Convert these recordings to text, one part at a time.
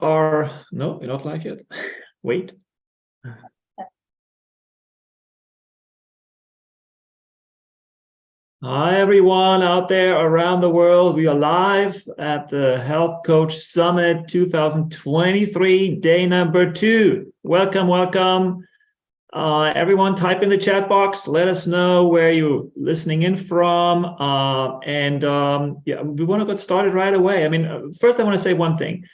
Or no, you're not live yet. Wait. Hi, everyone out there around the world. We are live at the Health Coach Summit 2023, day number 2. Welcome, welcome. Everyone type in the chat box. Let us know where you're listening in from. Yeah, we want to get started right away. I mean, first I want to say one thing.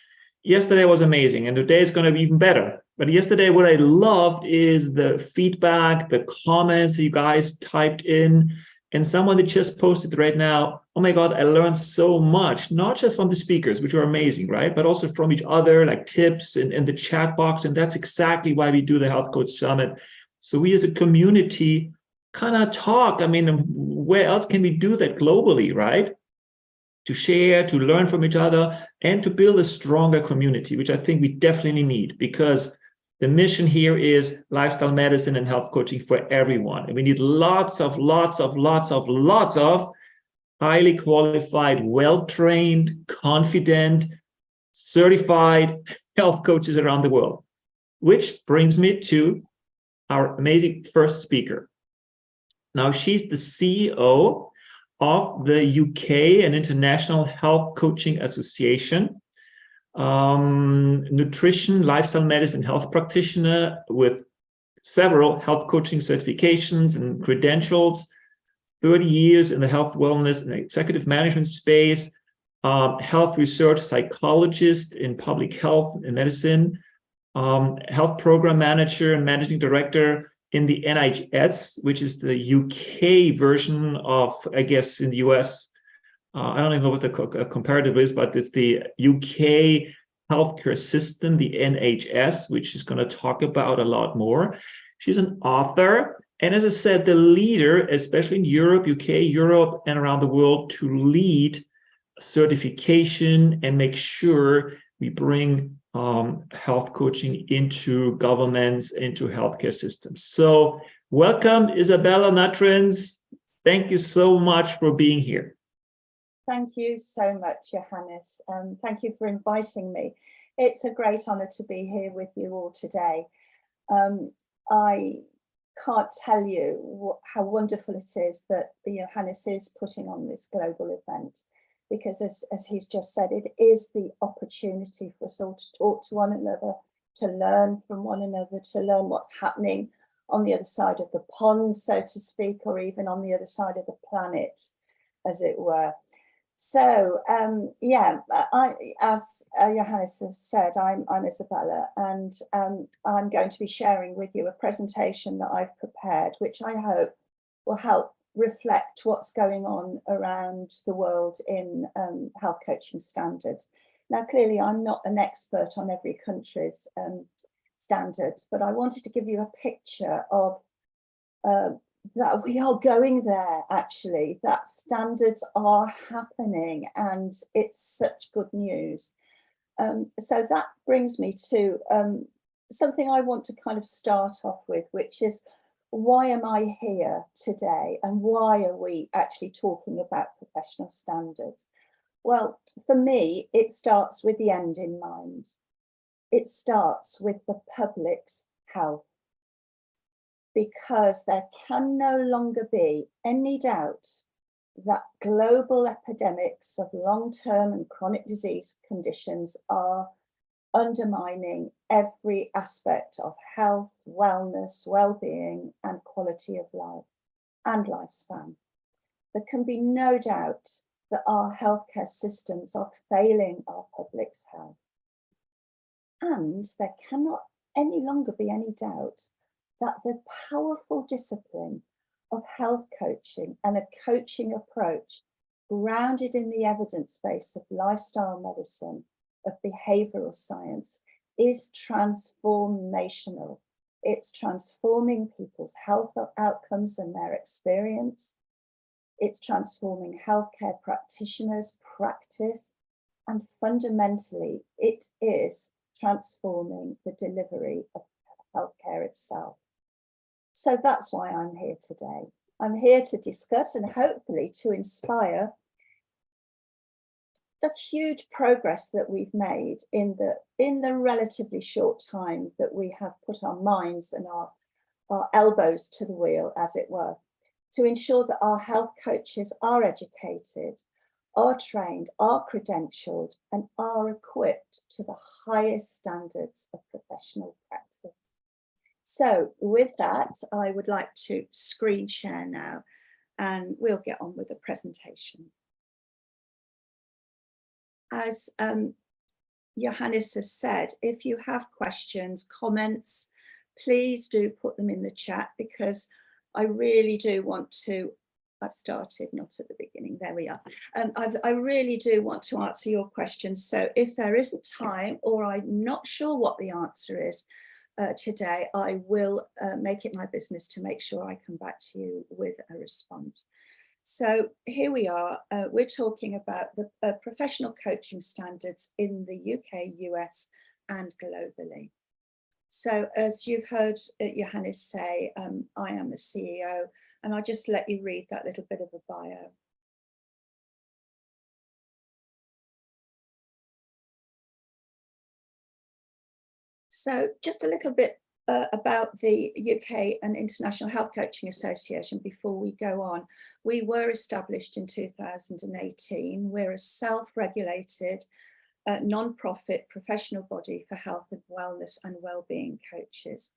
Yesterday was amazing, and today is going to be even better. But yesterday, what I loved is the feedback, the comments you guys typed in, and someone that just posted right now, oh my God, I learned so much, not just from the speakers, which are amazing, right? But also from each other, like tips in the chat box. And that's exactly why we do the Health Coach Summit. So we as a community kind of talk. I mean, where else can we do that globally, right? To share, to learn from each other, and to build a stronger community, which I think we definitely need, because the mission here is lifestyle medicine and health coaching for everyone. And we need lots of highly qualified, well-trained, confident, certified health coaches around the world. Which brings me to our amazing first speaker. Now, she's the CEO of the UK and International Health Coaching Association, nutrition, lifestyle medicine, health practitioner with several health coaching certifications and credentials, 30 years in the health, wellness, and executive management space, health research psychologist in public health and medicine, health program manager and managing director in the NHS, which is the UK version of, I guess, in the US, I don't even know what the comparative is, but it's the UK healthcare system, the NHS, which she's going to talk about a lot more. She's an author, and as I said, the leader, especially in Europe, Europe, and around the world, to lead certification and make sure we bring health coaching into governments, into healthcare systems. So welcome, Izabella Natrins. Thank you so much for being here. Thank you so much, Johannes. Thank you for inviting me. It's a great honor to be here with you all today. I can't tell you how wonderful it is that Johannes is putting on this global event, because as he's just said, it is the opportunity for us all to talk to one another, to learn from one another, to learn what's happening on the other side of the pond, so to speak, or even on the other side of the planet, as it were. So yeah, as Johannes has said, I'm Izabella, and I'm going to be sharing with you a presentation that I've prepared, which I hope will help reflect what's going on around the world in health coaching standards. Now, clearly, I'm not an expert on every country's standards, but I wanted to give you a picture of that we are going there, actually, that standards are happening, and it's such good news. So that brings me to something I want to kind of start off with, which is, why am I here today, and why are we actually talking about professional standards? Well, for me, it starts with the end in mind. It starts with the public's health, because there can no longer be any doubt that global epidemics of long-term and chronic disease conditions are undermining every aspect of health, wellness, well-being, and quality of life and lifespan. There can be no doubt that our healthcare systems are failing our public's health. And there cannot any longer be any doubt that the powerful discipline of health coaching and a coaching approach grounded in the evidence base of lifestyle medicine, of behavioral science, is transformational. It's transforming people's health outcomes and their experience. It's transforming healthcare practitioners' practice, and fundamentally, it is transforming the delivery of healthcare itself. So that's why I'm here today. I'm here to discuss and hopefully to inspire the huge progress that we've made in the relatively short time that we have put our minds and our elbows to the wheel, as it were, to ensure that our health coaches are educated, are trained, are credentialed, and are equipped to the highest standards of professional practice. So with that, I would like to screen share now, and we'll get on with the presentation. As Johannes has said, if you have questions, comments, please do put them in the chat, because I really do want to, I've started not at the beginning, there we are. I really do want to answer your questions. So if there isn't time, or I'm not sure what the answer is today, I will make it my business to make sure I come back to you with a response. So here we are, we're talking about the professional coaching standards in the UK, US, and globally. So as you've heard Johannes say, I am the CEO, and I'll just let you read that little bit of a bio. So just a little bit about the UK and International Health Coaching Association before we go on. We were established in 2018. We're a self-regulated non-profit professional body for health and wellness and well-being coaches.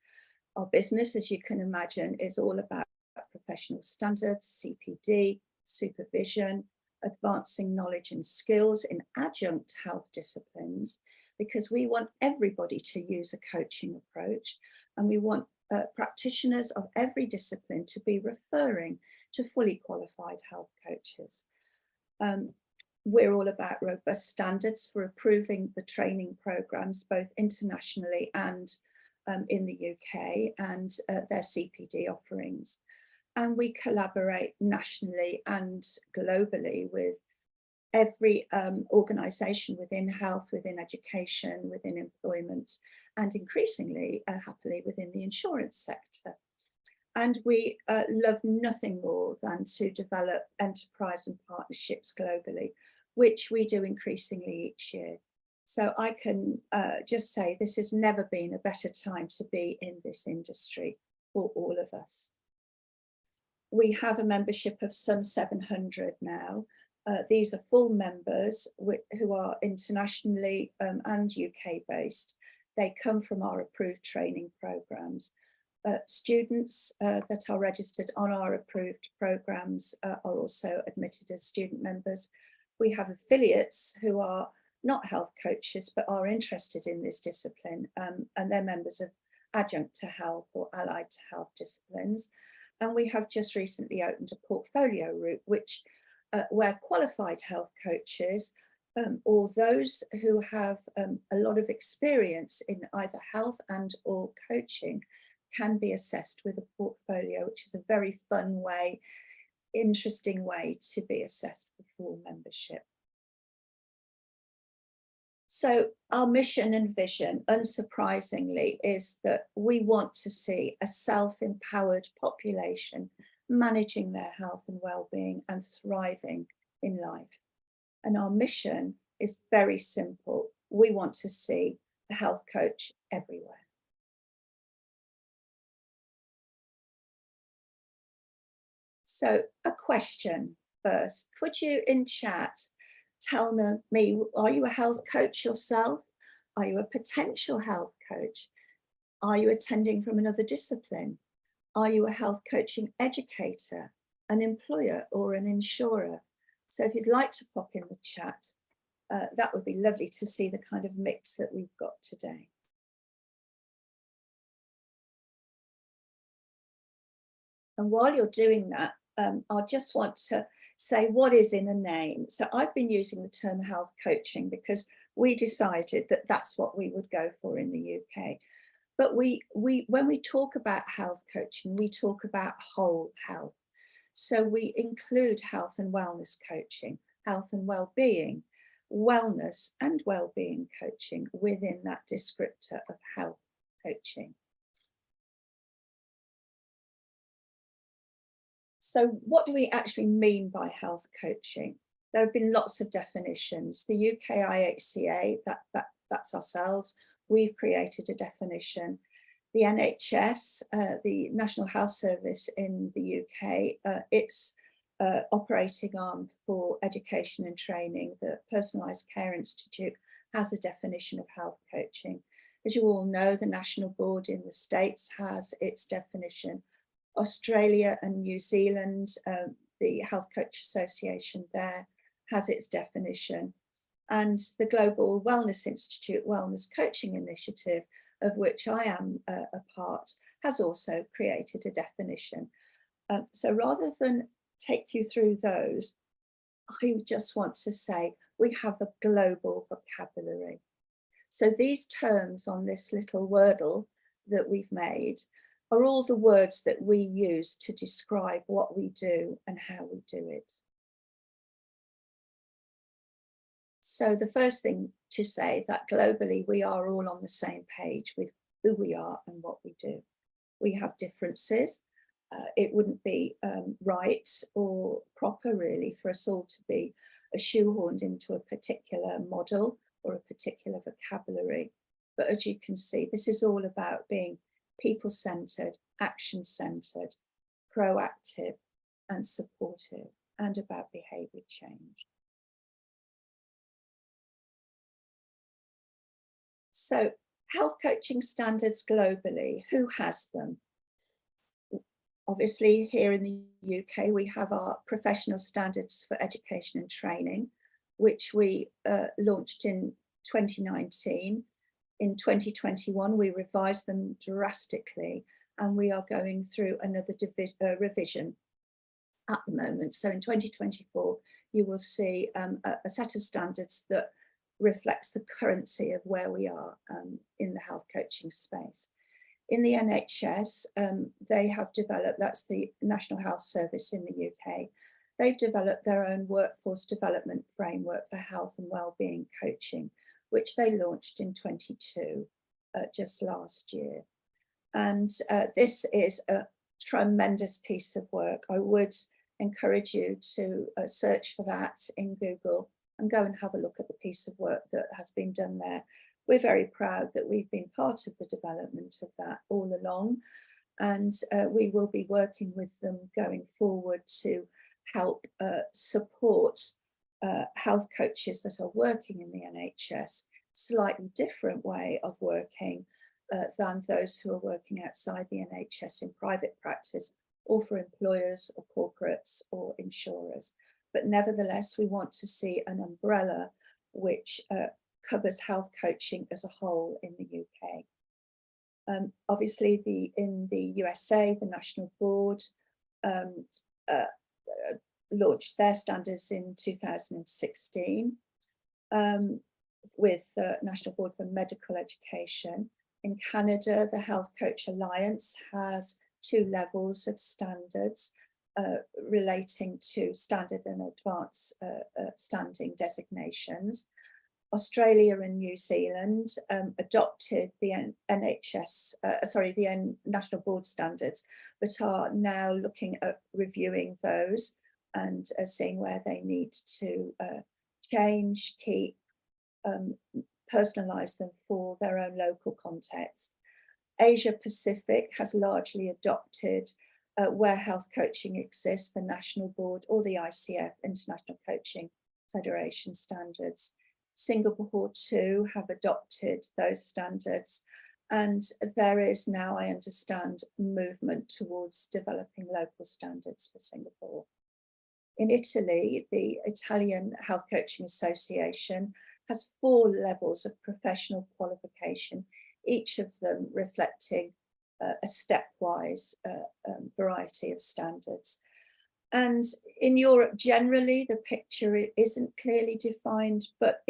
Our business, as you can imagine, is all about professional standards, CPD, supervision, advancing knowledge and skills in adjunct health disciplines, because we want everybody to use a coaching approach, and we want practitioners of every discipline to be referring to fully qualified health coaches. We're all about robust standards for approving the training programs, both internationally and in the UK, and their CPD offerings. And we collaborate nationally and globally with every organisation within health, within education, within employment, and increasingly, happily, within the insurance sector. And we love nothing more than to develop enterprise and partnerships globally, which we do increasingly each year. So I can just say this has never been a better time to be in this industry for all of us. We have a membership of some 700 now. These are full members who are internationally and UK based. They come from our approved training programs. Students that are registered on our approved programs are also admitted as student members. We have affiliates who are not health coaches but are interested in this discipline, and they're members of adjunct to health or allied to health disciplines. And we have just recently opened a portfolio route, which where qualified health coaches or those who have a lot of experience in either health and or coaching can be assessed with a portfolio, which is a very fun way, interesting way to be assessed for full membership. So our mission and vision, unsurprisingly, is that we want to see a self-empowered population managing their health and well-being and thriving in life. And our mission is very simple. We want to see a health coach everywhere. So a question first. Could you in chat tell me, are you a health coach yourself? Are you a potential health coach? Are you attending from another discipline? Are you a health coaching educator, an employer, or an insurer? So if you'd like to pop in the chat, that would be lovely to see the kind of mix that we've got today. And while you're doing that, I just want to say what is in a name. So I've been using the term health coaching because we decided that that's what we would go for in the UK. But when we talk about health coaching, we talk about whole health. So we include health and wellness coaching, health and well-being, wellness and well-being coaching within that descriptor of health coaching. So what do we actually mean by health coaching? There have been lots of definitions. The UK IHCA, that's ourselves, we've created a definition. The NHS, the National Health Service in the UK, its operating arm for education and training, the Personalised Care Institute, has a definition of health coaching. As you all know, the National Board in the States has its definition. Australia and New Zealand, the Health Coach Association there has its definition. And the Global Wellness Institute Wellness Coaching Initiative, of which I am a part, has also created a definition. So rather than take you through those, I just want to say we have a global vocabulary. So these terms on this little wordle that we've made are all the words that we use to describe what we do and how we do it. So the first thing to say that globally we are all on the same page with who we are and what we do. We have differences. It wouldn't be right or proper really for us all to be shoehorned into a particular model or a particular vocabulary. But as you can see, this is all about being people-centered, action-centered, proactive and supportive, and about behaviour change. So health coaching standards globally, who has them? Obviously, here in the UK, we have our professional standards for education and training, which we launched in 2019. In 2021, we revised them drastically, and we are going through another revision at the moment. So in 2024, you will see a set of standards that reflects the currency of where we are in the health coaching space. In the NHS, they have developed, that's the National Health Service in the UK, they've developed their own workforce development framework for health and wellbeing coaching, which they launched in 22, just last year. And this is a tremendous piece of work. I would encourage you to search for that in Google and go and have a look at the piece of work that has been done there. We're very proud that we've been part of the development of that all along, and we will be working with them going forward to help support health coaches that are working in the NHS, slightly different way of working than those who are working outside the NHS in private practice or for employers or corporates or insurers. But nevertheless, we want to see an umbrella which covers health coaching as a whole in the UK. Obviously, in the USA, the National Board launched their standards in 2016 with the National Board for Medical Education. In Canada, the Health Coach Alliance has 2 levels of standards relating to standard and advanced standing designations. Australia and New Zealand adopted the the National Board standards, but are now looking at reviewing those and seeing where they need to change, keep, personalise them for their own local context. Asia Pacific has largely adopted where health coaching exists, the National Board or the ICF, International Coaching Federation standards. Singapore too have adopted those standards, and there is now, I understand, movement towards developing local standards for Singapore. In Italy, the Italian Health Coaching Association has 4 levels of professional qualification, each of them reflecting a stepwise variety of standards. And in Europe, generally, the picture isn't clearly defined, but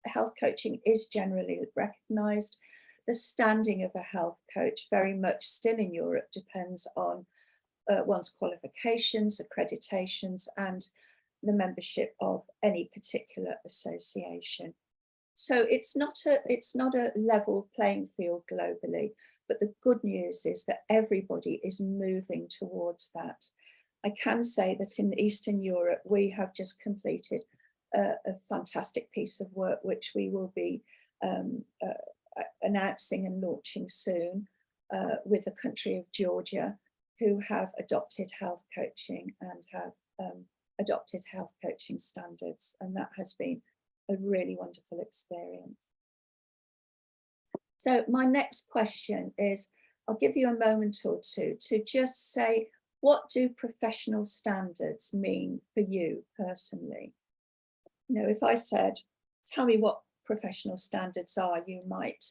health coaching is generally recognised. The standing of a health coach very much still in Europe depends on one's qualifications, accreditations, and the membership of any particular association. So it's not a level playing field globally, but the good news is that everybody is moving towards that. I can say that in Eastern Europe, we have just completed a fantastic piece of work, which we will be announcing and launching soon with the country of Georgia, who have adopted health coaching and have adopted health coaching standards. And that has been a really wonderful experience. So my next question is, I'll give you a moment or two to just say, what do professional standards mean for you personally? You know, if I said, tell me what professional standards are, you might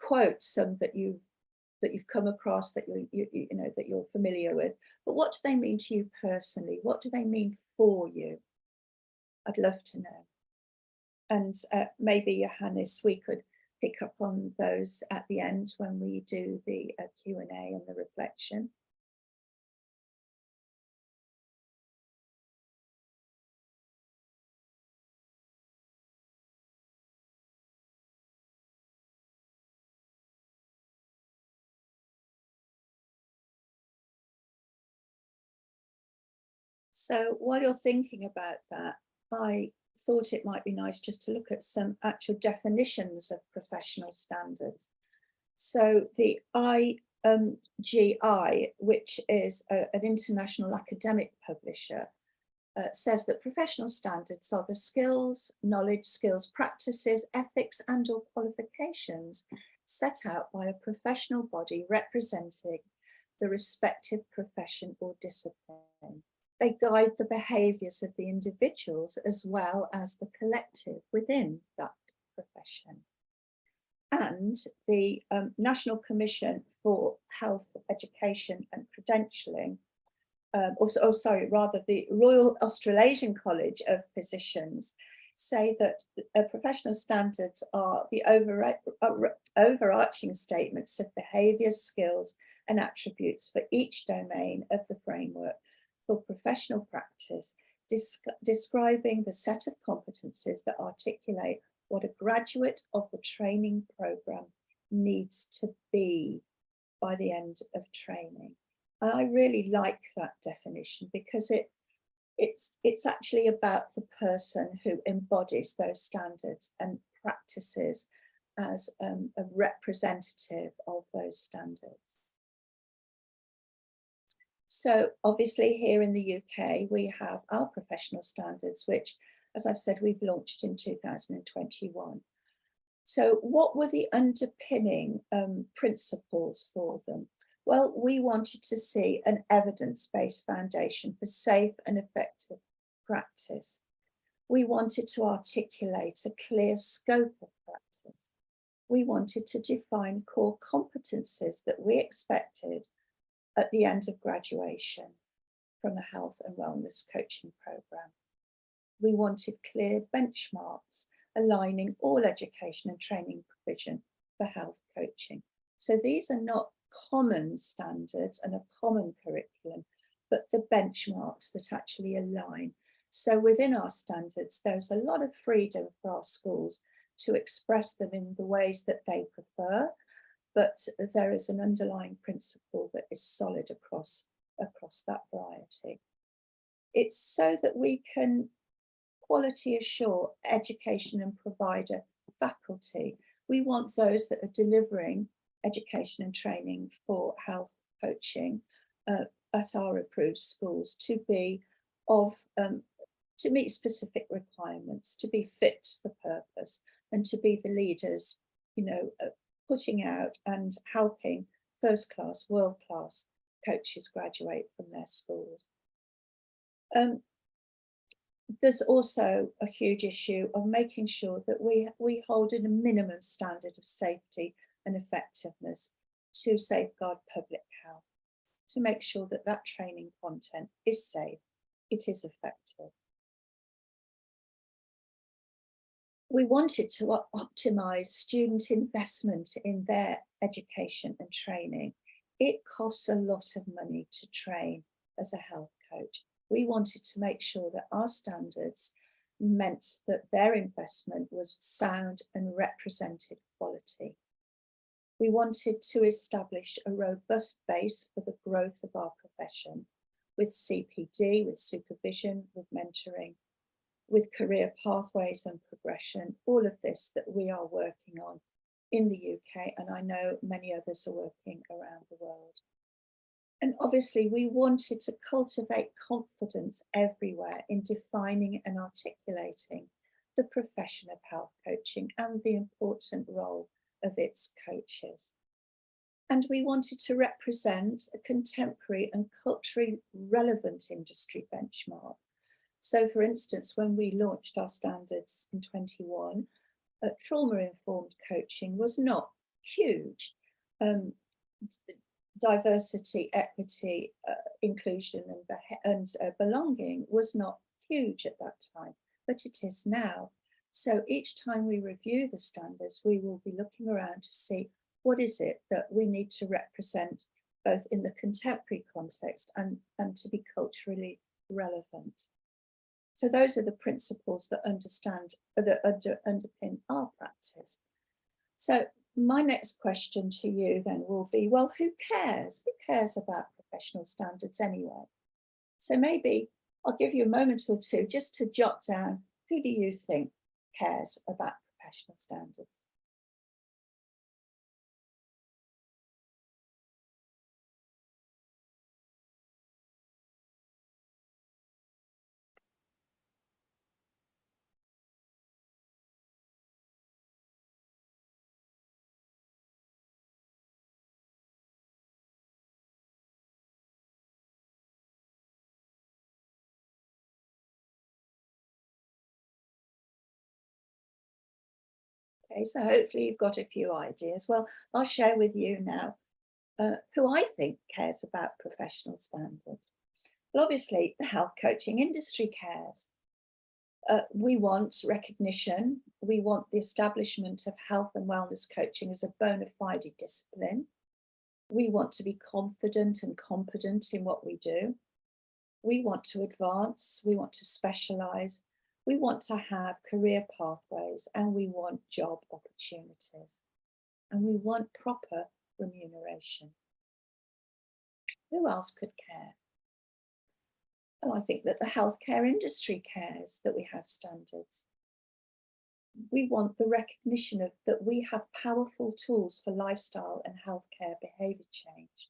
quote some that you've come across, that you know that you're familiar with. But what do they mean to you personally? What do they mean for you? I'd love to know. And maybe, Johannes, we could pick up on those at the end when we do the Q&A and the reflection. So while you're thinking about that, I thought it might be nice just to look at some actual definitions of professional standards. So the IGI, which is an international academic publisher, says that professional standards are the skills, knowledge, skills, practices, ethics and or qualifications set out by a professional body representing the respective profession or discipline. They guide the behaviours of the individuals as well as the collective within that profession. And the National Commission for Health, Education and Credentialing, the Royal Australasian College of Physicians, say that professional standards are the overarching statements of behaviours, skills and attributes for each domain of the framework for professional practice, describing the set of competencies that articulate what a graduate of the training programme needs to be by the end of training. And I really like that definition because it's actually about the person who embodies those standards and practices as a representative of those standards. So obviously here in the UK, we have our professional standards, which, as I've said, we've launched in 2021. So what were the underpinning principles for them? Well, we wanted to see an evidence-based foundation for safe and effective practice. We wanted to articulate a clear scope of practice. We wanted to define core competencies that we expected at the end of graduation from a health and wellness coaching programme. We wanted clear benchmarks aligning all education and training provision for health coaching. So these are not common standards and a common curriculum, but the benchmarks that actually align. So within our standards, there's a lot of freedom for our schools to express them in the ways that they prefer, but there is an underlying principle that is solid across that variety. It's so that we can quality assure education and provider faculty. We want those that are delivering education and training for health coaching at our approved schools to be to meet specific requirements, to be fit for purpose, and to be the leaders, you know, putting out and helping first-class, world-class coaches graduate from their schools. There's also a huge issue of making sure that we hold a minimum standard of safety and effectiveness to safeguard public health, to make sure that that training content is safe, it is effective. We wanted to optimise student investment in their education and training. It costs a lot of money to train as a health coach. We wanted to make sure that our standards meant that their investment was sound and represented quality. We wanted to establish a robust base for the growth of our profession. with CPD, with supervision, with mentoring, with career pathways and progression, all of this that we are working on in the UK, and I know many others are working around the world. And obviously we wanted to cultivate confidence everywhere in defining and articulating the profession of health coaching and the important role of its coaches. And we wanted to represent a contemporary and culturally relevant industry benchmark. So for instance, when we launched our standards in 21, trauma-informed coaching was not huge. Diversity, equity, inclusion and belonging was not huge at that time, but it is now. So each time we review the standards, we will be looking around to see what is it that we need to represent both in the contemporary context and to be culturally relevant. So those are the principles that underpin our practice. So my next question to you then will be, well, who cares? Who cares about professional standards anyway? So maybe I'll give you a moment or two just to jot down, who do you think cares about professional standards? Okay, so hopefully you've got a few ideas. Well, I'll share with you now who I think cares about professional standards. Well, obviously the health coaching industry cares. We want recognition. We want the establishment of health and wellness coaching as a bona fide discipline. We want to be confident and competent in what we do. We want to advance. We want to specialize. We want to have career pathways, and we want job opportunities, and we want proper remuneration. Who else could care? Well, I think that the healthcare industry cares that we have standards. We want the recognition of that we have powerful tools for lifestyle and healthcare behaviour change.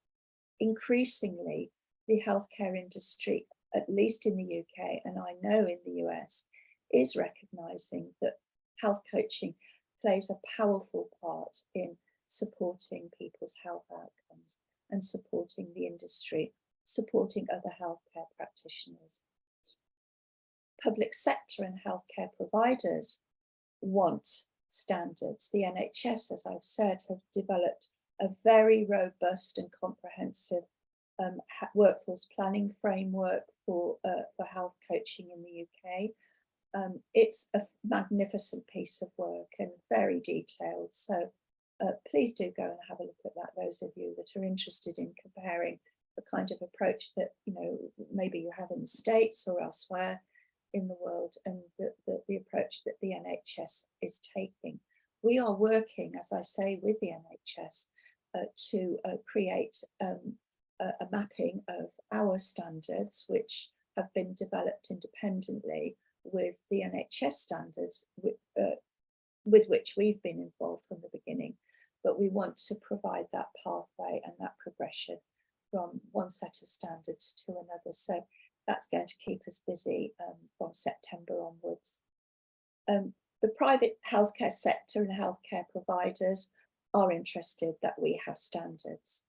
Increasingly, the healthcare industry, at least in the UK, and I know in the US, is recognising that health coaching plays a powerful part in supporting people's health outcomes and supporting the industry, supporting other healthcare practitioners. Public sector and healthcare providers want standards. The NHS, as I've said, have developed a very robust and comprehensive workforce planning framework for health coaching in the UK. It's a magnificent piece of work and very detailed. So please do go and have a look at that, those of you that are interested in comparing the kind of approach that, you know, maybe you have in the States or elsewhere in the world, and the approach that the NHS is taking. We are working, as I say, with the NHS to create a mapping of our standards, which have been developed independently with the NHS standards with which we've been involved from the beginning. But we want to provide that pathway and that progression from one set of standards to another. So that's going to keep us busy from September onwards. The private healthcare sector and healthcare providers are interested that we have standards.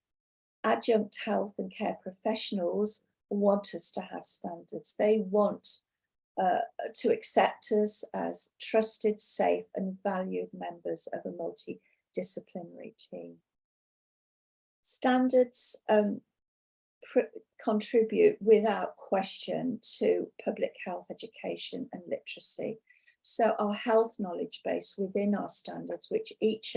Adjunct health and care professionals want us to have standards. They want to accept us as trusted, safe and valued members of a multidisciplinary team. Standards contribute without question to public health education and literacy. So our health knowledge base within our standards, which each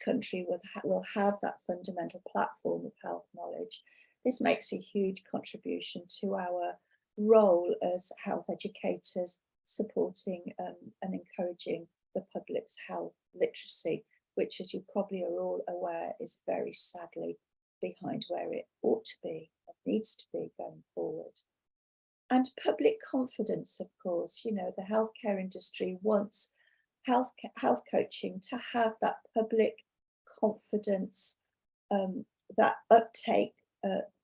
country will have that fundamental platform of health knowledge. This makes a huge contribution to our role as health educators, supporting and encouraging the public's health literacy, which, as you probably are all aware, is very sadly behind where it ought to be and needs to be going forward. And public confidence, of course, you know, the healthcare industry wants health coaching to have that public confidence, that uptake,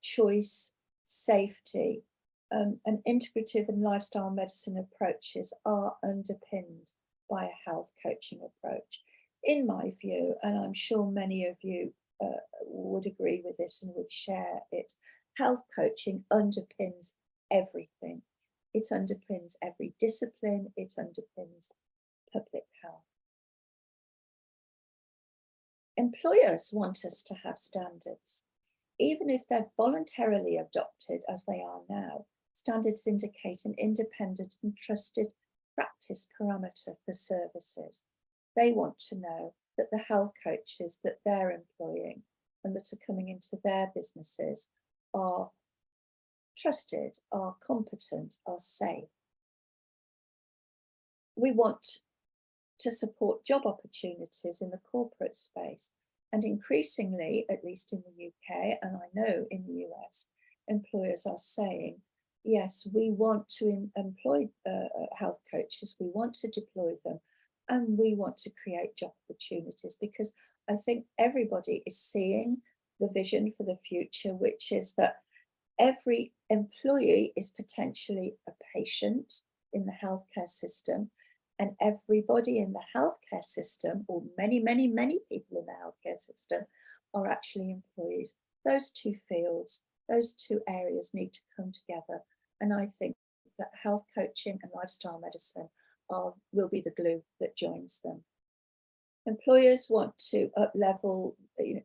choice, safety, and integrative and lifestyle medicine approaches are underpinned by a health coaching approach. In my view, and I'm sure many of you would agree with this and would share it, health coaching underpins everything. It underpins every discipline, it underpins public health. Employers want us to have standards. Even if they're voluntarily adopted as they are now, standards indicate an independent and trusted practice parameter for services. They want to know that the health coaches that they're employing and that are coming into their businesses are trusted, are competent, are safe. We want to support job opportunities in the corporate space, and increasingly, at least in the UK, and I know in the US, employers are saying, yes, we want to employ health coaches, we want to deploy them, and we want to create job opportunities, because I think everybody is seeing the vision for the future, which is that every employee is potentially a patient in the healthcare system, and everybody in the healthcare system, or many, many, many people in the healthcare system, are actually employees. Those two fields, those two areas need to come together. And I think that health coaching and lifestyle medicine will be the glue that joins them. Employers want to up-level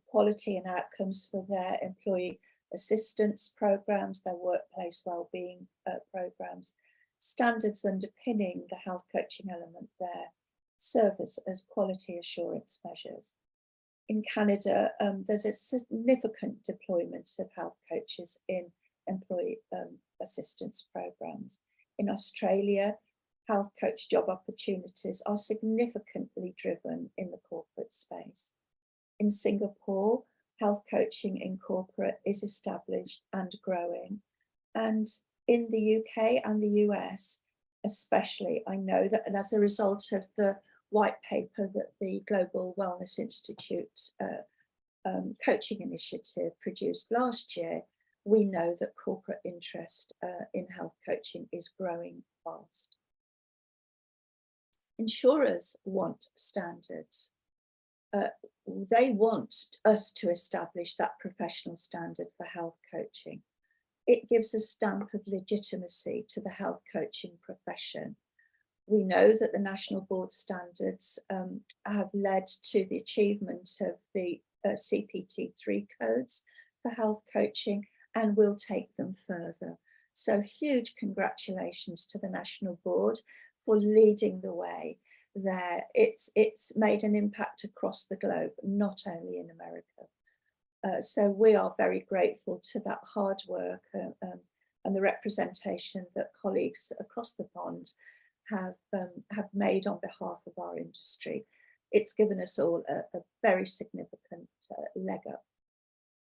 quality and outcomes for their employee assistance programs, their workplace wellbeing programs. Standards underpinning the health coaching element there serve as quality assurance measures. In Canada, there's a significant deployment of health coaches in employee assistance programs. In Australia, health coach job opportunities are significantly driven in the corporate space. In Singapore, health coaching in corporate is established and growing. And in the UK and the US, especially, I know that, and as a result of the white paper that the Global Wellness Institute coaching initiative produced last year, we know that corporate interest in health coaching is growing fast. Insurers want standards. They want us to establish that professional standard for health coaching. It gives a stamp of legitimacy to the health coaching profession. We know that the national board standards have led to the achievement of the CPT3 codes for health coaching, and will take them further. So huge congratulations to the national board for leading the way there. It's made an impact across the globe, not only in America. So we are very grateful to that hard work and the representation that colleagues across the pond have made on behalf of our industry. It's given us all a very significant leg up.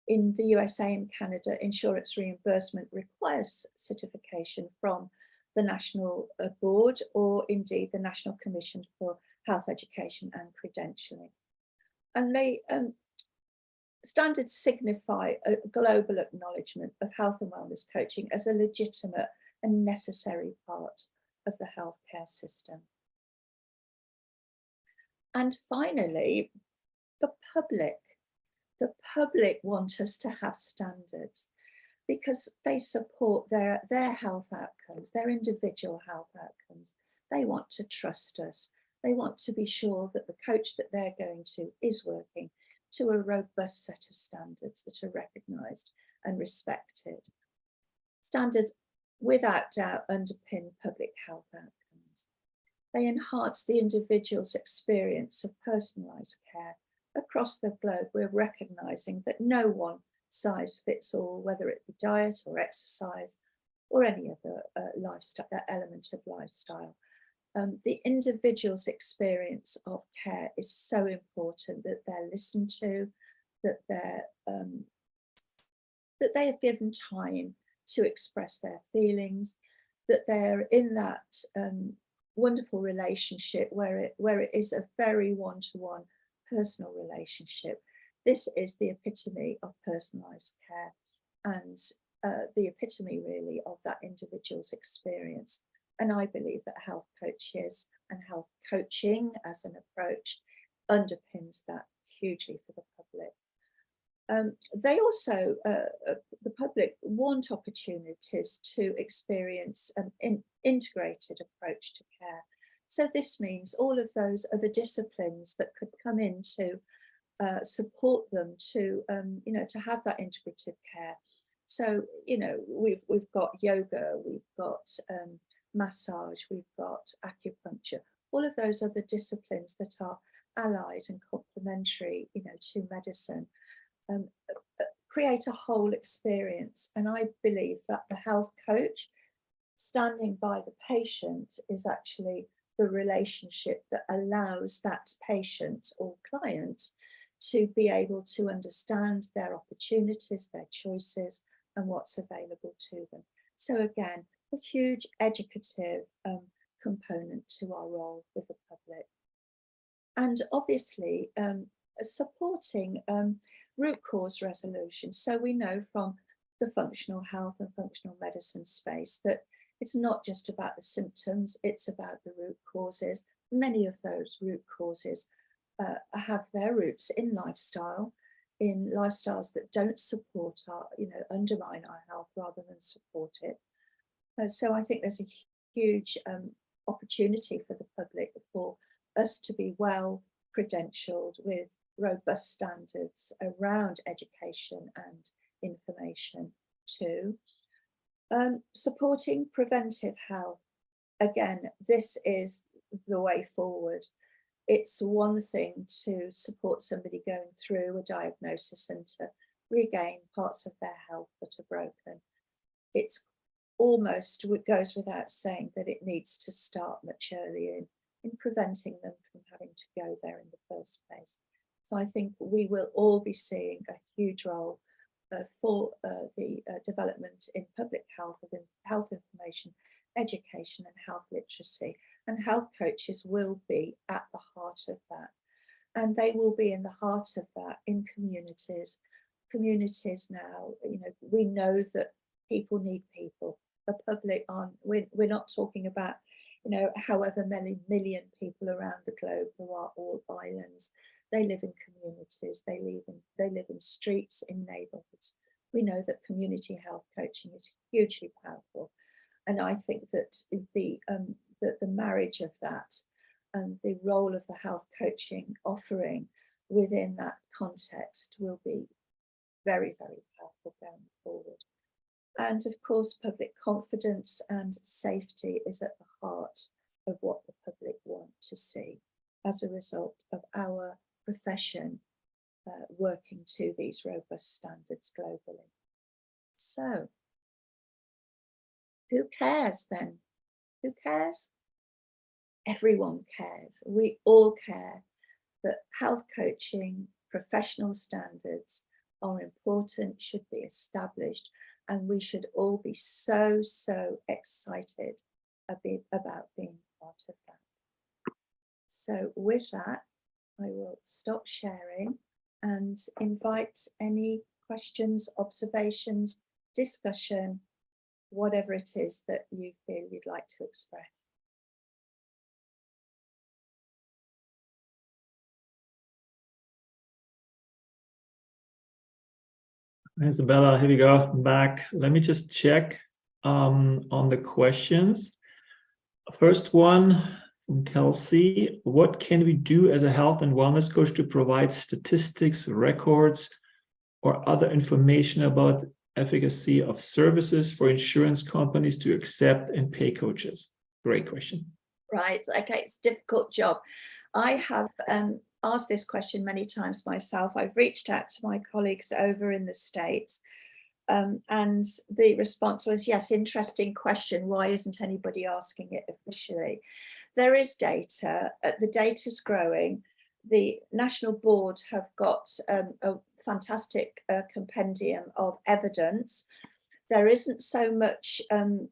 In the USA and Canada, insurance reimbursement requires certification from the National Board, or indeed the National Commission for Health Education and Credentialing. And they standards signify a global acknowledgement of health and wellness coaching as a legitimate and necessary part of the healthcare system. And finally, the public. The public want us to have standards because they support their health outcomes, their individual health outcomes. They want to trust us. They want to be sure that the coach that they're going to is working to a robust set of standards that are recognised and respected. Standards, without doubt, underpin public health outcomes. They enhance the individual's experience of personalised care. Across the globe, we're recognising that no one size fits all, whether it be diet or exercise or any other lifestyle element of lifestyle. The individual's experience of care is so important, that they're listened to, that they're that they have given time to express their feelings, that they're in that wonderful relationship where it is a very one-to-one personal relationship. This is the epitome of personalised care and the epitome really of that individual's experience. And I believe that health coaches and health coaching as an approach underpins that hugely for the public. They also, the public, want opportunities to experience an integrated approach to care. So this means all of those other disciplines that could come in to support them to, to have that integrative care. So, we've got yoga, we've got massage, we've got acupuncture, all of those other disciplines that are allied and complementary, to medicine. Create a whole experience. And I believe that the health coach standing by the patient is actually the relationship that allows that patient or client to be able to understand their opportunities, their choices, and what's available to them. So again, a huge educative component to our role with the public. And obviously supporting root cause resolution. So we know from the functional health and functional medicine space that it's not just about the symptoms, it's about the root causes. Many of those root causes have their roots in lifestyle, in lifestyles that don't support our, undermine our health rather than support it. So I think there's a huge opportunity for the public for us to be well credentialed with robust standards around education and information too. Supporting preventive health. Again, this is the way forward. It's one thing to support somebody going through a diagnosis and to regain parts of their health that are broken. It's almost, it goes without saying that it needs to start much earlier in preventing them from having to go there in the first place. So I think we will all be seeing a huge role for the development in public health, of health information, education and health literacy. And health coaches will be at the heart of that. And they will be in the heart of that in communities. Communities now, we know that people need people. The public aren't, we're not talking about, however many million people around the globe who are all islands. They live in communities, they live in streets, in neighbourhoods. We know that community health coaching is hugely powerful. And I think that the marriage of that and the role of the health coaching offering within that context will be very, very powerful going forward. And of course, public confidence and safety is at the heart of what the public want to see as a result of our profession working to these robust standards globally. So, who cares then? Who cares? Everyone cares. We all care that health coaching professional standards are important, should be established, and we should all be so excited about being part of that. So with that, I will stop sharing and invite any questions, observations, discussion, whatever it is that you feel you'd like to express. Izabella, here we go, I'm back. Let me just check on the questions. First one from Kelsey. What can we do as a health and wellness coach to provide statistics, records, or other information about efficacy of services for insurance companies to accept and pay coaches? Great question. Right, okay, it's a difficult job. I have asked this question many times myself. I've reached out to my colleagues over in the States and the response was, yes, interesting question. Why isn't anybody asking it officially? There is data, the data's growing. The national board have got fantastic compendium of evidence. There isn't so much, I'd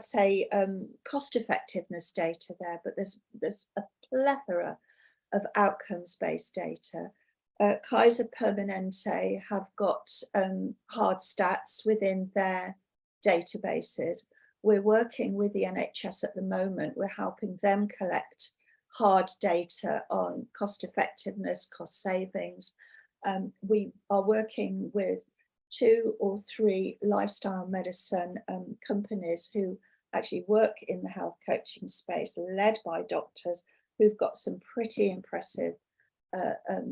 say, cost effectiveness data there, but there's a plethora of outcomes-based data. Kaiser Permanente have got hard stats within their databases. We're working with the NHS at the moment. We're helping them collect hard data on cost effectiveness, cost savings. We are working with 2 or 3 lifestyle medicine companies who actually work in the health coaching space, led by doctors who've got some pretty impressive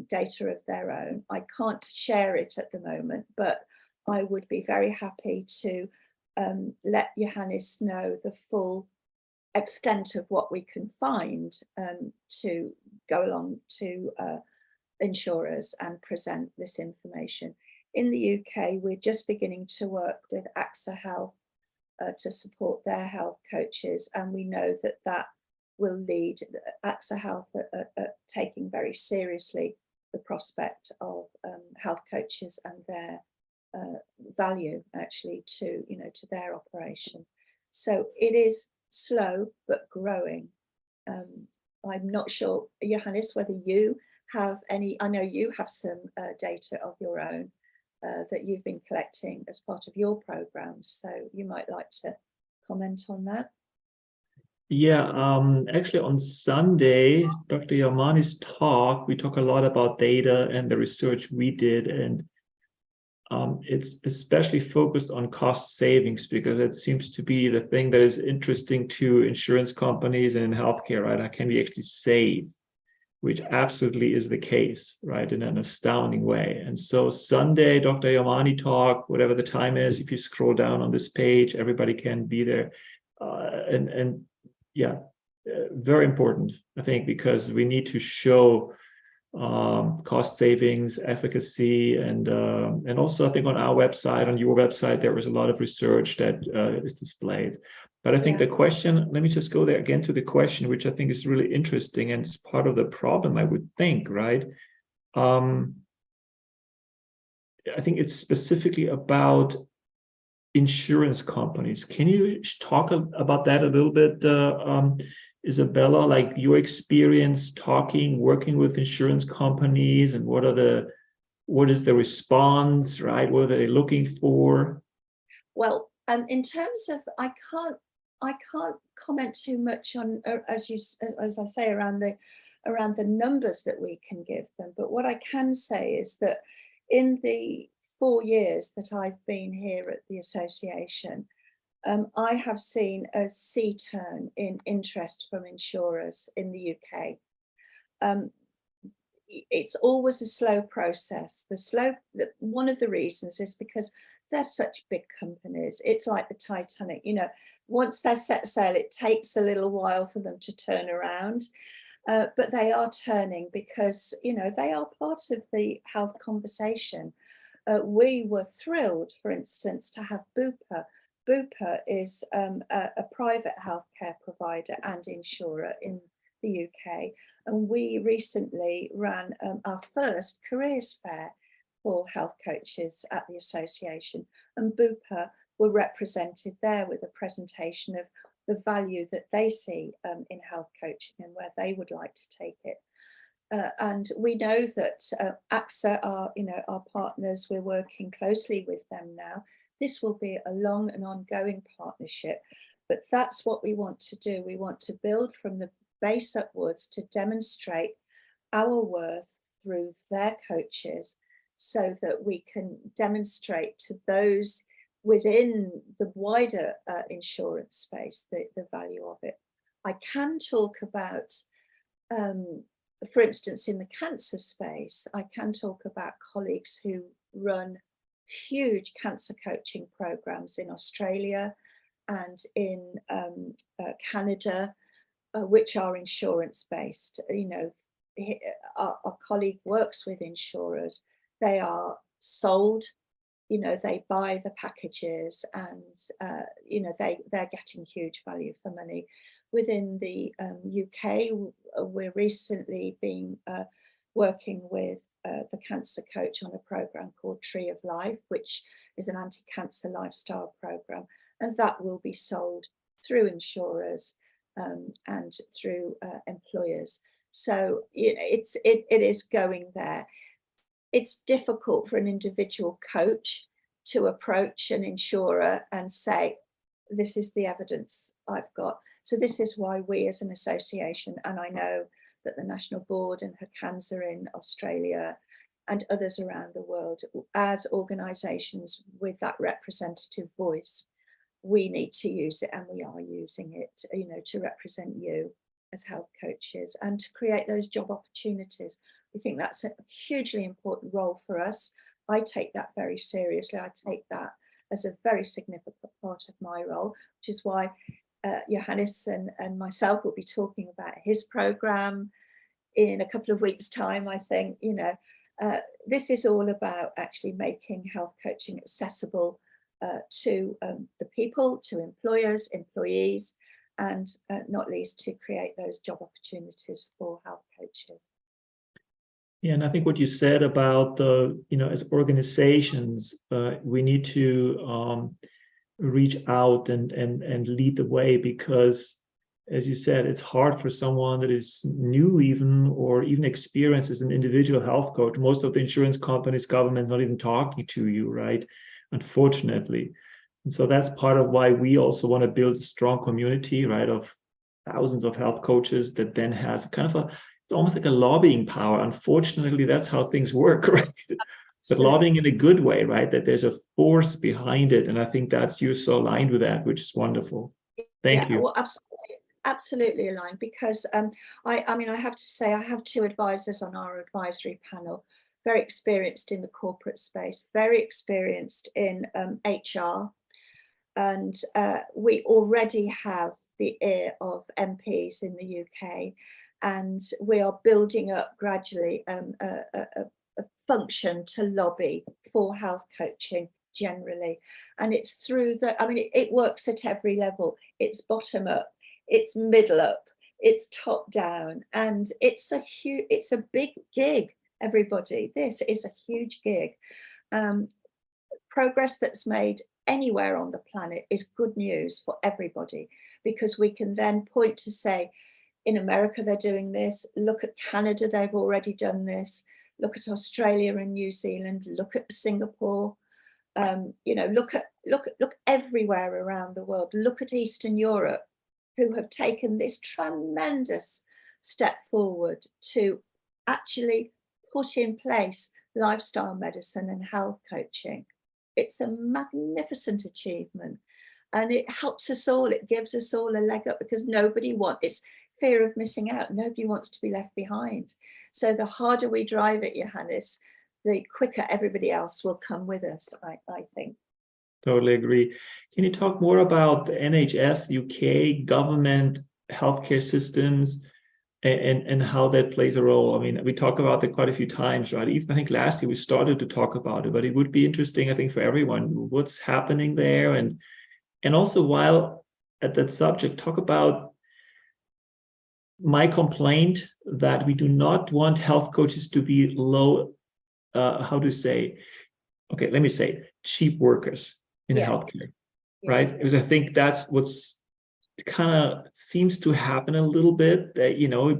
data of their own. I can't share it at the moment, but I would be very happy to let Johannes know the full extent of what we can find to go along to insurers and present this information. In the UK, we're just beginning to work with AXA Health to support their health coaches, and we know that that will lead AXA Health at taking very seriously the prospect of health coaches and their value actually to, you know, to their operation. So it is slow but growing. I'm not sure, Johannes, whether you have any. I know you have some data of your own that you've been collecting as part of your programs, so you might like to comment on that. Yeah, actually on Sunday, Dr. Yamani's talk, we talk a lot about data and the research we did, and it's especially focused on cost savings because it seems to be the thing that is interesting to insurance companies and in healthcare, right? How can we actually save? Which absolutely is the case, right, in an astounding way. And so Sunday, Dr. Yamani talk, whatever the time is, if you scroll down on this page, everybody can be there. And yeah, very important, I think, because we need to show cost savings, efficacy, and also I think on our website, on your website, there was a lot of research that is displayed. But I think the question, let me just go there again to the question, which I think is really interesting and it's part of the problem, I would think, right? I think it's specifically about insurance companies. Can you talk about that a little bit, Izabella, like your experience working with insurance companies, and what is the response, right? What are they looking for? Well, in terms of, I can't comment too much on, as I say, around the numbers that we can give them. But what I can say is that in the 4 years that I've been here at the association, I have seen a sea turn in interest from insurers in the UK. It's always a slow process. One of the reasons is because they're such big companies. It's like the Titanic, you know, once they're set sail, it takes a little while for them to turn around. But they are turning because, you know, they are part of the health conversation. We were thrilled, for instance, to have Bupa. Bupa is a private healthcare provider and insurer in the UK. And we recently ran our first careers fair for health coaches at the association. And Bupa were represented there with a presentation of the value that they see in health coaching and where they would like to take it. And we know that AXA are, you know, our partners. We're working closely with them now. This will be a long and ongoing partnership, but that's what we want to do. We want to build from the base upwards to demonstrate our worth through their coaches so that we can demonstrate to those within the wider insurance space the value of it. I can talk about, for instance, in the cancer space, I can talk about colleagues who run huge cancer coaching programs in Australia and in Canada, which are insurance based. You know, our colleague works with insurers. They are sold, you know, they buy the packages, and you know, they're getting huge value for money. Within the UK, we're recently been working with the cancer coach on a program called Tree of Life, which is an anti-cancer lifestyle program, and that will be sold through insurers and through employers. So it is going there. It's difficult for an individual coach to approach an insurer and say, this is the evidence I've got. So this is why we as an association, and I know that the National Board and HCS in Australia and others around the world, as organisations with that representative voice, we need to use it, and we are using it, to represent you as health coaches and to create those job opportunities. We think that's a hugely important role for us. I take that very seriously. I take that as a very significant part of my role, which is why Johannes and myself will be talking about his programme in a couple of weeks' time. I think, this is all about actually making health coaching accessible to the people, to employers, employees, and not least to create those job opportunities for health coaches. Yeah, and I think what you said about as organizations, we need to reach out and lead the way, because, as you said, it's hard for someone that is new or even experienced as an individual health coach. Most of the insurance companies, governments, not even talking to you, right? Unfortunately. And so that's part of why we also want to build a strong community, right, of thousands of health coaches that then has kind of it's almost like a lobbying power. Unfortunately, that's how things work, right? But lobbying in a good way, right? That there's a force behind it. And I think that's you're so aligned with that, which is wonderful. Thank you. Well, absolutely aligned, because I mean, I have to say, I have two advisors on our advisory panel, very experienced in the corporate space, very experienced in HR. And we already have the ear of MPs in the UK, and we are building up gradually a function to lobby for health coaching generally. And it's through it works at every level. It's bottom up, it's middle up, it's top down, and it's a big gig, everybody. This is a huge gig. Progress that's made anywhere on the planet is good news for everybody, because we can then point to say, in America, they're doing this. Look at Canada, they've already done this. Look at Australia and New Zealand. Look at Singapore. Look everywhere around the world. Look at Eastern Europe, who have taken this tremendous step forward to actually put in place lifestyle medicine and health coaching. It's a magnificent achievement, and it helps us all. It gives us all a leg up, because it's fear of missing out. Nobody wants to be left behind. So the harder we drive it, Johannes, the quicker everybody else will come with us, I think. Totally agree. Can you talk more about the NHS, UK, government, healthcare systems, and how that plays a role? I mean, we talk about it quite a few times, right? Even I think last year we started to talk about it, but it would be interesting, I think, for everyone, what's happening there. And also, while at that subject, talk about my complaint that we do not want health coaches to be cheap workers in healthcare, right? Because I think that's what's kind of seems to happen a little bit, that,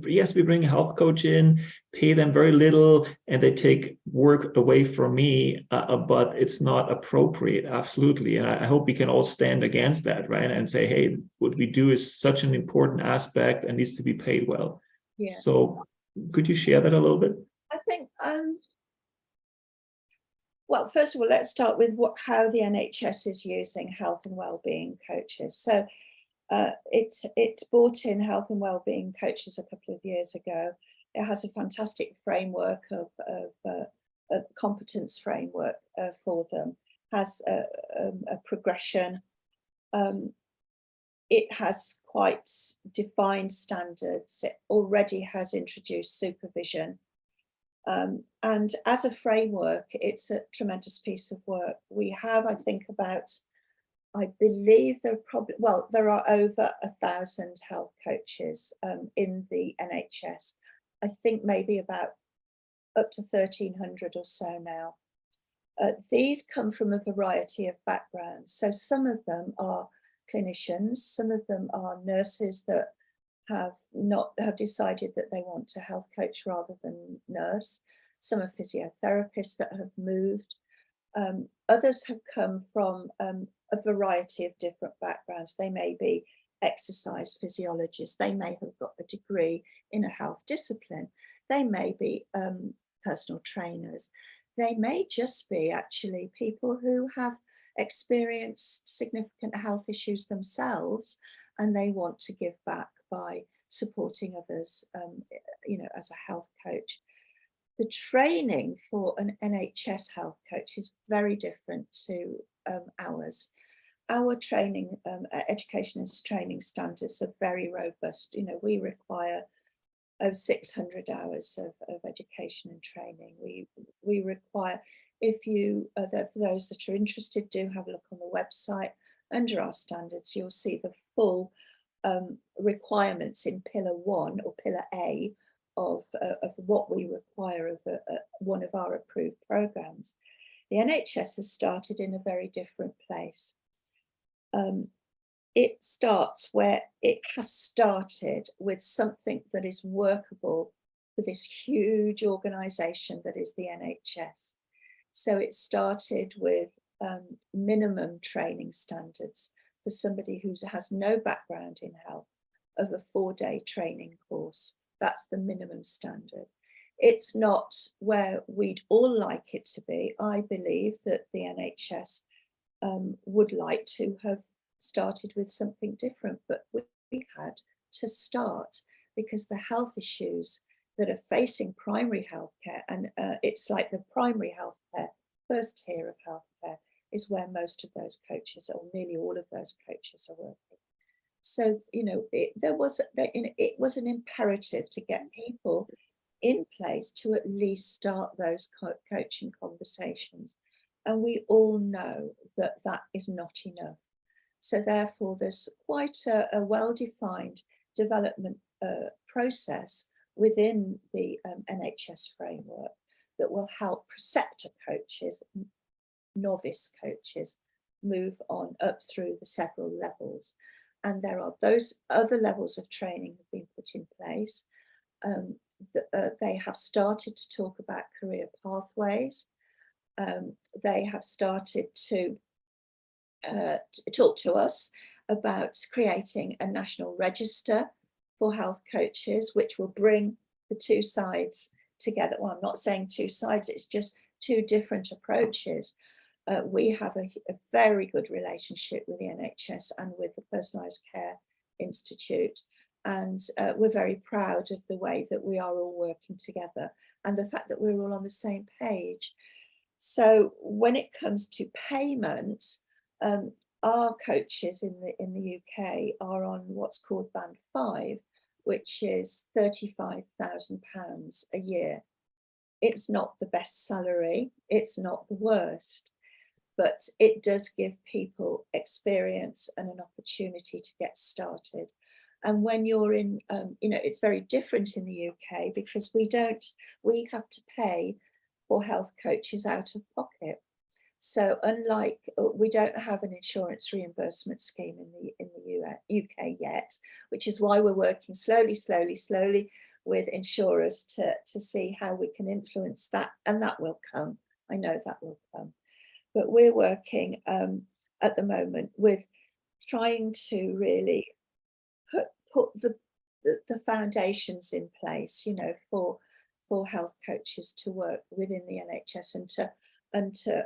yes, we bring a health coach in, pay them very little, and they take work away from me, but it's not appropriate, absolutely. And I hope we can all stand against that, right? And say, hey, what we do is such an important aspect and needs to be paid well. Yeah. So could you share that a little bit? I think, well, first of all, let's start with how the NHS is using health and wellbeing coaches. So it brought in health and wellbeing coaches a couple of years ago. It has a fantastic framework of a competence framework for them. Has a progression. It has quite defined standards. It already has introduced supervision. And as a framework, it's a tremendous piece of work. We have, I think, I believe there are over 1,000 health coaches in the NHS. I think maybe about up to 1,300 or so now. These come from a variety of backgrounds. So some of them are clinicians, some of them are nurses that have decided that they want to health coach rather than nurse. Some are physiotherapists that have moved. Others have come from a variety of different backgrounds. They may be exercise physiologists. They may have got a degree in a health discipline. They may be personal trainers. They may just be actually people who have experienced significant health issues themselves, and they want to give back by supporting others, you know, as a health coach. The training for an NHS health coach is very different to ours. Our training, education and training standards are very robust. You know, we require over 600 hours of education and training. We require, if you, for those that are interested, do have a look on the website. Under our standards, you'll see the full requirements in Pillar 1 or Pillar A of what we require of one of our approved programs. The NHS has started in a very different place. It starts where it has started, with something that is workable for this huge organisation that is the NHS. So it started with minimum training standards for somebody who has no background in health, of a 4-day training course. That's the minimum standard. It's not where we'd all like it to be. I believe that the NHS would like to have started with something different, but we had to start because the health issues that are facing primary healthcare, and it's like the primary healthcare, first tier of healthcare, is where most of those coaches, or nearly all of those coaches, are working. So, you know, it was an imperative to get people in place to at least start those coaching conversations. And we all know that that is not enough. So therefore, there's quite a well-defined development process within the NHS framework that will help preceptor coaches, novice coaches, move on up through the several levels. And there are those other levels of training have been put in place. They have started to talk about career pathways. They have started to talk to us about creating a national register for health coaches, which will bring the two sides together. Well, I'm not saying two sides, it's just two different approaches. We have a very good relationship with the NHS and with the Personalised Care Institute. And we're very proud of the way that we are all working together and the fact that we're all on the same page. So when it comes to payment, our coaches in the UK are on what's called Band 5, which is £35,000 a year. It's not the best salary, it's not the worst, but it does give people experience and an opportunity to get started. And when you're in, you know, it's very different in the UK because we have to pay for health coaches out of pocket. So unlike, we don't have an insurance reimbursement scheme in the UK yet, which is why we're working slowly with insurers to see how we can influence that, and that will come. I know that will come. But we're working at the moment with trying to really put the foundations in place, you know, for health coaches to work within the NHS and to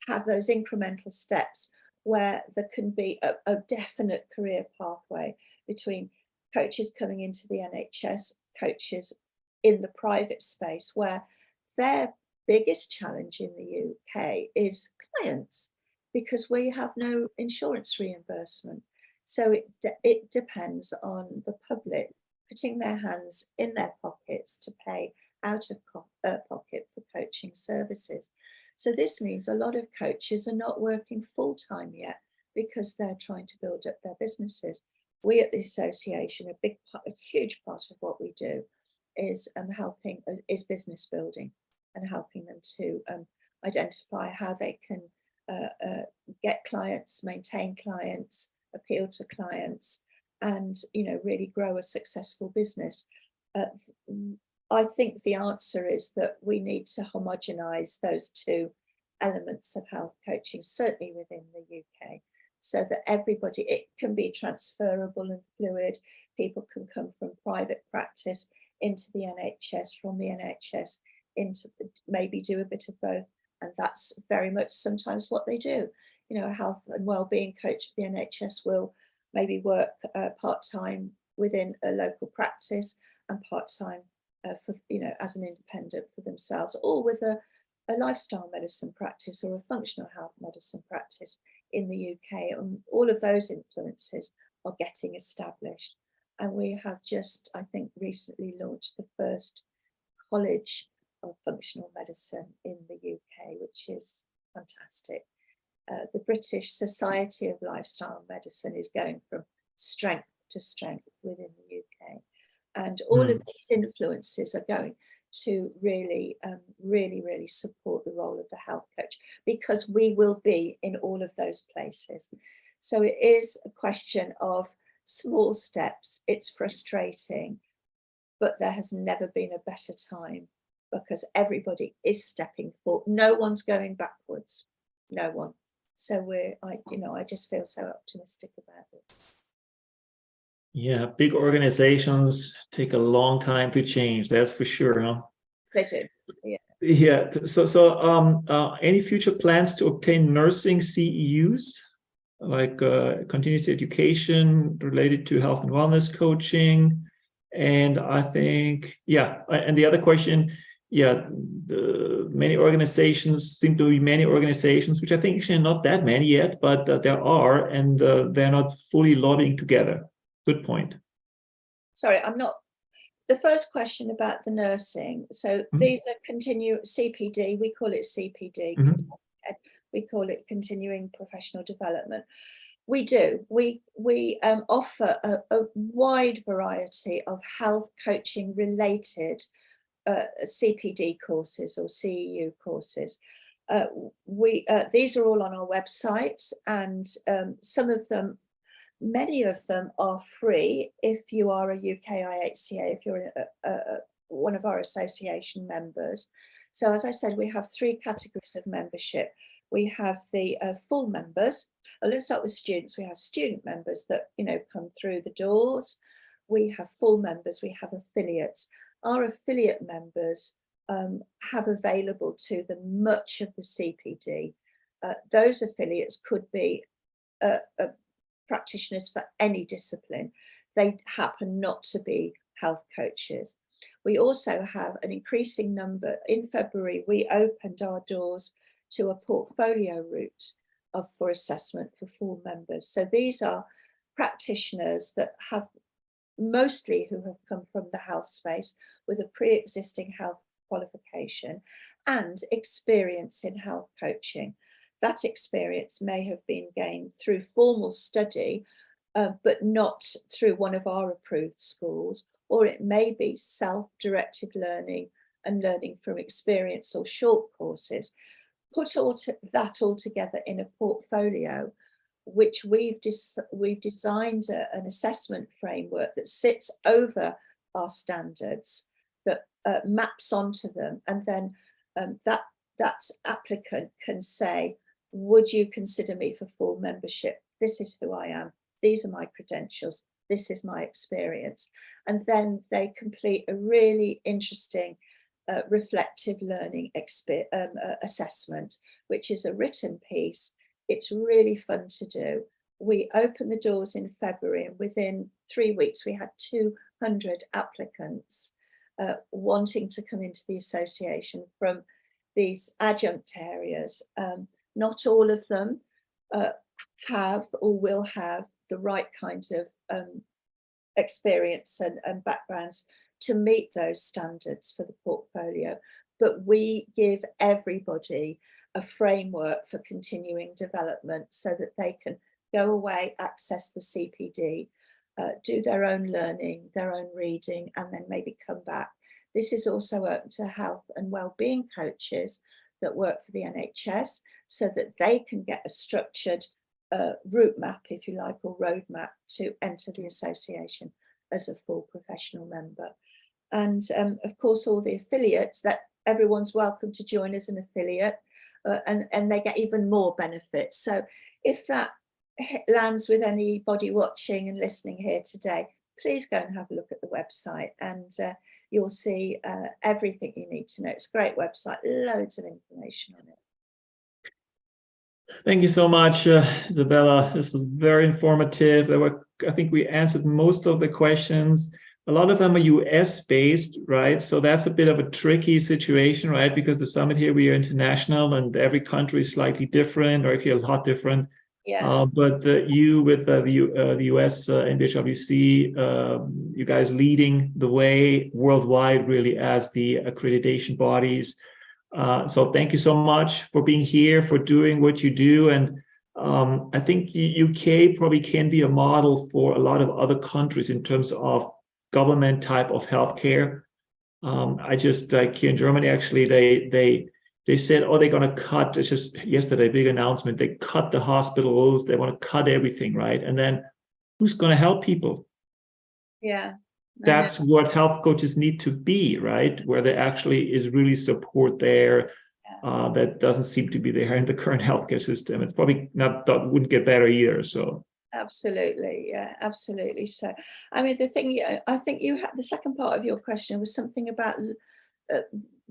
have those incremental steps where there can be a definite career pathway between coaches coming into the NHS, coaches in the private space, where their biggest challenge in the UK is clients, because we have no insurance reimbursement. So it depends on the public putting their hands in their pockets to pay out of pocket for coaching services. So this means a lot of coaches are not working full-time yet because they're trying to build up their businesses. We at the association, a huge part of what we do is is business building, and helping them to identify how they can get clients, maintain clients, appeal to clients, and really grow a successful business. I think the answer is that we need to homogenize those two elements of health coaching, certainly within the UK, so that everybody, it can be transferable and fluid. People can come from private practice into the NHS, from the NHS into maybe do a bit of both. And that's very much sometimes what they do. A health and wellbeing coach for the NHS will maybe work part-time within a local practice and part-time for as an independent for themselves, or with a lifestyle medicine practice or a functional health medicine practice in the UK. And all of those influences are getting established. And we have just, I think, recently launched the first college of functional medicine in the UK, which is fantastic. The British Society of Lifestyle Medicine is going from strength to strength within the UK. And all of these influences are going to really, really support the role of the health coach, because we will be in all of those places. So it is a question of small steps. It's frustrating, but there has never been a better time, because everybody is stepping forward. No one's going backwards, no one. So I just feel so optimistic about this. Yeah, big organizations take a long time to change, that's for sure. Huh? They do, yeah. Yeah, so any future plans to obtain nursing CEUs, like continuous education related to health and wellness coaching? And I think, yeah, and the other question, yeah, many organizations, seem to be many organizations, which I think actually not that many yet, but there are, and they're not fully lobbying together. Good point. Sorry, I'm not. The first question about the nursing. So these are CPD, we call it CPD. We call it continuing professional development. We do. We offer a wide variety of health coaching related CPD courses or CEU courses. These are all on our website, and many of them are free if you are a UK IHCA, if you're one of our association members. So as I said, we have three categories of membership. We have the full members. Let's start with students. We have student members that come through the doors. We have full members. We have affiliates. Our affiliate members have available to them much of the CPD. Those affiliates could be practitioners for any discipline. They happen not to be health coaches. We also have an increasing number. In February, we opened our doors to a portfolio route for assessment for full members. So these are practitioners that have mostly who have come from the health space with a pre-existing health qualification and experience in health coaching. That experience may have been gained through formal study, but not through one of our approved schools, or it may be self-directed learning and learning from experience or short courses. Put that all together in a portfolio, which we've designed an assessment framework that sits over our standards, that maps onto them, and then that applicant can say, would you consider me for full membership? This is who I am. These are my credentials. This is my experience. And then they complete a really interesting reflective learning assessment, which is a written piece. It's really fun to do. We opened the doors in February, and within 3 weeks, we had 200 applicants wanting to come into the association from these adjunct areas. Not all of them have or will have the right kind of experience and backgrounds to meet those standards for the portfolio, but we give everybody a framework for continuing development so that they can go away, access the CPD, do their own learning, their own reading, and then maybe come back This is also open to health and wellbeing coaches that work for the NHS, so that they can get a structured route map, if you like, or roadmap to enter the association as a full professional member. And of course, all the affiliates, that everyone's welcome to join as an affiliate, and they get even more benefits. So if that lands with anybody watching and listening here today, please go and have a look at the website, and you'll see everything you need to know. It's a great website, loads of information on it. Thank you so much, Izabella. This was very informative. I think we answered most of the questions. A lot of them are US based, right? So that's a bit of a tricky situation, right? Because the summit here, we are international and every country is slightly different, or actually a lot different. Yeah. But you with the US NBC-HWC, you guys leading the way worldwide, really, as the accreditation bodies. So thank you so much for being here, for doing what you do. And I think UK probably can be a model for a lot of other countries in terms of government type of healthcare. I just, like here in Germany, actually, they said, oh, they're going to cut, it's just yesterday, big announcement, they cut the hospitals, they want to cut everything, right? And then who's going to help people? Yeah. That's what health coaches need to be, right? Where there actually is really support there. That doesn't seem to be there in the current healthcare system. It's probably not, that wouldn't get better either. So absolutely, yeah, absolutely. So, I mean, the thing, I think you had the second part of your question was something about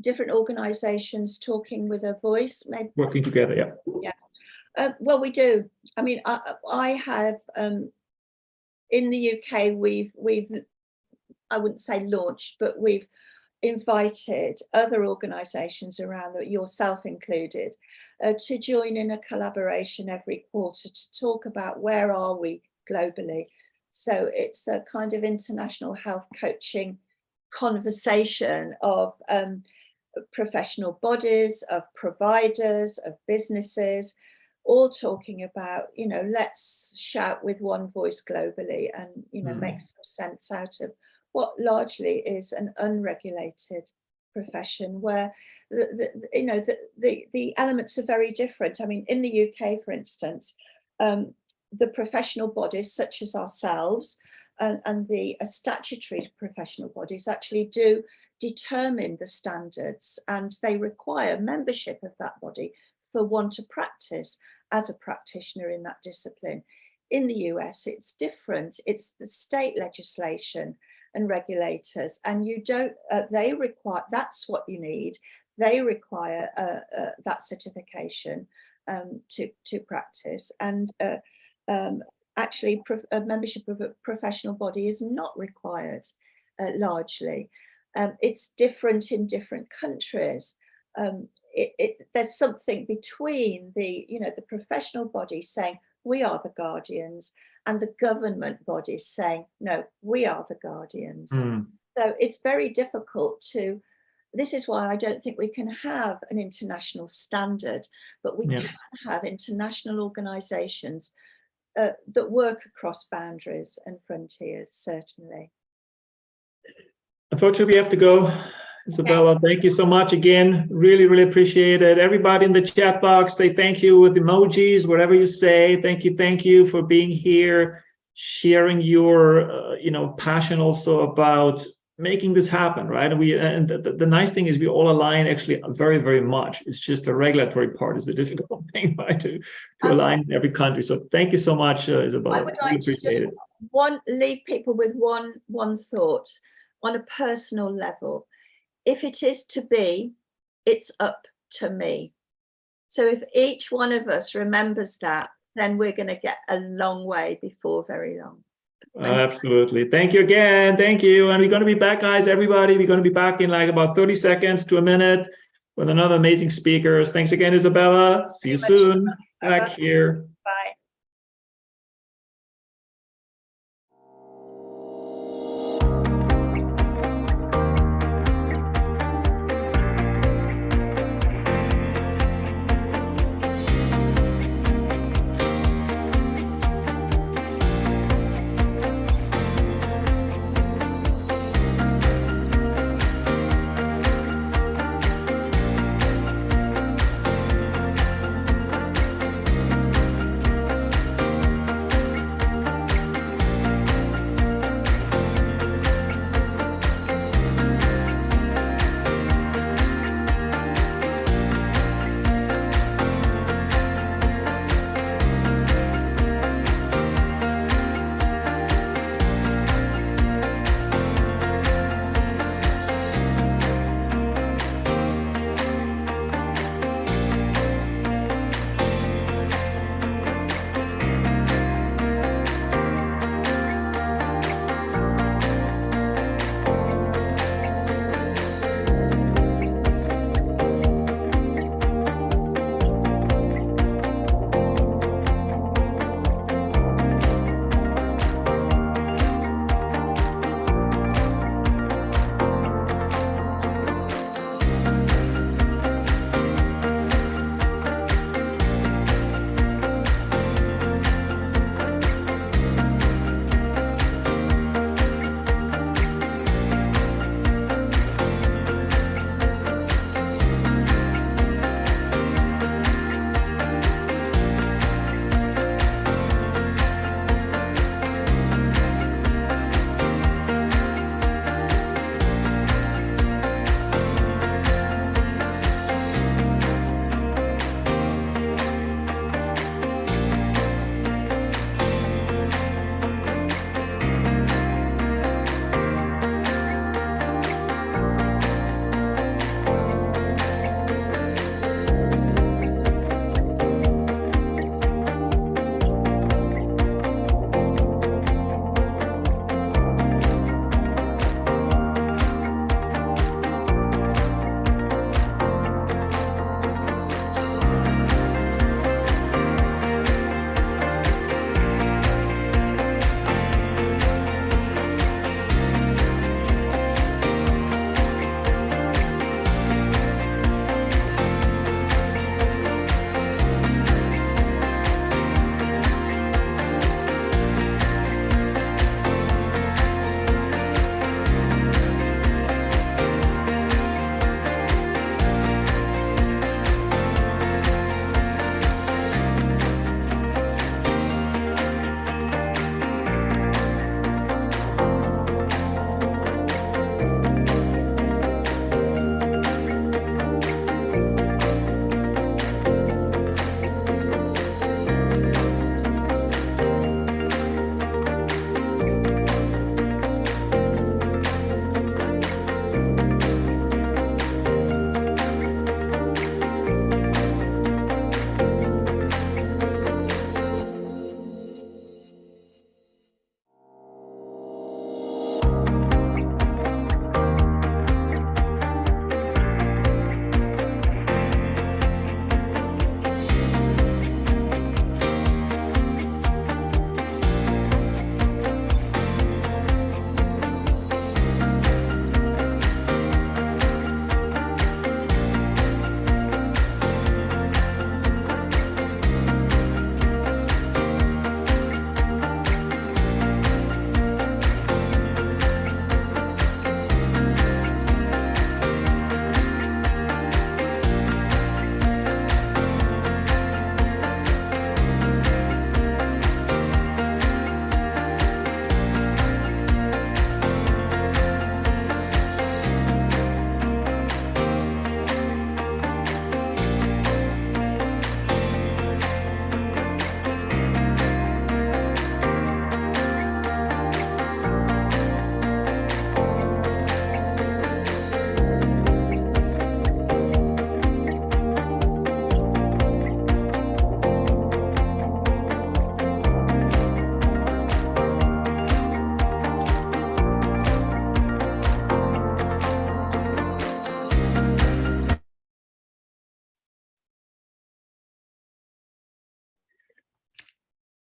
different organisations talking with a voice, maybe working together, yeah. Yeah. Well, we do. I mean, I have in the UK, we've I wouldn't say launched, but we've invited other organisations around, yourself included, to join in a collaboration every quarter to talk about where are we globally. So it's a kind of international health coaching conversation of professional bodies, of providers, of businesses, all talking about, you know, let's shout with one voice globally and, you know, make some sense out of what largely is an unregulated profession, where the elements are very different. I mean, in the UK, for instance, the professional bodies such as ourselves and the statutory professional bodies actually do determine the standards, and they require membership of that body for one to practice as a practitioner in that discipline. In the US, it's different. It's the state legislation and regulators, and you don't, they require, that's what you need. They require that certification to practice, and actually a membership of a professional body is not required largely. It's different in different countries. There's something between the, you know, the professional body saying, we are the guardians, and the government bodies saying, no, we are the guardians. So it's very difficult to, this is why I don't think we can have an international standard, but we can have international organizations that work across boundaries and frontiers, certainly. Unfortunately, we have to go. Izabella, thank you so much again. Really, really appreciate it. Everybody in the chat box, say thank you with emojis, whatever you say. Thank you for being here, sharing your passion also about making this happen, right? And the nice thing is we all align actually very, very much. It's just the regulatory part is the difficult thing, right? To align in every country. So thank you so much, Izabella. I would like to just leave people with one thought on a personal level. If it is to be, it's up to me. So if each one of us remembers that, then we're going to get a long way before very long. Absolutely. Thank you again. Thank you. And we're going to be back, guys, everybody. We're going to be back in like about 30 seconds to a minute with another amazing speakers. Thanks again, Izabella. See you soon. Back here. Bye.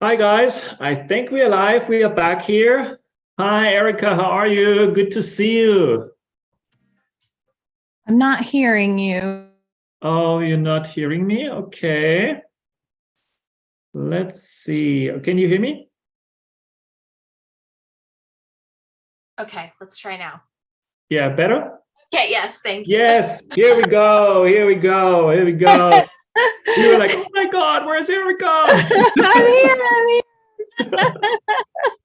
Hi guys, I think we are live. We are back here. Hi Erika, how are you? Good to see you. I'm not hearing you. Oh, you're not hearing me? Okay. Let's see. Can you hear me? Okay, let's try now. Yeah, better? Okay, yes, thank you. Yes, here we go. Here we go. Here we go. You were like, oh my God, where's Erika? I'm here.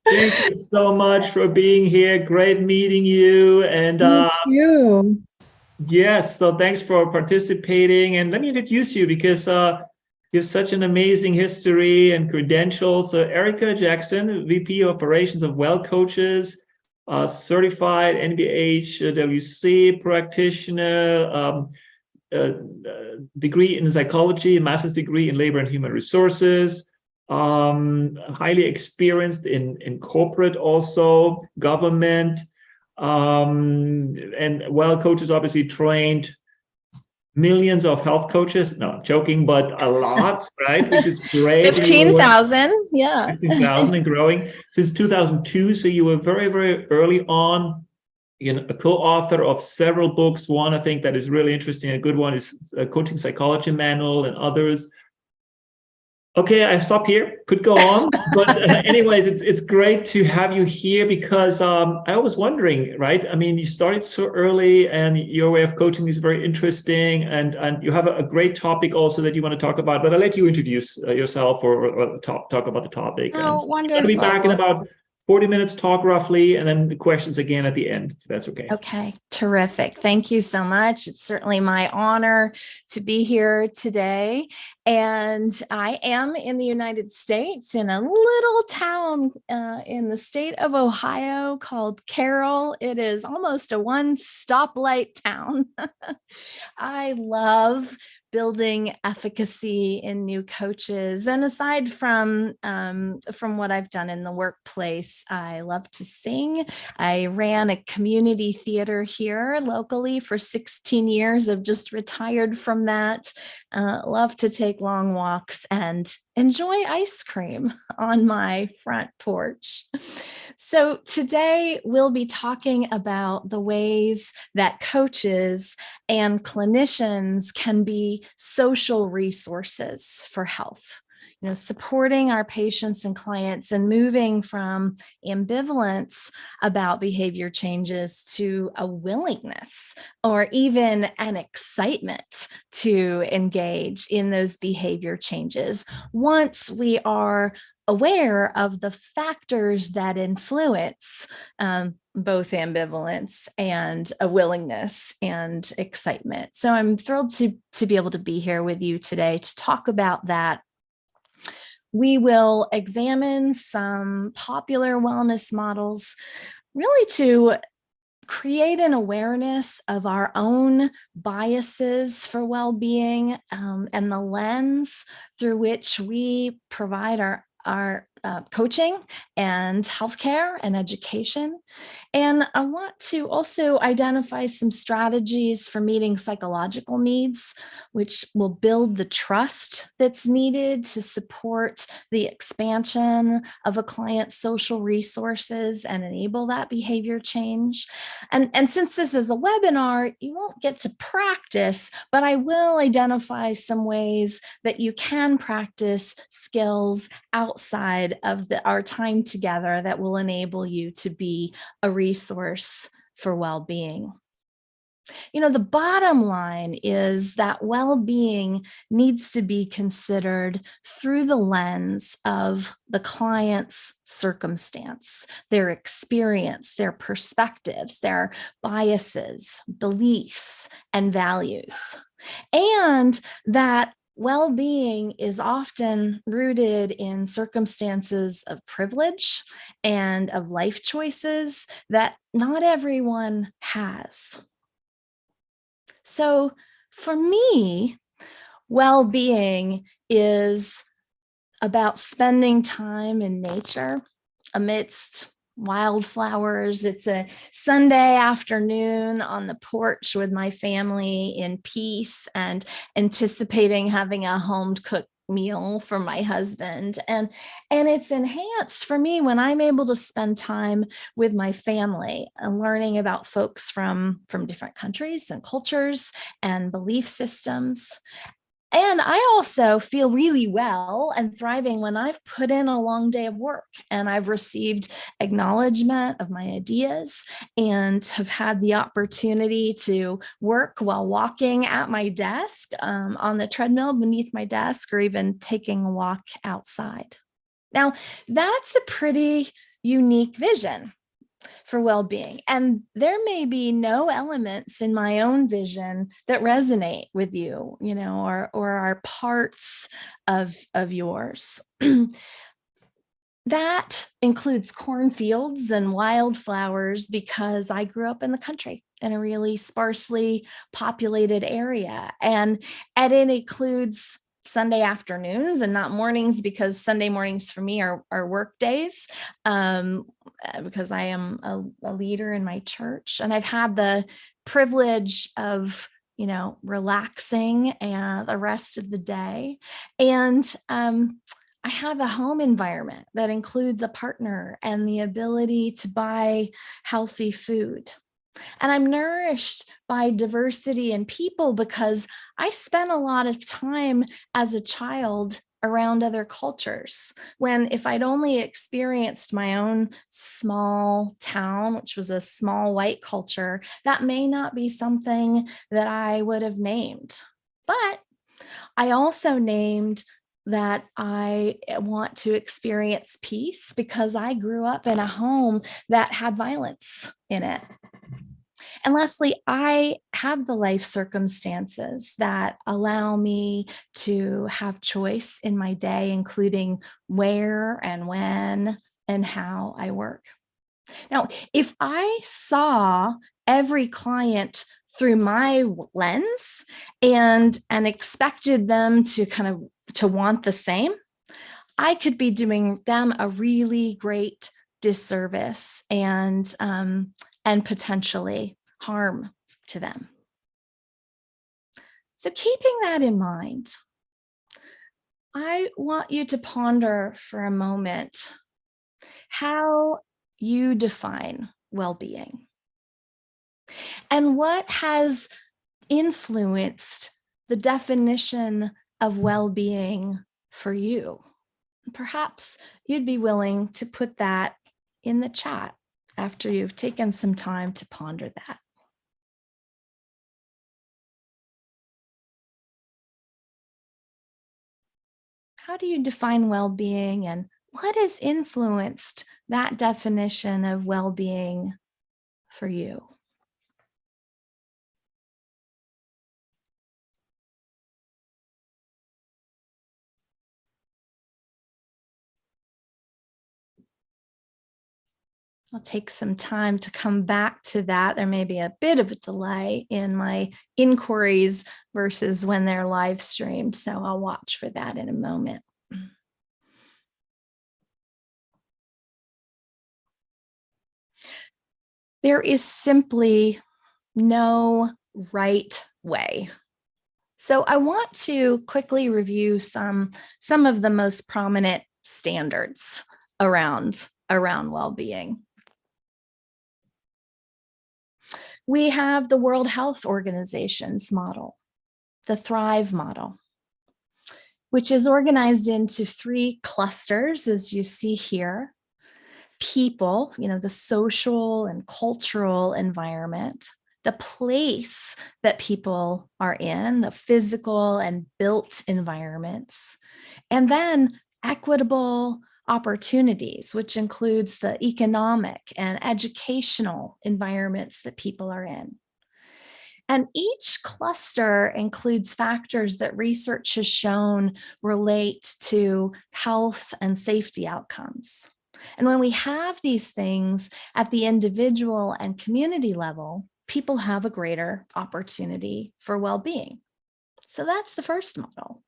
Thank you so much for being here. Great meeting you. And Me too. yes, so thanks for participating. And let me introduce you because you have such an amazing history and credentials. So Erika Jackson, VP of Operations of Well Coaches, certified NBC-HWC practitioner, degree in psychology, master's degree in labor and human resources, highly experienced in corporate also, government, and Well Coaches obviously trained millions of health coaches. No, I'm joking, but a lot, right? Which is great. 15,000, yeah. 15,000 and growing since 2002. So you were very, very early on, a co-author of several books. One, I think that is really interesting, a good one is a Coaching Psychology Manual and others. Okay, I stop here. Could go on, but anyways, it's great to have you here because I was wondering, right? I mean, you started so early, and your way of coaching is very interesting, and you have a great topic also that you want to talk about. But I'll let you introduce yourself or talk about the topic. Oh, and wonderful. I'll be back in about 40 minutes talk roughly, and then the questions again at the end, if that's okay. Okay, terrific. Thank you so much. It's certainly my honor to be here today. And I am in the United States in a little town in the state of Ohio called Carroll. It is almost a one stoplight town. I love building efficacy in new coaches. And aside from what I've done in the workplace, I love to sing. I ran a community theater here locally for 16 years. I've just retired from that. Love to take long walks and enjoy ice cream on my front porch. So today we'll be talking about the ways that coaches and clinicians can be social resources for health. Supporting our patients and clients and moving from ambivalence about behavior changes to a willingness or even an excitement to engage in those behavior changes once we are aware of the factors that influence both ambivalence and a willingness and excitement. So I'm thrilled to be able to be here with you today to talk about that. We will examine some popular wellness models really to create an awareness of our own biases for well-being and the lens through which we provide our coaching and healthcare and education. And I want to also identify some strategies for meeting psychological needs, which will build the trust that's needed to support the expansion of a client's social resources and enable that behavior change. And since this is a webinar, you won't get to practice, but I will identify some ways that you can practice skills outside of our time together that will enable you to be a resource for well-being. The bottom line is that well-being needs to be considered through the lens of the client's circumstance, their experience, their perspectives, their biases, beliefs, and values. And that well-being is often rooted in circumstances of privilege and of life choices that not everyone has. So for me, well-being is about spending time in nature amidst wildflowers. It's a Sunday afternoon on the porch with my family in peace and anticipating having a home-cooked meal for my husband. And it's enhanced for me when I'm able to spend time with my family and learning about folks from different countries and cultures and belief systems. And I also feel really well and thriving when I've put in a long day of work and I've received acknowledgement of my ideas and have had the opportunity to work while walking at my desk, on the treadmill beneath my desk, or even taking a walk outside. Now, that's a pretty unique vision for well-being. And there may be no elements in my own vision that resonate with you, or are parts of yours. That includes cornfields and wildflowers because I grew up in the country in a really sparsely populated area. And it includes Sunday afternoons and not mornings, because Sunday mornings for me are work days, because I am a leader in my church. And I've had the privilege of, relaxing and the rest of the day. And I have a home environment that includes a partner and the ability to buy healthy food. And I'm nourished by diversity in people because I spent a lot of time as a child around other cultures, when if I'd only experienced my own small town, which was a small white culture, that may not be something that I would have named. But I also named that I want to experience peace because I grew up in a home that had violence in it. And lastly, I have the life circumstances that allow me to have choice in my day, including where and when and how I work. Now, if I saw every client through my lens and expected them to want the same, I could be doing them a really great disservice and potentially harm to them. So keeping that in mind, I want you to ponder for a moment how you define well-being and what has influenced the definition of well-being for you. Perhaps you'd be willing to put that in the chat after you've taken some time to ponder that. How do you define well-being, and what has influenced that definition of well-being for you? I'll take some time to come back to that. There may be a bit of a delay in my inquiries versus when they're live streamed, so I'll watch for that in a moment. There is simply no right way. So I want to quickly review some of the most prominent standards around well-being. We have the World Health Organization's model, the Thrive model, which is organized into 3 clusters, as you see here. People, the social and cultural environment, the place that people are in, the physical and built environments, and then equitable opportunities, which includes the economic and educational environments that people are in. And each cluster includes factors that research has shown relate to health and safety outcomes. And when we have these things at the individual and community level, people have a greater opportunity for well-being. So that's the first model.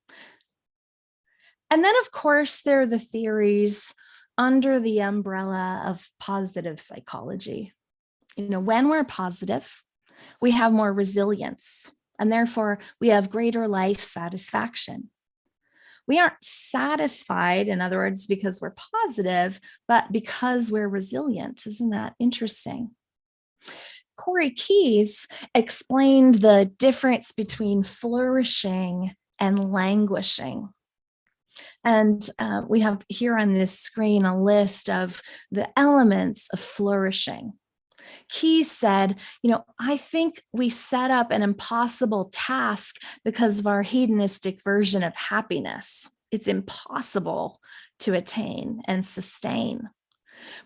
And then, of course, there are the theories under the umbrella of positive psychology. When we're positive, we have more resilience, and therefore we have greater life satisfaction. We aren't satisfied, in other words, because we're positive, but because we're resilient. Isn't that interesting? Corey Keyes explained the difference between flourishing and languishing. And we have here on this screen a list of the elements of flourishing. Keyes said, I think we set up an impossible task because of our hedonistic version of happiness. It's impossible to attain and sustain.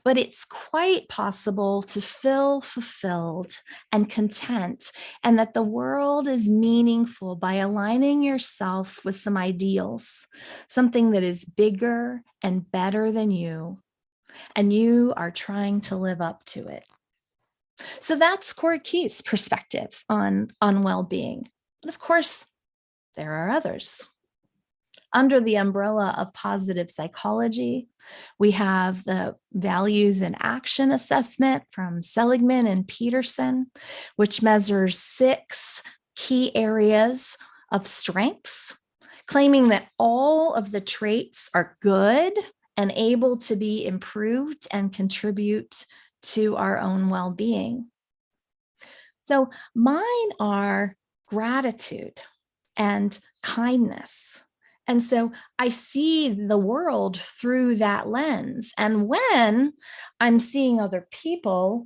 But it's quite possible to feel fulfilled and content, and that the world is meaningful by aligning yourself with some ideals, something that is bigger and better than you, and you are trying to live up to it. So that's Corey Keyes' perspective on well-being. And of course, there are others. Under the umbrella of positive psychology, we have the values and action assessment from Seligman and Peterson, which measures 6 key areas of strengths, claiming that all of the traits are good and able to be improved and contribute to our own well-being. So mine are gratitude and kindness. And so I see the world through that lens. And when I'm seeing other people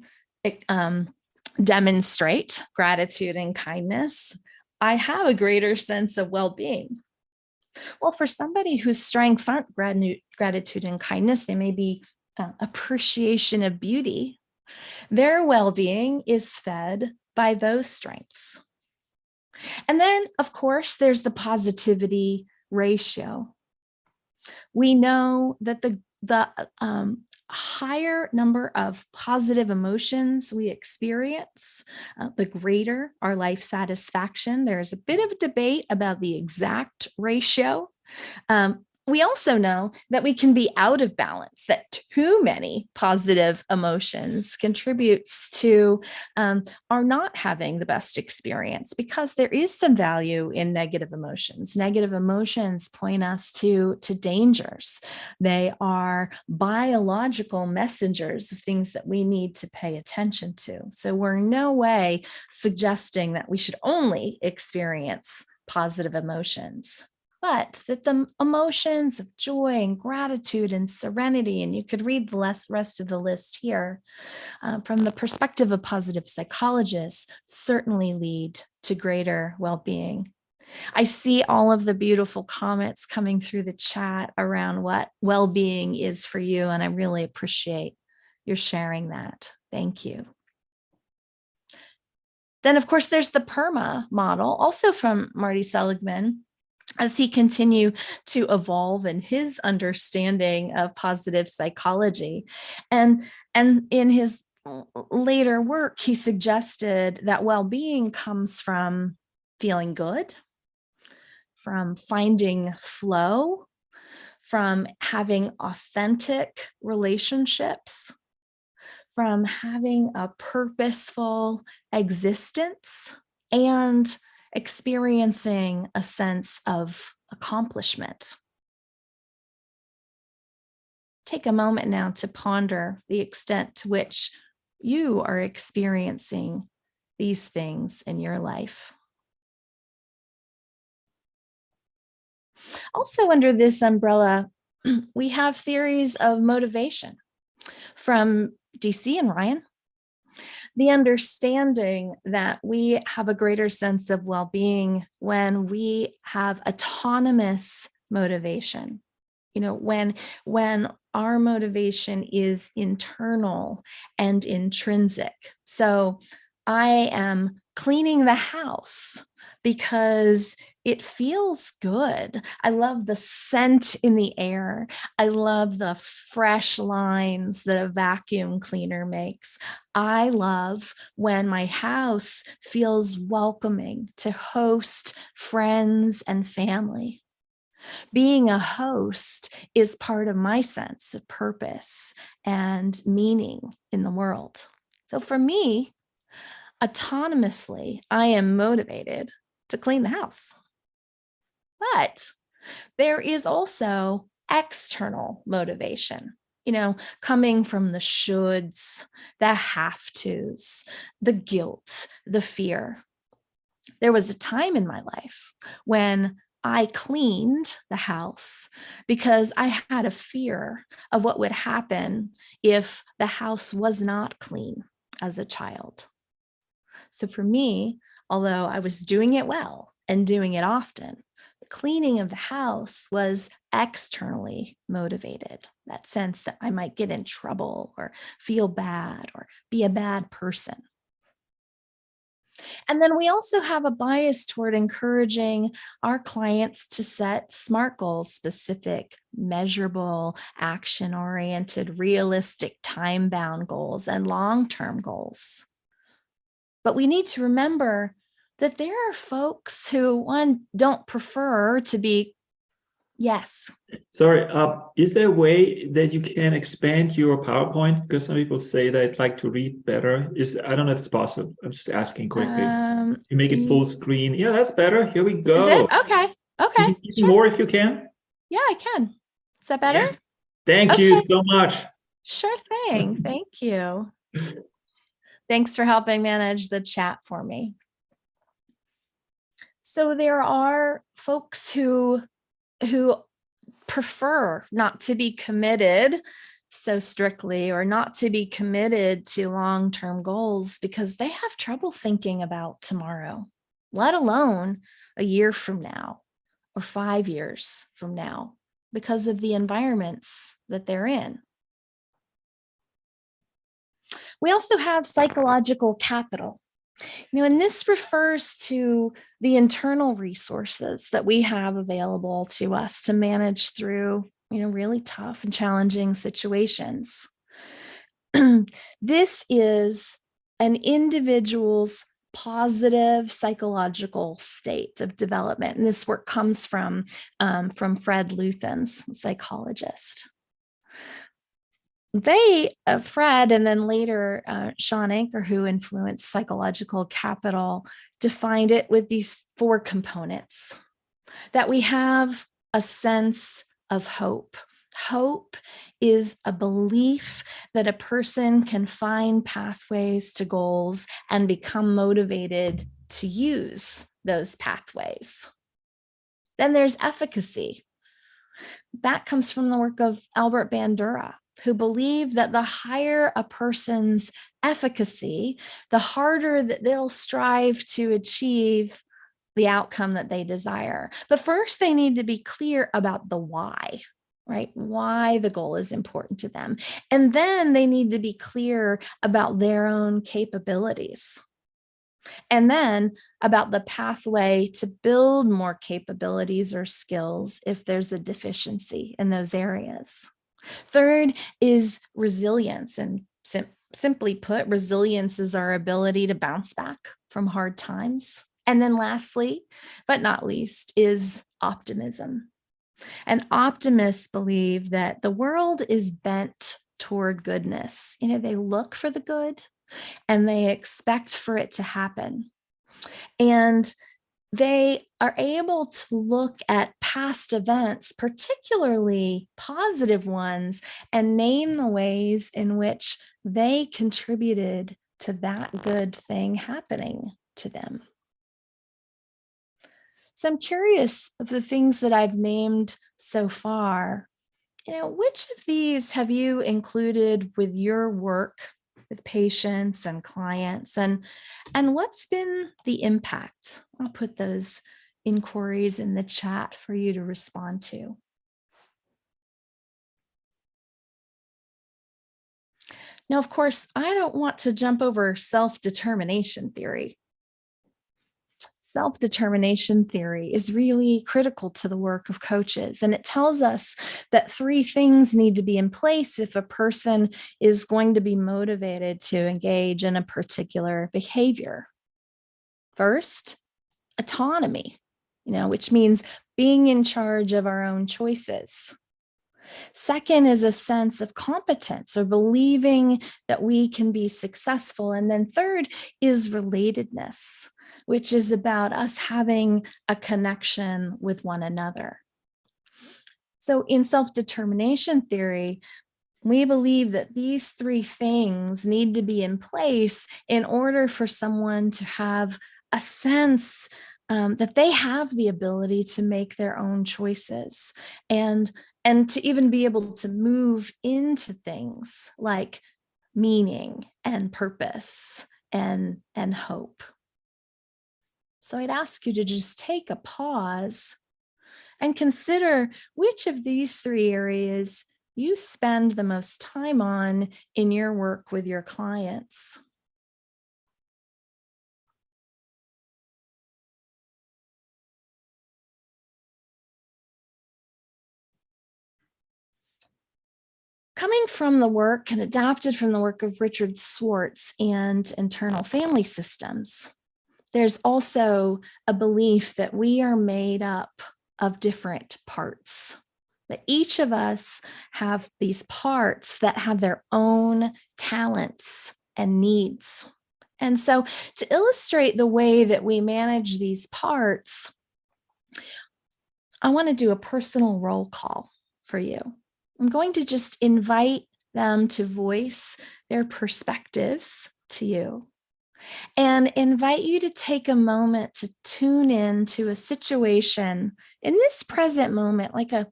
demonstrate gratitude and kindness, I have a greater sense of well-being. Well, for somebody whose strengths aren't gratitude and kindness, they may be appreciation of beauty. Their well-being is fed by those strengths. And then, of course, there's the positivity ratio. We know that the higher number of positive emotions we experience, the greater our life satisfaction. There's a bit of a debate about the exact ratio. We also know that we can be out of balance, that too many positive emotions contributes to our not having the best experience, because there is some value in negative emotions. Negative emotions point us to dangers. They are biological messengers of things that we need to pay attention to. So we're in no way suggesting that we should only experience positive emotions, but that the emotions of joy and gratitude and serenity, and you could read the rest of the list here, from the perspective of positive psychologists, certainly lead to greater well-being. I see all of the beautiful comments coming through the chat around what well-being is for you, and I really appreciate your sharing that. Thank you. Then, of course, there's the PERMA model, also from Marty Seligman, as he continued to evolve in his understanding of positive psychology. And in his later work, he suggested that well-being comes from feeling good, from finding flow, from having authentic relationships, from having a purposeful existence, and experiencing a sense of accomplishment. Take a moment now to ponder the extent to which you are experiencing these things in your life. Also, under this umbrella, we have theories of motivation from DC and Ryan. The understanding that we have a greater sense of well-being when we have autonomous motivation. When our motivation is internal and intrinsic. So I am cleaning the house because it feels good. I love the scent in the air. I love the fresh lines that a vacuum cleaner makes. I love when my house feels welcoming to host friends and family. Being a host is part of my sense of purpose and meaning in the world. So for me, autonomously, I am motivated to clean the house. But There is also external motivation, coming from the shoulds, the have tos, the guilt, the fear. There was a time in my life when I cleaned the house because I had a fear of what would happen if the house was not clean as a child. So for me, although I was doing it well and doing it often, the cleaning of the house was externally motivated. That sense that I might get in trouble or feel bad or be a bad person. And then we also have a bias toward encouraging our clients to set SMART goals, specific, measurable, action-oriented, realistic, time-bound goals, and long-term goals. But we need to remember that there are folks who, one, don't prefer to be, yes. Sorry, is there a way that you can expand your PowerPoint? Because some people say they'd like to read better. I don't know if it's possible. I'm just asking quickly. You make it full screen. Yeah, that's better. Here we go. Is it? Okay. Okay. Even sure. More if you can. Yeah, I can. Is that better? Yes. Thank you so much. Sure thing. Thank you. Thanks for helping manage the chat for me. So there are folks who prefer not to be committed so strictly or not to be committed to long-term goals because they have trouble thinking about tomorrow, let alone a year from now or 5 years from now because of the environments that they're in. We also have psychological capital. And this refers to the internal resources that we have available to us to manage through, really tough and challenging situations. This is an individual's positive psychological state of development. And this work comes from Fred Luthen's psychologist. Fred, and then later Sean Anker, who influenced psychological capital, defined it with these 4 components. That we have a sense of hope. Hope is a belief that a person can find pathways to goals and become motivated to use those pathways. Then there's efficacy. That comes from the work of Albert Bandura, who believe that the higher a person's efficacy, the harder that they'll strive to achieve the outcome that they desire. But first, they need to be clear about the why, right? Why the goal is important to them. And then they need to be clear about their own capabilities. And then about the pathway to build more capabilities or skills if there's a deficiency in those areas. Third is resilience. And simply put, resilience is our ability to bounce back from hard times. And then lastly, but not least, is optimism. And optimists believe that the world is bent toward goodness. They look for the good and they expect for it to happen. And they are able to look at past events, particularly positive ones, and name the ways in which they contributed to that good thing happening to them. So I'm curious of the things that I've named so far, which of these have you included with your work with patients and clients, and what's been the impact? I'll put those inquiries in the chat for you to respond to. Now, of course, I don't want to jump over self-determination theory. Self-determination theory is really critical to the work of coaches, and it tells us that 3 things need to be in place if a person is going to be motivated to engage in a particular behavior. First, autonomy, which means being in charge of our own choices. Second is a sense of competence or believing that we can be successful. And then third is relatedness, which is about us having a connection with one another. So in self-determination theory, we believe that these three things need to be in place in order for someone to have a sense that they have the ability to make their own choices and to even be able to move into things like meaning and purpose and hope. So I'd ask you to just take a pause and consider which of these three areas you spend the most time on in your work with your clients. Coming from the work and adapted from the work of Richard Swartz and internal family systems, there's also a belief that we are made up of different parts, that each of us have these parts that have their own talents and needs. And so to illustrate the way that we manage these parts, I want to do a personal roll call for you. I'm going to just invite them to voice their perspectives to you and invite you to take a moment to tune in to a situation in this present moment, like a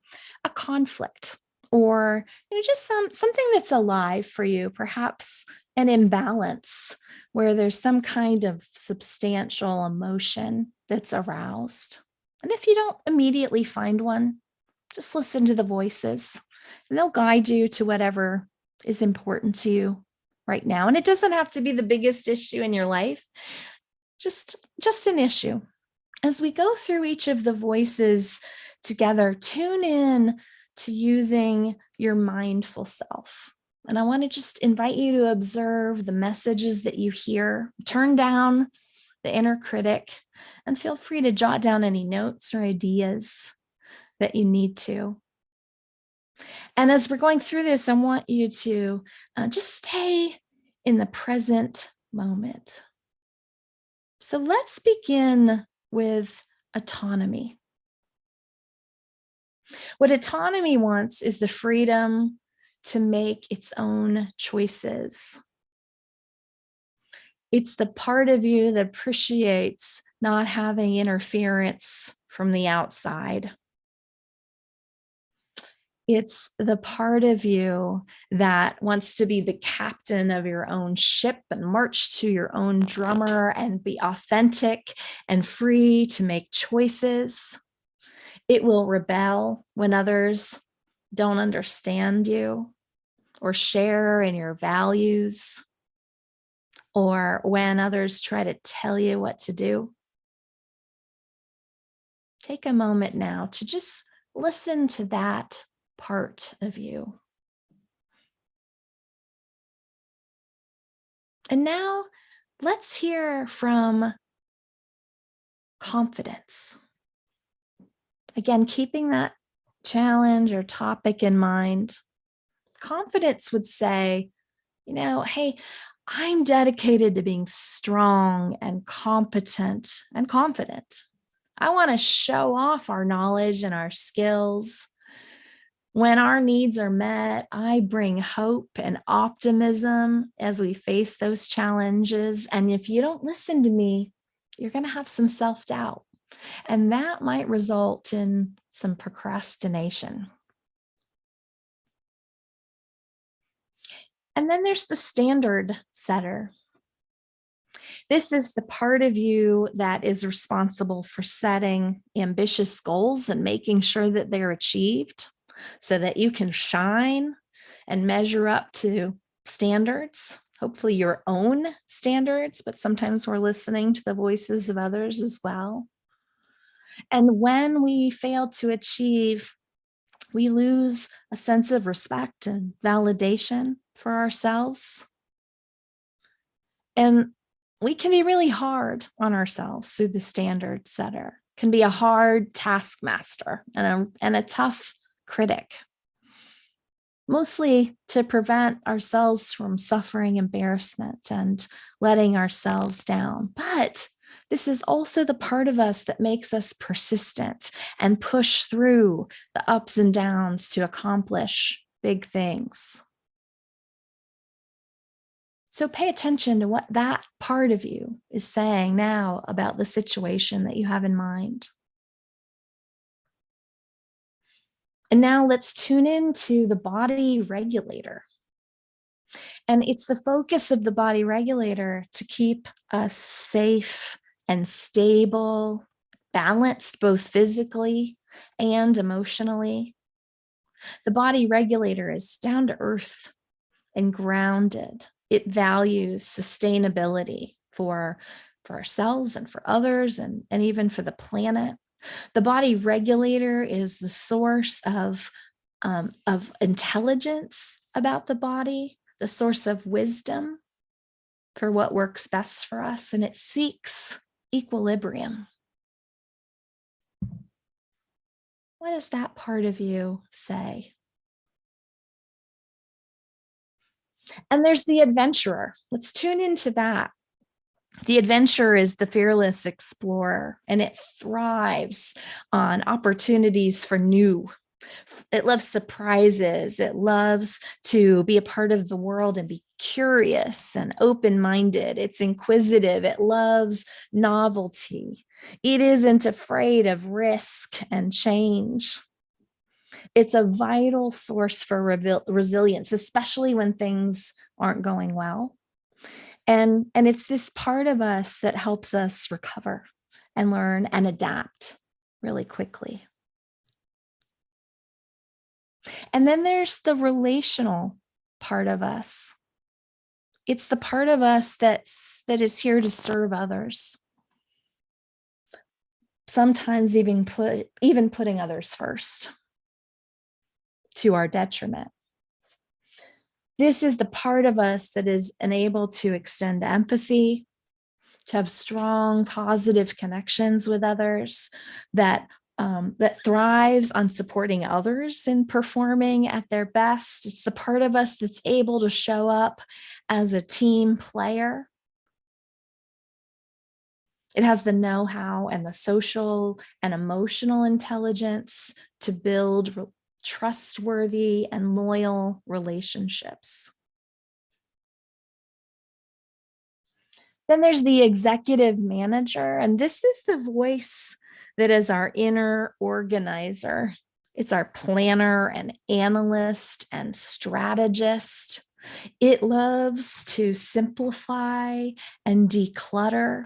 conflict or just something that's alive for you, perhaps an imbalance where there's some kind of substantial emotion that's aroused. And if you don't immediately find one, just listen to the voices and they'll guide you to whatever is important to you right now. And it doesn't have to be the biggest issue in your life, just an issue. As we go through each of the voices together, tune in to using your mindful self. And I want to just invite you to observe the messages that you hear, turn down the inner critic, and feel free to jot down any notes or ideas that you need to. And as we're going through this, I want you to just stay in the present moment. So let's begin with autonomy. What autonomy wants is the freedom to make its own choices. It's the part of you that appreciates not having interference from the outside. It's the part of you that wants to be the captain of your own ship and march to your own drummer and be authentic and free to make choices. It will rebel when others don't understand you or share in your values, or when others try to tell you what to do. Take a moment now to just listen to that part of you. And now let's hear from confidence. Again, keeping that challenge or topic in mind. Confidence would say, hey, I'm dedicated to being strong and competent and confident. I want to show off our knowledge and our skills. When our needs are met, I bring hope and optimism as we face those challenges. And if you don't listen to me, you're going to have some self-doubt. And that might result in some procrastination. And then there's the standard setter. This is the part of you that is responsible for setting ambitious goals and making sure that they're achieved so that you can shine and measure up to standards, hopefully your own standards, but sometimes we're listening to the voices of others as well. And when we fail to achieve, we lose a sense of respect and validation for ourselves. And we can be really hard on ourselves through the standard setter, can be a hard taskmaster and a tough critic, mostly to prevent ourselves from suffering embarrassment and letting ourselves down. But This is also the part of us that makes us persistent and push through the ups and downs to accomplish big things. So pay attention to what that part of you is saying now about the situation that you have in mind. And now let's tune into the body regulator. And it's the focus of the body regulator to keep us safe and stable, balanced both physically and emotionally. The body regulator is down to earth and grounded. It values sustainability for ourselves and for others and even for the planet. The body regulator is the source of intelligence about the body, the source of wisdom for what works best for us, and it seeks equilibrium. What does that part of you say? And there's the adventurer. Let's tune into that. The adventurer is the fearless explorer, and it thrives on opportunities for new. It loves surprises. It loves to be a part of the world and be curious and open-minded. It's inquisitive. It loves novelty. It isn't afraid of risk and change. It's a vital source for resilience, especially when things aren't going well. And it's this part of us that helps us recover and learn and adapt really quickly. And then there's the relational part of us. It's the part of us that is here to serve others. Sometimes even putting others first to our detriment. This is the part of us that is enabled to extend empathy, to have strong, positive connections with others, that thrives on supporting others in performing at their best. It's the part of us that's able to show up as a team player. It has the know-how and the social and emotional intelligence to build trustworthy and loyal relationships. Then there's the executive manager, and this is the voice that is our inner organizer. It's our planner and analyst and strategist. It loves to simplify and declutter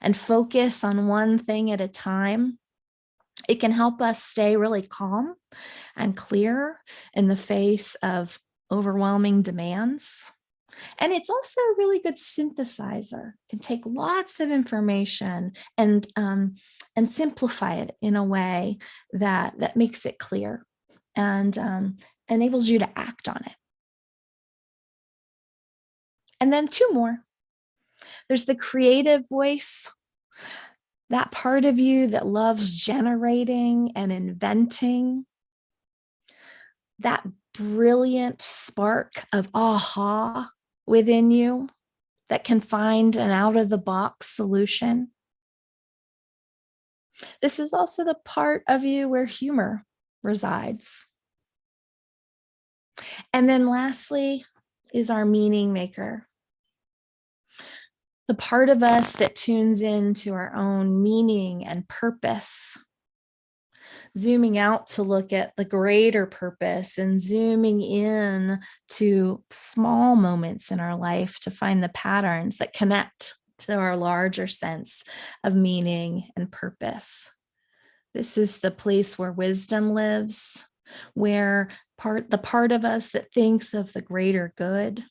and focus on one thing at a time. It can help us stay really calm and clear in the face of overwhelming demands. And it's also a really good synthesizer. It can take lots of information and simplify it in a way that makes it clear and enables you to act on it. And then two more. There's the creative voice. That part of you that loves generating and inventing, that brilliant spark of aha within you that can find an out-of-the-box solution. This is also the part of you where humor resides. And then lastly is our meaning maker. The part of us that tunes into our own meaning and purpose, zooming out to look at the greater purpose and zooming in to small moments in our life to find the patterns that connect to our larger sense of meaning and purpose. This is the place where wisdom lives, where the part of us that thinks of the greater good,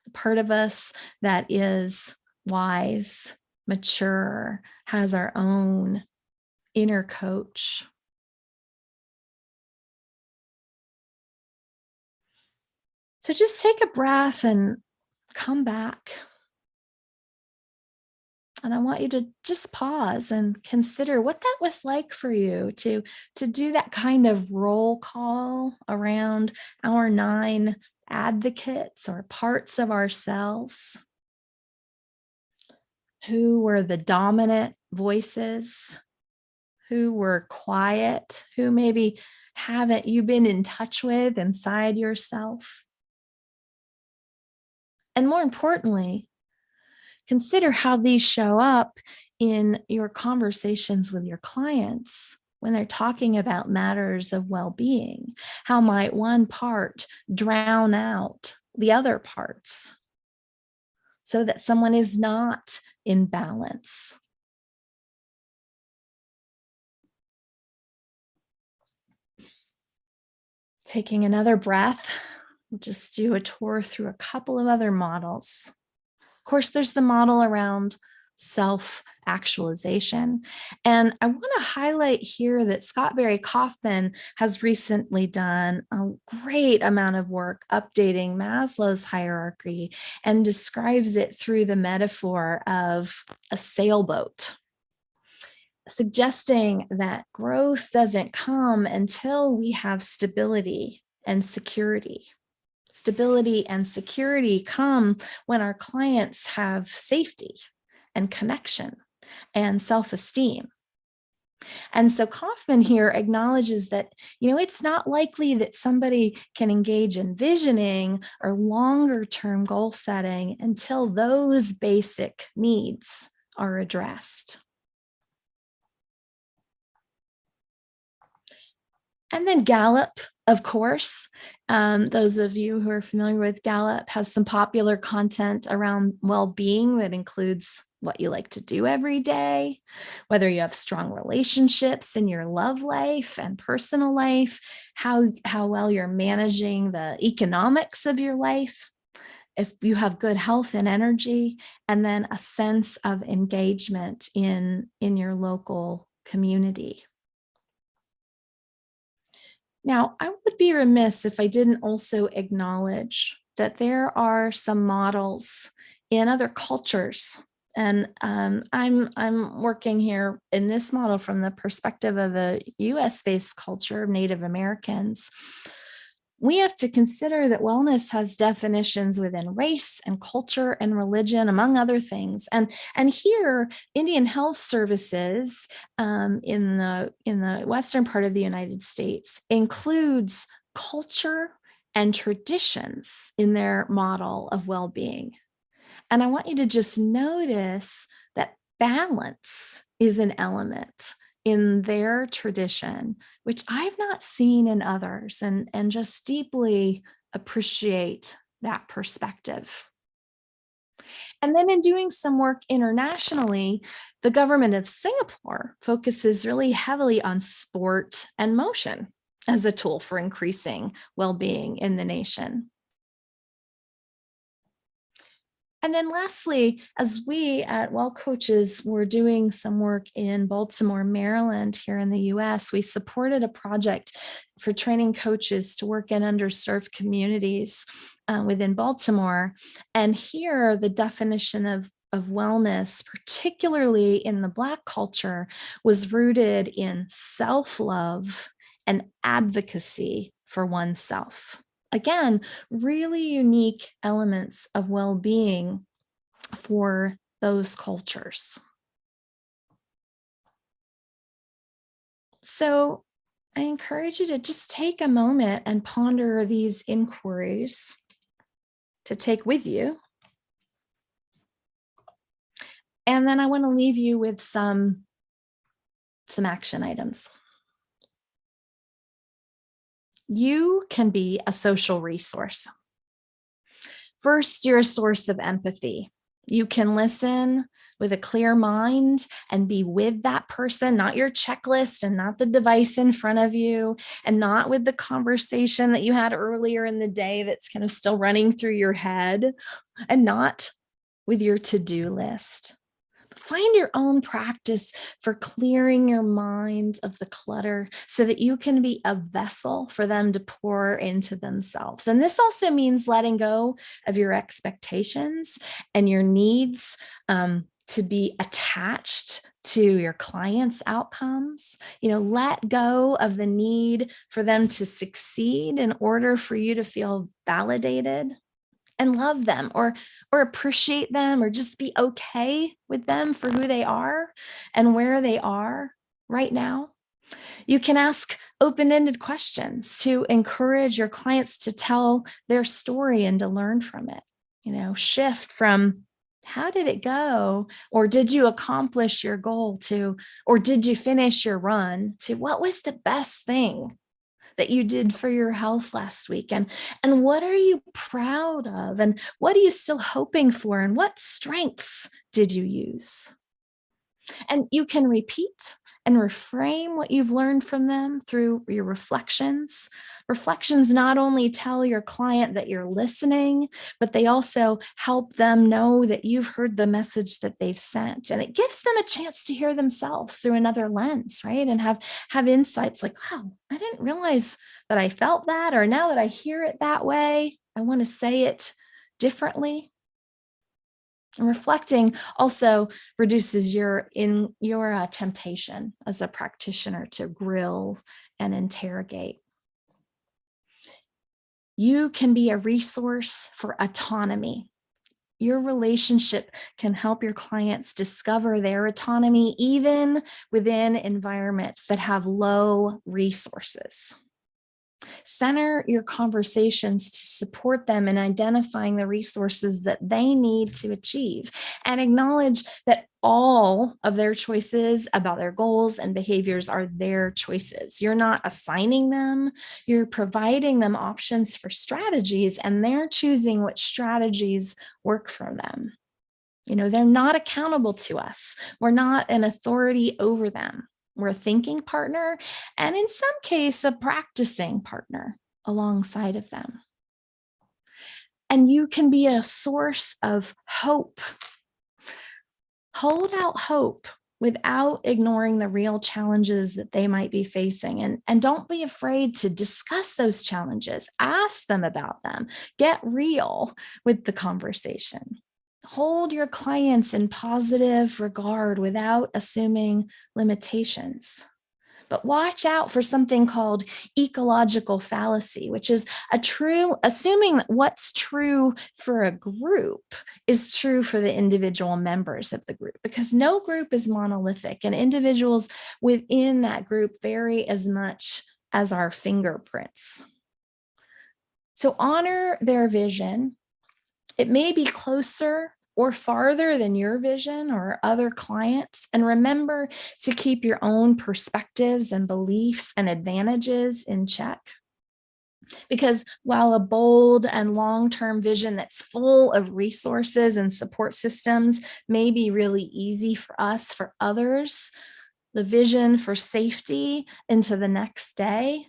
the part of us that is wise, mature, has our own inner coach. So just take a breath and come back. And I want you to just pause and consider what that was like for you to do that kind of roll call around our 9 advocates or parts of ourselves. Who were the dominant voices? Who were quiet? Who maybe haven't you been in touch with inside yourself? And more importantly, consider how these show up in your conversations with your clients when they're talking about matters of well-being. How might one part drown out the other parts so that someone is not in balance? Taking another breath, we'll just do a tour through a couple of other models. Of course, there's the model around self-actualization. And I want to highlight here that Scott Barry Kaufman has recently done a great amount of work updating Maslow's hierarchy and describes it through the metaphor of a sailboat, suggesting that growth doesn't come until we have stability and security. Stability and security come when our clients have safety and connection and self-esteem. And so Kaufman here acknowledges that, it's not likely that somebody can engage in visioning or longer-term goal setting until those basic needs are addressed. And then Gallup, of course, those of you who are familiar with Gallup, has some popular content around well-being that includes what you like to do every day, whether you have strong relationships in your love life and personal life, how well you're managing the economics of your life, if you have good health and energy, and then a sense of engagement in your local community. Now, I would be remiss if I didn't also acknowledge that there are some models in other cultures. And I'm working here in this model from the perspective of a US-based culture of Native Americans. We have to consider that wellness has definitions within race and culture and religion, among other things. And here, Indian Health Services in the western part of the United States includes culture and traditions in their model of well-being. And I want you to just notice that balance is an element in their tradition, which I've not seen in others, and just deeply appreciate that perspective. And then in doing some work internationally, the government of Singapore focuses really heavily on sport and motion as a tool for increasing well-being in the nation. And then lastly, as we at Well Coaches were doing some work in Baltimore, Maryland, here in the US, we supported a project for training coaches to work in underserved communities within Baltimore. And here, the definition of wellness, particularly in the Black culture, was rooted in self-love and advocacy for oneself. Again, really unique elements of well-being for those cultures. So I encourage you to just take a moment and ponder these inquiries to take with you. And then I want to leave you with some action items. You can be a social resource. First, you're a source of empathy. You can listen with a clear mind and be with that person, not your checklist and not the device in front of you, and not with the conversation that you had earlier in the day that's kind of still running through your head, and not with your to-do list. Find your own practice for clearing your mind of the clutter so that you can be a vessel for them to pour into themselves. And this also means letting go of your expectations and your needs to be attached to your clients' outcomes. Let go of the need for them to succeed in order for you to feel validated. and love them, or appreciate them, or just be okay with them for who they are and where they are right now. You can ask open-ended questions to encourage your clients to tell their story and to learn from it. Shift from how did it go, or did you accomplish your goal, to, or did you finish your run, to what was the best thing that you did for your health last week, and what are you proud of, and what are you still hoping for, and what strengths did you use? And you can repeat and reframe what you've learned from them through your reflections. Reflections not only tell your client that you're listening, but they also help them know that you've heard the message that they've sent. And it gives them a chance to hear themselves through another lens, right? And have insights like, wow, I didn't realize that I felt that, or now that I hear it that way, I want to say it differently. And reflecting also reduces your temptation as a practitioner to grill and interrogate. You can be a resource for autonomy. Your relationship can help your clients discover their autonomy even within environments that have low resources. Center your conversations to support them in identifying the resources that they need to achieve, and acknowledge that all of their choices about their goals and behaviors are their choices. You're not assigning them, you're providing them options for strategies, and they're choosing which strategies work for them. They're not accountable to us. We're not an authority over them. We're a thinking partner, and in some case, a practicing partner alongside of them. And you can be a source of hope. Hold out hope without ignoring the real challenges that they might be facing. And don't be afraid to discuss those challenges. Ask them about them. Get real with the conversation. Hold your clients in positive regard without assuming limitations. But watch out for something called ecological fallacy, which is assuming that what's true for a group is true for the individual members of the group, because no group is monolithic, and individuals within that group vary as much as our fingerprints. So honor their vision. It may be closer or farther than your vision or other clients. And remember to keep your own perspectives and beliefs and advantages in check. Because while a bold and long-term vision that's full of resources and support systems may be really easy for us, for others, the vision for safety into the next day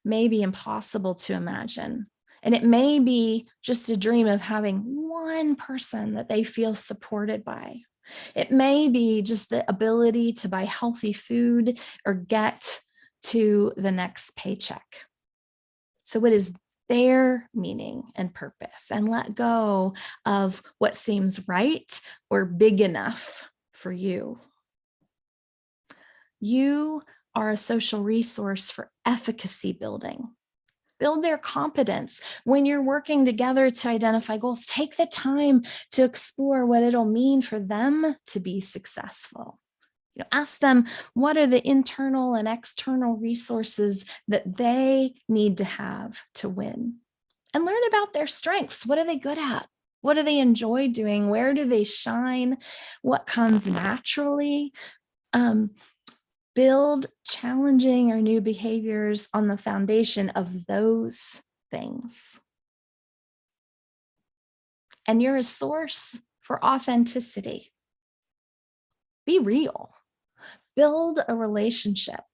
may be impossible to imagine. And it may be just a dream of having one person that they feel supported by. It may be just the ability to buy healthy food or get to the next paycheck. So what is their meaning and purpose? And let go of what seems right or big enough for you. You are a social resource for efficacy building. Build their competence. When you're working together to identify goals, take the time to explore what it'll mean for them to be successful. Ask them, what are the internal and external resources that they need to have to win? And learn about their strengths. What are they good at? What do they enjoy doing? Where do they shine? What comes naturally? Build challenging or new behaviors on the foundation of those things. And you're a source for authenticity. Be real. Build a relationship.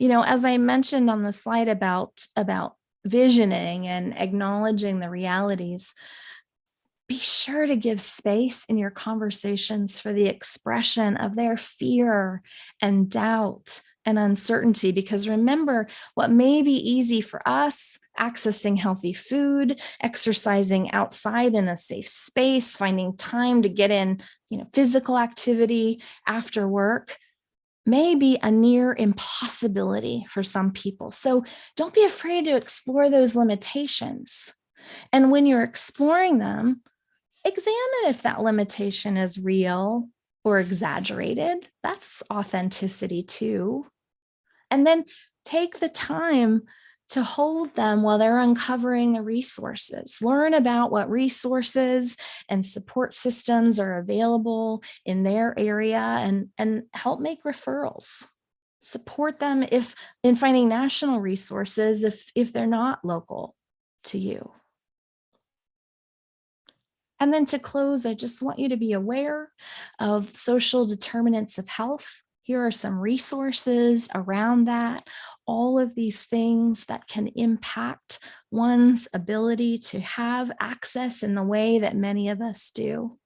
As I mentioned on the slide about visioning and acknowledging the realities, be sure to give space in your conversations for the expression of their fear and doubt and uncertainty. Because remember, what may be easy for us, accessing healthy food, exercising outside in a safe space, finding time to get in, physical activity after work, may be a near impossibility for some people. So don't be afraid to explore those limitations. And when you're exploring them, examine if that limitation is real or exaggerated. That's authenticity too. And then take the time to hold them while they're uncovering the resources. Learn about what resources and support systems are available in their area, and help make referrals. Support them in finding national resources if they're not local to you. And then to close, I just want you to be aware of social determinants of health. Here are some resources around that. All of these things that can impact one's ability to have access in the way that many of us do.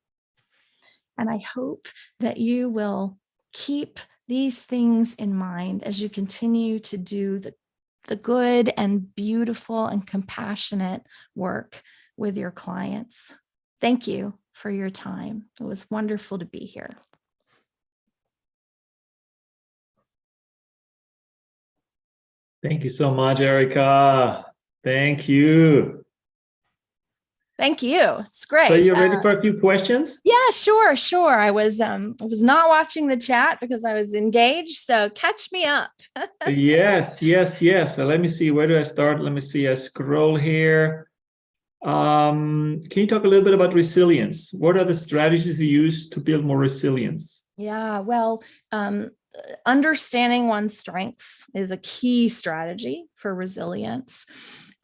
And I hope that you will keep these things in mind as you continue to do the good and beautiful and compassionate work with your clients. Thank you for your time. It was wonderful to be here. Thank you so much, Erika. Thank you. Thank you. It's great. So you're ready for a few questions? Yeah, sure. I was not watching the chat because I was engaged. So catch me up. Yes. So let me see. Where do I start? Let me see. I scroll here. Can you talk a little bit about resilience? What are the strategies you use to build more resilience? Yeah, well, understanding one's strengths is a key strategy for resilience.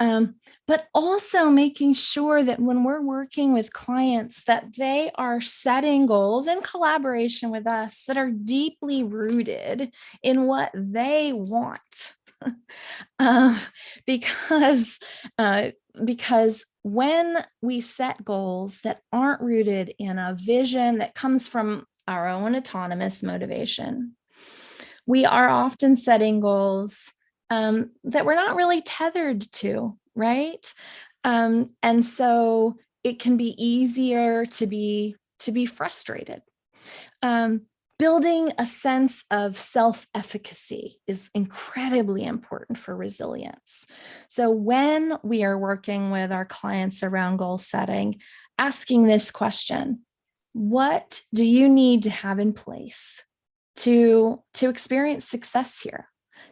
But also making sure that when we're working with clients that they are setting goals in collaboration with us that are deeply rooted in what they want. Because when we set goals that aren't rooted in a vision that comes from our own autonomous motivation, we are often setting goals that we're not really tethered to, right? And so it can be easier to be frustrated. Building a sense of self-efficacy is incredibly important for resilience. So when we are working with our clients around goal setting, asking this question: what do you need to have in place to experience success here,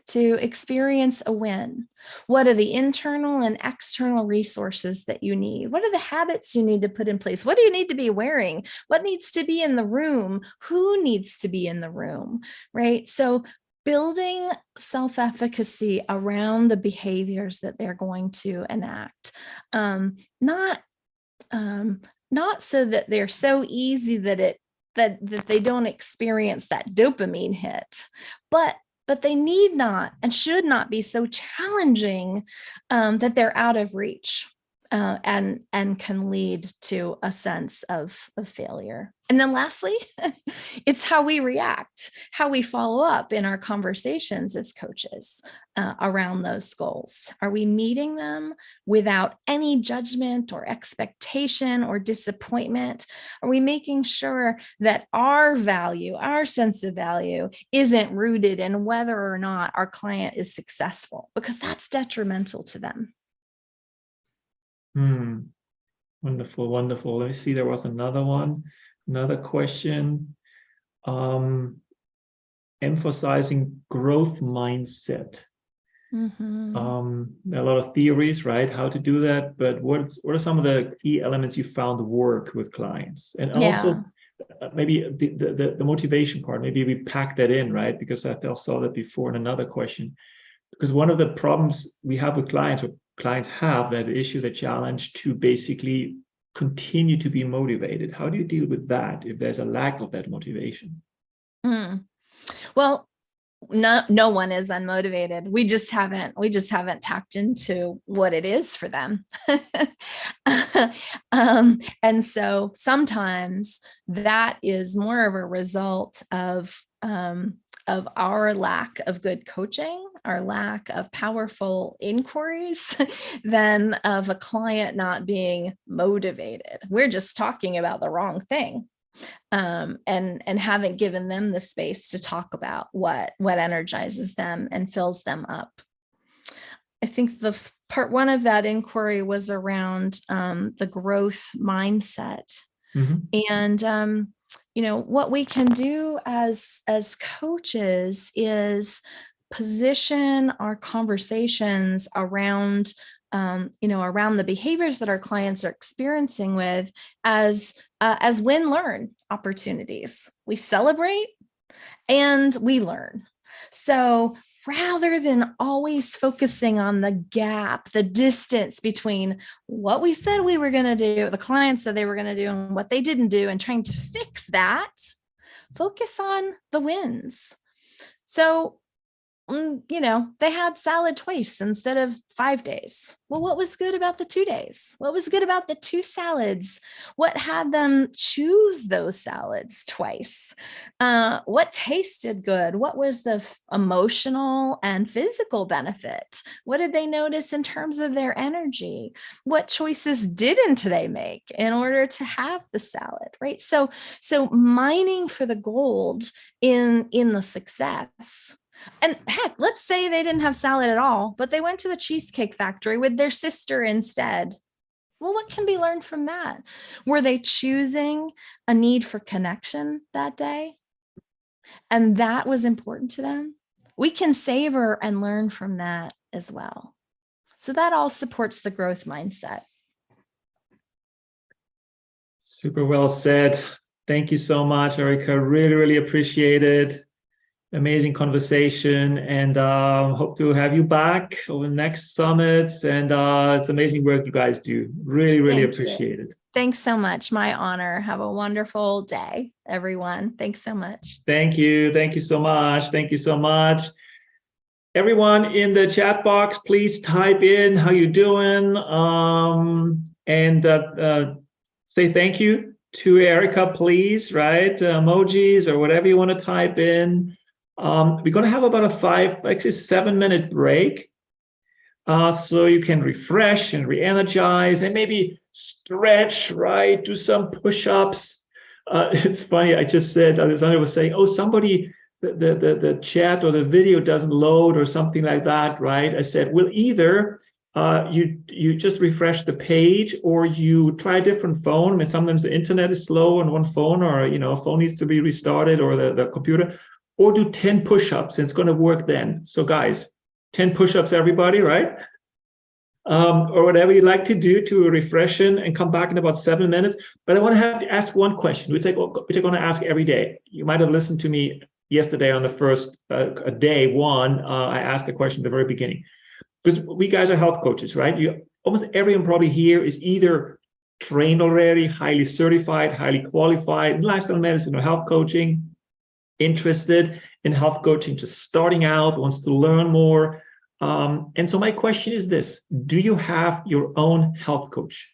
to experience a win? What are the internal and external resources that you need? What are the habits you need to put in place? What do you need to be wearing? What needs to be in the room? Who needs to be in the room, right? So building self-efficacy around the behaviors that they're going to enact, not so that they're so easy that they don't experience that dopamine hit, but they need not and should not be so challenging that they're out of reach and can lead to a sense of failure. And then lastly, it's how we react, how we follow up in our conversations as coaches around those goals. Are we meeting them without any judgment or expectation or disappointment? Are we making sure that our value, our sense of value, isn't rooted in whether or not our client is successful? Because that's detrimental to them. Wonderful. Let me see. There was another question. Emphasizing growth mindset. There are a lot of theories, right? How to do that, but what are some of the key elements you found work with clients? And also maybe the motivation part, maybe we pack that in, right? Because I saw that before in another question. Because one of the problems we have with clients, or clients have that issue, the challenge to basically continue to be motivated. How do you deal with that if there's a lack of that motivation? Well, no one is unmotivated. We just haven't tapped into what it is for them. And so sometimes that is more of a result of our lack of good coaching, our lack of powerful inquiries, than of a client not being motivated. We're just talking about the wrong thing. And haven't given them the space to talk about what energizes them and fills them up. I think part one of that inquiry was around the growth mindset. And, what we can do as coaches is position our conversations around, around the behaviors that our clients are experiencing with as win-learn opportunities. We celebrate and we learn. So rather than always focusing on the gap, the distance between what we said we were going to do, the clients said they were going to do, and what they didn't do, and trying to fix that, focus on the wins. So, they had salad twice instead of 5 days. Well, what was good about the 2 days? What was good about the 2 salads? What had them choose those salads twice? What tasted good? What was the emotional and physical benefit? What did they notice in terms of their energy? What choices didn't they make in order to have the salad, right? So mining for the gold in the success. And heck, let's say they didn't have salad at all, but they went to the Cheesecake Factory with their sister instead. Well, what can be learned from that? Were they choosing a need for connection that day? And that was important to them. We can savor and learn from that as well. So that all supports the growth mindset. Super well said. Thank you so much, Erika. Really, really appreciate it. Amazing conversation, and hope to have you back over the next summits. And it's amazing work you guys do. Really, really appreciate it. Thanks so much. My honor. Have a wonderful day, everyone. Thanks so much. Thank you. Thank you so much. Thank you so much. Everyone in the chat box, please type in how you doing, and say thank you to Erika, please, right? Emojis or whatever you want to type in. We're going to have about a 7 minute break. So you can refresh and re-energize and maybe stretch, right? Do some push-ups. It's funny, I just said, Alexander was saying, oh, somebody, the chat or the video doesn't load or something like that, right? I said, well, either you just refresh the page or you try a different phone. I mean, sometimes the internet is slow on one phone, or, a phone needs to be restarted, or the computer. Or do 10 push-ups, and it's going to work then. So guys, 10 push-ups, everybody, right? Or whatever you'd like to do to refresh and come back in about 7 minutes. But I want to have to ask one question, which I'm going to ask every day. You might have listened to me yesterday on the first day one. I asked the question at the very beginning. Because we guys are health coaches, right? Almost everyone probably here is either trained already, highly certified, highly qualified in lifestyle medicine or health coaching, interested in health coaching, just starting out, wants to learn more. And so my question is this: do you have your own health coach?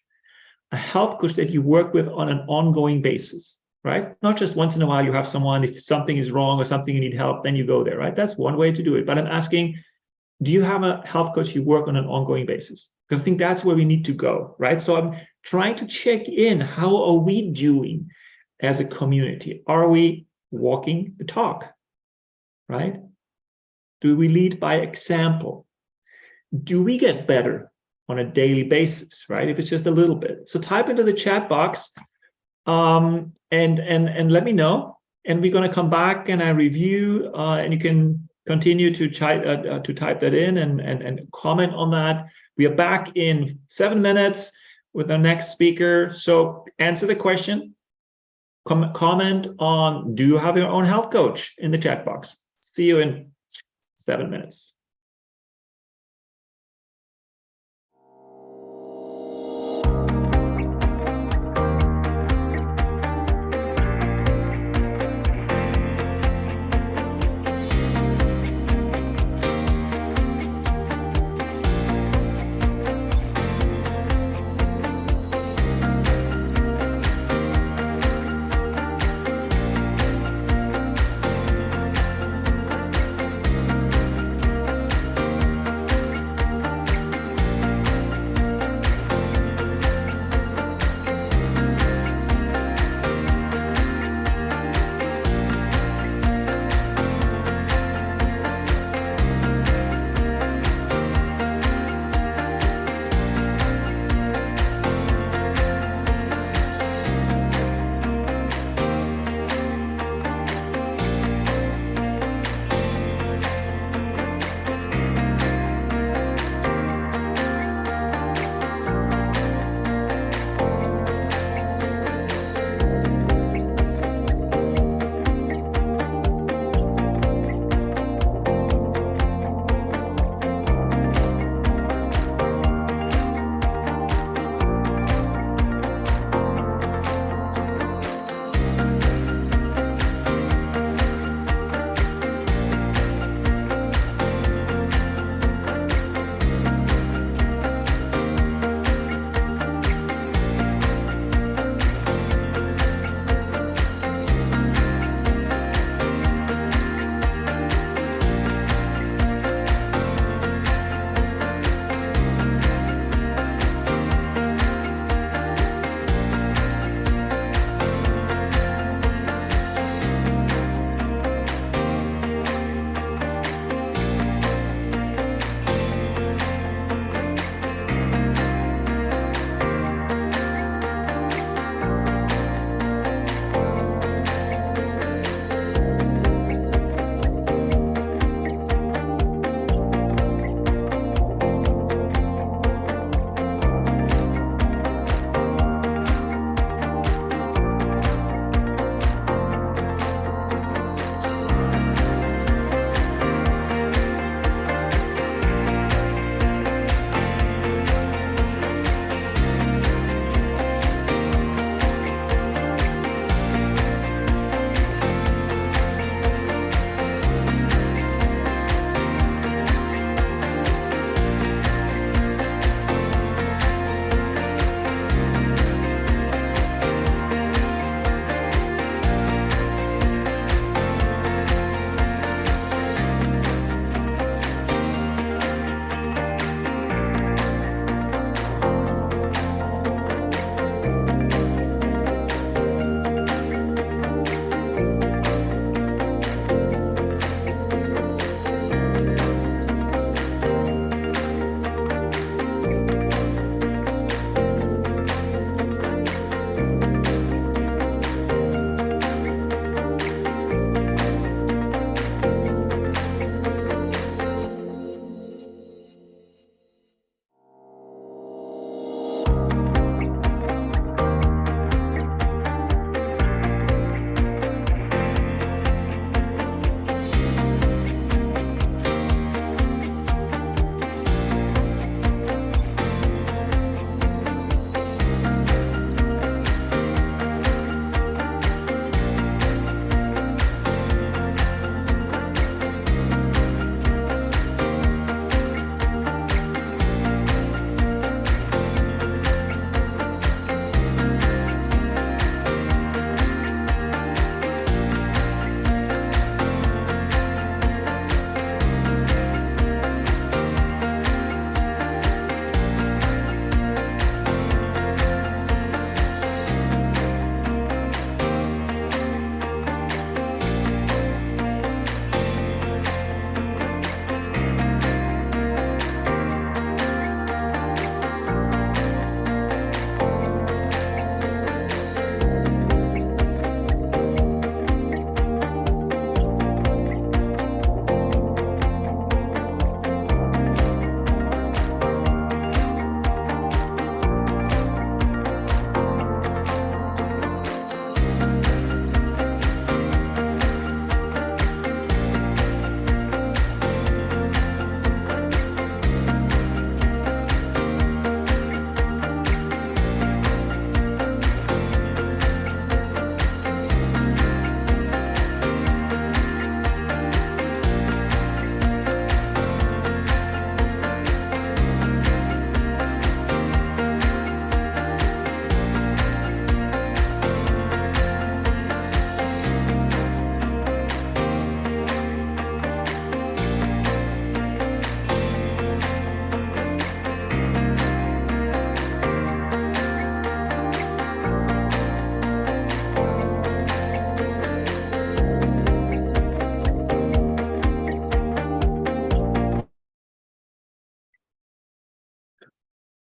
A health coach that you work with on an ongoing basis, right? Not just once in a while you have someone, if something is wrong or something you need help, then you go there, right? That's one way to do it. But I'm asking, do you have a health coach you work on an ongoing basis? Because I think that's where we need to go, right? So I'm trying to check in. How are we doing as a community? Are we walking the talk, right? Do we lead by example? Do we get better on a daily basis, right? If it's just a little bit. So type into the chat box and let me know. And we're going to come back and I review, and you can continue to type that in and comment on that. We are back in 7 minutes with our next speaker. So answer the question. Comment on, do you have your own health coach, in the chat box. See you in 7 minutes.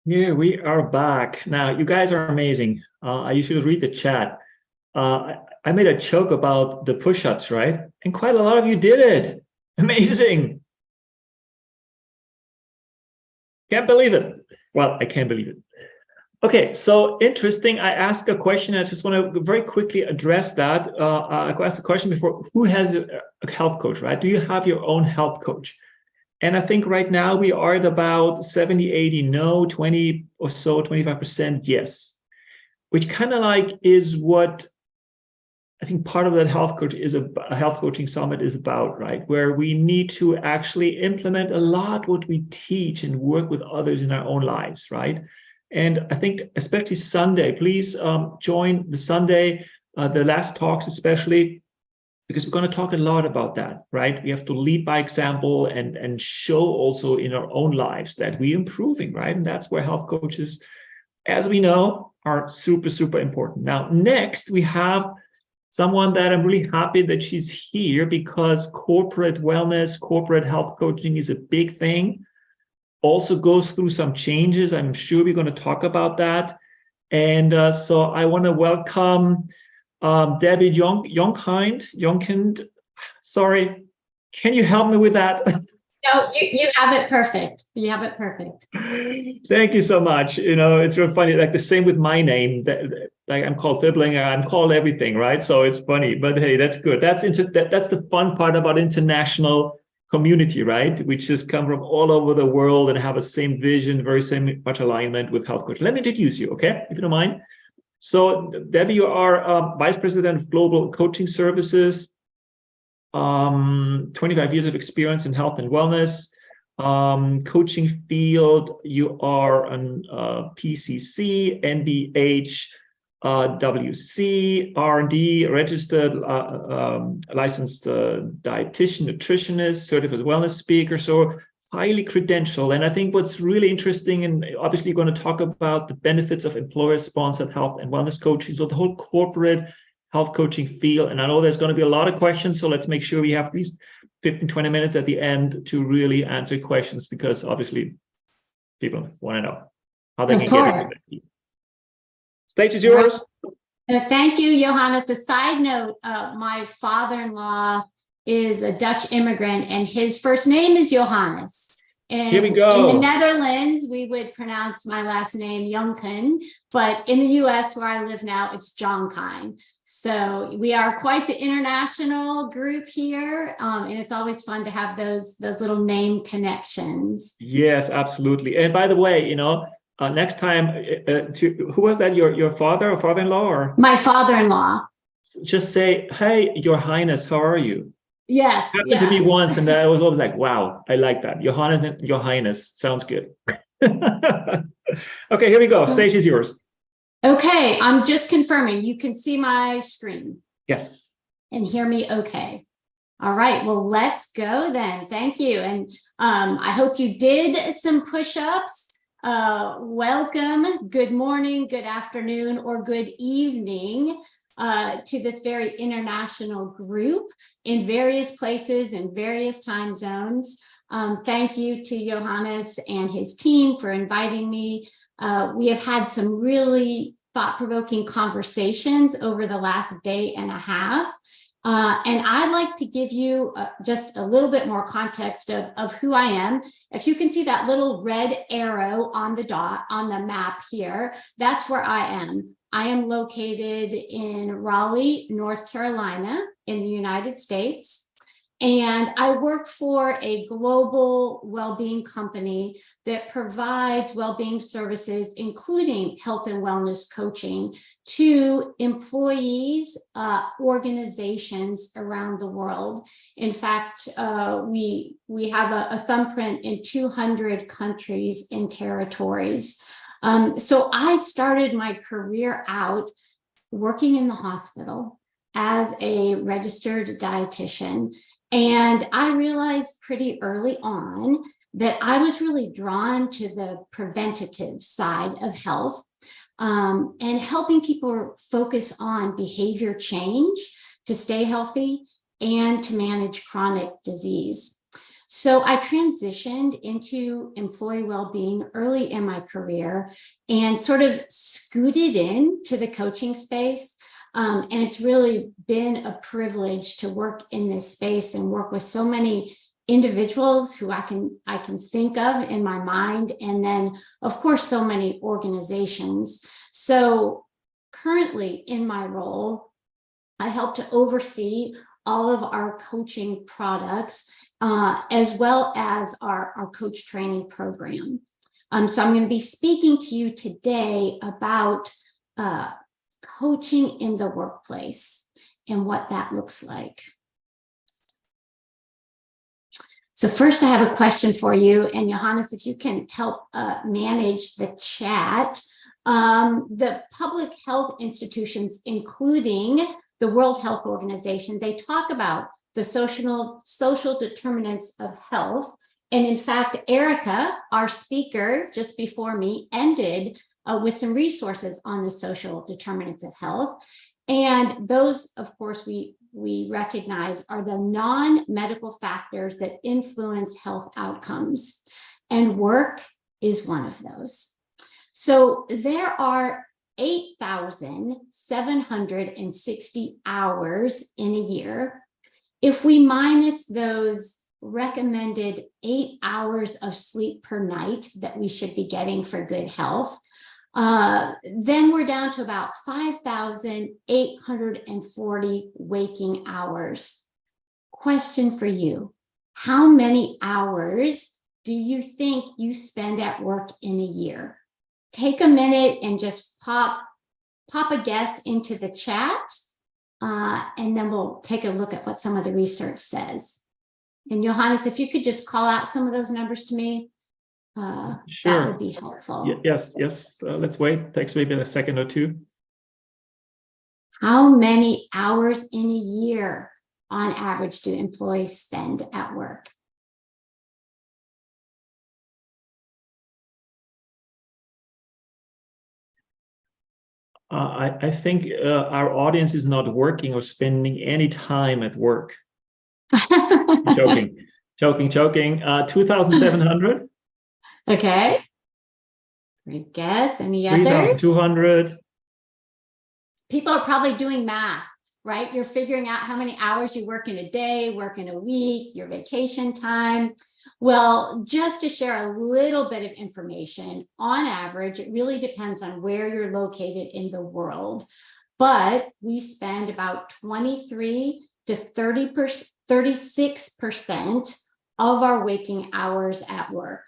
Here we are back. Now, you guys are amazing. You should read the chat. I made a joke about the push-ups, right? And quite a lot of you did it. Amazing. Can't believe it. Well, I can't believe it. Okay, so interesting. I asked a question. I just want to very quickly address that. I asked the question before, who has a health coach, right? Do you have your own health coach? And I think right now we are at about 70, 80, no, 20 or so, 25% yes, which kind of like is what I think part of that health coach is a health coaching summit is about, right? Where we need to actually implement a lot what we teach and work with others in our own lives, right? And I think especially Sunday, please join the Sunday, the last talks especially, because we're going to talk a lot about that, right? We have to lead by example and show also in our own lives that we're improving, right? And that's where health coaches, as we know, are super, super important. Now, next, we have someone that I'm really happy that she's here because corporate wellness, corporate health coaching is a big thing. Also goes through some changes. I'm sure we're going to talk about that. And so I want to welcome Debbie Jongkind. Sorry, can you help me with that? No, you have it perfect. You have it perfect. Thank you so much. You know, it's real funny. Like the same with my name. Like I'm called Fiblinger. I'm called everything, right? So it's funny. But hey, that's good. That's the fun part about international community, right? Which just come from all over the world and have a same vision, very same much alignment with health coach. Let me introduce you, okay? If you don't mind. So Debbie, you are Vice President of Global Coaching Services, 25 years of experience in health and wellness, coaching field. You are an PCC, NBIHWC, R&D, registered licensed dietitian, nutritionist, certified wellness speaker. So highly credentialed. And I think what's really interesting, and obviously you're going to talk about the benefits of employer-sponsored health and wellness coaching, so the whole corporate health coaching field. And I know there's going to be a lot of questions, so let's make sure we have at least 15, 20 minutes at the end to really answer questions, because obviously people want to know how they can get into it. Stage is yours. Thank you, Johannes. A side note, my father-in-law is a Dutch immigrant, and his first name is Johannes. And here we go. In the Netherlands, we would pronounce my last name Jongkind, but in the US where I live now, it's Jongkind. So we are quite the international group here, and it's always fun to have those little name connections. Yes, absolutely. And by the way, you know, next time, who was that? Your father or father-in-law? Or my father-in-law. Just say, hey, Your Highness, how are you? Yes. Happened to me once, and I was always like, wow, I like that. Johannes, Your Highness, sounds good. Okay, here we go. Stage is yours. Okay, I'm just confirming. You can see my screen. Yes. And hear me okay. All right, well, let's go then. Thank you. And I hope you did some push-ups. Welcome, good morning, good afternoon, or good evening. To this very international group in various places and various time zones. Thank you to Johannes and his team for inviting me. We have had some really thought-provoking conversations over the last day and a half. And I'd like to give you just a little bit more context of who I am. If you can see that little red arrow on the dot on the map here, that's where I am. I am located in Raleigh, North Carolina, in the United States, and I work for a global well-being company that provides well-being services, including health and wellness coaching, to employees, organizations around the world. In fact, we have a thumbprint in 200 countries and territories. So I started my career out working in the hospital as a registered dietitian. And I realized pretty early on that I was really drawn to the preventative side of health, and helping people focus on behavior change to stay healthy and to manage chronic disease. So I transitioned into employee well-being early in my career and sort of scooted into the coaching space. And it's really been a privilege to work in this space and work with so many individuals who I can think of in my mind, and then of course so many organizations. So currently in my role, I help to oversee all of our coaching products, as well as our coach training program. So I'm going to be speaking to you today about coaching in the workplace and what that looks like. So first I have a question for you, and Johannes, if you can help manage the chat. The public health institutions, including the World Health Organization, they talk about the social determinants of health. And in fact, Erika, our speaker just before me, ended with some resources on the social determinants of health. And those, of course, we recognize are the non-medical factors that influence health outcomes. And work is one of those. So there are 8,760 hours in a year. If we minus those recommended 8 hours of sleep per night that we should be getting for good health, then we're down to about 5,840 waking hours. Question for you: how many hours do you think you spend at work in a year? Take a minute and just pop a guess into the chat, and then we'll take a look at what some of the research says. And Johannes, if you could just call out some of those numbers to me, Sure. that would be helpful. Yes. Let's wait. Takes maybe a second or two. How many hours in a year on average do employees spend at work? I think our audience is not working or spending any time at work. Joking. 2,700. Okay. Great guess. Any others? 3,200. People are probably doing math, right? You're figuring out how many hours you work in a day, work in a week, your vacation time. Well, just to share a little bit of information, on average, it really depends on where you're located in the world, but we spend about 23 to 36% of our waking hours at work.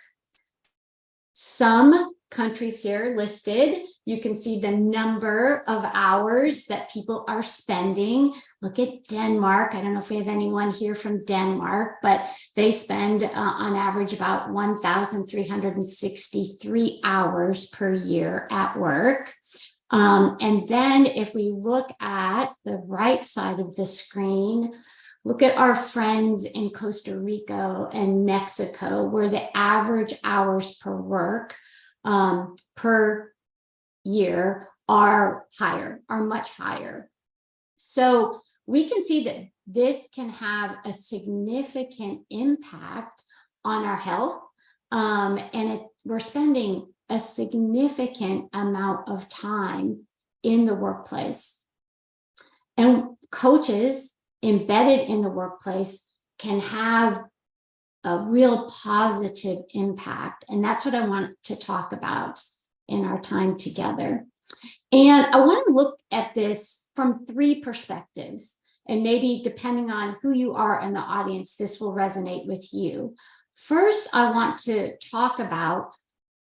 Some countries here listed, you can see the number of hours that people are spending. Look at Denmark. I don't know if we have anyone here from Denmark, but they spend on average about 1,363 hours per year at work. And then if we look at the right side of the screen, look at our friends in Costa Rica and Mexico, where the average hours per work per year are much higher. So we can see that this can have a significant impact on our health, and we're spending a significant amount of time in the workplace. And coaches embedded in the workplace can have a real positive impact. And that's what I want to talk about in our time together. And I want to look at this from 3 perspectives. And maybe depending on who you are in the audience, this will resonate with you. First, I want to talk about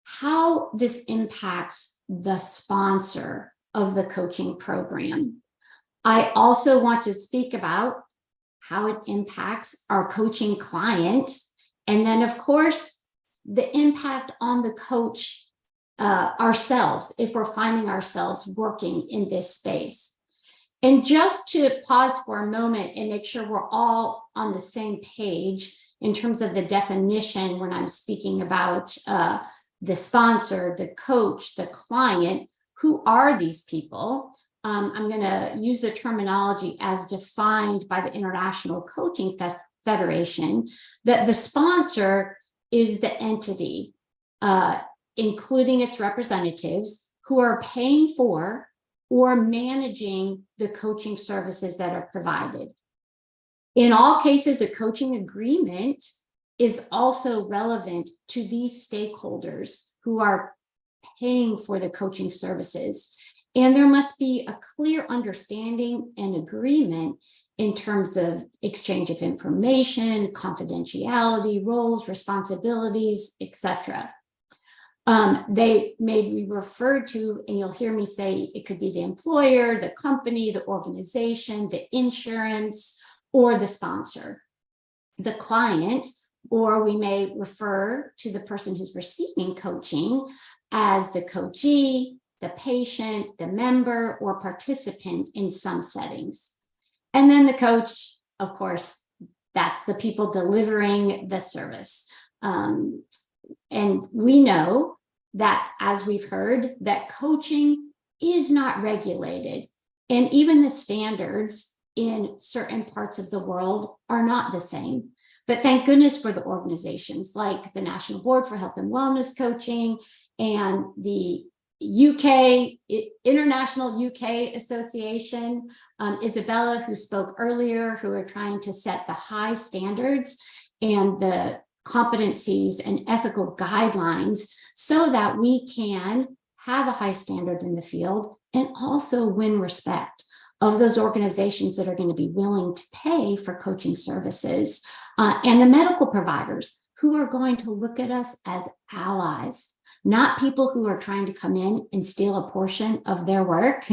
how this impacts the sponsor of the coaching program. I also want to speak about how it impacts our coaching client, and then of course, the impact on the coach ourselves, if we're finding ourselves working in this space. And just to pause for a moment and make sure we're all on the same page in terms of the definition when I'm speaking about the sponsor, the coach, the client, who are these people? I'm going to use the terminology as defined by the International Coaching federation, that the sponsor is the entity, including its representatives, who are paying for or managing the coaching services that are provided. In all cases, a coaching agreement is also relevant to these stakeholders who are paying for the coaching services. And there must be a clear understanding and agreement in terms of exchange of information, confidentiality, roles, responsibilities, etc. They may be referred to, and you'll hear me say it could be the employer, the company, the organization, the insurance, or the sponsor, the client, or we may refer to the person who's receiving coaching as the coachee, the patient, the member, or participant in some settings. And then the coach, of course, that's the people delivering the service. And we know that, as we've heard, that coaching is not regulated. And even the standards in certain parts of the world are not the same. But thank goodness for the organizations like the National Board for Health and Wellness Coaching and the International UK Association, Izabella, who spoke earlier, who are trying to set the high standards and the competencies and ethical guidelines so that we can have a high standard in the field and also win respect of those organizations that are going to be willing to pay for coaching services, and the medical providers who are going to look at us as allies, not people who are trying to come in and steal a portion of their work,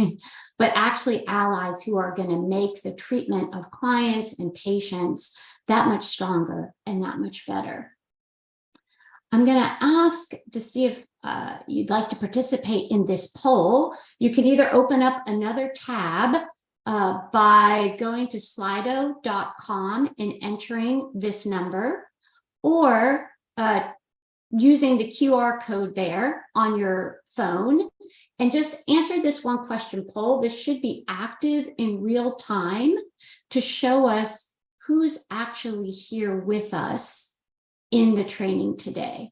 but actually allies who are going to make the treatment of clients and patients that much stronger and that much better. I'm going to ask to see if you'd like to participate in this poll. You can either open up another tab by going to slido.com and entering this number, or using the QR code there on your phone, and just answer this one question poll. This should be active in real time to show us who's actually here with us in the training today.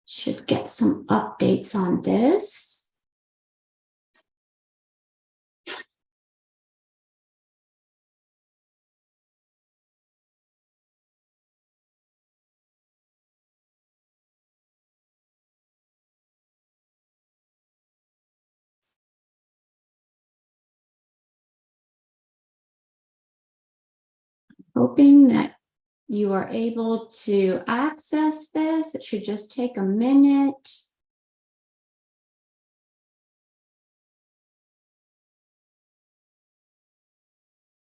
Should get some updates on this. Hoping that you are able to access this. It should just take a minute.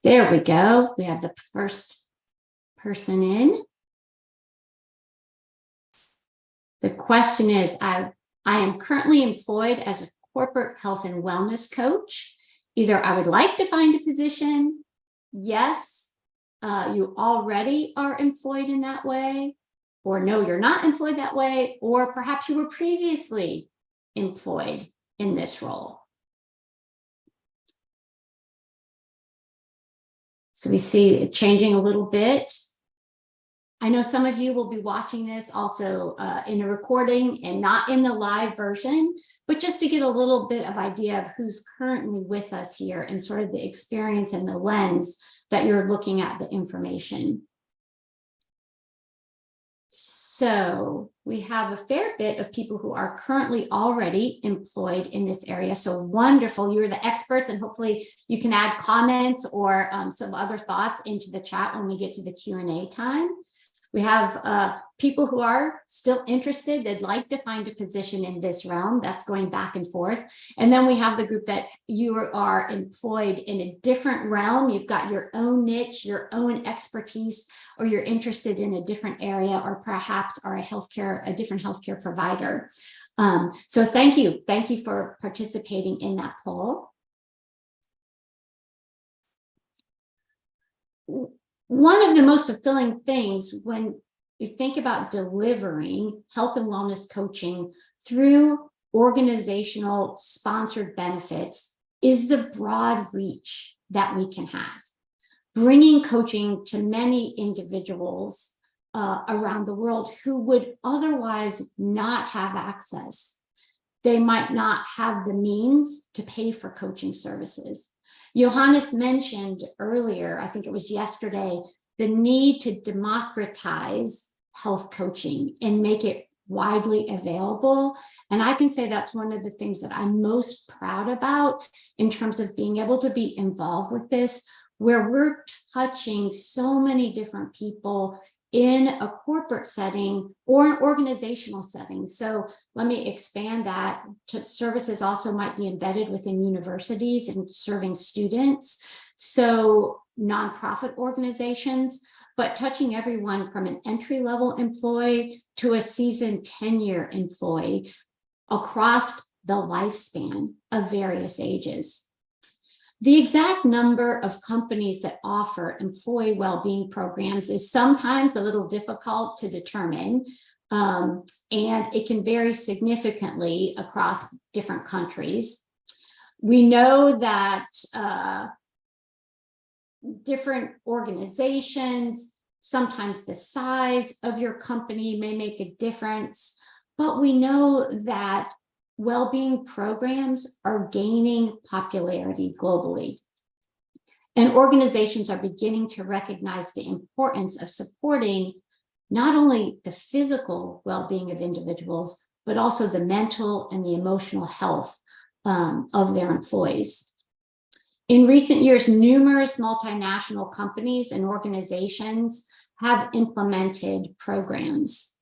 There we go. We have the first person in. The question is, I am currently employed as a corporate health and wellness coach. Either I would like to find a position, yes, you already are employed in that way, or no, you're not employed that way, or perhaps you were previously employed in this role. So we see it changing a little bit. I know some of you will be watching this also in a recording and not in the live version, but just to get a little bit of idea of who's currently with us here and sort of the experience and the lens that you're looking at the information. So we have a fair bit of people who are currently already employed in this area. So wonderful, you're the experts, and hopefully you can add comments or some other thoughts into the chat when we get to the Q&A time. We have people who are still interested, they'd like to find a position in this realm. That's going back and forth. And then we have the group that you are employed in a different realm. You've got your own niche, your own expertise, or you're interested in a different area, or perhaps are a different healthcare provider. So thank you for participating in that poll. One of the most fulfilling things when you think about delivering health and wellness coaching through organizational sponsored benefits is the broad reach that we can have, bringing coaching to many individuals around the world who would otherwise not have access. They might not have the means to pay for coaching services. Johannes mentioned earlier, I think it was yesterday, the need to democratize health coaching and make it widely available. And I can say that's one of the things that I'm most proud about in terms of being able to be involved with this, where we're touching so many different people in a corporate setting or an organizational setting. So let me expand that to services also might be embedded within universities and serving students. So nonprofit organizations, but touching everyone from an entry-level employee to a seasoned 10-year employee across the lifespan of various ages. The exact number of companies that offer employee well-being programs is sometimes a little difficult to determine, and it can vary significantly across different countries. We know that different organizations, sometimes the size of your company may make a difference, but we know that well-being programs are gaining popularity globally. And organizations are beginning to recognize the importance of supporting not only the physical well-being of individuals, but also the mental and the emotional health of their employees. In recent years, numerous multinational companies and organizations have implemented programs.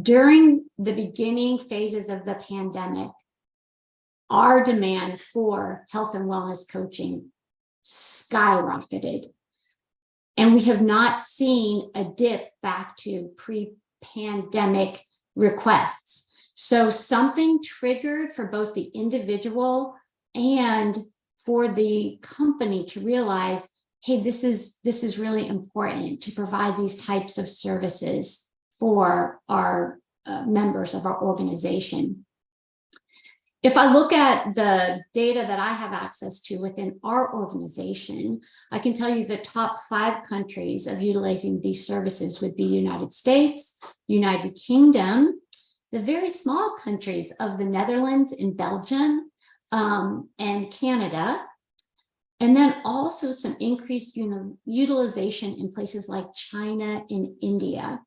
During the beginning phases of the pandemic, our demand for health and wellness coaching skyrocketed. And we have not seen a dip back to pre-pandemic requests. So something triggered for both the individual and for the company to realize, hey, this is really important to provide these types of services for our members of our organization. If I look at the data that I have access to within our organization, I can tell you the top 5 countries of utilizing these services would be United States, United Kingdom, the very small countries of the Netherlands and Belgium, and Canada, and then also some increased utilization in places like China and India.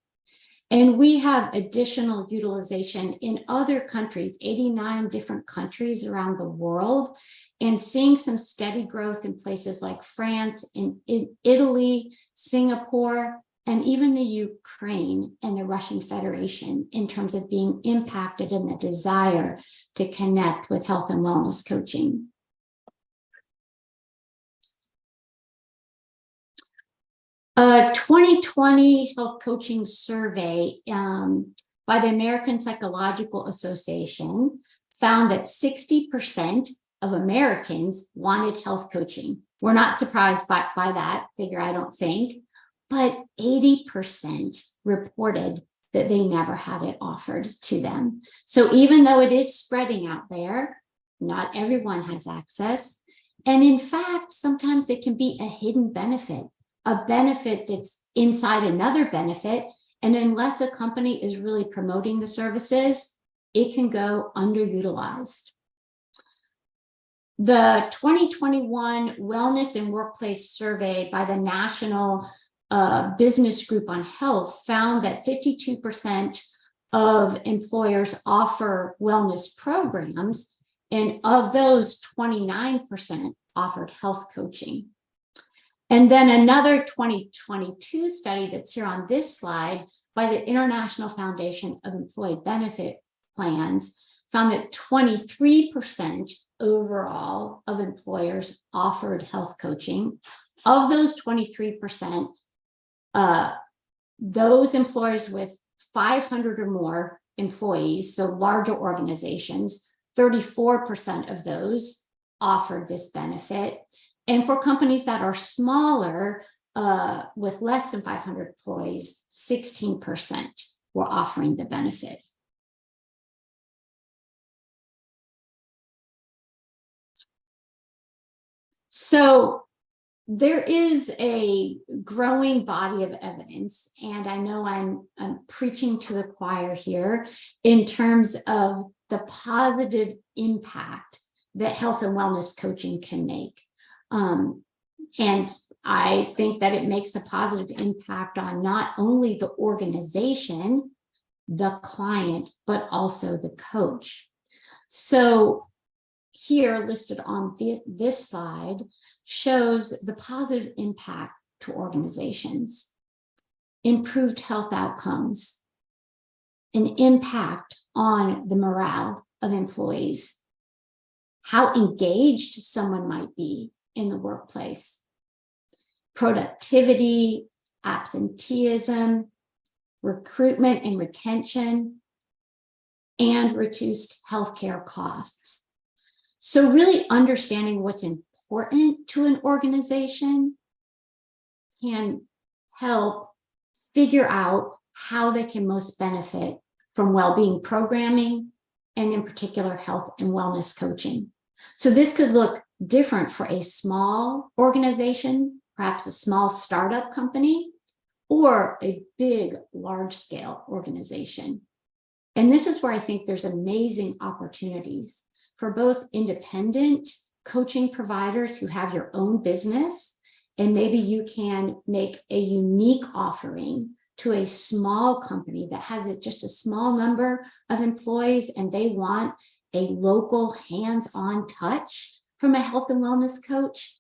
And we have additional utilization in other countries, 89 different countries around the world, and seeing some steady growth in places like France, in Italy, Singapore, and even the Ukraine and the Russian Federation in terms of being impacted in the desire to connect with health and wellness coaching. A 2020 health coaching survey by the American Psychological Association found that 60% of Americans wanted health coaching. We're not surprised by that figure, I don't think, but 80% reported that they never had it offered to them. So even though it is spreading out there, not everyone has access. And in fact, sometimes it can be a hidden benefit, a benefit that's inside another benefit. And unless a company is really promoting the services, it can go underutilized. The 2021 Wellness and Workplace Survey by the National Business Group on Health found that 52% of employers offer wellness programs, and of those, 29% offered health coaching. And then another 2022 study that's here on this slide by the International Foundation of Employee Benefit Plans found that 23% overall of employers offered health coaching. Of those 23%, those employers with 500 or more employees, so larger organizations, 34% of those offered this benefit. And for companies that are smaller, with less than 500 employees, 16% were offering the benefit. So there is a growing body of evidence, and I know I'm preaching to the choir here in terms of the positive impact that health and wellness coaching can make. And I think that it makes a positive impact on not only the organization, the client, but also the coach. So here listed on this slide shows the positive impact to organizations, improved health outcomes, an impact on the morale of employees, how engaged someone might be in the workplace, productivity, absenteeism, recruitment and retention, and reduced healthcare costs. So really understanding what's important to an organization can help figure out how they can most benefit from well-being programming, and in particular, health and wellness coaching. So this could look different for a small organization, perhaps a small startup company, or a big, large-scale organization. And this is where I think there's amazing opportunities for both independent coaching providers who have your own business, and maybe you can make a unique offering to a small company that has just a small number of employees and they want a local hands-on touch from a health and wellness coach,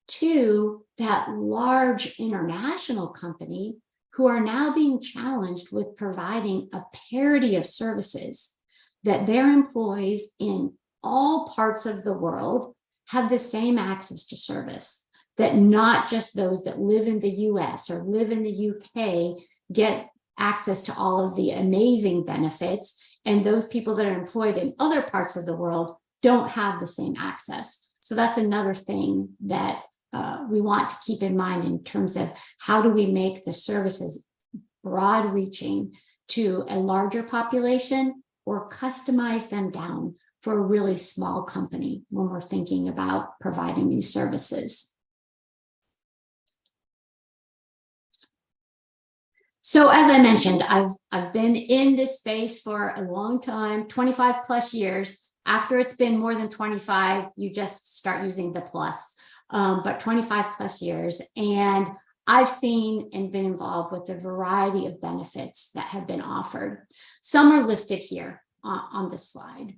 to that large international company who are now being challenged with providing a parity of services that their employees in all parts of the world have the same access to service, that not just those that live in the US or live in the UK get access to all of the amazing benefits, and those people that are employed in other parts of the world don't have the same access. So that's another thing that we want to keep in mind in terms of how do we make the services broad reaching to a larger population, or customize them down for a really small company when we're thinking about providing these services. So as I mentioned, I've been in this space for a long time, 25 plus years. After it's been more than 25, you just start using the plus, but 25 plus years. And I've seen and been involved with a variety of benefits that have been offered. Some are listed here on this slide.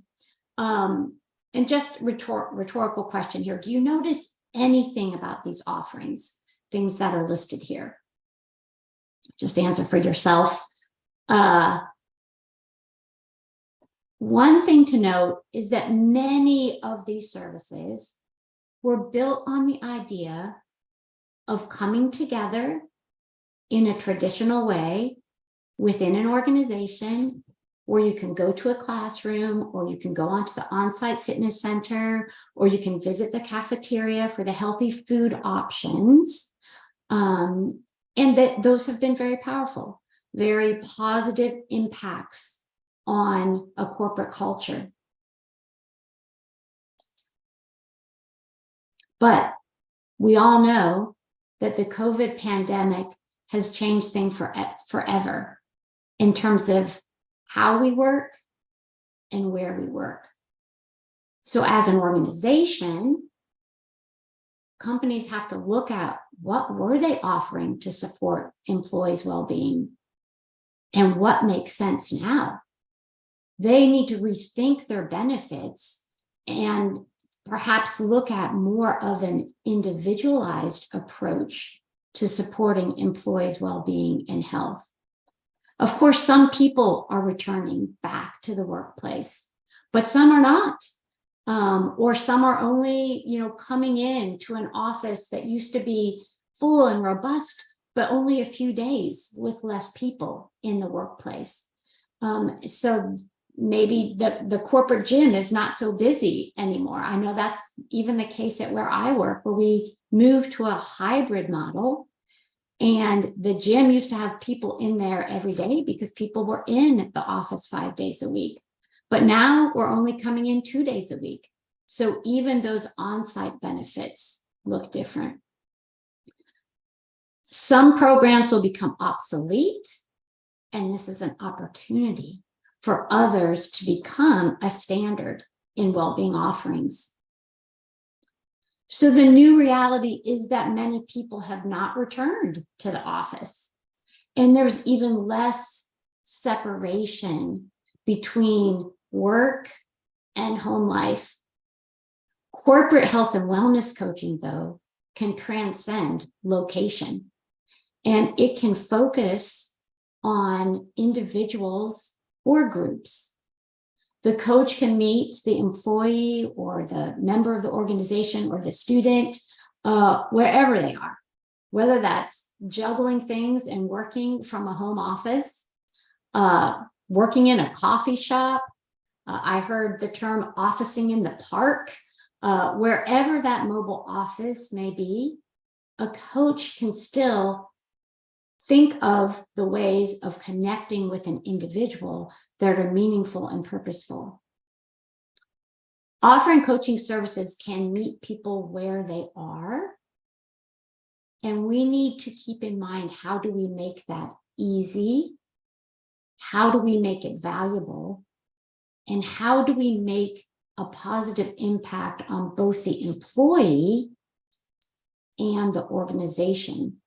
And just rhetorical question here. Do you notice anything about these offerings, things that are listed here? Just answer for yourself. One thing to note is that many of these services were built on the idea of coming together in a traditional way within an organization, where you can go to a classroom, or you can go onto the on-site fitness center, or you can visit the cafeteria for the healthy food options. And that those have been very powerful, very positive impacts on a corporate culture. But we all know that the COVID pandemic has changed things forever in terms of how we work and where we work. So as an organization, companies have to look at what were they offering to support employees' well-being and what makes sense now. They need to rethink their benefits and perhaps look at more of an individualized approach to supporting employees' well-being and health. Of course, some people are returning back to the workplace, but some are not. Or some are only, coming in to an office that used to be full and robust, but only a few days with less people in the workplace. So maybe the corporate gym is not so busy anymore. I know that's even the case at where I work, where we moved to a hybrid model. And the gym used to have people in there every day because people were in the office 5 days a week. But now we're only coming in 2 days a week. So even those on-site benefits look different. Some programs will become obsolete, and this is an opportunity for others to become a standard in well-being offerings. So the new reality is that many people have not returned to the office, and there's even less separation between work and home life. Corporate health and wellness coaching, though, can transcend location, and it can focus on individuals or groups. The coach can meet the employee or the member of the organization or the student wherever they are, whether that's juggling things and working from a home office, working in a coffee shop. I heard the term officing in the park. Wherever that mobile office may be, a coach can still think of the ways of connecting with an individual that are meaningful and purposeful. Offering coaching services can meet people where they are, and we need to keep in mind, how do we make that easy? How do we make it valuable? And how do we make a positive impact on both the employee and the organization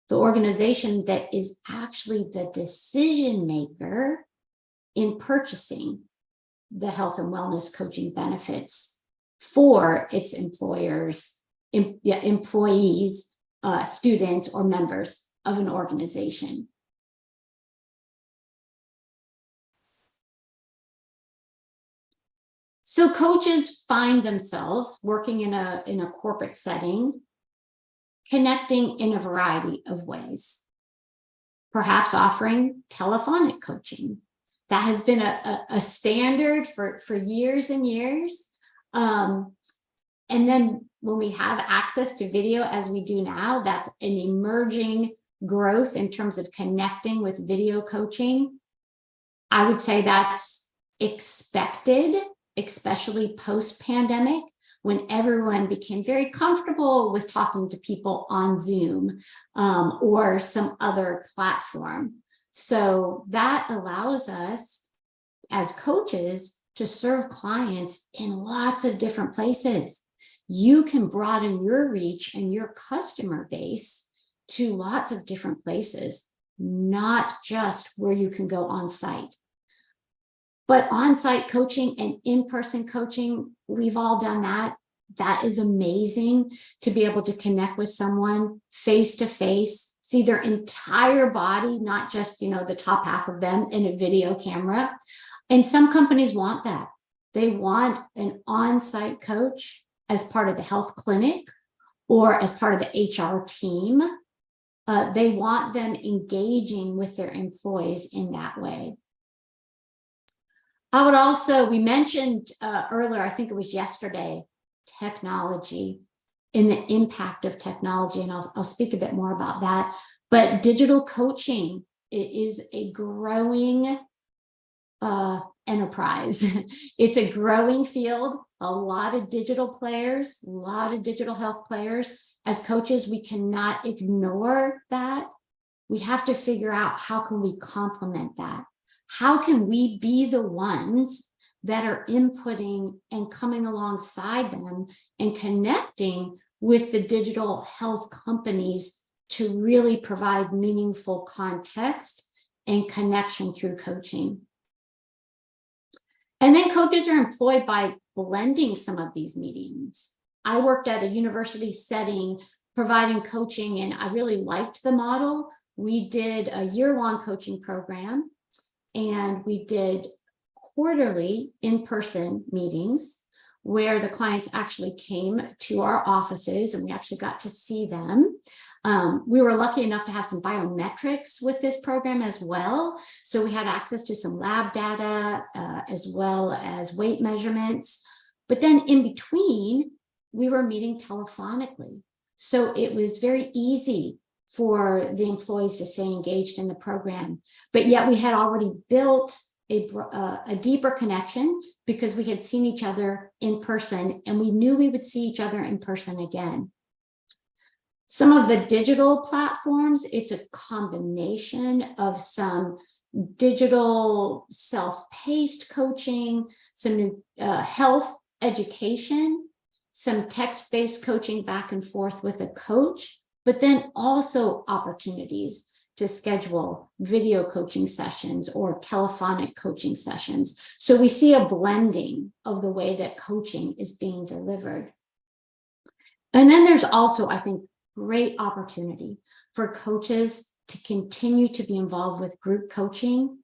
that is actually the decision maker in purchasing the health and wellness coaching benefits for its employers, employees, students, or members of an organization. So coaches find themselves working in a corporate setting, connecting in a variety of ways, perhaps offering telephonic coaching. That has been a standard for years and years. And then when we have access to video, as we do now, that's an emerging growth in terms of connecting with video coaching. I would say that's expected, especially post-pandemic, when everyone became very comfortable with talking to people on Zoom or some other platform. So that allows us as coaches to serve clients in lots of different places. You can broaden your reach and your customer base to lots of different places, not just where you can go on site. But on-site coaching and in-person coaching, we've all done that. That is amazing to be able to connect with someone face to face, see their entire body, not just, the top half of them in a video camera. And some companies want that. They want an on-site coach as part of the health clinic or as part of the HR team. They want them engaging with their employees in that way. I would also, we mentioned earlier, I think it was yesterday, technology and the impact of technology, and I'll speak a bit more about that. But digital coaching is a growing enterprise. It's a growing field, a lot of digital players, a lot of digital health players. As coaches, we cannot ignore that. We have to figure out, how can we complement that? How can we be the ones that are inputting and coming alongside them and connecting with the digital health companies to really provide meaningful context and connection through coaching? And then coaches are employed by blending some of these mediums. I worked at a university setting providing coaching, and I really liked the model. We did a year-long coaching program, and we did quarterly in-person meetings where the clients actually came to our offices and we actually got to see them. We were lucky enough to have some biometrics with this program as well. So we had access to some lab data as well as weight measurements. But then in between, we were meeting telephonically. So it was very easy for the employees to stay engaged in the program. But yet we had already built a deeper connection because we had seen each other in person, and we knew we would see each other in person again. Some of the digital platforms, it's a combination of some digital self-paced coaching, some new health education, some text-based coaching back and forth with a coach, but then also opportunities to schedule video coaching sessions or telephonic coaching sessions. So we see a blending of the way that coaching is being delivered. And then there's also, I think, great opportunity for coaches to continue to be involved with group coaching,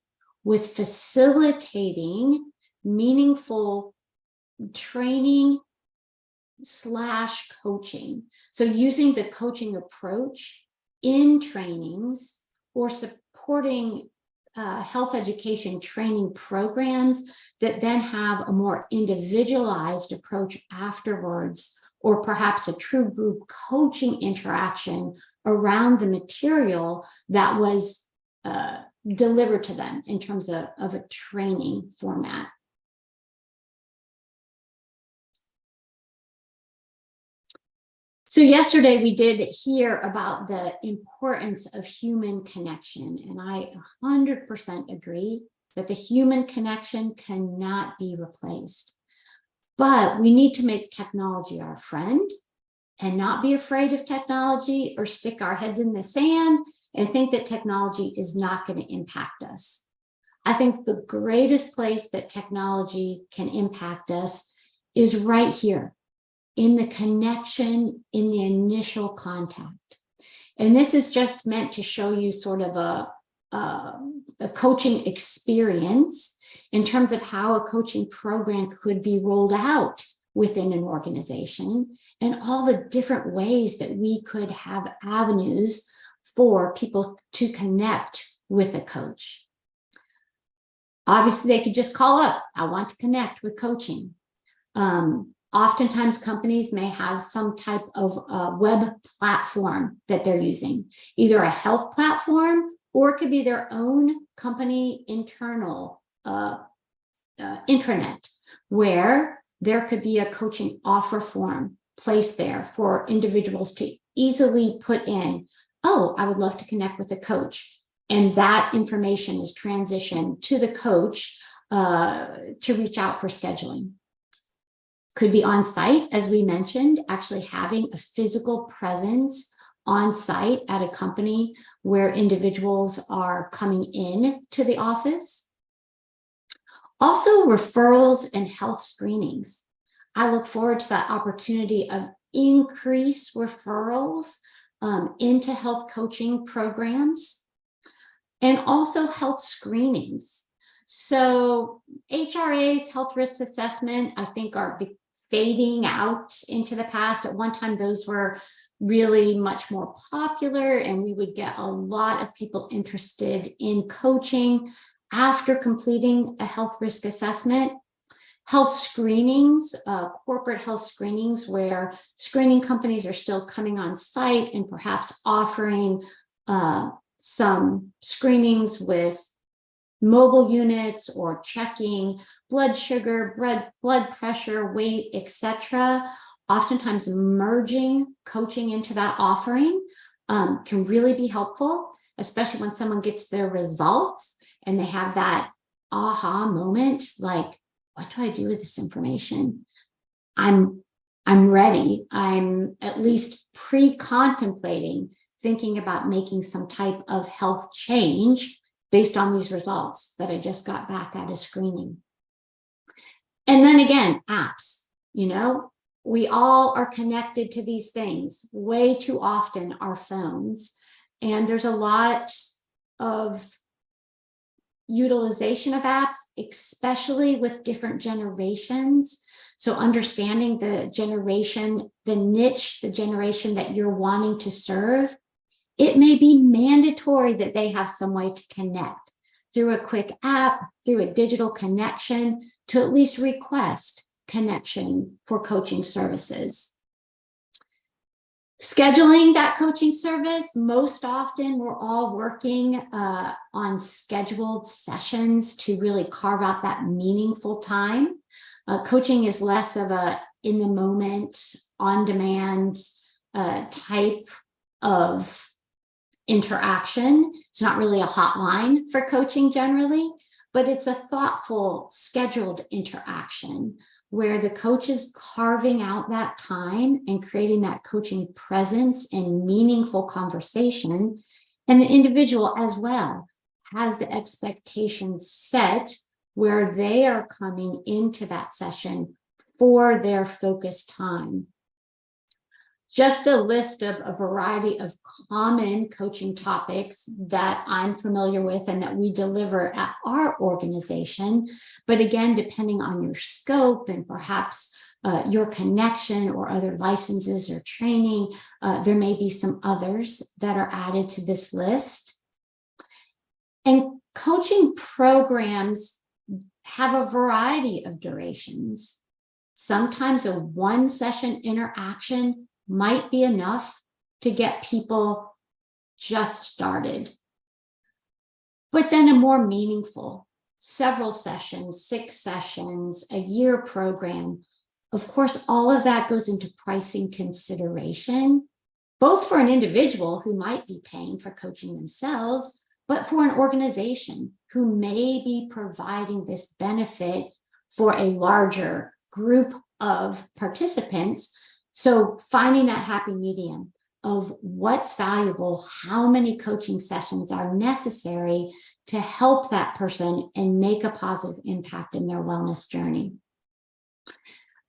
with facilitating meaningful training / coaching. So using the coaching approach in trainings or supporting health education training programs that then have a more individualized approach afterwards, or perhaps a true group coaching interaction around the material that was delivered to them in terms of a training format. So yesterday we did hear about the importance of human connection, and I 100% agree that the human connection cannot be replaced. But we need to make technology our friend and not be afraid of technology or stick our heads in the sand and think that technology is not going to impact us. I think the greatest place that technology can impact us is right here, in the connection, in the initial contact. And this is just meant to show you sort of a coaching experience in terms of how a coaching program could be rolled out within an organization and all the different ways that we could have avenues for people to connect with a coach. Obviously, they could just call up, I want to connect with coaching. Oftentimes, companies may have some type of web platform that they're using, either a health platform or it could be their own company internal intranet, where there could be a coaching offer form placed there for individuals to easily put in, oh, I would love to connect with a coach. And that information is transitioned to the coach to reach out for scheduling. Could be on site, as we mentioned, actually having a physical presence on site at a company where individuals are coming in to the office. Also, referrals and health screenings. I look forward to that opportunity of increased referrals into health coaching programs and also health screenings. So HRA's health risk assessment, I think, are fading out into the past. At one time, those were really much more popular, and we would get a lot of people interested in coaching after completing a health risk assessment. Health screenings, corporate health screenings, where screening companies are still coming on site and perhaps offering some screenings with mobile units or checking blood sugar, blood pressure, weight, etc. Oftentimes merging coaching into that offering can really be helpful, especially when someone gets their results and they have that aha moment, like, what do I do with this information? I'm ready. I'm at least pre-contemplating, thinking about making some type of health change based on these results that I just got back at a screening. And then again, apps, we all are connected to these things way too often, our phones. And there's a lot of utilization of apps, especially with different generations. So understanding the generation, the niche, the generation that you're wanting to serve, it may be mandatory that they have some way to connect through a quick app, through a digital connection, to at least request connection for coaching services. Scheduling that coaching service, most often we're all working on scheduled sessions to really carve out that meaningful time. Coaching is less of a in the moment, on demand type of interaction. It's not really a hotline for coaching generally, but it's a thoughtful, scheduled interaction where the coach is carving out that time and creating that coaching presence and meaningful conversation. And the individual as well has the expectations set where they are coming into that session for their focused time. Just a list of a variety of common coaching topics that I'm familiar with and that we deliver at our organization. But again, depending on your scope and perhaps your connection or other licenses or training, there may be some others that are added to this list. And coaching programs have a variety of durations. Sometimes a one-session interaction might be enough to get people just started. But then a more meaningful, several sessions, 6 sessions, a year program, of course, all of that goes into pricing consideration, both for an individual who might be paying for coaching themselves, but for an organization who may be providing this benefit for a larger group of participants. So finding that happy medium of what's valuable, how many coaching sessions are necessary to help that person and make a positive impact in their wellness journey.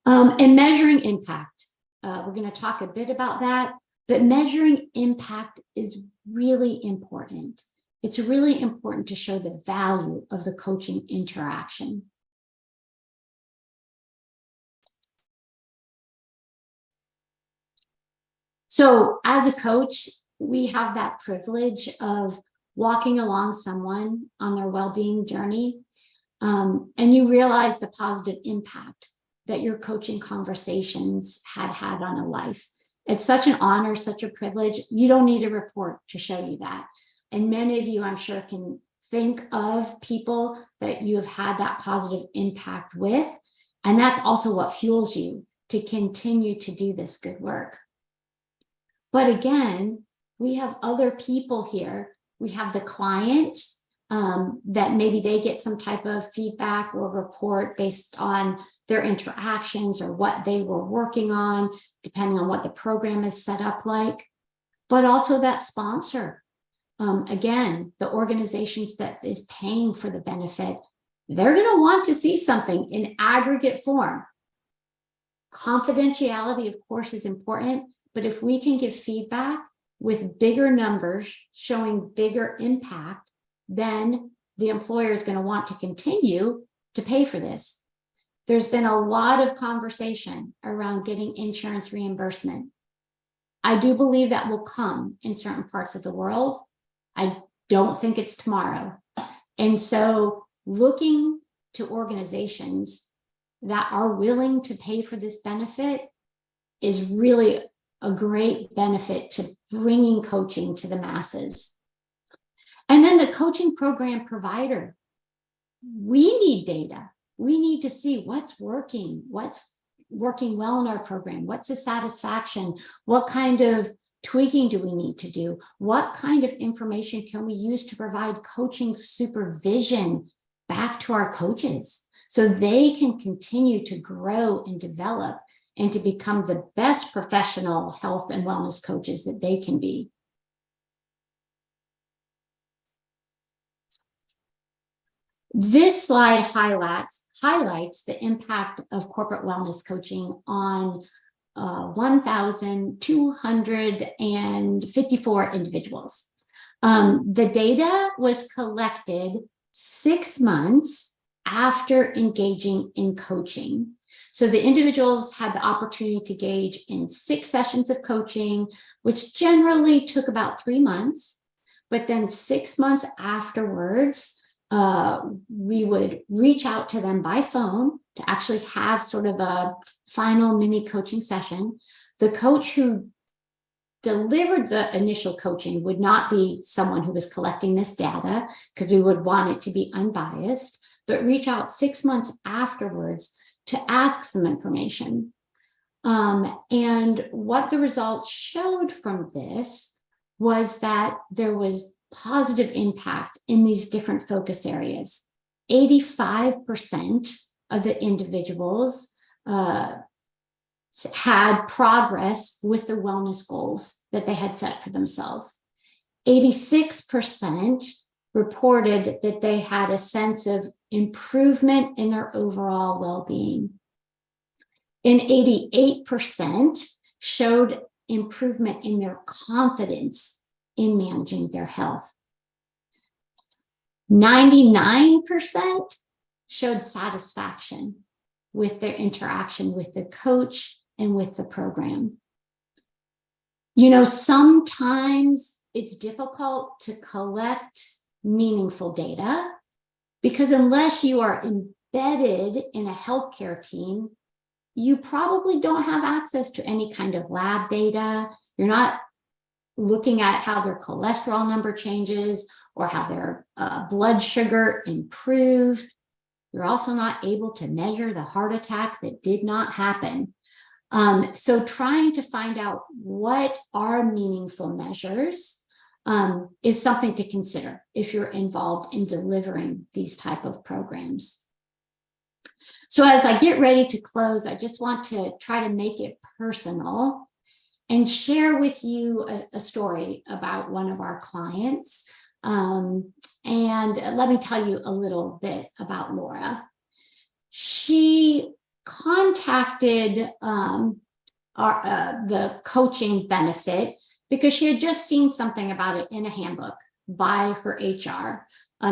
And measuring impact. We're going to talk a bit about that, but measuring impact is really important. It's really important to show the value of the coaching interaction. So as a coach, we have that privilege of walking along someone on their well-being journey, and you realize the positive impact that your coaching conversations had on a life. It's such an honor, such a privilege. You don't need a report to show you that. And many of you, I'm sure, can think of people that you have had that positive impact with. And that's also what fuels you to continue to do this good work. But again, we have other people here. We have the client that maybe they get some type of feedback or report based on their interactions or what they were working on, depending on what the program is set up like, but also that sponsor. Again, the organizations that is paying for the benefit, they're going to want to see something in aggregate form. Confidentiality, of course, is important, but if we can give feedback with bigger numbers showing bigger impact, then the employer is going to want to continue to pay for this. There's been a lot of conversation around getting insurance reimbursement. I do believe that will come in certain parts of the world. I don't think it's tomorrow. And so looking to organizations that are willing to pay for this benefit is really a great benefit to bringing coaching to the masses. And then the coaching program provider, we need data. We need to see what's working well in our program, what's the satisfaction, what kind of tweaking do we need to do, what kind of information can we use to provide coaching supervision back to our coaches so they can continue to grow and develop and to become the best professional health and wellness coaches that they can be. This slide highlights the impact of corporate wellness coaching on 1,254 individuals. The data was collected 6 months after engaging in coaching. So the individuals had the opportunity to engage in 6 sessions of coaching, which generally took about 3 months. But then 6 months afterwards, we would reach out to them by phone to actually have sort of a final mini coaching session. The coach who delivered the initial coaching would not be someone who was collecting this data because we would want it to be unbiased, but reach out 6 months afterwards to ask some information. And what the results showed from this was that there was positive impact in these different focus areas. 85% of the individuals had progress with the wellness goals that they had set for themselves. 86% reported that they had a sense of improvement in their overall well-being. And 88% showed improvement in their confidence in managing their health. 99% showed satisfaction with their interaction with the coach and with the program. You know, sometimes it's difficult to collect meaningful data because unless you are embedded in a healthcare team, you probably don't have access to any kind of lab data. You're not looking at how their cholesterol number changes or how their blood sugar improved. You're also not able to measure the heart attack that did not happen. So trying to find out what are meaningful measures is something to consider if you're involved in delivering these type of programs. So as I get ready to close, I just want to try to make it personal and share with you a story about one of our clients. And let me tell you a little bit about Laura. She contacted the coaching benefit because she had just seen something about it in a handbook by her HR.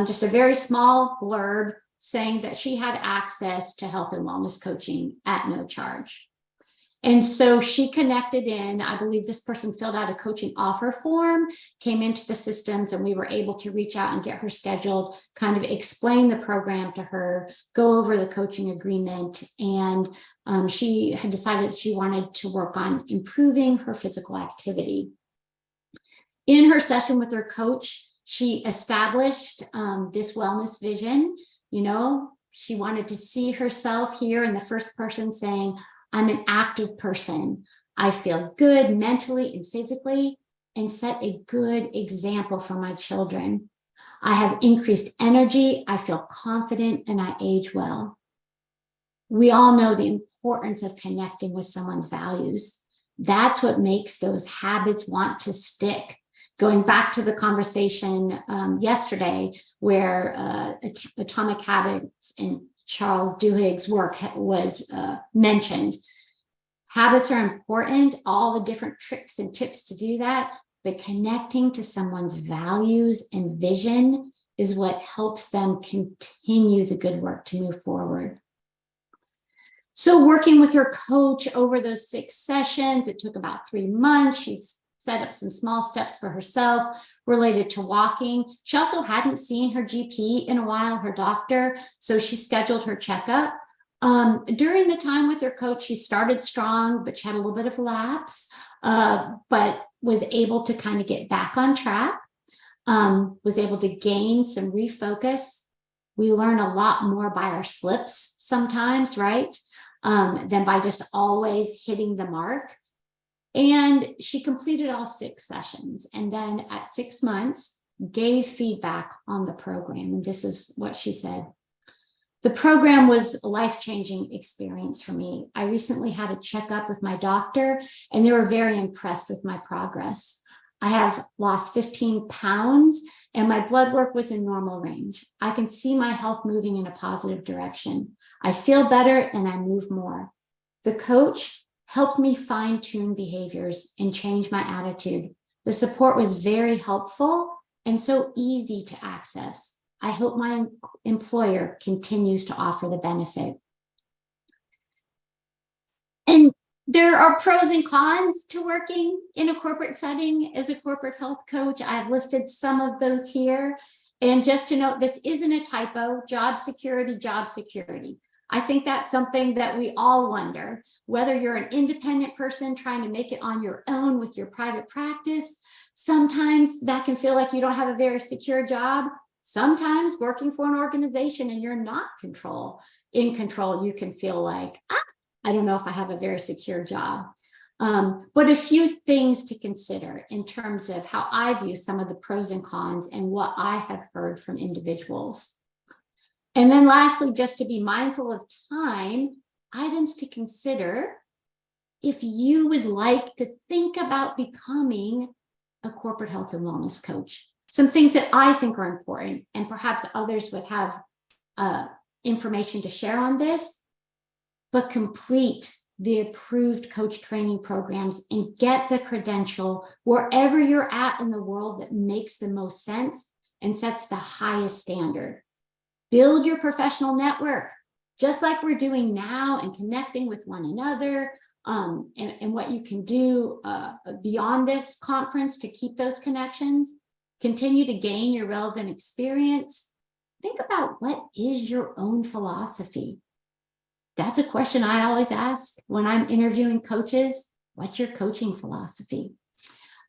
Just a very small blurb saying that she had access to health and wellness coaching at no charge. And so she connected in. I believe this person filled out a coaching offer form, came into the systems, and we were able to reach out and get her scheduled, kind of explain the program to her, go over the coaching agreement. And she had decided she wanted to work on improving her physical activity. In her session with her coach, she established this wellness vision. You know, she wanted to see herself here in the first person saying, I'm an active person. I feel good mentally and physically, and set a good example for my children. I have increased energy. I feel confident and I age well. We all know the importance of connecting with someone's values. That's what makes those habits want to stick. Going back to the conversation yesterday where Atomic Habits and Charles Duhigg's work was mentioned. Habits are important, all the different tricks and tips to do that, but connecting to someone's values and vision is what helps them continue the good work to move forward. So working with her coach over those 6 sessions, it took about 3 months. She's set up some small steps for herself related to walking. She also hadn't seen her GP in a while, her doctor, so she scheduled her checkup. During the time with her coach, she started strong, but she had a little bit of lapse, but was able to kind of get back on track, was able to gain some refocus. We learn a lot more by our slips sometimes, right? Than by just always hitting the mark. And she completed all 6 sessions. And then at 6 months, gave feedback on the program. And this is what she said. The program was a life-changing experience for me. I recently had a checkup with my doctor, and they were very impressed with my progress. I have lost 15 pounds, and my blood work was in normal range. I can see my health moving in a positive direction. I feel better, and I move more. The coach helped me fine-tune behaviors and change my attitude. The support was very helpful and so easy to access. I hope my employer continues to offer the benefit. And there are pros and cons to working in a corporate setting as a corporate health coach. I've listed some of those here. And just to note, this isn't a typo, job security, job security. I think that's something that we all wonder, whether you're an independent person trying to make it on your own with your private practice. Sometimes that can feel like you don't have a very secure job. Sometimes working for an organization and you're not in control, you can feel like, I don't know if I have a very secure job. But a few things to consider in terms of how I view some of the pros and cons and what I have heard from individuals. And then lastly, just to be mindful of time, items to consider if you would like to think about becoming a corporate health and wellness coach. Some things that I think are important, and perhaps others would have information to share on this, but complete the approved coach training programs and get the credential wherever you're at in the world that makes the most sense and sets the highest standard. Build your professional network, just like we're doing now, and connecting with one another, and what you can do beyond this conference to keep those connections. Continue to gain your relevant experience. Think about, what is your own philosophy? That's a question I always ask when I'm interviewing coaches. What's your coaching philosophy?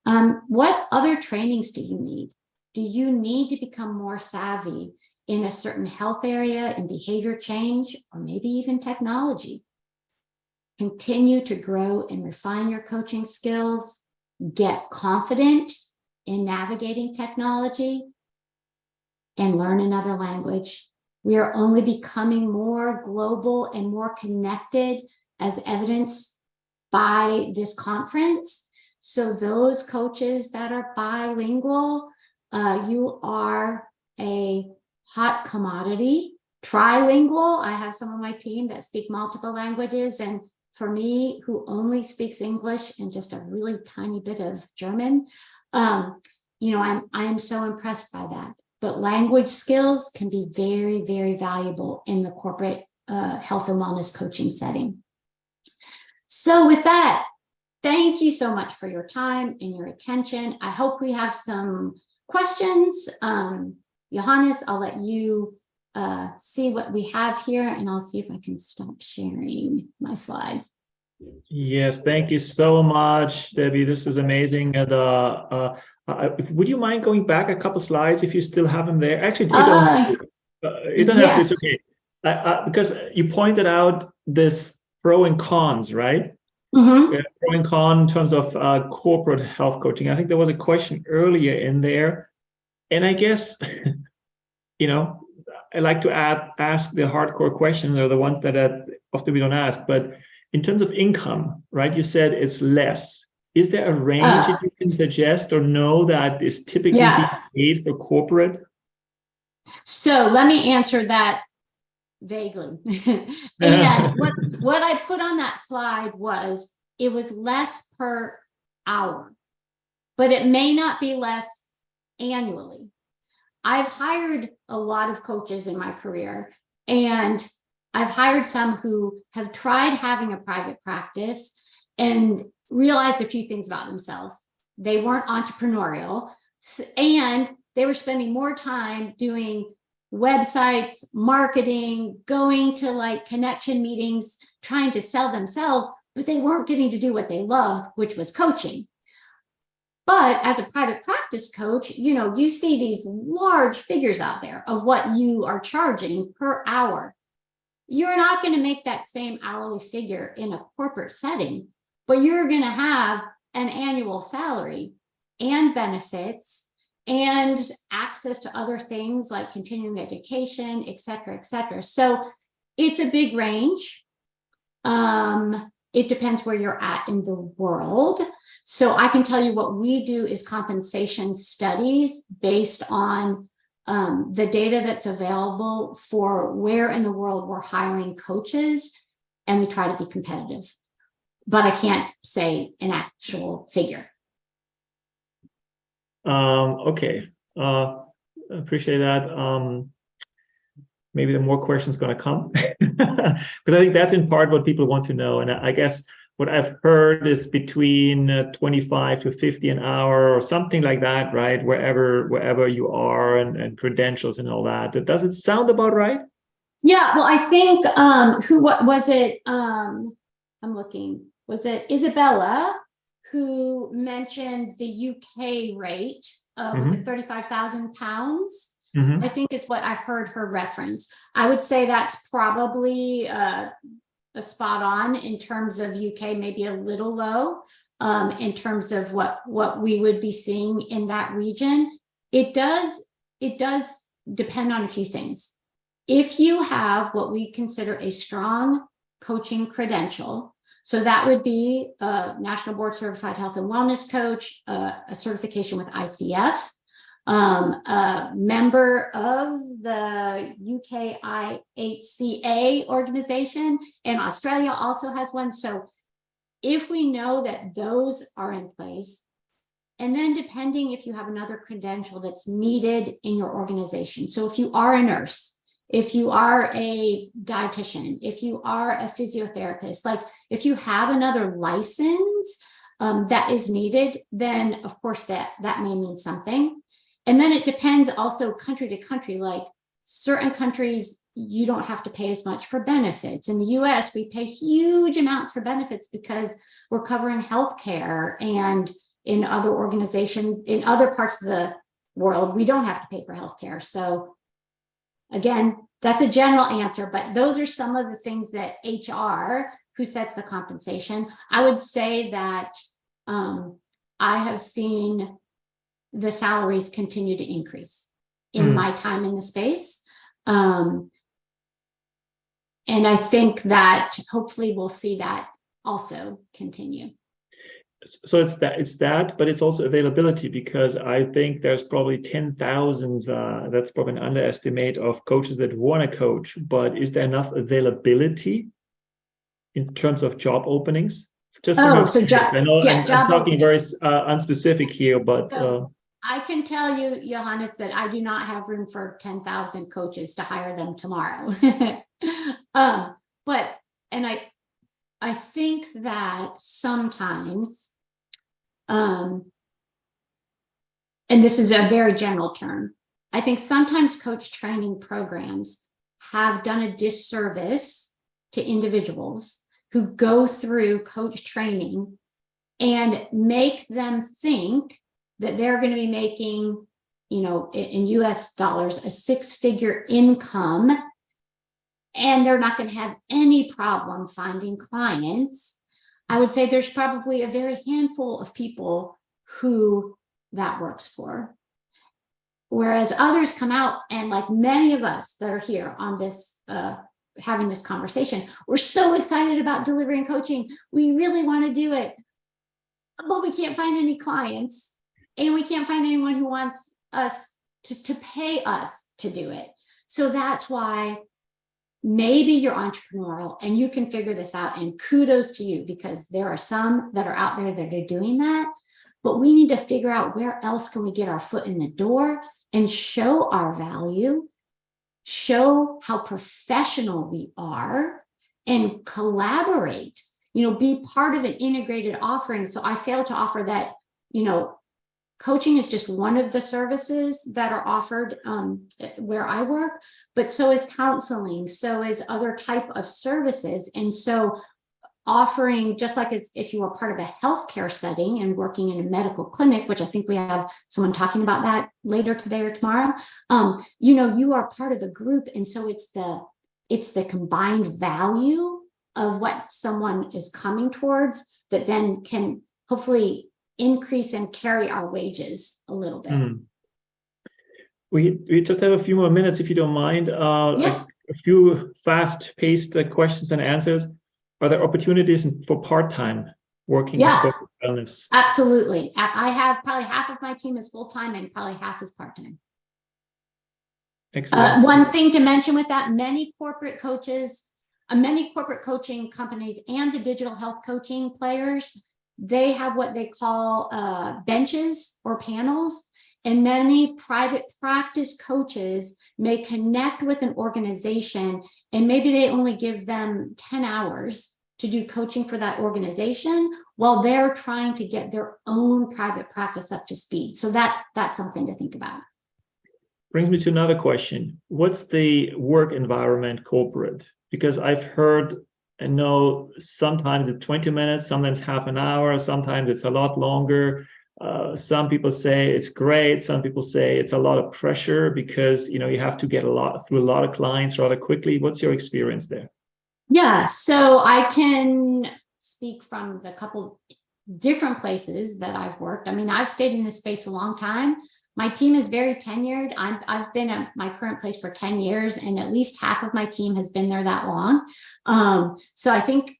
What other trainings do you need? Do you need to become more savvy in a certain health area and behavior change, or maybe even technology? Continue to grow and refine your coaching skills. Get confident in navigating technology, and learn another language. We are only becoming more global and more connected, as evidenced by this conference. So those coaches that are bilingual, you are a hot commodity. Trilingual, I have some of my team that speak multiple languages, and for me, who only speaks English and just a really tiny bit of German, I am so impressed by that. But language skills can be very, very valuable in the corporate health and wellness coaching setting. So with that, thank you so much for your time and your attention. I hope we have some questions. Johannes, I'll let you see what we have here, and I'll see if I can stop sharing my slides. Yes, thank you so much, Debbie. This is amazing. And would you mind going back a couple slides if you still have them there? Actually, you don't have to. It's okay. Because you pointed out this pro and cons, right? Mm-hmm. Pro and con in terms of corporate health coaching. I think there was a question earlier in there, and I guess I like to ask the hardcore questions, or the ones that often we don't ask. But in terms of income, right? You said it's less. Is there a range that you can suggest or know that is typically being paid for corporate? So let me answer that vaguely. And what I put on that slide was, it was less per hour, but it may not be less annually. I've hired a lot of coaches in my career, and I've hired some who have tried having a private practice and realized a few things about themselves. They weren't entrepreneurial, and they were spending more time doing websites, marketing, going to connection meetings, trying to sell themselves, but they weren't getting to do what they loved, which was coaching. But as a private practice coach, you see these large figures out there of what you are charging per hour. You're not going to make that same hourly figure in a corporate setting, but you're going to have an annual salary and benefits and access to other things like continuing education, et cetera, et cetera. So it's a big range. It depends where you're at in the world. So I can tell you what we do is compensation studies based on the data that's available for where in the world we're hiring coaches, and we try to be competitive. But I can't say an actual figure. Okay. Appreciate that. Maybe the more questions going to come, because I think that's in part what people want to know. And I guess what I've heard is between 25 to 50 an hour or something like that, right? Wherever you are, and credentials and all that. Does it sound about right? Yeah, well, I think what was it? I'm looking. Was it Izabella who mentioned the UK rate? Was it £35,000? I think is what I heard her reference. I would say that's probably spot on in terms of UK, maybe a little low in terms of what we would be seeing in that region. It does depend on a few things. If you have what we consider a strong coaching credential, so that would be a National Board Certified Health and Wellness Coach, a certification with ICF, a member of the UKIHCA organization, and Australia also has one. So if we know that those are in place, and then depending if you have another credential that's needed in your organization. So if you are a nurse, if you are a dietitian, if you are a physiotherapist, like if you have another license that is needed, then of course that may mean something. And then it depends also country to country, like certain countries, you don't have to pay as much for benefits. In the US, we pay huge amounts for benefits because we're covering healthcare, and in other organizations, in other parts of the world, we don't have to pay for healthcare. So again, that's a general answer, but those are some of the things that HR, who sets the compensation, I would say that I have seen the salaries continue to increase in my time in the space. And I think that hopefully we'll see that also continue. So it's that, but it's also availability, because I think there's probably 10,000, that's probably an underestimate, of coaches that want to coach, but is there enough availability in terms of job openings? Just I know I'm talking very unspecific here, but I can tell you, Johannes, that I do not have room for 10,000 coaches to hire them tomorrow. I think that sometimes, and this is a very general term, I think sometimes coach training programs have done a disservice to individuals who go through coach training and make them think that they're going to be making, in US dollars, a six-figure income, and they're not going to have any problem finding clients. I would say there's probably a very handful of people who that works for. Whereas others come out, and like many of us that are here on this, having this conversation, we're so excited about delivering coaching. We really want to do it, but we can't find any clients, and we can't find anyone who wants us to pay us to do it. So that's why maybe you're entrepreneurial and you can figure this out, and kudos to you, because there are some that are out there that are doing that. But we need to figure out where else can we get our foot in the door and show our value, show how professional we are, and collaborate, be part of an integrated offering. So I fail to offer that, coaching is just one of the services that are offered where I work, but so is counseling, so is other type of services. And so offering, just like if you are part of a healthcare setting and working in a medical clinic, which I think we have someone talking about that later today or tomorrow, you are part of a group. And so it's the combined value of what someone is coming towards that then can hopefully increase and carry our wages a little bit. We just have a few more minutes, if you don't mind. Yeah. A few fast-paced questions and answers. Are there opportunities for part-time working in corporate wellness? Absolutely. I have probably half of my team is full-time and probably half is part-time. Excellent. One thing to mention with that, many corporate coaching companies and the digital health coaching players, they have what they call benches or panels, and many private practice coaches may connect with an organization, and maybe they only give them 10 hours to do coaching for that organization while they're trying to get their own private practice up to speed. So that's something to think about. Brings me to another question. What's the work environment corporate? Because I've heard and know sometimes it's 20 minutes, sometimes half an hour, sometimes it's a lot longer. Some people say it's great. Some people say it's a lot of pressure because you have to get through a lot of clients rather quickly. What's your experience there? Yeah, so I can speak from the couple different places that I've worked. I mean, I've stayed in this space a long time. My team is very tenured. I've been at my current place for 10 years, and at least half of my team has been there that long. So I think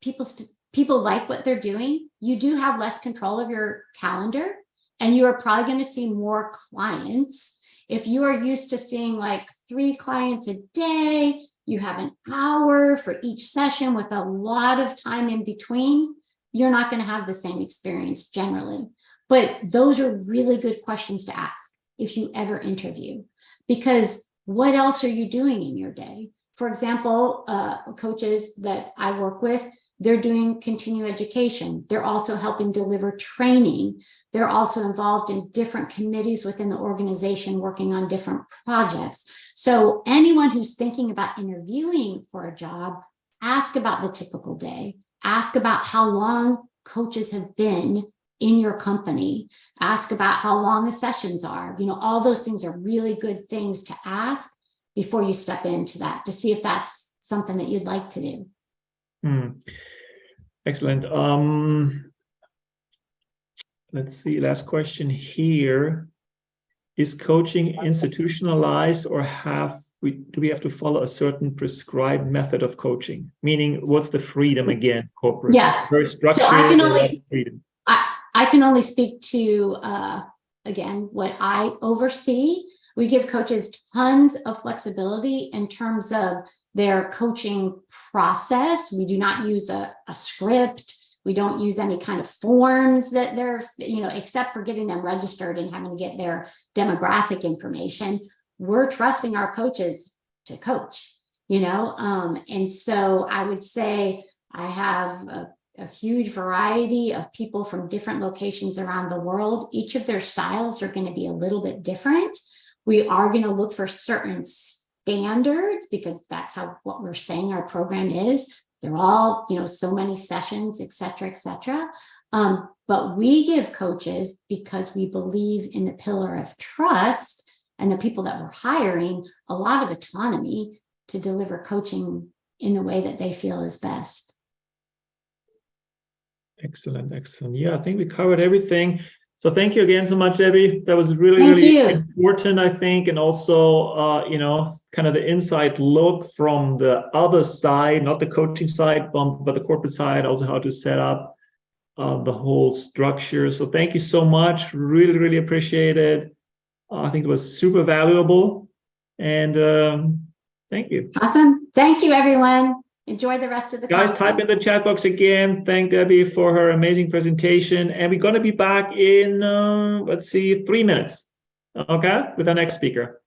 people like what they're doing. You do have less control of your calendar, and you are probably going to see more clients. If you are used to seeing like 3 clients a day, you have an hour for each session with a lot of time in between, you're not going to have the same experience generally. But those are really good questions to ask if you ever interview, because what else are you doing in your day? For example, coaches that I work with, they're doing continuing education. They're also helping deliver training. They're also involved in different committees within the organization working on different projects. So anyone who's thinking about interviewing for a job, ask about the typical day. Ask about how long coaches have been in your company. Ask about how long the sessions are. You know, all those things are really good things to ask before you step into that, to see if that's something that you'd like to do. Excellent. Let's see, last question here. Is coaching institutionalized, or do we have to follow a certain prescribed method of coaching? Meaning, what's the freedom again, corporate? Yeah. Very structured. So I can only freedom. I can only speak to again what I oversee. We give coaches tons of flexibility in terms of their coaching process. We do not use a script. We don't use any kind of forms that they're, you know, except for getting them registered and having to get their demographic information. We're trusting our coaches to coach, you know, and so I would say I have a huge variety of people from different locations around the world. Each of their styles are going to be a little bit different. We are going to look for certain standards because that's how what we're saying our program is. They're all, you know, so many sessions, et cetera, et cetera. But we give coaches, because we believe in the pillar of trust and the people that we're hiring, a lot of autonomy to deliver coaching in the way that they feel is best. Excellent, excellent. Yeah, I think we covered everything. So thank you again so much, Debbie. That was really important, I think, and also, you know, kind of the inside look from the other side, not the coaching side, but the corporate side, also how to set up the whole structure. So thank you so much. Really, really appreciate it. I think it was super valuable, and thank you. Awesome. Thank you, everyone. Enjoy the rest of the guys. Type in the chat box again. Thank Debbie for her amazing presentation. And we're going to be back in, let's see, 3 minutes. Okay, with our next speaker.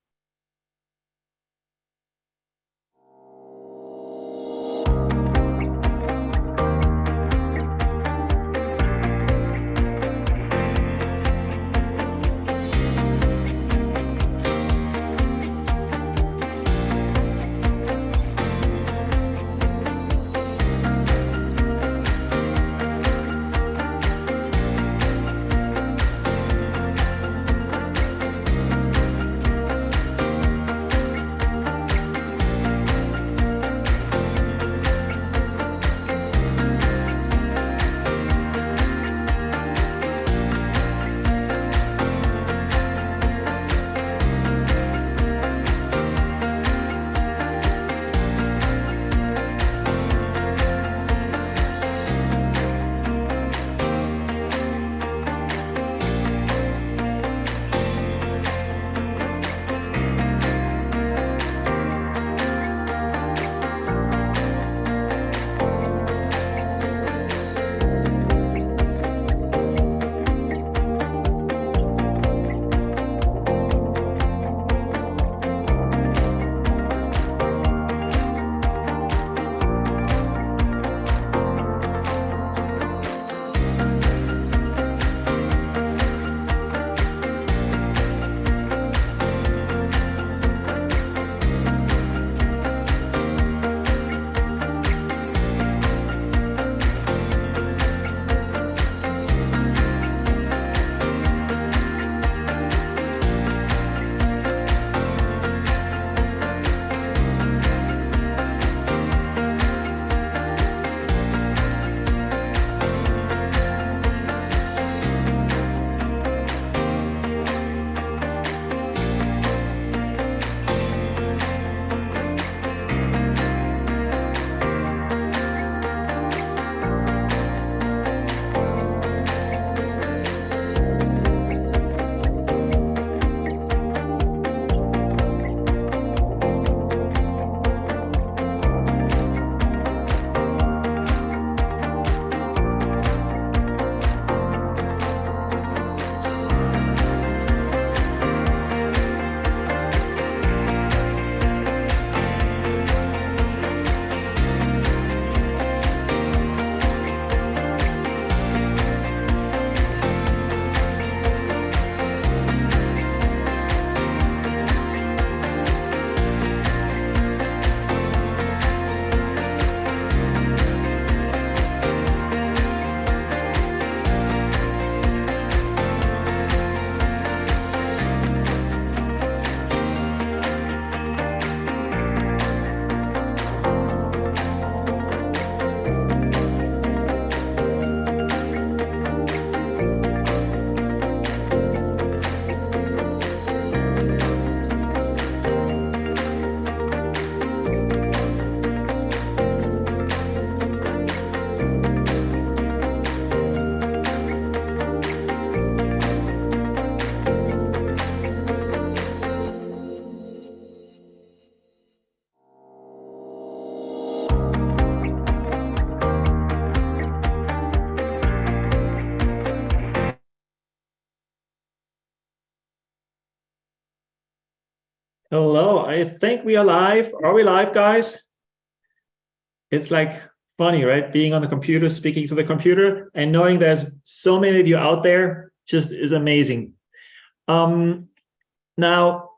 Hello, I think we are live. Are we live, guys? It's like funny, right? Being on the computer, speaking to the computer, and knowing there's so many of you out there just is amazing. Now,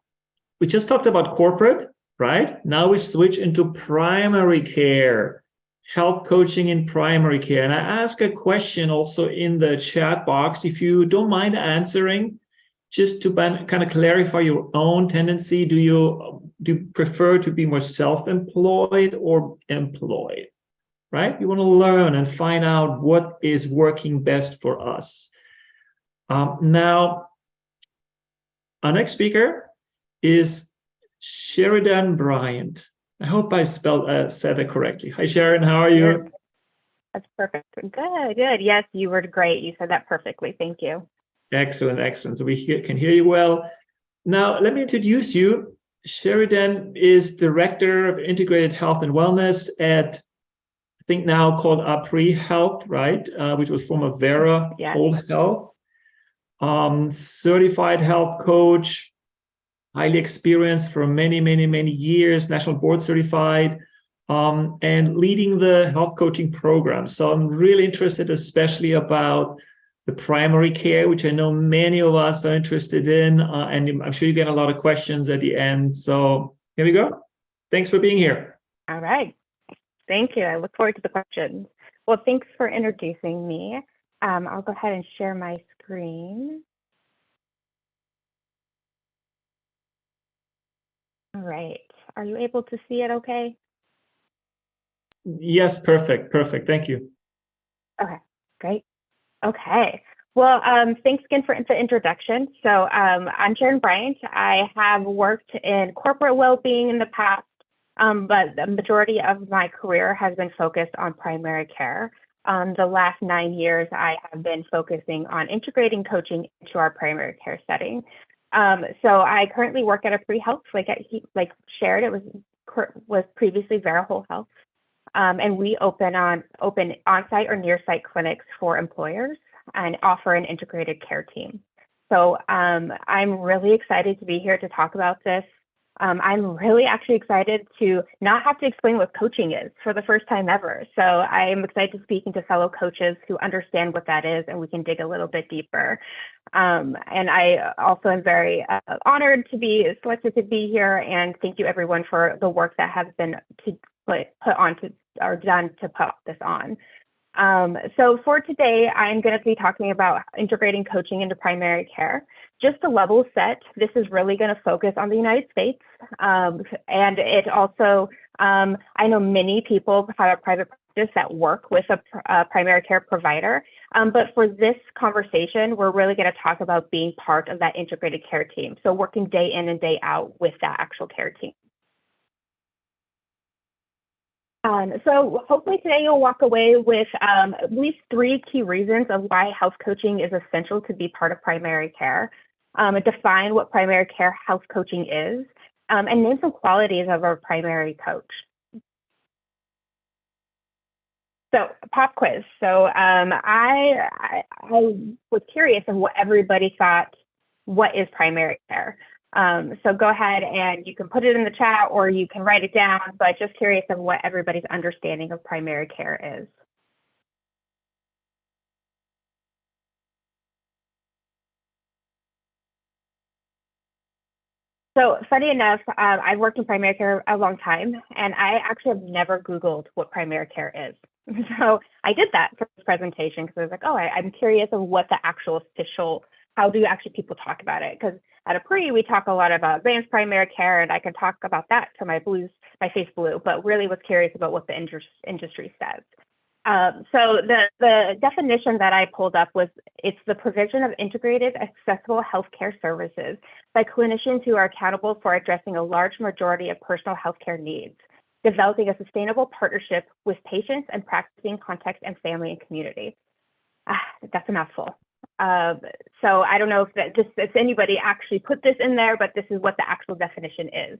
we just talked about corporate, right? Now we switch into primary care, health coaching in primary care. And I ask a question also in the chat box, if you don't mind answering, just to kind of clarify your own tendency. Do you prefer to be more self-employed or employed, right? You want to learn and find out what is working best for us. Now, our next speaker is Cheridan Bryant. I hope I said it correctly. Hi, Sharon, how are you? That's perfect. Good. Yes, you were great. You said that perfectly. Thank you. Excellent, excellent. So we can hear you well. Now, let me introduce you. Cheridan is Director of Integrated Health and Wellness at, I think now called ABIHM Health, right? Which was former Vera Whole Health. Certified health coach, highly experienced for many, many, many years, national board certified, and leading the health coaching program. So I'm really interested, especially about the primary care, which I know many of us are interested in, and I'm sure you get a lot of questions at the end. So here we go. Thanks for being here. All right. Thank you. I look forward to the questions. Well, thanks for introducing me. I'll go ahead and share my screen. All right. Are you able to see it okay? Yes, perfect. Perfect. Thank you. Okay, great. Okay. Well, thanks again for the introduction. So I'm Sharon Bryant. I have worked in corporate well-being in the past, but the majority of my career has been focused on primary care. The last 9 years, I have been focusing on integrating coaching into our primary care setting. So I currently work at ABIHM Health, like shared, it was previously Vera Whole Health. And we open on-site or near-site clinics for employers and offer an integrated care team. So I'm really excited to be here to talk about this. I'm really actually excited to not have to explain what coaching is for the first time ever. So I'm excited to speaking to fellow coaches who understand what that is, and we can dig a little bit deeper. And I also am very honored to be selected to be here, and thank you everyone for the work that has been done to put this on. So for today, I'm going to be talking about integrating coaching into primary care. Just to level set, this is really going to focus on the United States. And it also, I know many people have a private practice that work with a primary care provider. But for this conversation, we're really going to talk about being part of that integrated care team. So working day in and day out with that actual care team. So hopefully today you'll walk away with at least 3 key reasons of why health coaching is essential to be part of primary care, define what primary care health coaching is, and name some qualities of our primary coach. So pop quiz. So I was curious of what everybody thought, what is primary care? So go ahead and you can put it in the chat or you can write it down, but just curious of what everybody's understanding of primary care is. So funny enough, I've worked in primary care a long time, and I actually have never Googled what primary care is. So I did that for this presentation because I was like, oh, I'm curious of what the actual official, how do actually people talk about it? Because at ABIHM, we talk a lot about advanced primary care, and I can talk about that till my face blue, but really was curious about what the industry says. So the definition that I pulled up was, it's the provision of integrated, accessible healthcare services by clinicians who are accountable for addressing a large majority of personal healthcare needs, developing a sustainable partnership with patients and practicing context and family and community. That's a mouthful. So I don't know if anybody actually put this in there, but this is what the actual definition is.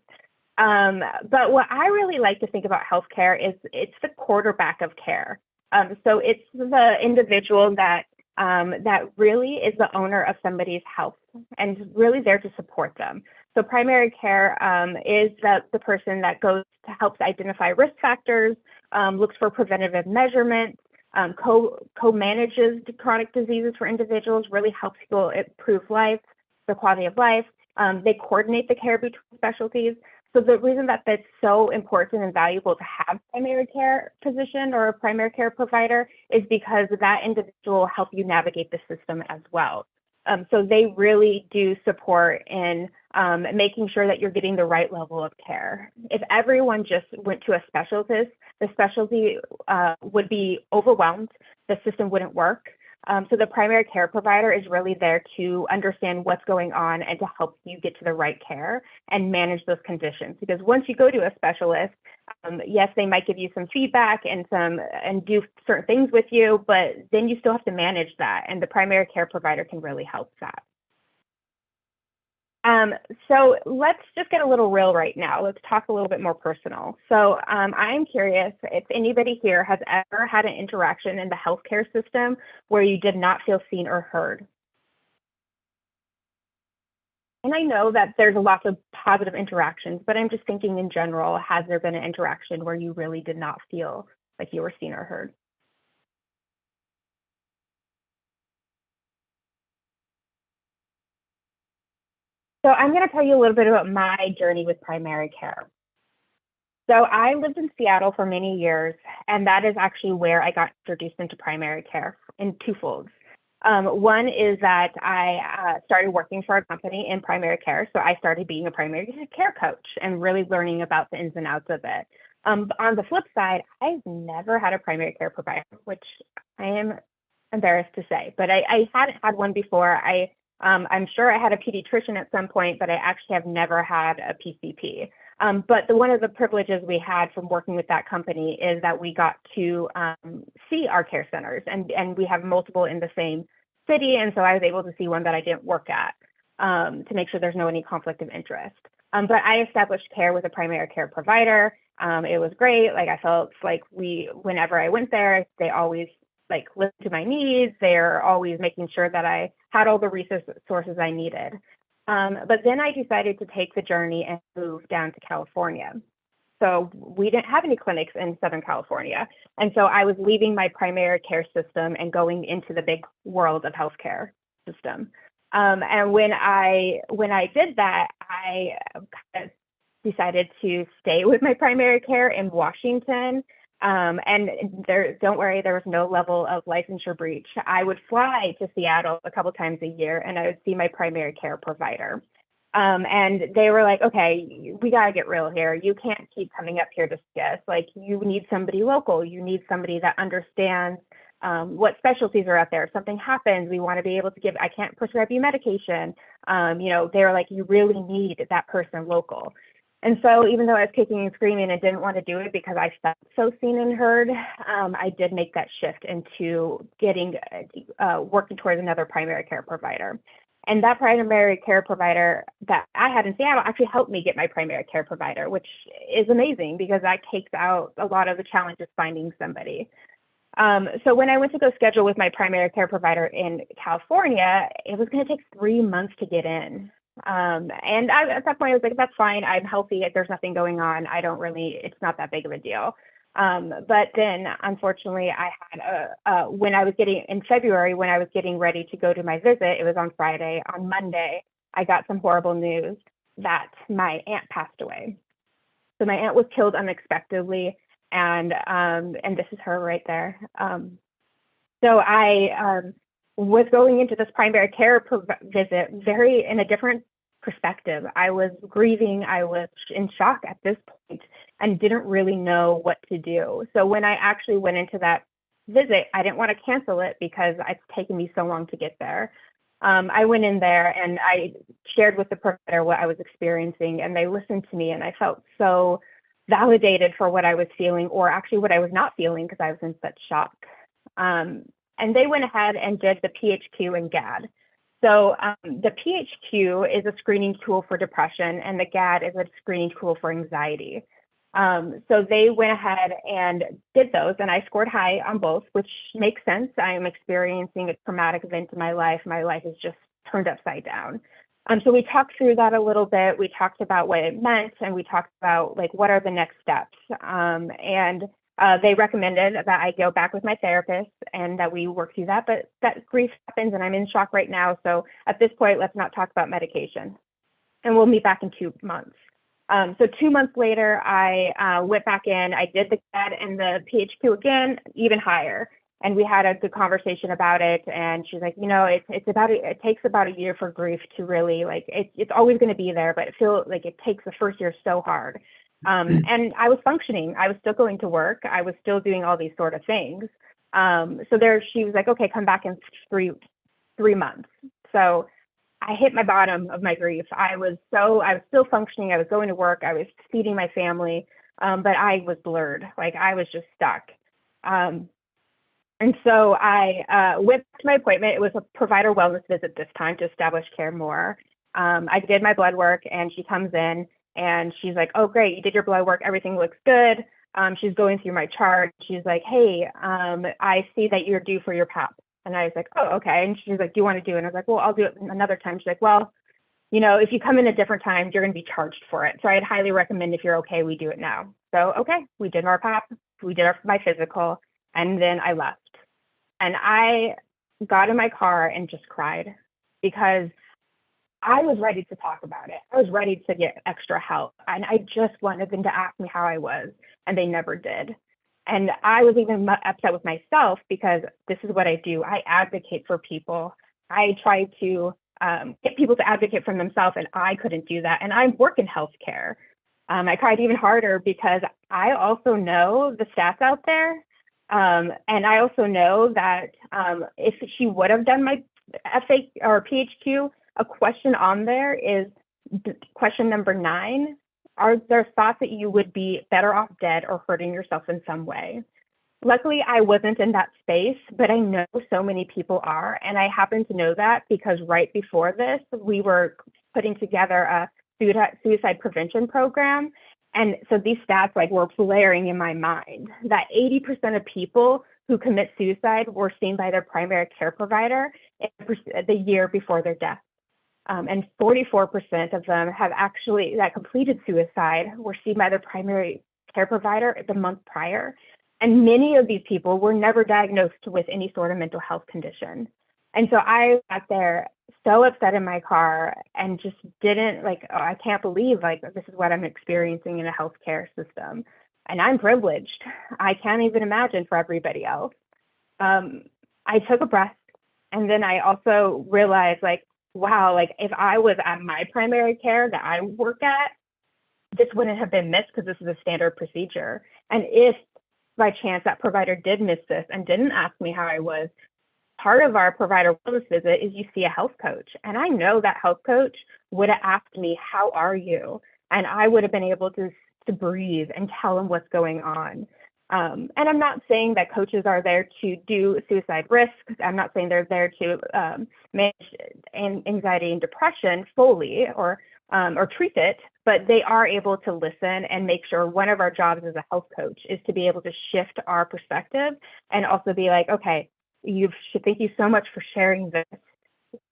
But what I really like to think about healthcare is it's the quarterback of care. So it's the individual that really is the owner of somebody's health and really there to support them. So primary care is the person that goes to helps identify risk factors, looks for preventative measurements, co-manages chronic diseases for individuals, really helps people improve life, the quality of life. They coordinate the care between specialties. So the reason that that's so important and valuable to have a primary care physician or a primary care provider is because that individual will help you navigate the system as well. So they really do support in making sure that you're getting the right level of care. If everyone just went to a specialist, the specialty would be overwhelmed, the system wouldn't work. So the primary care provider is really there to understand what's going on and to help you get to the right care and manage those conditions. Because once you go to a specialist, yes, they might give you some feedback and do certain things with you, but then you still have to manage that, and the primary care provider can really help that. So let's just get a little real right now. Let's talk a little bit more personal. So I'm curious if anybody here has ever had an interaction in the healthcare system where you did not feel seen or heard. And I know that there's lots of positive interactions, but I'm just thinking in general, has there been an interaction where you really did not feel like you were seen or heard? So I'm going to tell you a little bit about my journey with primary care. So I lived in Seattle for many years, and that is actually where I got introduced into primary care in twofolds. One is that I started working for a company in primary care. So I started being a primary care coach and really learning about the ins and outs of it. On the flip side, I've never had a primary care provider, which I am embarrassed to say, but I hadn't had one before. I'm sure I had a pediatrician at some point, but I actually have never had a PCP. But one of the privileges we had from working with that company is that we got to see our care centers, and we have multiple in the same city. And so I was able to see one that I didn't work at to make sure there's no any conflict of interest. But I established care with a primary care provider. It was great. Like I felt like whenever I went there, they always like listened to my needs. They're always making sure that I had all the resources I needed. But then I decided to take the journey and move down to California. So we didn't have any clinics in Southern California. And so I was leaving my primary care system and going into the big world of healthcare system. And when I did that, I decided to stay with my primary care in Washington. And don't worry, there was no level of licensure breach. I would fly to Seattle a couple times a year, and I would see my primary care provider. And they were like, okay, we got to get real here. You can't keep coming up here to see us. Like, you need somebody local. You need somebody that understands what specialties are out there. If something happens, we want to be able to I can't prescribe you medication. They were like, you really need that person local. And so even though I was kicking and screaming and didn't want to do it because I felt so seen and heard, I did make that shift into working towards another primary care provider. And that primary care provider that I had in Seattle actually helped me get my primary care provider, which is amazing because that takes out a lot of the challenges finding somebody. So when I went to go schedule with my primary care provider in California, it was going to take 3 months to get in. And at that point, I was like, that's fine. I'm healthy. There's nothing going on. It's not that big of a deal. But then, unfortunately, I had in February, when I was getting ready to go to my visit, it was on Friday. On Monday, I got some horrible news that my aunt passed away. So my aunt was killed unexpectedly, and this is her right there. So I was going into this primary care visit in a different perspective. I was grieving. I was in shock at this point and didn't really know what to do. So when I actually went into that visit, I didn't want to cancel it because it's taken me so long to get there. I went in there and I shared with the provider what I was experiencing, and they listened to me, and I felt so validated for what I was feeling, or actually what I was not feeling, because I was in such shock. And they went ahead and did the PHQ and GAD. So the PHQ is a screening tool for depression, and the GAD is a screening tool for anxiety. So they went ahead and did those, and I scored high on both, which makes sense. I am experiencing a traumatic event in my life. My life is just turned upside down. So we talked through that a little bit. We talked about what it meant, and we talked about like what are the next steps. And they recommended that I go back with my therapist and that we work through that. But that grief happens, and I'm in shock right now. So at this point, let's not talk about medication. And we'll meet back in 2 months. So 2 months later, I went back in. I did the CAD and the PHQ again, even higher. And we had a good conversation about it. And she's like, you know, it takes about a year for grief to really, like, it's always going to be there, but it feels like it takes the first year so hard. And I was functioning. I was still going to work. I was still doing all these sort of things. So there, she was like, okay, come back in three months. So I hit my bottom of my grief. I was still functioning. I was going to work. I was feeding my family, but I was blurred. Like, I was just stuck. And so I went to my appointment. It was a provider wellness visit this time to establish care more. I did my blood work, and she comes in and she's like, oh, great, you did your blood work. Everything looks good. She's going through my chart. She's like, hey, I see that you're due for your PAP. And I was like, oh, okay. And she's like, do you want to do it? And I was like, well, I'll do it another time. She's like, well, you know, if you come in a different time, you're going to be charged for it. So I'd highly recommend, if you're okay, we do it now. So, okay, we did our PAP, we did my physical, and then I left. And I got in my car and just cried because I was ready to talk about it. I was ready to get extra help. And I just wanted them to ask me how I was, and they never did. And I was even upset with myself because this is what I do. I advocate for people. I try to get people to advocate for themselves, and I couldn't do that. And I work in healthcare. I cried even harder because I also know the stats out there. And I also know that if she would have done my FA or PHQ, a question on there is question number 9. Are there thoughts that you would be better off dead or hurting yourself in some way? Luckily, I wasn't in that space, but I know so many people are. And I happen to know that because right before this, we were putting together a suicide prevention program. And so these stats like were blaring in my mind that 80% of people who commit suicide were seen by their primary care provider the year before their death. And 44% of them have actually, that completed suicide, were seen by their primary care provider the month prior. And many of these people were never diagnosed with any sort of mental health condition. And so I got there so upset in my car and just didn't like, oh, I can't believe like this is what I'm experiencing in a healthcare system. And I'm privileged. I can't even imagine for everybody else. I took a breath, and then I also realized like, wow, like if I was at my primary care that I work at, this wouldn't have been missed because this is a standard procedure. And if by chance that provider did miss this and didn't ask me how I was, part of our provider wellness visit is you see a health coach. And I know that health coach would have asked me, how are you? And I would have been able to breathe and tell them what's going on. And I'm not saying that coaches are there to do suicide risk. I'm not saying they're there to manage anxiety and depression fully or treat it, but they are able to listen and make sure. One of our jobs as a health coach is to be able to shift our perspective and also be like, okay, thank you so much for sharing this.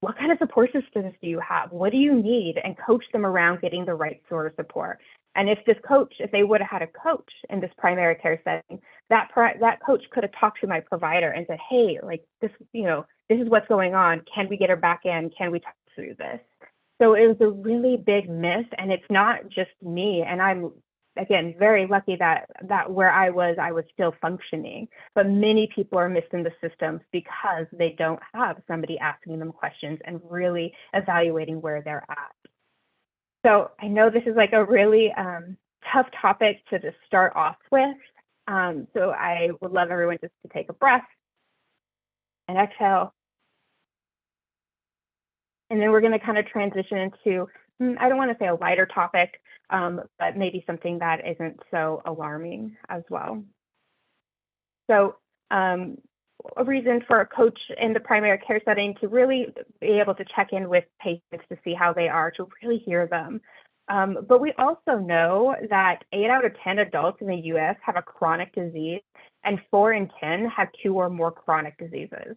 What kind of support systems do you have? What do you need? And coach them around getting the right sort of support. And if they would have had a coach in this primary care setting, that coach could have talked to my provider and said, hey, like this, this is what's going on. Can we get her back in? Can we talk through this? So it was a really big miss, and it's not just me. And I'm, again, very lucky that where I was still functioning. But many people are missed in the systems because they don't have somebody asking them questions and really evaluating where they're at. So I know this is like a really tough topic to just start off with. So I would love everyone just to take a breath and exhale. And then we're going to kind of transition into, I don't want to say a lighter topic, but maybe something that isn't so alarming as well. So a reason for a coach in the primary care setting to really be able to check in with patients to see how they are, to really hear them. But we also know that 8 out of 10 adults in the US have a chronic disease, and 4 in 10 have 2 or more chronic diseases.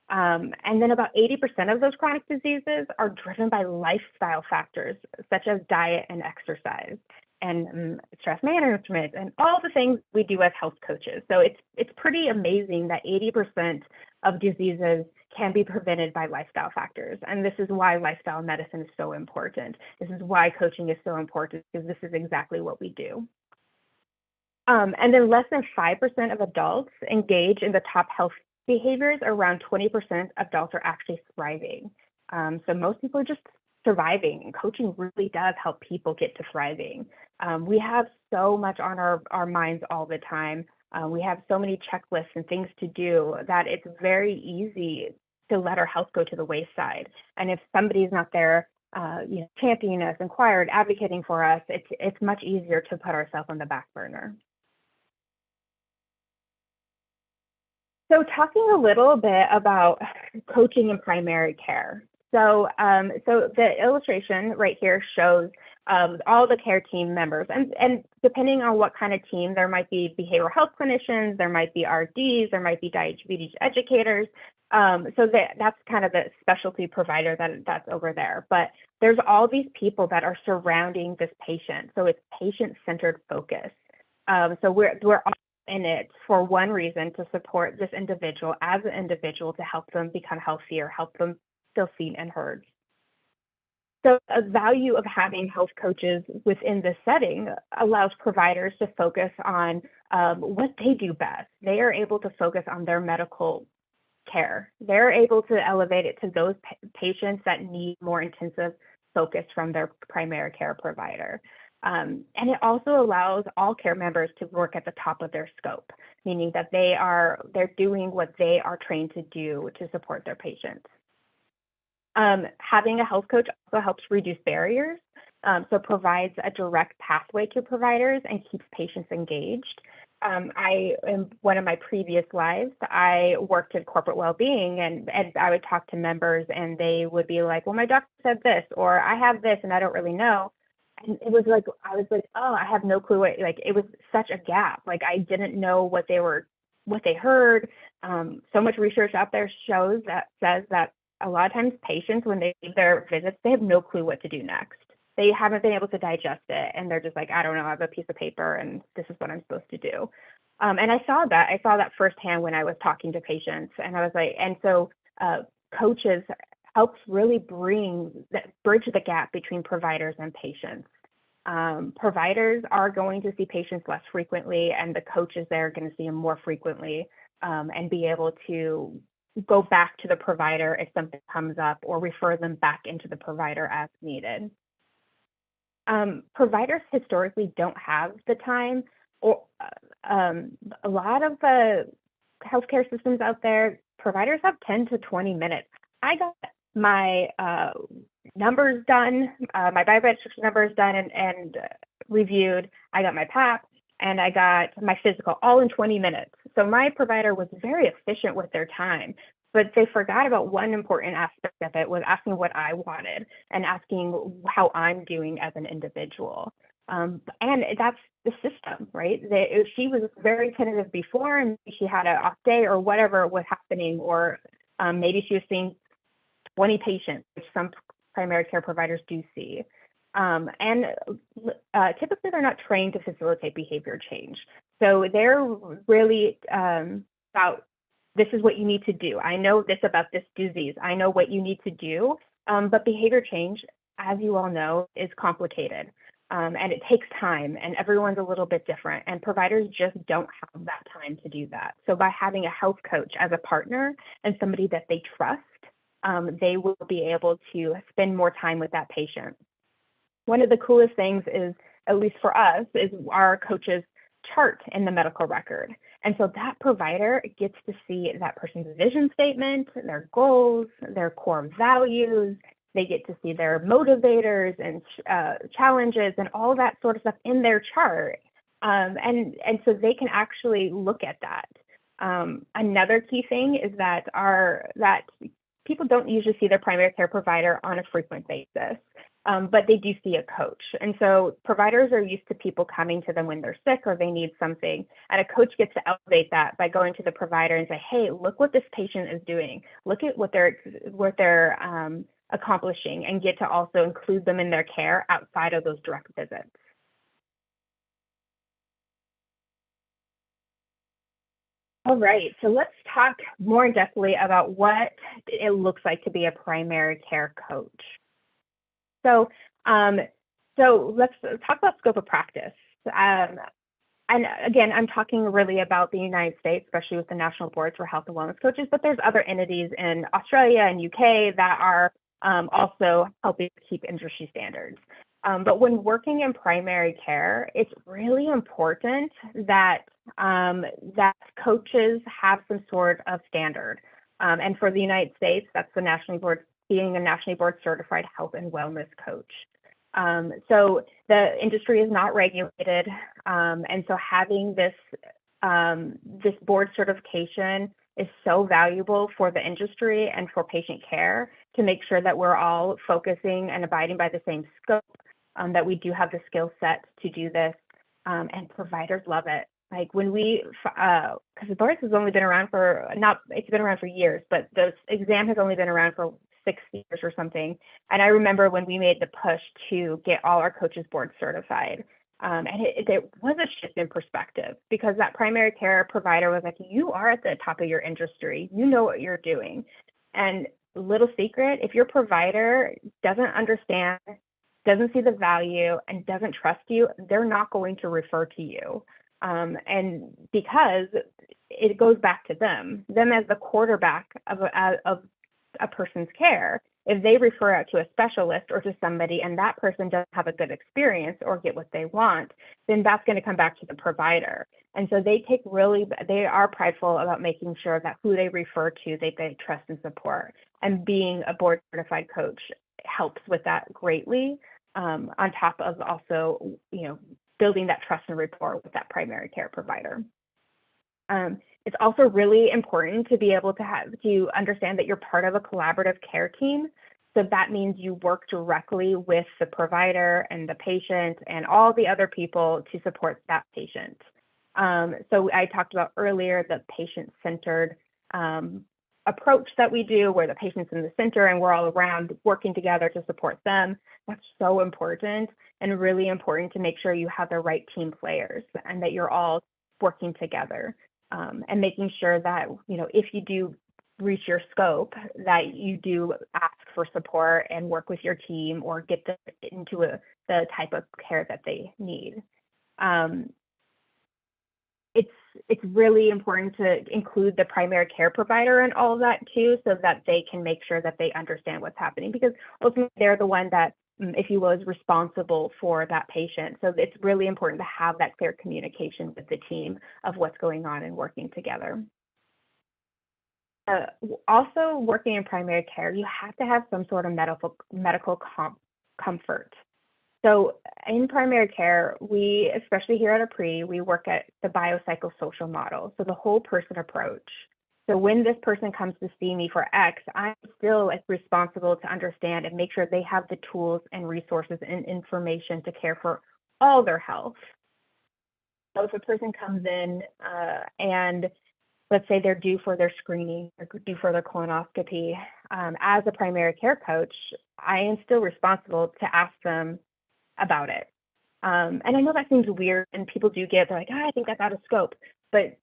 And then about 80% of those chronic diseases are driven by lifestyle factors, such as diet and exercise and stress management and all the things we do as health coaches. So it's pretty amazing that 80% of diseases can be prevented by lifestyle factors. And this is why lifestyle medicine is so important. This is why coaching is so important, because this is exactly what we do. And then less than 5% of adults engage in the top health behaviors. Around 20% of adults are actually thriving. So most people are just surviving, and coaching really does help people get to thriving. We have so much on our minds all the time. We have so many checklists and things to do that it's very easy to let our health go to the wayside. And if somebody's not there, championing us, inquired, advocating for us, it's much easier to put ourselves on the back burner. So talking a little bit about coaching in primary care. So the illustration right here shows all the care team members, and depending on what kind of team, there might be behavioral health clinicians, there might be RDs, there might be diabetes educators. So that's kind of the specialty provider that's over there. But there's all these people that are surrounding this patient. So it's patient-centered focus. So we're all in it for one reason, to support this individual as an individual, to help them become healthier, help them feel seen and heard. So a value of having health coaches within this setting allows providers to focus on what they do best. They are able to focus on their medical care. They're able to elevate it to those patients that need more intensive focus from their primary care provider. And it also allows all care members to work at the top of their scope, meaning that they're doing what they are trained to do to support their patients. Having a health coach also helps reduce barriers, so provides a direct pathway to providers and keeps patients engaged. In one of my previous lives, I worked in corporate well-being, and I would talk to members and they would be like, well, my doctor said this, or I have this and I don't really know. And it was like, I was like, oh, I have no clue what, like, it was such a gap. Like, I didn't know what they heard. So much research out there says that a lot of times patients, when they leave their visits, they have no clue what to do next. They haven't been able to digest it, and they're just like, I don't know, I have a piece of paper and this is what I'm supposed to do. And I saw that firsthand when I was talking to patients, and I was like, and so coaches helps really bridge the gap between providers and patients. Providers are going to see patients less frequently, and the coaches there are going to see them more frequently, and be able to go back to the provider if something comes up, or refer them back into the provider as needed. Providers historically don't have the time, or a lot of the healthcare systems out there, providers have 10 to 20 minutes. I got my numbers done, my biometrics numbers done and reviewed. I got my PAP and I got my physical all in 20 minutes. So my provider was very efficient with their time, but they forgot about one important aspect of it, was asking what I wanted and asking how I'm doing as an individual. And that's the system, right? She was very tentative before, and she had an off day or whatever was happening, or maybe she was seeing 20 patients, which some primary care providers do see. And typically they're not trained to facilitate behavior change. So they're really about, this is what you need to do. I know this about this disease. I know what you need to do. But behavior change, as you all know, is complicated. And it takes time, and everyone's a little bit different, and providers just don't have that time to do that. So by having a health coach as a partner and somebody that they trust, they will be able to spend more time with that patient. One of the coolest things is, at least for us, is our coaches chart in the medical record. And so that provider gets to see that person's vision statement, their goals, their core values. They get to see their motivators and challenges and all that sort of stuff in their chart. And so they can actually look at that. Another key thing is that people don't usually see their primary care provider on a frequent basis. but they do see a coach. And so providers are used to people coming to them when they're sick or they need something. And a coach gets to elevate that by going to the provider and say, hey, look what this patient is doing. Look at what they're accomplishing, and get to also include them in their care outside of those direct visits. All right, so let's talk more in depthly about what it looks like to be a primary care coach. So let's talk about scope of practice. And again, I'm talking really about the United States, especially with the National Boards for Health and Wellness Coaches, but there's other entities in Australia and UK that are also helping keep industry standards. But when working in primary care, it's really important that that coaches have some sort of standard. And for the United States, that's the nationally board, being a nationally board certified health and wellness coach. So the industry is not regulated, and so having this this board certification is so valuable for the industry and for patient care to make sure that we're all focusing and abiding by the same scope, that we do have the skill set to do this, and providers love it. Like when we, because the board has only been around for, it's been around for years, but the exam has only been around for 6 years or something. And I remember when we made the push to get all our coaches board certified, and it was a shift in perspective, because that primary care provider was like, you are at the top of your industry, you know what you're doing. And little secret, if your provider doesn't understand, doesn't see the value, and doesn't trust you, they're not going to refer to you. And because it goes back to them as the quarterback of a person's care. If they refer out to a specialist or to somebody and that person doesn't have a good experience or get what they want, then that's going to come back to the provider. And so they are prideful about making sure that who they refer to, they trust and support. And being a board certified coach helps with that greatly, on top of also, building that trust and rapport with that primary care provider. It's also really important to be able to understand that you're part of a collaborative care team. So that means you work directly with the provider and the patient and all the other people to support that patient. So I talked about earlier the patient-centered approach that we do, where the patient's in the center and we're all around working together to support them. That's so important, and really important to make sure you have the right team players and that you're all working together, and making sure that, if you do reach your scope, that you do ask for support and work with your team or get them into the type of care that they need. It's really important to include the primary care provider in all of that too, so that they can make sure that they understand what's happening, because ultimately they're the one that, if you will, is responsible for that patient. So it's really important to have that clear communication with the team of what's going on and working together. Also, working in primary care, you have to have some sort of medical comfort. So in primary care, we, especially here at APRI, we work at the biopsychosocial model, so the whole person approach. So when this person comes to see me for X, I'm still responsible to understand and make sure they have the tools and resources and information to care for all their health. So if a person comes in and let's say they're due for their screening or due for their colonoscopy, as a primary care coach, I am still responsible to ask them about it. And I know that seems weird, and people do they're like, I think that's out of scope, but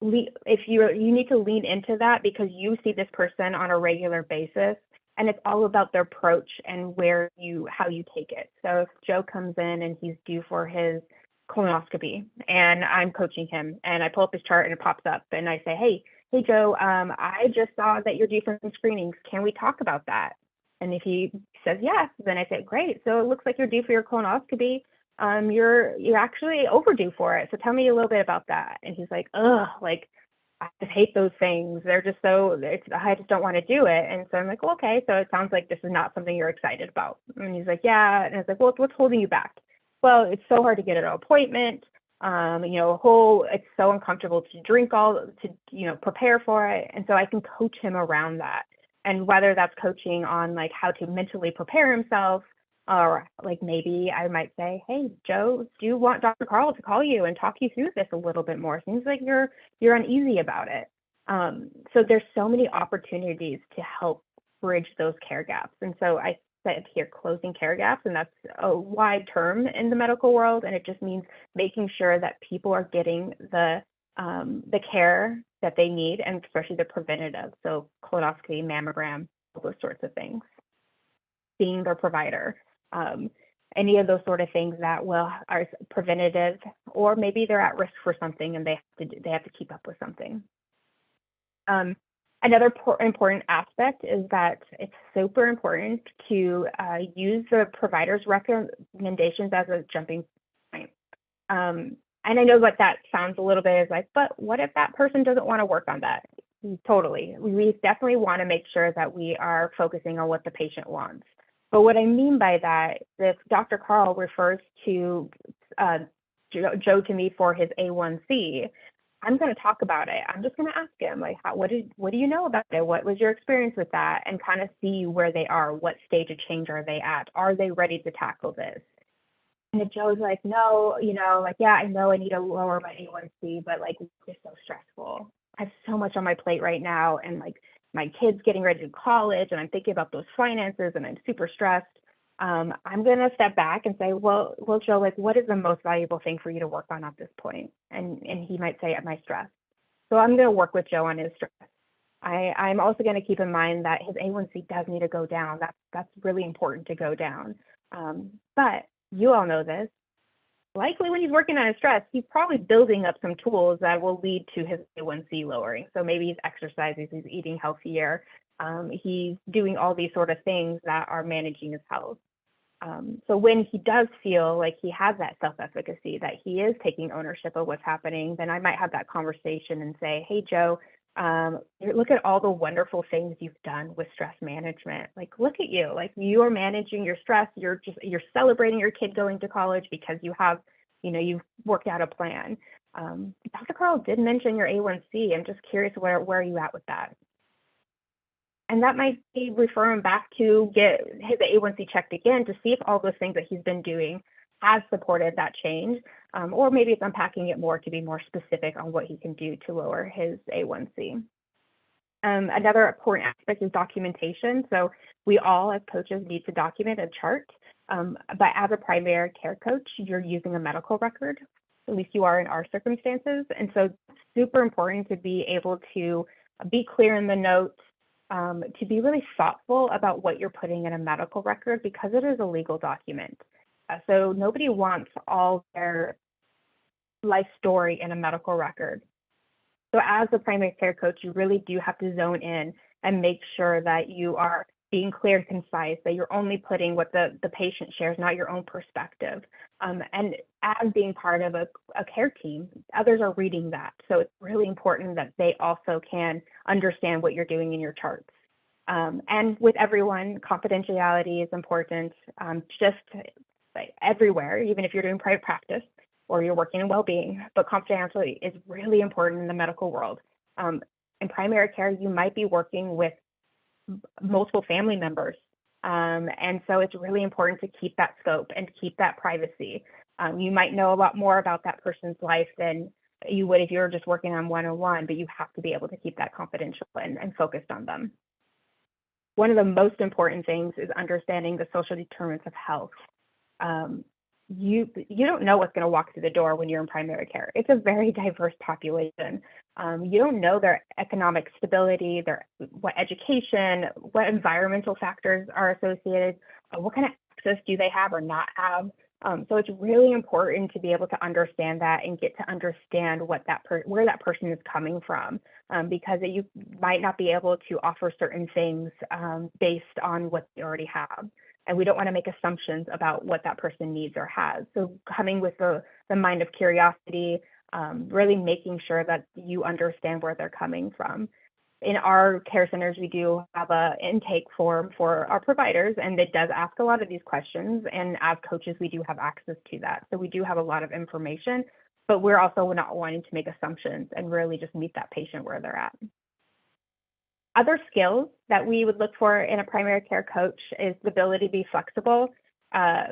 if you need to lean into that, because you see this person on a regular basis, and it's all about their approach and how you take it. So if Joe comes in and he's due for his colonoscopy and I'm coaching him, and I pull up his chart and it pops up and I say, hey Joe, I just saw that you're due for some screenings. Can we talk about that? And if he says yes, then I say, great. So it looks like you're due for your colonoscopy. You're actually overdue for it. So tell me a little bit about that. And he's like, I just hate those things. They're just I just don't want to do it. And so I'm like, well, okay, so it sounds like this is not something you're excited about. And he's like, yeah. And I was like, well, what's holding you back? Well, it's so hard to get an appointment. It's so uncomfortable to drink to prepare for it. And so I can coach him around that. And whether that's coaching on like how to mentally prepare himself, or like maybe I might say, hey, Joe, do you want Dr. Carl to call you and talk you through this a little bit more? Seems like you're uneasy about it. So there's so many opportunities to help bridge those care gaps. And so I said here, closing care gaps, and that's a wide term in the medical world. And it just means making sure that people are getting the care that they need, and especially the preventative. So colonoscopy, mammogram, all those sorts of things. Seeing their provider, any of those sort of things that are preventative, or maybe they're at risk for something and they have to keep up with something. Another important aspect is that it's super important to use the provider's recommendations as a jumping point. And I know what that sounds a little bit is like, but what if that person doesn't want to work on that? Totally. We definitely want to make sure that we are focusing on what the patient wants. But what I mean by that, if Dr. Carl refers to Joe to me for his A1C, I'm going to talk about it. I'm just going to ask him, like, what do you know about it? What was your experience with that? And kind of see where they are. What stage of change are they at? Are they ready to tackle this? And if Joe's like, no, like, yeah, I know I need to lower my A1C, but like, it's just so stressful. I have so much on my plate right now. And like, my kid's getting ready to college and I'm thinking about those finances and I'm super stressed. I'm going to step back and say, well, Joe, like, what is the most valuable thing for you to work on at this point? And he might say, my stress. So I'm going to work with Joe on his stress. I'm also going to keep in mind that his A1C does need to go down. That's really important to go down. But you all know this. Likely when he's working on his stress, he's probably building up some tools that will lead to his A1C lowering. So maybe he's exercising, he's eating healthier, he's doing all these sort of things that are managing his health. So when he does feel like he has that self-efficacy, that he is taking ownership of what's happening, then I might have that conversation and say, hey, Joe, look at all the wonderful things you've done with stress management. Like, look at you, like you are managing your stress. You're celebrating your kid going to college because you have, you've worked out a plan. Dr. Carl did mention your A1C. I'm just curious, where are you at with that? And that might be referring back to get his A1C checked again to see if all those things that he's been doing has supported that change, or maybe it's unpacking it more to be more specific on what he can do to lower his A1C. Another important aspect is documentation. So we all as coaches need to document a chart, but as a primary care coach, you're using a medical record. At least you are in our circumstances. And so it's super important to be able to be clear in the notes, to be really thoughtful about what you're putting in a medical record, because it is a legal document. So nobody wants all their life story in a medical record. So as a primary care coach, you really do have to zone in and make sure that you are being clear and concise, that you're only putting what the patient shares, not your own perspective. And as being part of a care team, others are reading that. So it's really important that they also can understand what you're doing in your charts. And with everyone, confidentiality is important, just like everywhere, even if you're doing private practice or you're working in well-being, but confidentiality is really important in the medical world. In primary care, you might be working with multiple family members. And so it's really important to keep that scope and keep that privacy. You might know a lot more about that person's life than you would if you were just working on one-on-one, but you have to be able to keep that confidential and focused on them. One of the most important things is understanding the social determinants of health. You don't know what's going to walk through the door when you're in primary care. It's a very diverse population. You don't know their economic stability, what education, what environmental factors are associated, what kind of access do they have or not have. So it's really important to be able to understand that and get to understand where that person is coming from, because you might not be able to offer certain things based on what they already have. And we don't want to make assumptions about what that person needs or has. So coming with the mind of curiosity, really making sure that you understand where they're coming from. In our care centers, we do have an intake form for our providers, and it does ask a lot of these questions. And as coaches, we do have access to that. So we do have a lot of information, but we're also not wanting to make assumptions and really just meet that patient where they're at. Other skills that we would look for in a primary care coach is the ability to be flexible.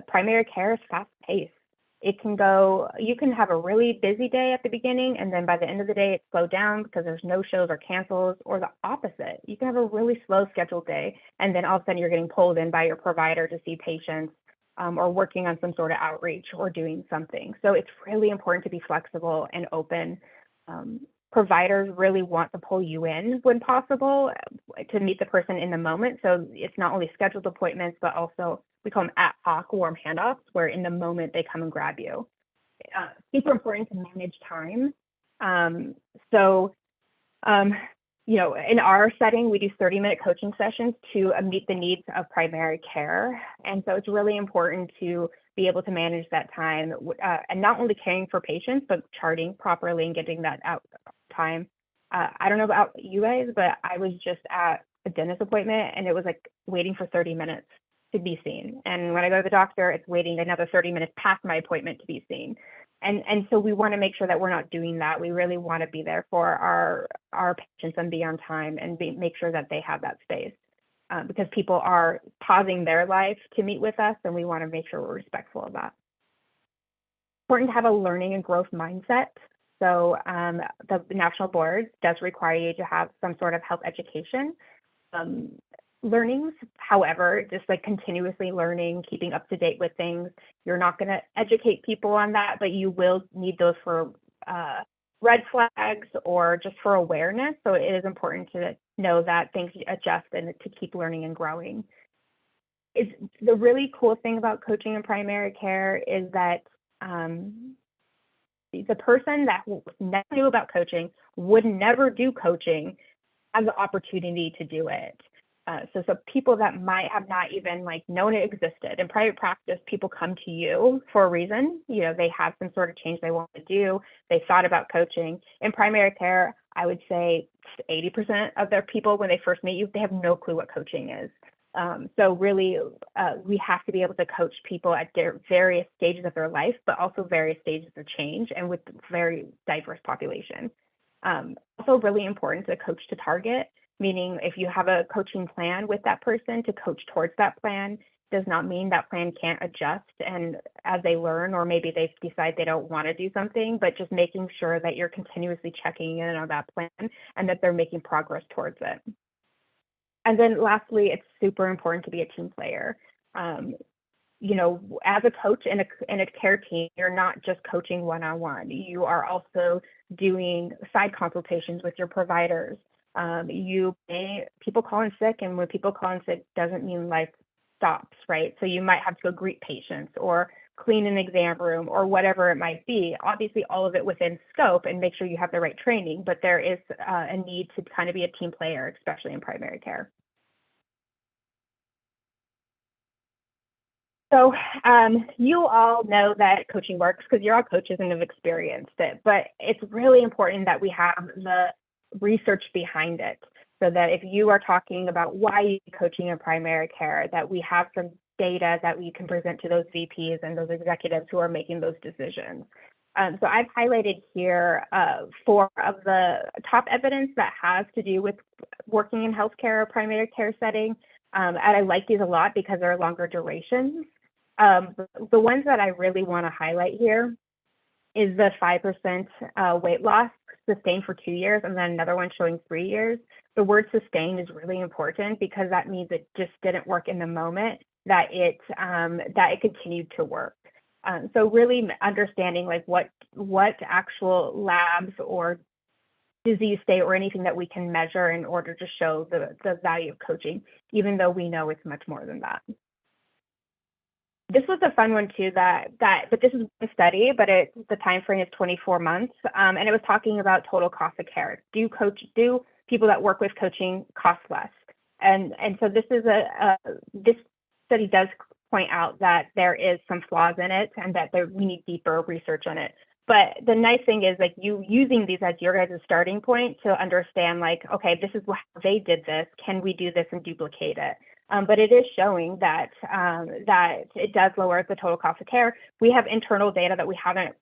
Primary care is fast-paced. It can go, you can have a really busy day at the beginning, and then by the end of the day, it's slowed down because there's no shows or cancels, or the opposite. You can have a really slow scheduled day, and then all of a sudden you're getting pulled in by your provider to see patients, or working on some sort of outreach or doing something. So it's really important to be flexible and open. Providers really want to pull you in when possible to meet the person in the moment. So it's not only scheduled appointments, but also we call them ad hoc warm handoffs, where in the moment they come and grab you. Super important to manage time. You know, in our setting, we do 30-minute coaching sessions to meet the needs of primary care. And so it's really important to be able to manage that time, and not only caring for patients, but charting properly and getting that out time. I don't know about you guys, but I was just at a dentist appointment and it was like waiting for 30 minutes to be seen. And when I go to the doctor, it's waiting another 30 minutes past my appointment to be seen. And so we want to make sure that we're not doing that. We really want to be there for our patients and be on time and make sure that they have that space, because people are pausing their life to meet with us, and we want to make sure we're respectful of that. Important to have a learning and growth mindset. So the national board does require you to have some sort of health education learnings. However, just like continuously learning, keeping up to date with things, you're not going to educate people on that, but you will need those for red flags or just for awareness. So it is important to know that things adjust and to keep learning and growing. It's the really cool thing about coaching in primary care is that the person that never knew about coaching would never do coaching has the opportunity to do it. So people that might have not even like known it existed. In private practice, people come to you for a reason. You know, they have some sort of change they want to do. They thought about coaching. In primary care, I would say 80% of their people, when they first meet you, they have no clue what coaching is. So really, we have to be able to coach people at their various stages of their life, but also various stages of change and with very diverse population. Also really important to coach to target, meaning if you have a coaching plan with that person, to coach towards that plan does not mean that plan can't adjust and as they learn, or maybe they decide they don't want to do something, but just making sure that you're continuously checking in on that plan and that they're making progress towards it. And then lastly, it's super important to be a team player. You know, as a coach in a care team, you're not just coaching one-on-one. You are also doing side consultations with your providers. People call in sick, and when people call in sick, doesn't mean life stops, right? So you might have to go greet patients or clean an exam room or whatever it might be. Obviously, all of it within scope, and make sure you have the right training, but there is a need to kind of be a team player, especially in primary care. So you all know that coaching works because you're all coaches and have experienced it, but it's really important that we have the research behind it, so that if you are talking about why you're coaching in primary care, that we have some data that we can present to those VPs and those executives who are making those decisions. So I've highlighted here 4 of the top evidence that has to do with working in healthcare or primary care setting. And I like these a lot because they're longer durations. The ones that I really want to highlight here is the 5% weight loss sustained for 2 years, and then another one showing 3 years. The word sustained is really important because that means it just didn't work in the moment, that it continued to work. So really understanding like what actual labs or disease state or anything that we can measure in order to show the value of coaching, even though we know it's much more than that. This was a fun one too, but this is a study, but the time frame is 24 months, and it was talking about total cost of care. Do people that work with coaching cost less? And so this is this study does point out that there is some flaws in it, and that we need deeper research on it. But the nice thing is like you using these as your guys' starting point to understand like, okay, this is how they did this. Can we do this and duplicate it? But it is showing that it does lower the total cost of care. We have internal data that we haven't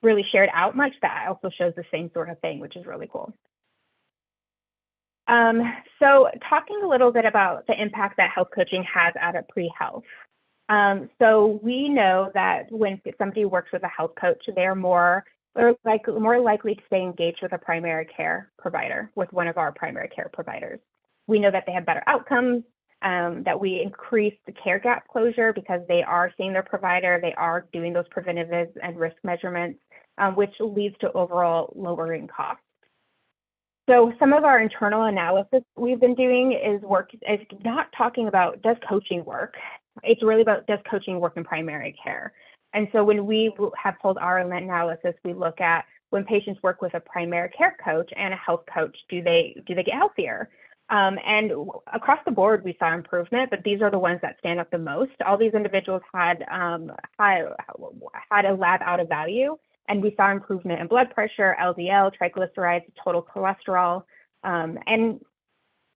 really shared out much that also shows the same sort of thing, which is really cool. So talking a little bit about the impact that health coaching has at a pre-health. So we know that when somebody works with a health coach, they're more likely to stay engaged with a primary care provider, with one of our primary care providers. We know that they have better outcomes, that we increase the care gap closure because they are seeing their provider, they are doing those preventative and risk measurements, which leads to overall lowering costs. So some of our internal analysis we've been doing is not talking about does coaching work. It's really about does coaching work in primary care. And so when we have pulled our analysis, we look at when patients work with a primary care coach and a health coach, do they get healthier? And across the board, we saw improvement, but these are the ones that stand out the most. All these individuals had a lab out of value, and we saw improvement in blood pressure, LDL, triglycerides, total cholesterol. And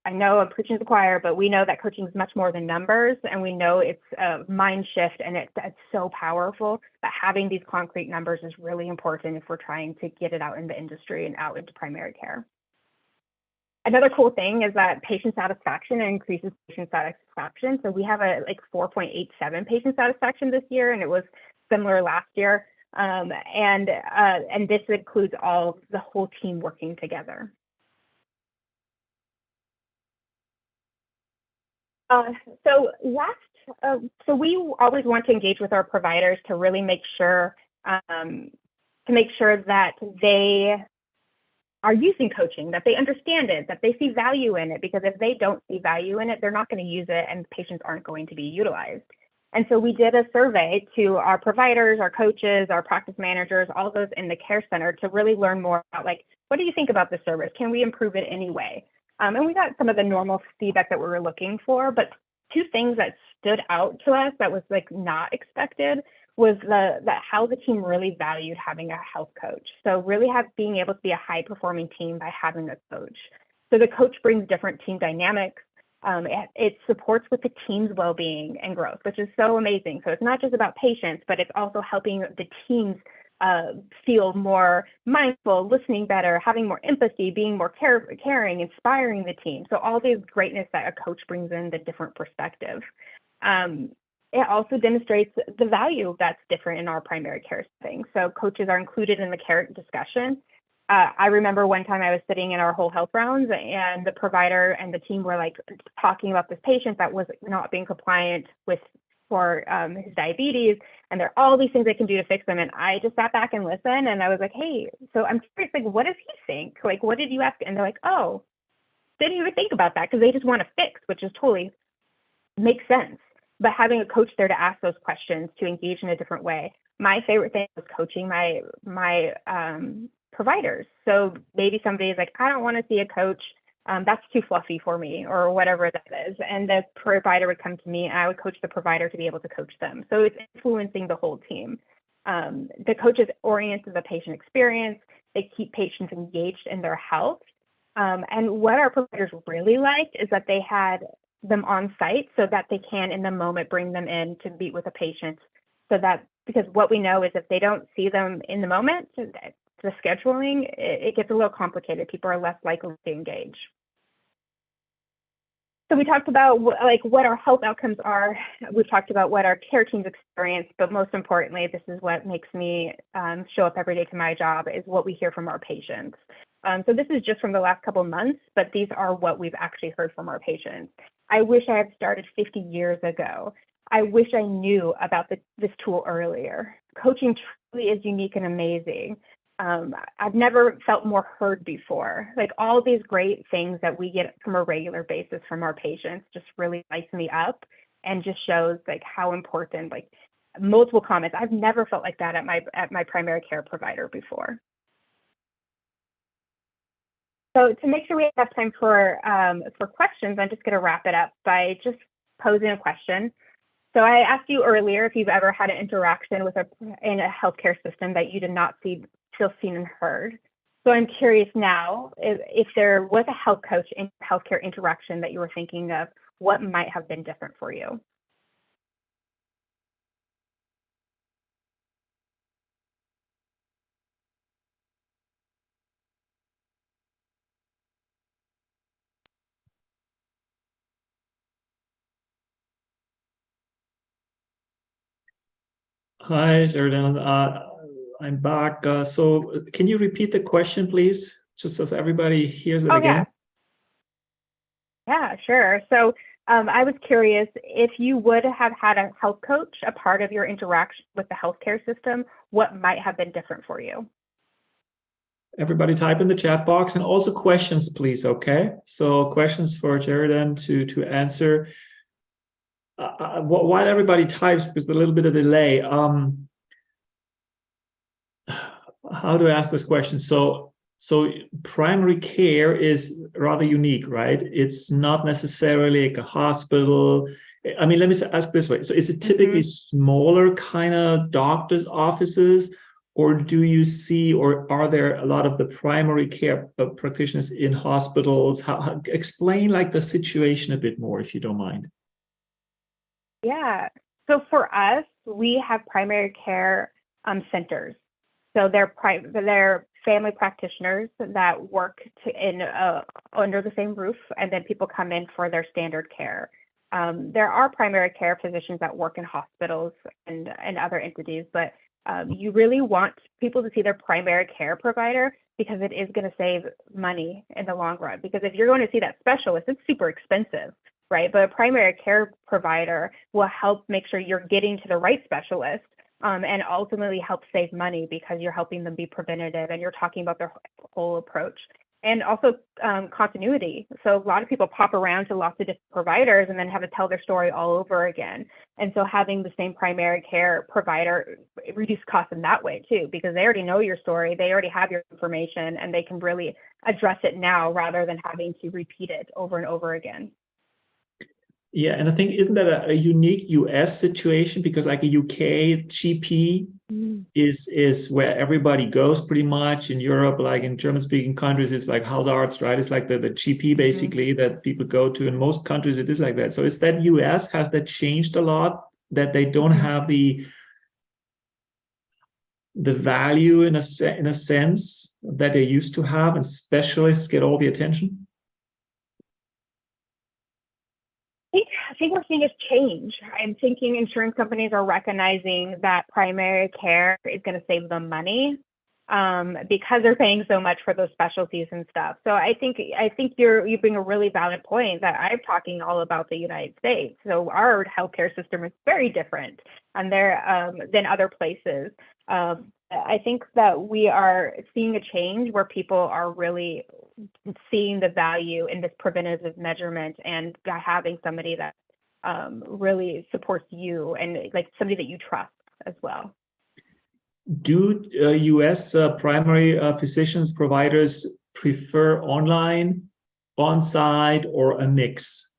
I know I'm preaching to the choir, but we know that coaching is much more than numbers, and we know it's a mind shift, and it's so powerful that having these concrete numbers is really important if we're trying to get it out in the industry and out into primary care. Another cool thing is that patient satisfaction increases patient satisfaction. So we have a 4.87 patient satisfaction this year, and it was similar last year. And this includes the whole team working together. So we always want to engage with our providers to really make sure that they are using coaching, that they understand it, that they see value in it, because if they don't see value in it, they're not going to use it and patients aren't going to be utilized. And so we did a survey to our providers, our coaches, our practice managers, all those in the care center to really learn more about what do you think about the service? Can we improve it anyway? And we got some of the normal feedback that we were looking for, but two things that stood out to us that was not expected was how the team really valued having a health coach. So really being able to be a high performing team by having a coach. So the coach brings different team dynamics. It supports with the team's well-being and growth, which is so amazing. So it's not just about patients, but it's also helping the teams feel more mindful, listening better, having more empathy, being more caring, inspiring the team. So all these greatness that a coach brings in, the different perspective. It also demonstrates the value that's different in our primary care setting. So coaches are included in the care discussion. I remember one time I was sitting in our whole health rounds, and the provider and the team were talking about this patient that was not being compliant for his diabetes, and there are all these things they can do to fix them. And I just sat back and listened, and I was like, hey, so I'm curious, what does he think? What did you ask? And they're like, oh, they didn't even think about that because they just want to fix, which is totally makes sense. But having a coach there to ask those questions, to engage in a different way. My favorite thing was coaching my providers. So maybe somebody is like, I don't want to see a coach. That's too fluffy for me, or whatever that is. And the provider would come to me, and I would coach the provider to be able to coach them. So it's influencing the whole team. The coaches orient to the patient experience. They keep patients engaged in their health. And what our providers really liked is that they had them on site so that they can, in the moment, bring them in to meet with a patient. So that, because what we know is if they don't see them in the moment, the scheduling, it gets a little complicated. People are less likely to engage. So we talked about what our health outcomes are. We've talked about what our care teams experience, but most importantly, this is what makes me show up every day to my job, is what we hear from our patients. So this is just from the last couple of months, but these are what we've actually heard from our patients. I wish I had started 50 years ago. I wish I knew about this tool earlier. Coaching truly is unique and amazing. I've never felt more heard before. All these great things that we get from a regular basis from our patients just really lights me up and just shows how important, multiple comments. I've never felt like that at my primary care provider before. So to make sure we have time for questions, I'm just going to wrap it up by just posing a question. So I asked you earlier if you've ever had an interaction in a healthcare system that you did not feel seen and heard. So I'm curious now, if there was a health coach in healthcare interaction that you were thinking of, what might have been different for you? Hi, Cheridan. I'm back. So can you repeat the question, please? Just as everybody hears it Oh, again. yeah, sure. So I was curious if you would have had a health coach a part of your interaction with the healthcare system, what might have been different for you? Everybody type in the chat box, and also questions, please, okay? So questions for Cheridan to answer. While everybody types, because there's a little bit of delay, how to ask this question? So primary care is rather unique, right? It's not necessarily like a hospital. I mean, let me ask this way. So is it typically smaller kind of doctor's offices, or do you see, or are there a lot of the primary care practitioners in hospitals? Explain like the situation a bit more, if you don't mind. Yeah. So for us, we have primary care centers. So they're family practitioners that work under the same roof, and then people come in for their standard care. There are primary care physicians that work in hospitals and other entities, but you really want people to see their primary care provider because it is going to save money in the long run. Because if you're going to see that specialist, it's super expensive, right? But a primary care provider will help make sure you're getting to the right specialist. And ultimately help save money because you're helping them be preventative and you're talking about their whole approach. And also continuity. So a lot of people pop around to lots of different providers and then have to tell their story all over again. And so having the same primary care provider reduce costs in that way too, because they already know your story, they already have your information, and they can really address it now rather than having to repeat it over and over again. Yeah, and I think, isn't that a unique US situation? Because like a UK GP is where everybody goes pretty much. In Europe, like in German-speaking countries, it's like Hausarzt, right? It's like the GP basically that people go to. In most countries, it is like that. So is that US, has that changed a lot, that they don't have the value in a sense that they used to have, and specialists get all the attention? I think we're seeing a change. I'm thinking insurance companies are recognizing that primary care is going to save them money because they're paying so much for those specialties and stuff. So I think you bring a really valid point that I'm talking all about the United States. So our healthcare system is very different and than other places. I think that we are seeing a change where people are really seeing the value in this preventative measurement and having somebody that really supports you and like somebody that you trust as well. Do US primary physicians providers prefer online, on-site, or a mix?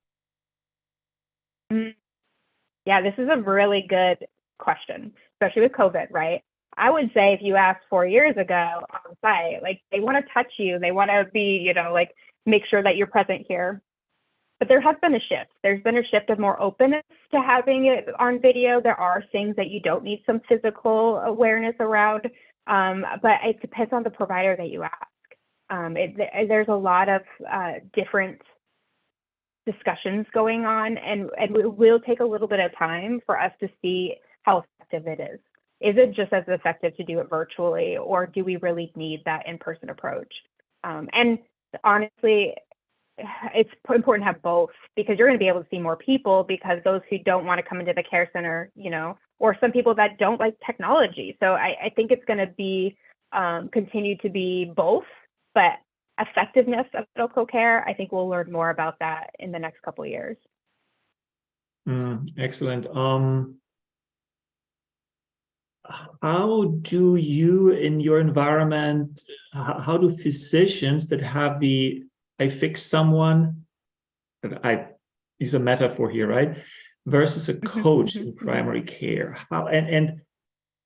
Yeah, this is a really good question, especially with COVID, right? I would say if you asked 4 years ago on site, like they want to touch you, they want to be, like make sure that you're present here. But there has been a shift. There's been a shift of more openness to having it on video. There are things that you don't need some physical awareness around, but it depends on the provider that you ask. There's a lot of different discussions going on, and it will take a little bit of time for us to see how effective it is. Is it just as effective to do it virtually, or do we really need that in-person approach? And honestly, it's important to have both, because you're going to be able to see more people, because those who don't want to come into the care center, or some people that don't like technology. So I think it's going to be continue to be both, but effectiveness of medical care, I think we'll learn more about that in the next couple of years. Excellent. How do you, in your environment, how do physicians that have I fix someone, I use a metaphor here, right, versus a coach in primary care, how and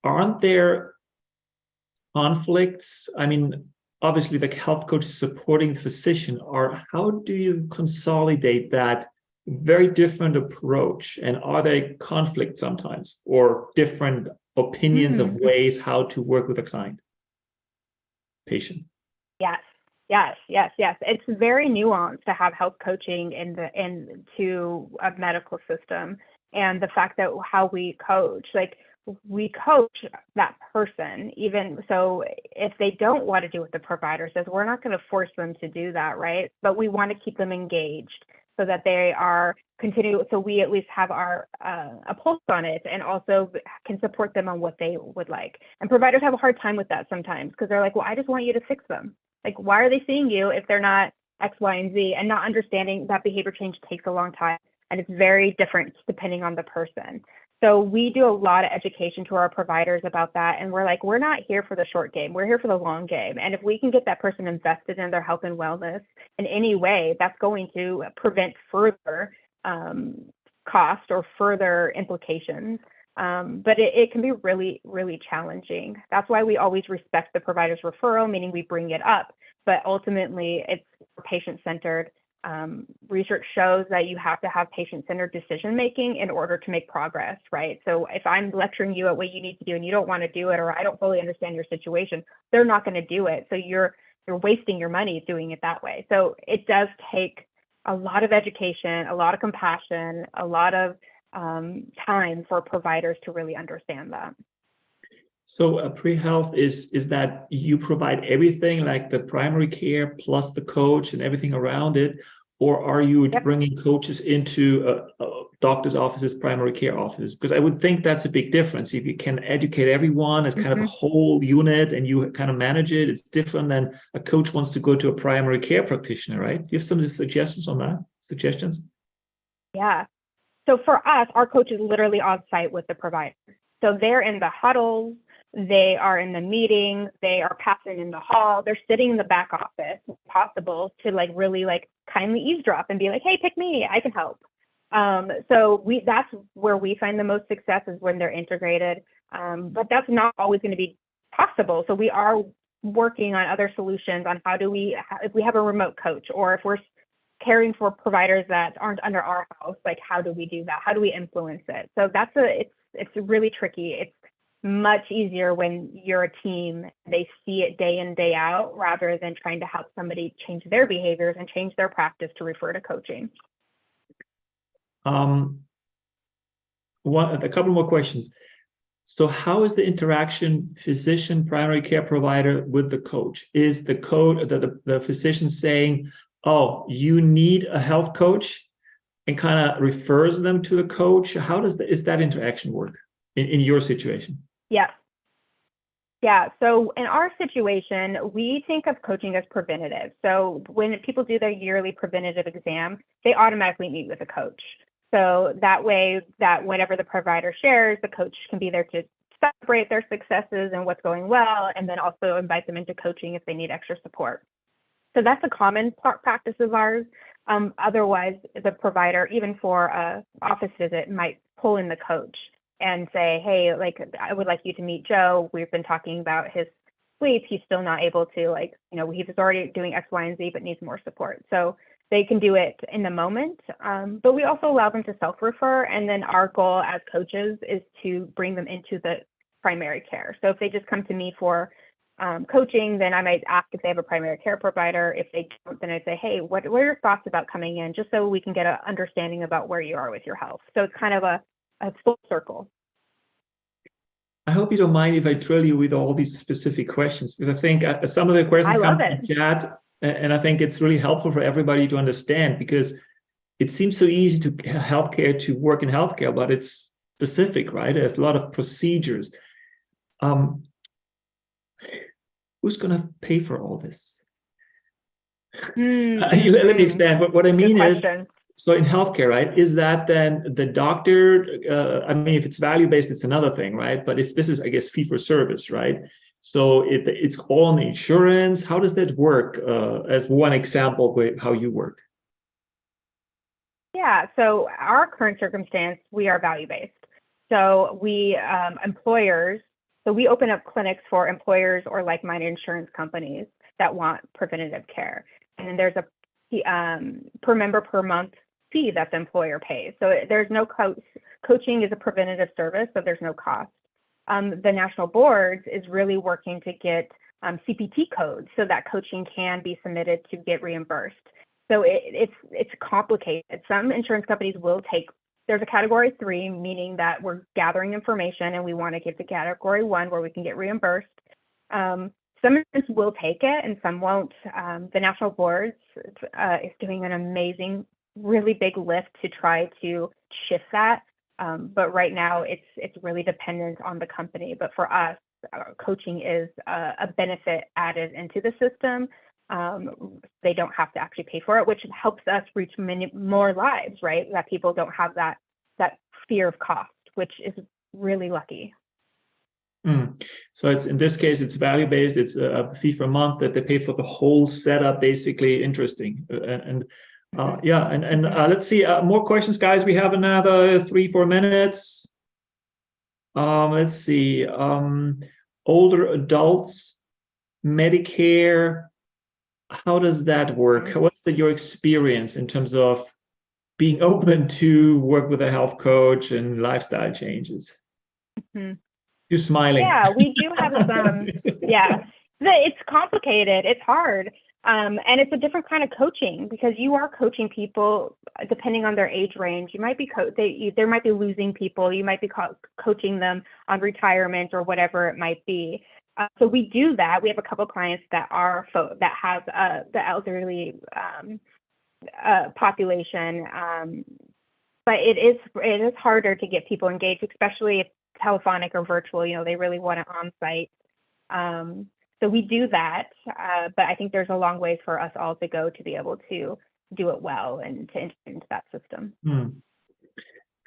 aren't there conflicts? I mean, obviously the health coach is supporting the physician, or how do you consolidate that very different approach? And are there conflicts sometimes, or different opinions of ways how to work with a client, patient? Yes. It's very nuanced to have health coaching into a medical system, and the fact that how we coach, like we coach that person, even so if they don't want to do what the provider says, we're not going to force them to do that, right? But we want to keep them engaged so that they are continue, so we at least have our a pulse on it, and also can support them on what they would like. And providers have a hard time with that sometimes, because they're like, well, I just want you to fix them. Like, why are they seeing you if they're not X, Y, and Z? And not understanding that behavior change takes a long time, and it's very different depending on the person. So we do a lot of education to our providers about that. And we're like, we're not here for the short game. We're here for the long game. And if we can get that person invested in their health and wellness in any way, that's going to prevent further cost or further implications. But it can be really, really challenging. That's why we always respect the provider's referral, meaning we bring it up. But ultimately, it's patient-centered. Research shows that you have to have patient-centered decision-making in order to make progress, right? So if I'm lecturing you at what you need to do and you don't want to do it, or I don't fully understand your situation, they're not going to do it. So you're wasting your money doing it that way. So it does take a lot of education, a lot of compassion, a lot of time for providers to really understand that. So pre-health is that you provide everything, like the primary care plus the coach and everything around it, or are you bringing coaches into doctor's offices, primary care offices? Because I would think that's a big difference. If you can educate everyone as kind of a whole unit and you kind of manage it, it's different than a coach wants to go to a primary care practitioner, right? Do you have some suggestions on that? Suggestions? Yeah. So for us, our coach is literally on site with the provider. So they're in the huddles, they are in the meetings, they are passing in the hall, they're sitting in the back office, if possible, to like really like kindly eavesdrop and be like, hey, pick me, I can help. So that's where we find the most success, is when they're integrated. But that's not always going to be possible. So we are working on other solutions on how do we, if we have a remote coach, or if we're caring for providers that aren't under our house, like how do we do that? How do we influence it? So it's really tricky. It's much easier when you're a team, they see it day in, day out, rather than trying to help somebody change their behaviors and change their practice to refer to coaching. A couple more questions. So how is the interaction physician, primary care provider with the coach? Is the coach, the physician saying, oh, you need a health coach, and kind of refers them to the coach? How is that interaction work in your situation? Yeah. So in our situation, we think of coaching as preventative. So when people do their yearly preventative exam, they automatically meet with a coach. So that way, that whenever the provider shares, the coach can be there to celebrate their successes and what's going well, and then also invite them into coaching if they need extra support. So that's a common practice of ours. Otherwise, the provider, even for an office visit, might pull in the coach and say, hey, like, I would like you to meet Joe. We've been talking about his sleep. He's still not able to, like, he was already doing X, Y, and Z, but needs more support. So they can do it in the moment. But we also allow them to self-refer. And then our goal as coaches is to bring them into the primary care. So if they just come to me for coaching, then I might ask if they have a primary care provider. If they don't, then I'd say, hey, what are your thoughts about coming in, just so we can get an understanding about where you are with your health. So it's kind of a full circle. I hope you don't mind if I drill you with all these specific questions, because I think some of the questions come from chat, and I think it's really helpful for everybody to understand, because it seems so easy to work in healthcare, but it's specific, right? There's a lot of procedures. Who's going to pay for all this? Let me expand. What I mean is, so in healthcare, right, is that then the doctor, I mean, if it's value-based, it's another thing, right? But if this is, I guess, fee-for-service, right? So it's all on the insurance. How does that work, as one example of how you work? Yeah, so our current circumstance, we are value-based. So we, employers, so we open up clinics for employers or like-minded insurance companies that want preventative care. And then there's a per member per month fee that the employer pays. So there's no coaching is a preventative service, so there's no cost. The national boards is really working to get CPT codes so that coaching can be submitted to get reimbursed. So it's complicated. Some insurance companies will take there's a category 3, meaning that we're gathering information and we want to give to category 1 where we can get reimbursed. Some insurance will take it and some won't. The national boards is doing an amazing, really big lift to try to shift that. But right now it's really dependent on the company. But for us, coaching is a benefit added into the system. They don't have to actually pay for it, which helps us reach many more lives, right? That people don't have that fear of cost, which is really lucky. So it's, in this case, it's value-based. It's a fee for a month that they pay for the whole setup, basically. Interesting. Let's see, more questions, guys. We have another 3-4 minutes. Let's see, older adults, Medicare, how does that work? What's your experience in terms of being open to work with a health coach and lifestyle changes? You're smiling. Yeah, we do have some. Yeah, it's complicated. It's hard. And it's a different kind of coaching because you are coaching people depending on their age range. You might be they might be losing people. You might be coaching them on retirement or whatever it might be. So we do that. We have a couple of clients that have the elderly population, but it is harder to get people engaged, especially if telephonic or virtual. They really want it on site. So we do that, but I think there's a long way for us all to go to be able to do it well and to enter into that system.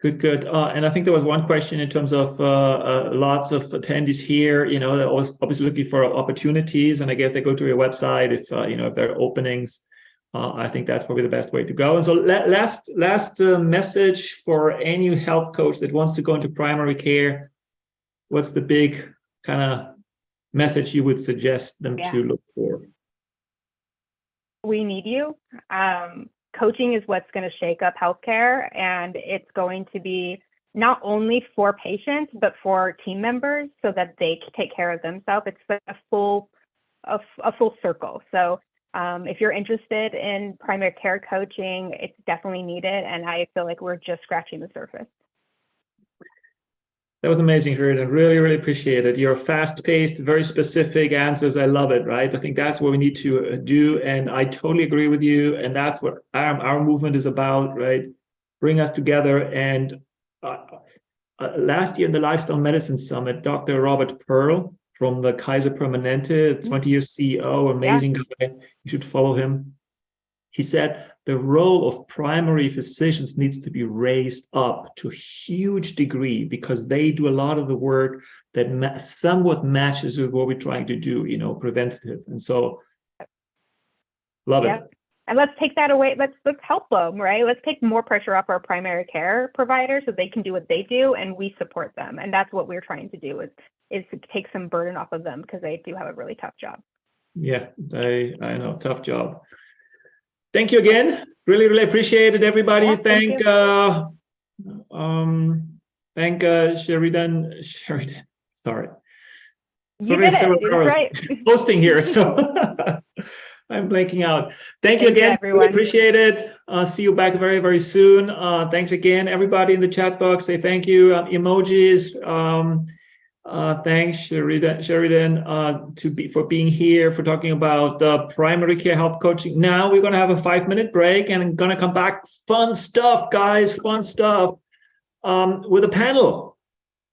Good. And I think there was one question in terms of lots of attendees here. They're always obviously looking for opportunities, and I guess they go to your website if if there are openings. I think that's probably the best way to go. And so last message for any health coach that wants to go into primary care. What's the big kind of message you would suggest them to look for? We need you. Coaching is what's going to shake up healthcare, and it's going to be not only for patients, but for team members so that they can take care of themselves. It's a full circle. So if you're interested in primary care coaching, it's definitely needed. And I feel like we're just scratching the surface. That was amazing, Cheridan. Really, really appreciate it. Your fast-paced, very specific answers. I love it, right? I think that's what we need to do. And I totally agree with you. And that's what our movement is about, right? Bring us together. And last year in the Lifestyle Medicine Summit, Dr. Robert Pearl from the Kaiser Permanente, 20-year CEO, amazing guy. You should follow him. He said the role of primary physicians needs to be raised up to a huge degree because they do a lot of the work that somewhat matches with what we're trying to do, preventative. And so, love it. And let's take that away. Let's help them, right? Let's take more pressure off our primary care providers so they can do what they do and we support them. And that's what we're trying to do is to take some burden off of them because they do have a really tough job. Yeah, I know, tough job. Thank you again. Really, really appreciate it, everybody. Yeah, thank Cheridan. Sorry. Sorry, right. Posting here, so I'm blanking out. Thank you again, everyone. Really appreciate it. See you back very, very soon. Thanks again, everybody in the chat box. Say thank you. Emojis. Thanks, Cheridan, for being here, for talking about primary care health coaching. Now we're going to have a 5-minute break and I'm going to come back. Fun stuff, guys, fun stuff with a panel.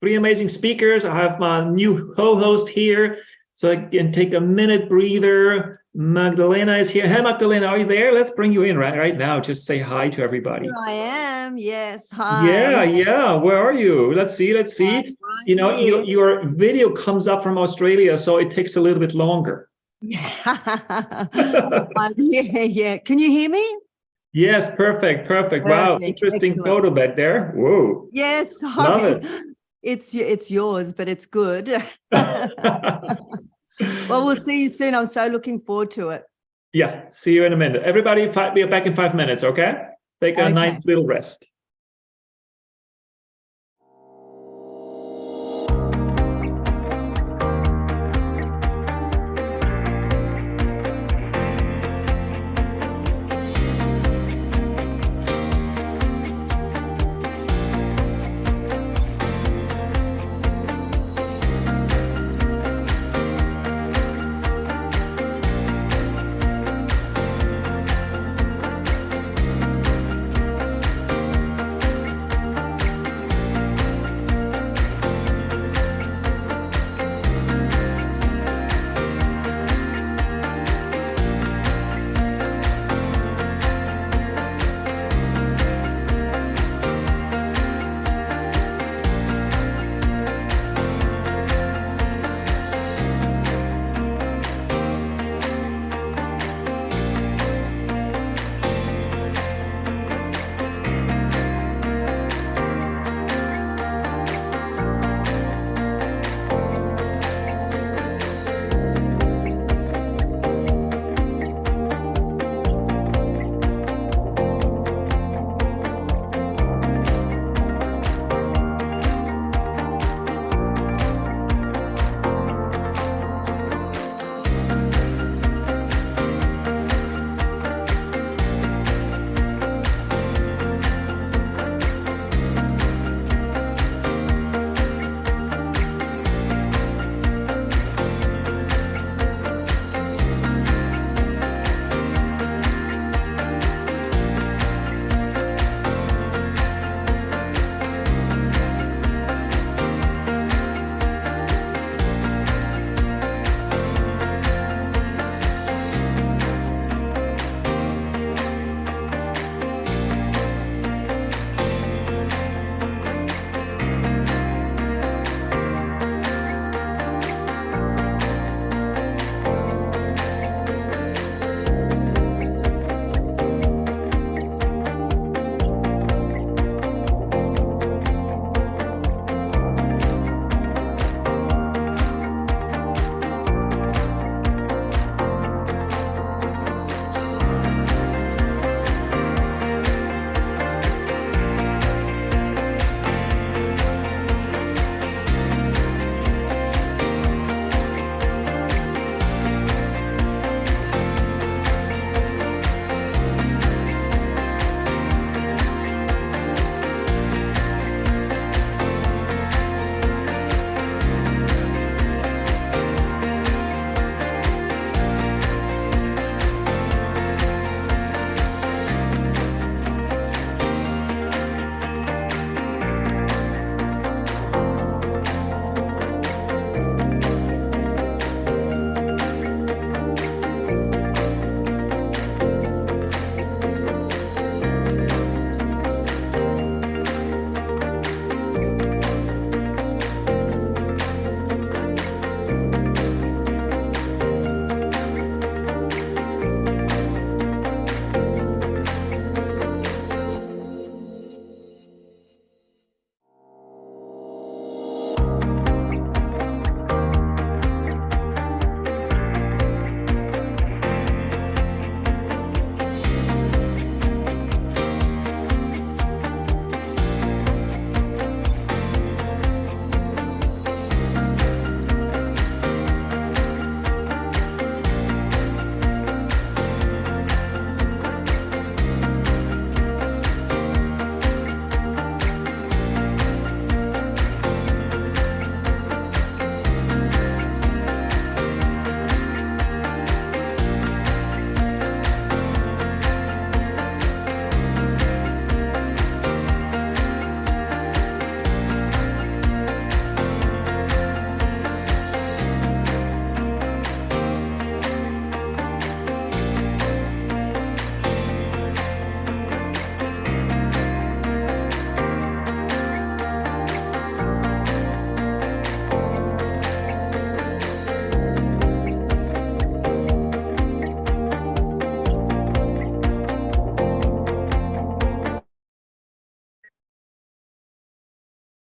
3 amazing speakers. I have my new co-host here, so I can take a minute breather. Magdalena is here. Hey, Magdalena, are you there? Let's bring you in right now. Just say hi to everybody. Here I am. Yes. Hi. Yeah. Where are you? Let's see. Your video comes up from Australia, so it takes a little bit longer. Yeah. Can you hear me? Yes. Perfect. Wow. Interesting photo back there. Whoa. Yes. Love it. It's yours, but it's good. Well, we'll see you soon. I'm so looking forward to it. Yeah, see you in a minute. Everybody, be back in 5 minutes, okay? Take a nice little rest.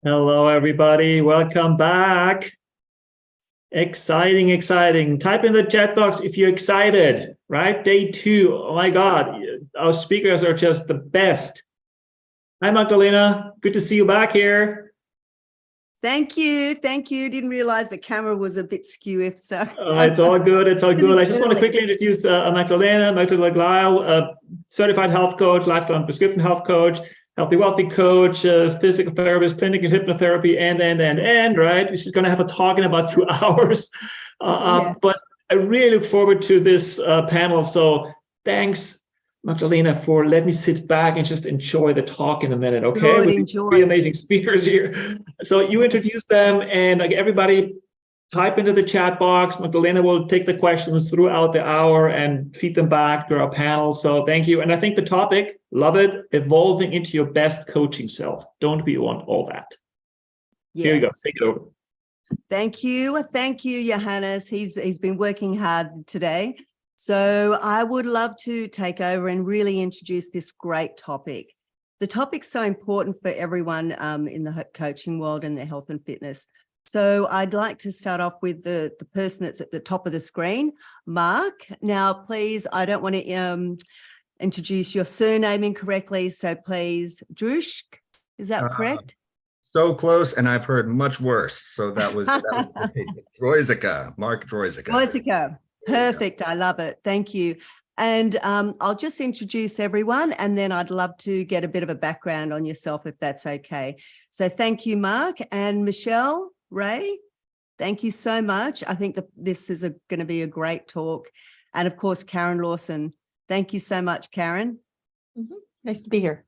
Hello, everybody. Welcome back. Exciting, exciting. Type in the chat box if you're excited, right? Day 2. Oh my God, our speakers are just the best. Hi, Magdalena. Good to see you back here. Thank you. Thank you. Didn't realize the camera was a bit skew. So It's all good. It's all good. I just want to early. quickly introduce Magdalena Lyle, certified health coach, lifestyle and prescription health coach, healthy, wealthy coach, physical therapist, clinical hypnotherapy, and, right? She's going to have a talk in about 2 hours. But I really look forward to this panel. So thanks, Magdalena, for letting me sit back and just enjoy the talk in a minute, okay? Good, With enjoy. 3 amazing speakers here. So you introduce them, and like everybody, type into the chat box. Magdalena will take the questions throughout the hour and feed them back to our panel. So thank you. And I think the topic, love it, evolving into your best coaching self. Don't we want all that? Yes. Here you go. Take it over. Thank you. Thank you, Johannes. He's been working hard today. So I would love to take over and really introduce this great topic. The topic's so important for everyone in the coaching world and the health and fitness. So I'd like to start off with the person that's at the top of the screen, Mark. Now, please, I don't want to introduce your surname incorrectly. So please, Dreusicke, is that correct? So close, and I've heard much worse. So that was Dreusicke, Mark Dreusicke. Dreusicke. Perfect. I love it. Thank you. And I'll just introduce everyone, and then I'd love to get a bit of a background on yourself, if that's okay. So thank you, Mark. And Michele, Ray, thank you so much. I think that this is going to be a great talk. And of course, Karen Lawson. Thank you so much, Karen. Nice to be here.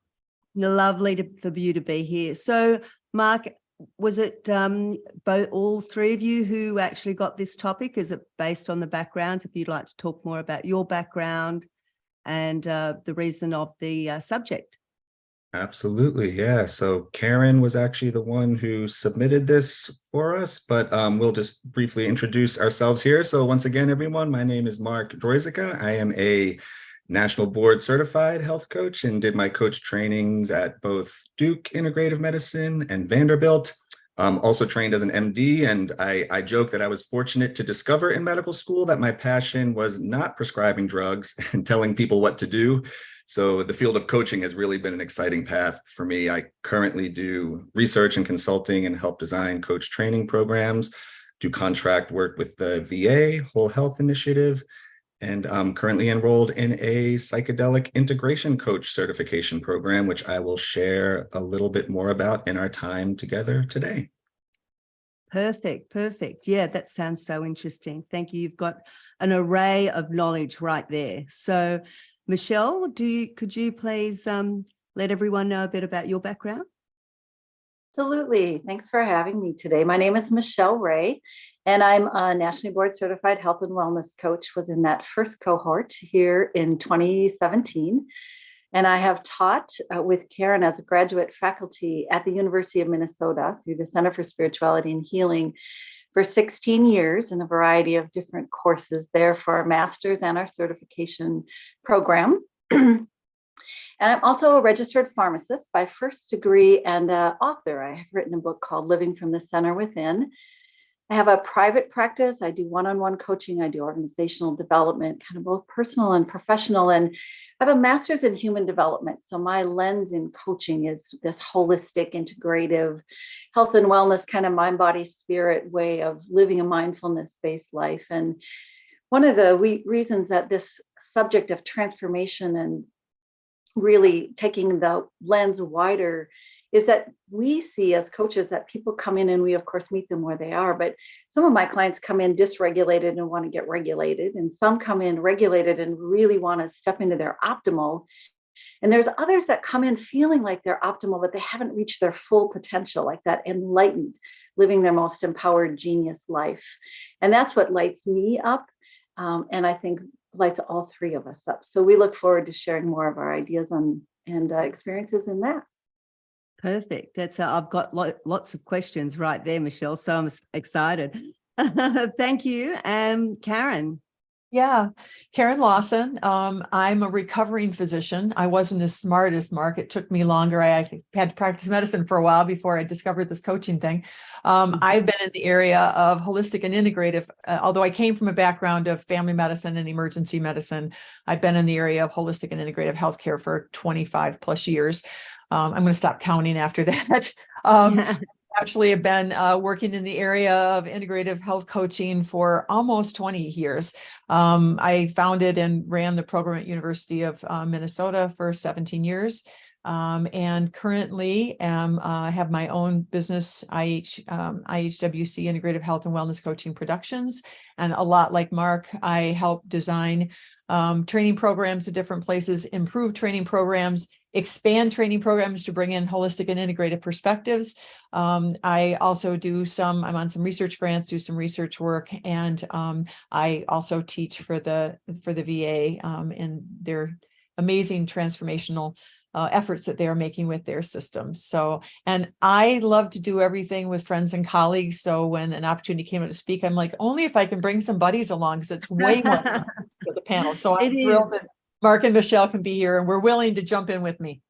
Lovely for you to be here. So, Mark, was it all 3 of you who actually got this topic? Is it based on the backgrounds? If you'd like to talk more about your background and the reason of the subject. Absolutely, yeah. So Karen was actually the one who submitted this for us, but we'll just briefly introduce ourselves here. So once again, everyone, my name is Mark Dreusicke. I am a national board certified health coach and did my coach trainings at both Duke Integrative Medicine and Vanderbilt. Also trained as an MD, and I joke that I was fortunate to discover in medical school that my passion was not prescribing drugs and telling people what to do. So the field of coaching has really been an exciting path for me. I currently do research and consulting and help design coach training programs, do contract work with the VA Whole Health Initiative, and I'm currently enrolled in a psychedelic integration coach certification program, which I will share a little bit more about in our time together today. Perfect, perfect. Yeah, that sounds so interesting. Thank you. You've got an array of knowledge right there. So, Michele, could you please let everyone know a bit about your background? Absolutely. Thanks for having me today. My name is Michele Ray, and I'm a nationally board certified health and wellness coach. Was in that first cohort here in 2017. And I have taught with Karen as a graduate faculty at the University of Minnesota through the Center for Spirituality and Healing for 16 years in a variety of different courses there for our master's and our certification program. And I'm also a registered pharmacist by first degree and an author. I have written a book called Living from the Center Within. I have a private practice. I do one-on-one coaching. I do organizational development, kind of both personal and professional. And I have a master's in human development. So my lens in coaching is this holistic, integrative health and wellness kind of mind, body, spirit way of living a mindfulness-based life. And one of the reasons that this subject of transformation and really taking the lens wider is that we see as coaches that people come in and we of course meet them where they are, but some of my clients come in dysregulated and want to get regulated, and some come in regulated and really want to step into their optimal. And there's others that come in feeling like they're optimal, but they haven't reached their full potential, like that enlightened, living their most empowered genius life. And that's what lights me up. And I think lights all 3 of us up. So we look forward to sharing more of our ideas on and experiences in that. Perfect. That's I've got lots of questions right there, Michele. So I'm excited. Thank you. Karen. Yeah, Karen Lawson. I'm a recovering physician. I wasn't as smart as Mark. It took me longer. I actually had to practice medicine for a while before I discovered this coaching thing. I've been in the area of holistic and integrative, although I came from a background of family medicine and emergency medicine. I've been in the area of holistic and integrative healthcare for 25 plus years. I'm going to stop counting after that. Actually have been working in the area of integrative health coaching for almost 20 years. I founded and ran the program at University of Minnesota for 17 years. And currently have my own business, IHWC, Integrative Health and Wellness Coaching Productions. And a lot like Mark, I help design training programs at different places, improve training programs, expand training programs to bring in holistic and integrative perspectives. I also I'm on some research grants, do some research work, and I also teach for the VA in their amazing transformational efforts that they are making with their systems. So, and I love to do everything with friends and colleagues. So when an opportunity came up to speak, I'm like, only if I can bring some buddies along, because it's way more fun for the panel. So I'm thrilled that Mark and Michele can be here and we're willing to jump in with me.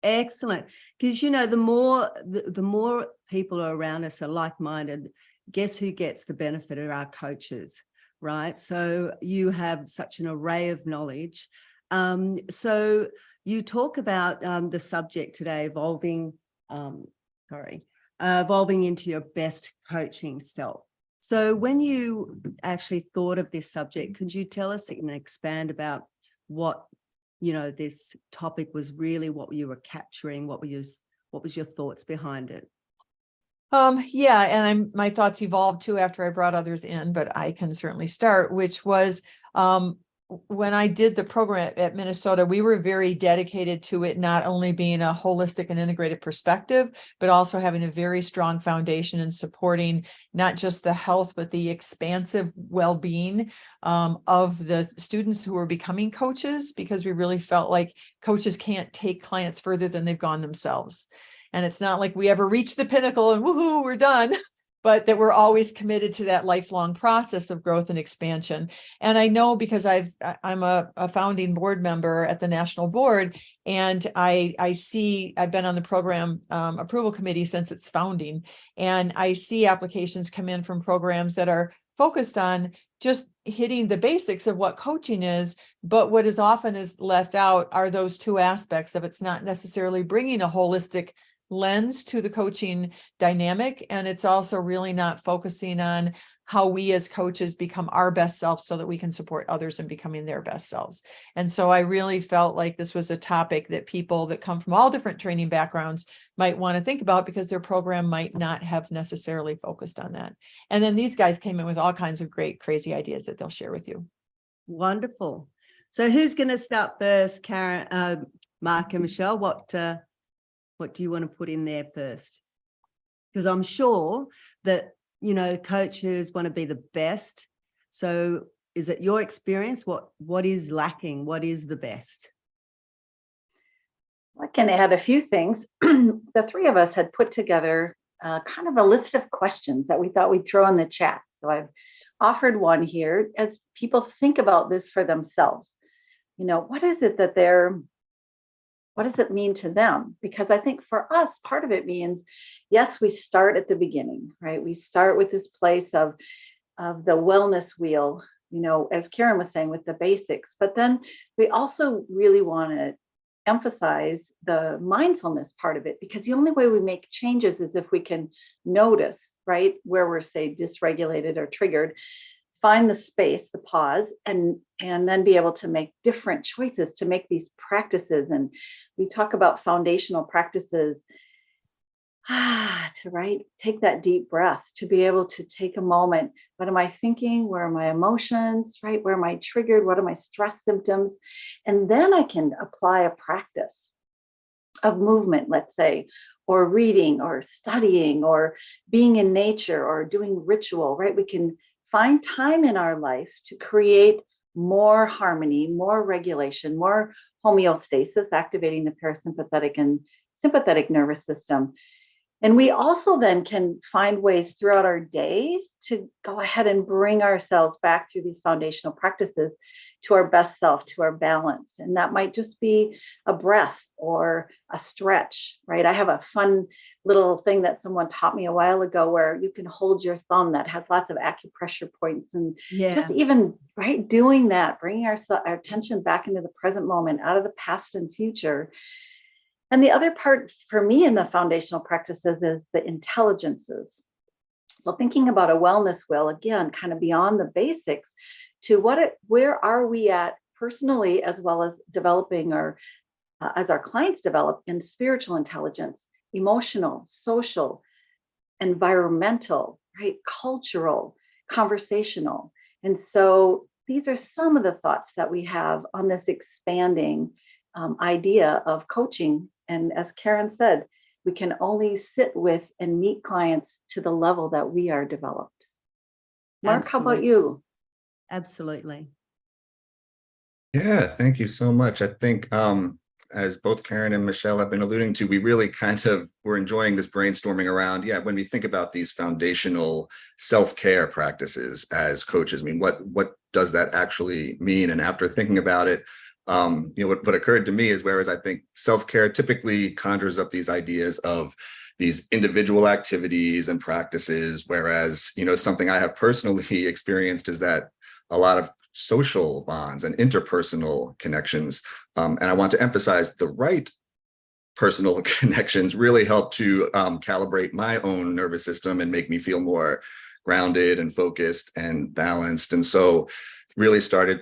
Excellent. Because, you know, the more people are around us are like-minded, guess who gets the benefit of our coaches, right? So you have such an array of knowledge. So you talk about the subject today, evolving into your best coaching self. So when you actually thought of this subject, could you tell us and expand about what, you know, this topic was really, what you were capturing, what was your thoughts behind it? Yeah, and my thoughts evolved too after I brought others in, but I can certainly start, which was when I did the program at Minnesota, we were very dedicated to it not only being a holistic and integrated perspective, but also having a very strong foundation in supporting not just the health, but the expansive well-being of the students who are becoming coaches, because we really felt like coaches can't take clients further than they've gone themselves. And it's not like we ever reach the pinnacle and woohoo, we're done. But that we're always committed to that lifelong process of growth and expansion. And I know because I'm a founding board member at the national board, and I've been on the program approval committee since its founding, and I see applications come in from programs that are focused on just hitting the basics of what coaching is, but what is often is left out are those two aspects of it's not necessarily bringing a holistic lens to the coaching dynamic. And it's also really not focusing on how we as coaches become our best selves so that we can support others in becoming their best selves. And so I really felt like this was a topic that people that come from all different training backgrounds might want to think about, because their program might not have necessarily focused on that. And then these guys came in with all kinds of great, crazy ideas that they'll share with you. Wonderful. So who's going to start first? Karen, Mark and Michele, what do you want to put in there first? Because I'm sure that, you know, coaches want to be the best. So is it your experience? What is lacking? What is the best? I can add a few things. The three of us had put together kind of a list of questions that we thought we'd throw in the chat. So I've offered one here as people think about this for themselves. You know, what does it mean to them? Because I think for us, part of it means, yes, we start at the beginning, right? We start with this place of the wellness wheel, you know, as Karen was saying, with the basics. But then we also really want to emphasize the mindfulness part of it, because the only way we make changes is if we can notice, right, where we're, say, dysregulated or triggered, find the space, the pause, and then be able to make different choices to make these practices. And we talk about foundational practices to take that deep breath, to be able to take a moment. What am I thinking? Where are my emotions, right? Where am I triggered? What are my stress symptoms? And then I can apply a practice of movement, let's say, or reading or studying or being in nature or doing ritual, right? We can find time in our life to create more harmony, more regulation, more homeostasis, activating the parasympathetic and sympathetic nervous system. And we also then can find ways throughout our day to go ahead and bring ourselves back through these foundational practices to our best self, to our balance. And that might just be a breath or a stretch, right? I have a fun little thing that someone taught me a while ago where you can hold your thumb that has lots of acupressure points, and just even, right, doing that, bringing our attention back into the present moment, out of the past and future. And the other part for me in the foundational practices is the intelligences. So thinking about a wellness wheel, again, kind of beyond the basics to where are we at personally, as well as developing as our clients develop in spiritual intelligence, emotional, social, environmental, right, cultural, conversational. And so these are some of the thoughts that we have on this expanding idea of coaching. And as Karen said, we can only sit with and meet clients to the level that we are developed. Mark, How about you? Absolutely. Yeah, thank you so much. I think as both Karen and Michele have been alluding to, we really kind of were enjoying this brainstorming around, when we think about these foundational self-care practices as coaches, I mean, what does that actually mean? And after thinking about it, what occurred to me is, whereas I think self-care typically conjures up these ideas of these individual activities and practices, whereas, something I have personally experienced is that a lot of social bonds and interpersonal connections, and I want to emphasize the right personal connections really help to calibrate my own nervous system and make me feel more grounded and focused and balanced. And so really started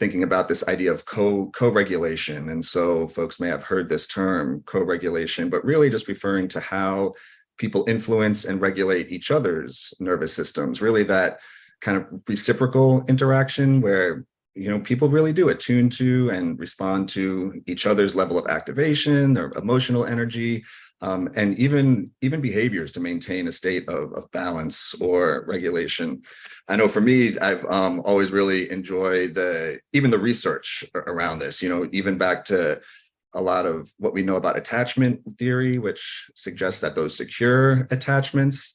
thinking about this idea of co-regulation. And so folks may have heard this term, co-regulation, but really just referring to how people influence and regulate each other's nervous systems, really that kind of reciprocal interaction where, people really do attune to and respond to each other's level of activation, their emotional energy, and even behaviors to maintain a state of balance or regulation. I know for me, I've always really enjoyed even the research around this, even back to a lot of what we know about attachment theory, which suggests that those secure attachments,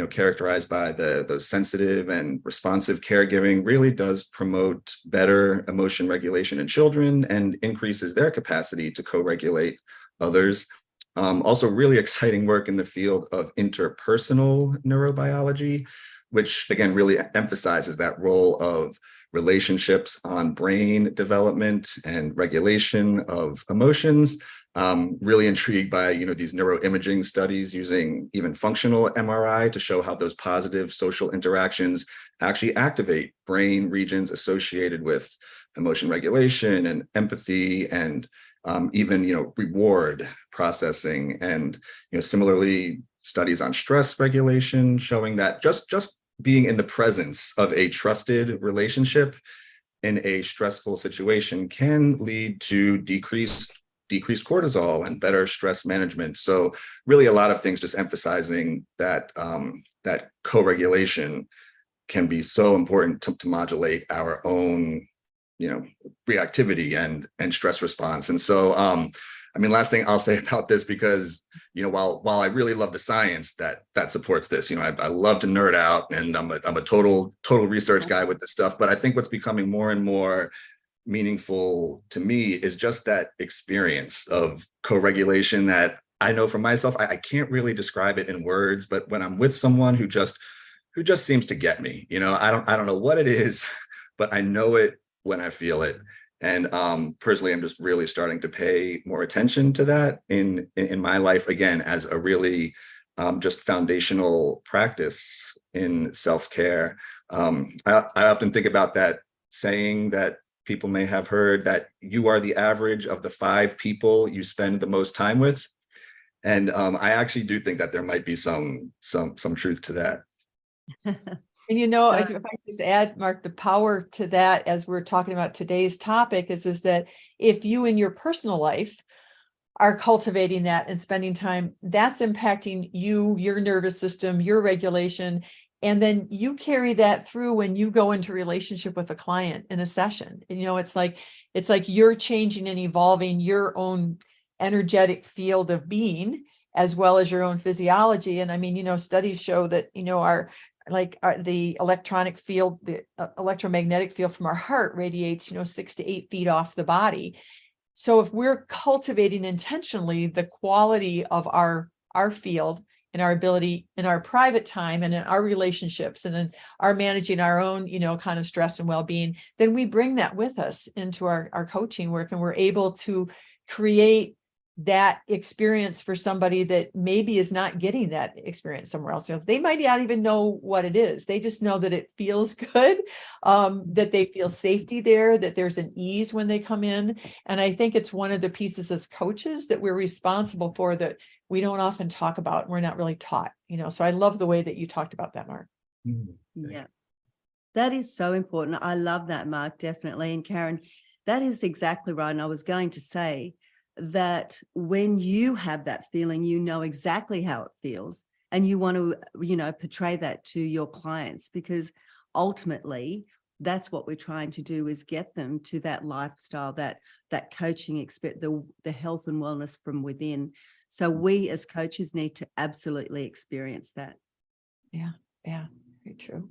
characterized by those sensitive and responsive caregiving, really does promote better emotion regulation in children and increases their capacity to co-regulate others. Also really exciting work in the field of interpersonal neurobiology, which again really emphasizes that role of relationships on brain development and regulation of emotions. Really intrigued by these neuroimaging studies using even functional MRI to show how those positive social interactions actually activate brain regions associated with emotion regulation and empathy and even reward processing. And similarly, studies on stress regulation showing that just being in the presence of a trusted relationship in a stressful situation can lead to decreased cortisol and better stress management. So really a lot of things just emphasizing that that co-regulation can be so important to modulate our own reactivity and stress response. And so last thing I'll say about this, because while I really love the science that supports this, I love to nerd out, and I'm a total research guy with this stuff. But I think what's becoming more and more meaningful to me is just that experience of co-regulation that I know for myself. I can't really describe it in words, but when I'm with someone who just seems to get me, I don't know what it is, but I know it when I feel it. And personally, I'm just really starting to pay more attention to that in my life, again, as a really just foundational practice in self-care. I often think about that saying that people may have heard, that you are the average of the 5 people you spend the most time with. And I actually do think that there might be some truth to that. And if I just add, Mark, the power to that, as we're talking about today's topic, is that if you in your personal life are cultivating that and spending time, that's impacting you, your nervous system, your regulation. And then you carry that through when you go into relationship with a client in a session. It's like you're changing and evolving your own energetic field of being. as well as your own physiology. And I mean, you know, studies show that, you know, the electronic field, the electromagnetic field from our heart radiates, you know, 6 to 8 feet off the body. So if we're cultivating intentionally the quality of our field and our ability in our private time and in our relationships and in our managing our own, you know, kind of stress and well-being, then we bring that with us into our coaching work, and we're able to create that experience for somebody that maybe is not getting that experience somewhere else. You know, they might not even know what it is. They just know that it feels good, that they feel safety there, that there's an ease when they come in. And I think it's one of the pieces as coaches that we're responsible for that we don't often talk about, and we're not really taught, you know. So I love the way that you talked about that, Mark. Yeah, that is so important. I love that, Mark, definitely. And Karen, that is exactly right. And I was going to say that when you have that feeling, you know exactly how it feels, and you want to, you know, portray that to your clients, because ultimately that's what we're trying to do, is get them to that lifestyle, that coaching experience, the health and wellness from within. So we as coaches need to absolutely experience that. Yeah, very true.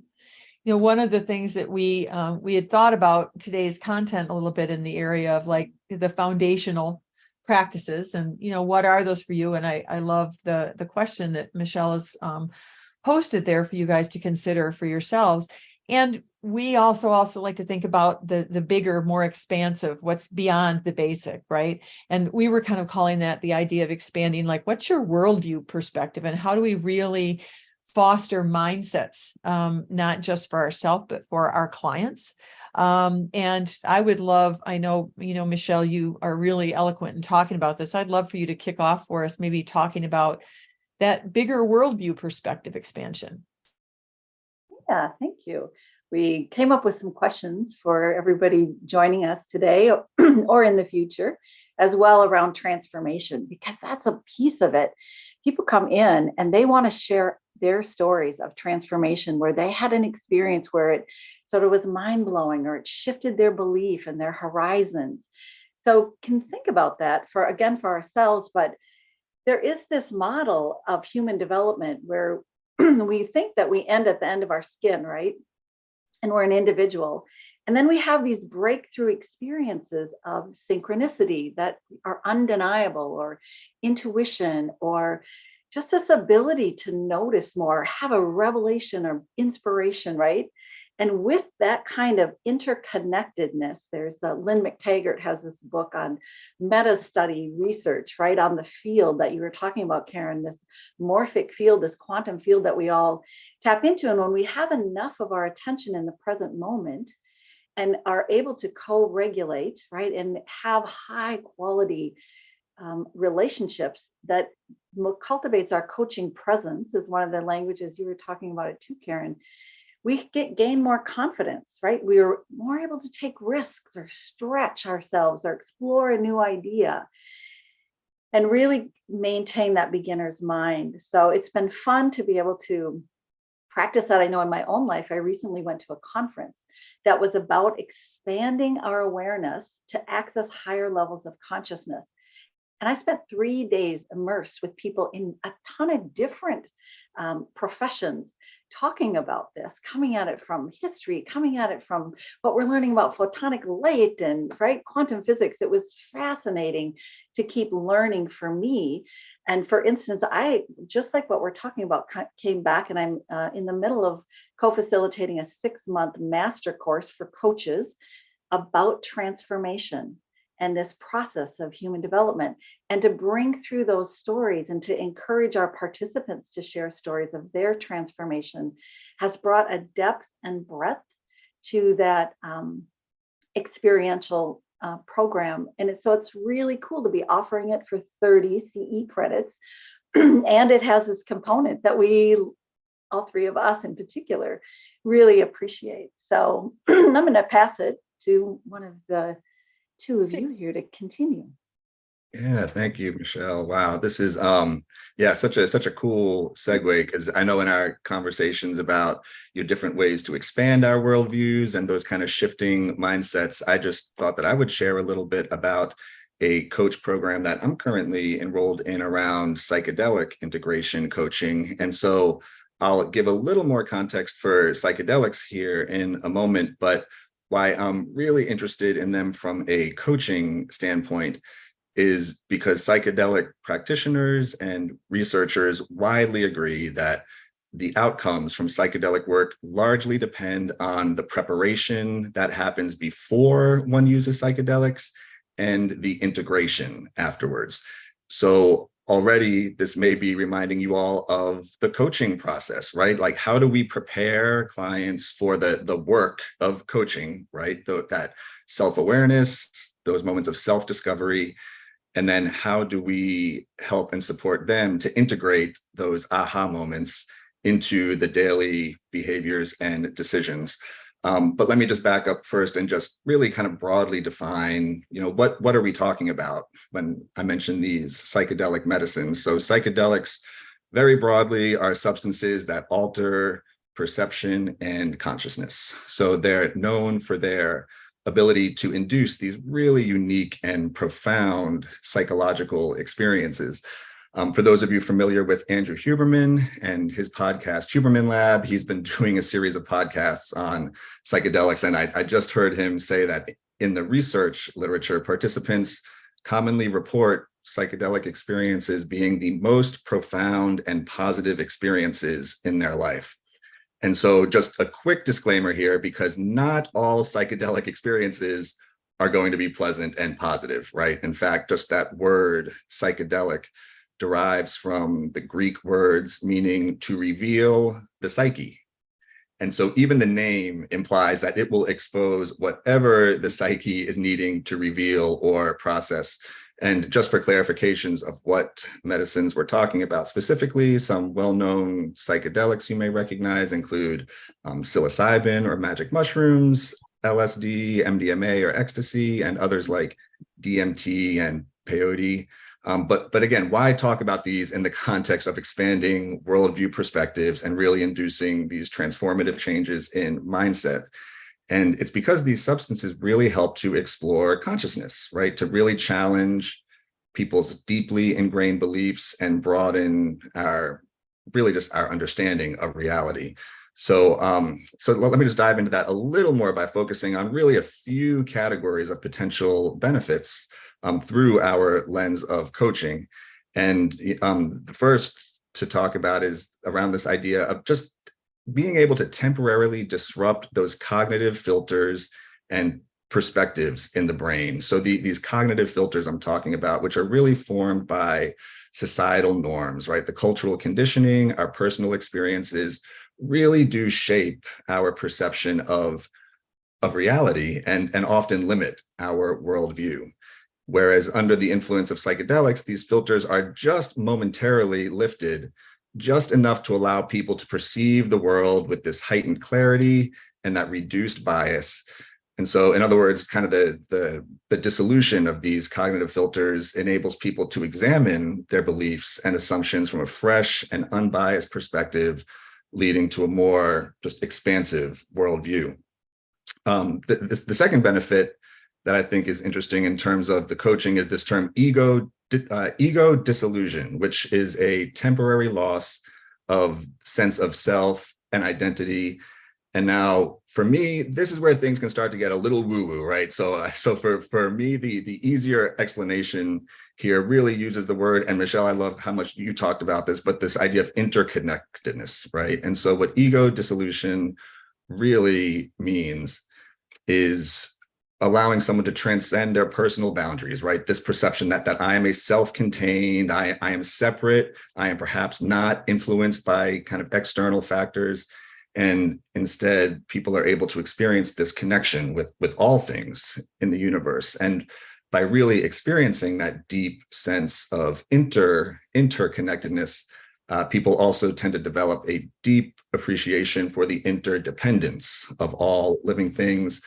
You know, one of the things that we had thought about today's content a little bit in the area of like the foundational practices, and, you know, what are those for you? And I love the question that Michele has posted there for you guys to consider for yourselves. And we also like to think about the bigger, more expansive, what's beyond the basic, right? And we were kind of calling that the idea of expanding, like, what's your worldview perspective, and how do we really foster mindsets, not just for ourselves, but for our clients. And I would love, I know, you know, Michele, you are really eloquent in talking about this. I'd love for you to kick off for us, maybe talking about that bigger worldview perspective expansion. Yeah, thank you. We came up with some questions for everybody joining us today or in the future as well around transformation, because that's a piece of it. People come in and they want to share their stories of transformation where they had an experience where it sort of was mind-blowing, or it shifted their belief and their horizons. So can think about that for ourselves, but there is this model of human development where we think that we end at the end of our skin, right? And we're an individual. And then we have these breakthrough experiences of synchronicity that are undeniable, or intuition, or just this ability to notice more, have a revelation or inspiration, right? And with that kind of interconnectedness, there's Lynn McTaggart has this book on meta study research, right, on the field that you were talking about, Karen, this morphic field, this quantum field that we all tap into. And when we have enough of our attention in the present moment and are able to co-regulate, right, and have high quality relationships, that cultivates our coaching presence, is one of the languages you were talking about it too, Karen. We gain more confidence, right? We are more able to take risks or stretch ourselves or explore a new idea and really maintain that beginner's mind. So it's been fun to be able to practice that. I know in my own life, I recently went to a conference that was about expanding our awareness to access higher levels of consciousness. And I spent 3 days immersed with people in a ton of different professions, talking about this, coming at it from history, coming at it from what we're learning about photonic light and, right, quantum physics. It was fascinating to keep learning for me. And for instance, I, just like what we're talking about, came back, and I'm in the middle of co-facilitating a 6-month master course for coaches about transformation and this process of human development, and to bring through those stories and to encourage our participants to share stories of their transformation has brought a depth and breadth to that experiential program. And so it's really cool to be offering it for 30 CE credits. And it has this component that we, all three of us in particular, really appreciate. So I'm going to pass it to one of the two of you here to continue. Yeah, thank you, Michele. Wow, this is such a cool segue, because I know in our conversations about different ways to expand our worldviews and those kind of shifting mindsets, I just thought that I would share a little bit about a coach program that I'm currently enrolled in around psychedelic integration coaching. And so I'll give a little more context for psychedelics here in a moment, but why I'm really interested in them from a coaching standpoint is because psychedelic practitioners and researchers widely agree that the outcomes from psychedelic work largely depend on the preparation that happens before one uses psychedelics and the integration afterwards. So already this may be reminding you all of the coaching process, right? Like, how do we prepare clients for the work of coaching, right? That self-awareness, those moments of self-discovery, and then how do we help and support them to integrate those aha moments into the daily behaviors and decisions. But let me just back up first and just really kind of broadly define, what are we talking about when I mention these psychedelic medicines? So psychedelics, very broadly, are substances that alter perception and consciousness. So they're known for their ability to induce these really unique and profound psychological experiences. For those of you familiar with Andrew Huberman and his podcast, Huberman Lab, he's been doing a series of podcasts on psychedelics. And I just heard him say that in the research literature, participants commonly report psychedelic experiences being the most profound and positive experiences in their life. And so just a quick disclaimer here, because not all psychedelic experiences are going to be pleasant and positive, right? In fact, just that word psychedelic derives from the Greek words meaning to reveal the psyche. And so even the name implies that it will expose whatever the psyche is needing to reveal or process. And just for clarifications of what medicines we're talking about specifically, some well-known psychedelics you may recognize include psilocybin or magic mushrooms, LSD, MDMA or ecstasy, and others like DMT and peyote. But again, why talk about these in the context of expanding worldview perspectives and really inducing these transformative changes in mindset? And it's because these substances really help to explore consciousness, right? To really challenge people's deeply ingrained beliefs and broaden our understanding of reality. So let me just dive into that a little more by focusing on really a few categories of potential benefits through our lens of coaching. And the first to talk about is around this idea of just being able to temporarily disrupt those cognitive filters and perspectives in the brain. So these cognitive filters I'm talking about, which are really formed by societal norms, right? The cultural conditioning, our personal experiences really do shape our perception of reality and often limit our worldview. Whereas under the influence of psychedelics, these filters are just momentarily lifted, just enough to allow people to perceive the world with this heightened clarity and that reduced bias. And so, in other words, kind of the dissolution of these cognitive filters enables people to examine their beliefs and assumptions from a fresh and unbiased perspective, leading to a more just expansive worldview. The second benefit that I think is interesting in terms of the coaching is this term ego dissolution, which is a temporary loss of sense of self and identity. And now for me, this is where things can start to get a little woo-woo, right? So for me, the easier explanation here really uses the word, and Michele, I love how much you talked about this, but this idea of interconnectedness, right? And so what ego dissolution really means is allowing someone to transcend their personal boundaries, right? This perception that I am a self-contained, I am separate, I am perhaps not influenced by kind of external factors. And instead, people are able to experience this connection with all things in the universe. And by really experiencing that deep sense of interconnectedness, people also tend to develop a deep appreciation for the interdependence of all living things,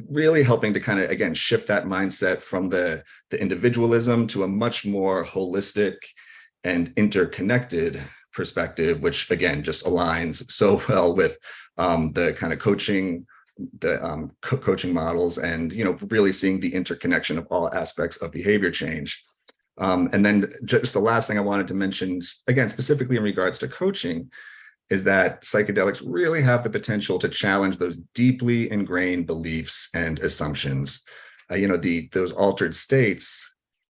really helping to kind of, again, shift that mindset from the individualism to a much more holistic and interconnected perspective, which again, just aligns so well with the kind of coaching the coaching models, and really seeing the interconnection of all aspects of behavior change. And then just the last thing I wanted to mention, again, specifically in regards to coaching, is that psychedelics really have the potential to challenge those deeply ingrained beliefs and assumptions. Those altered states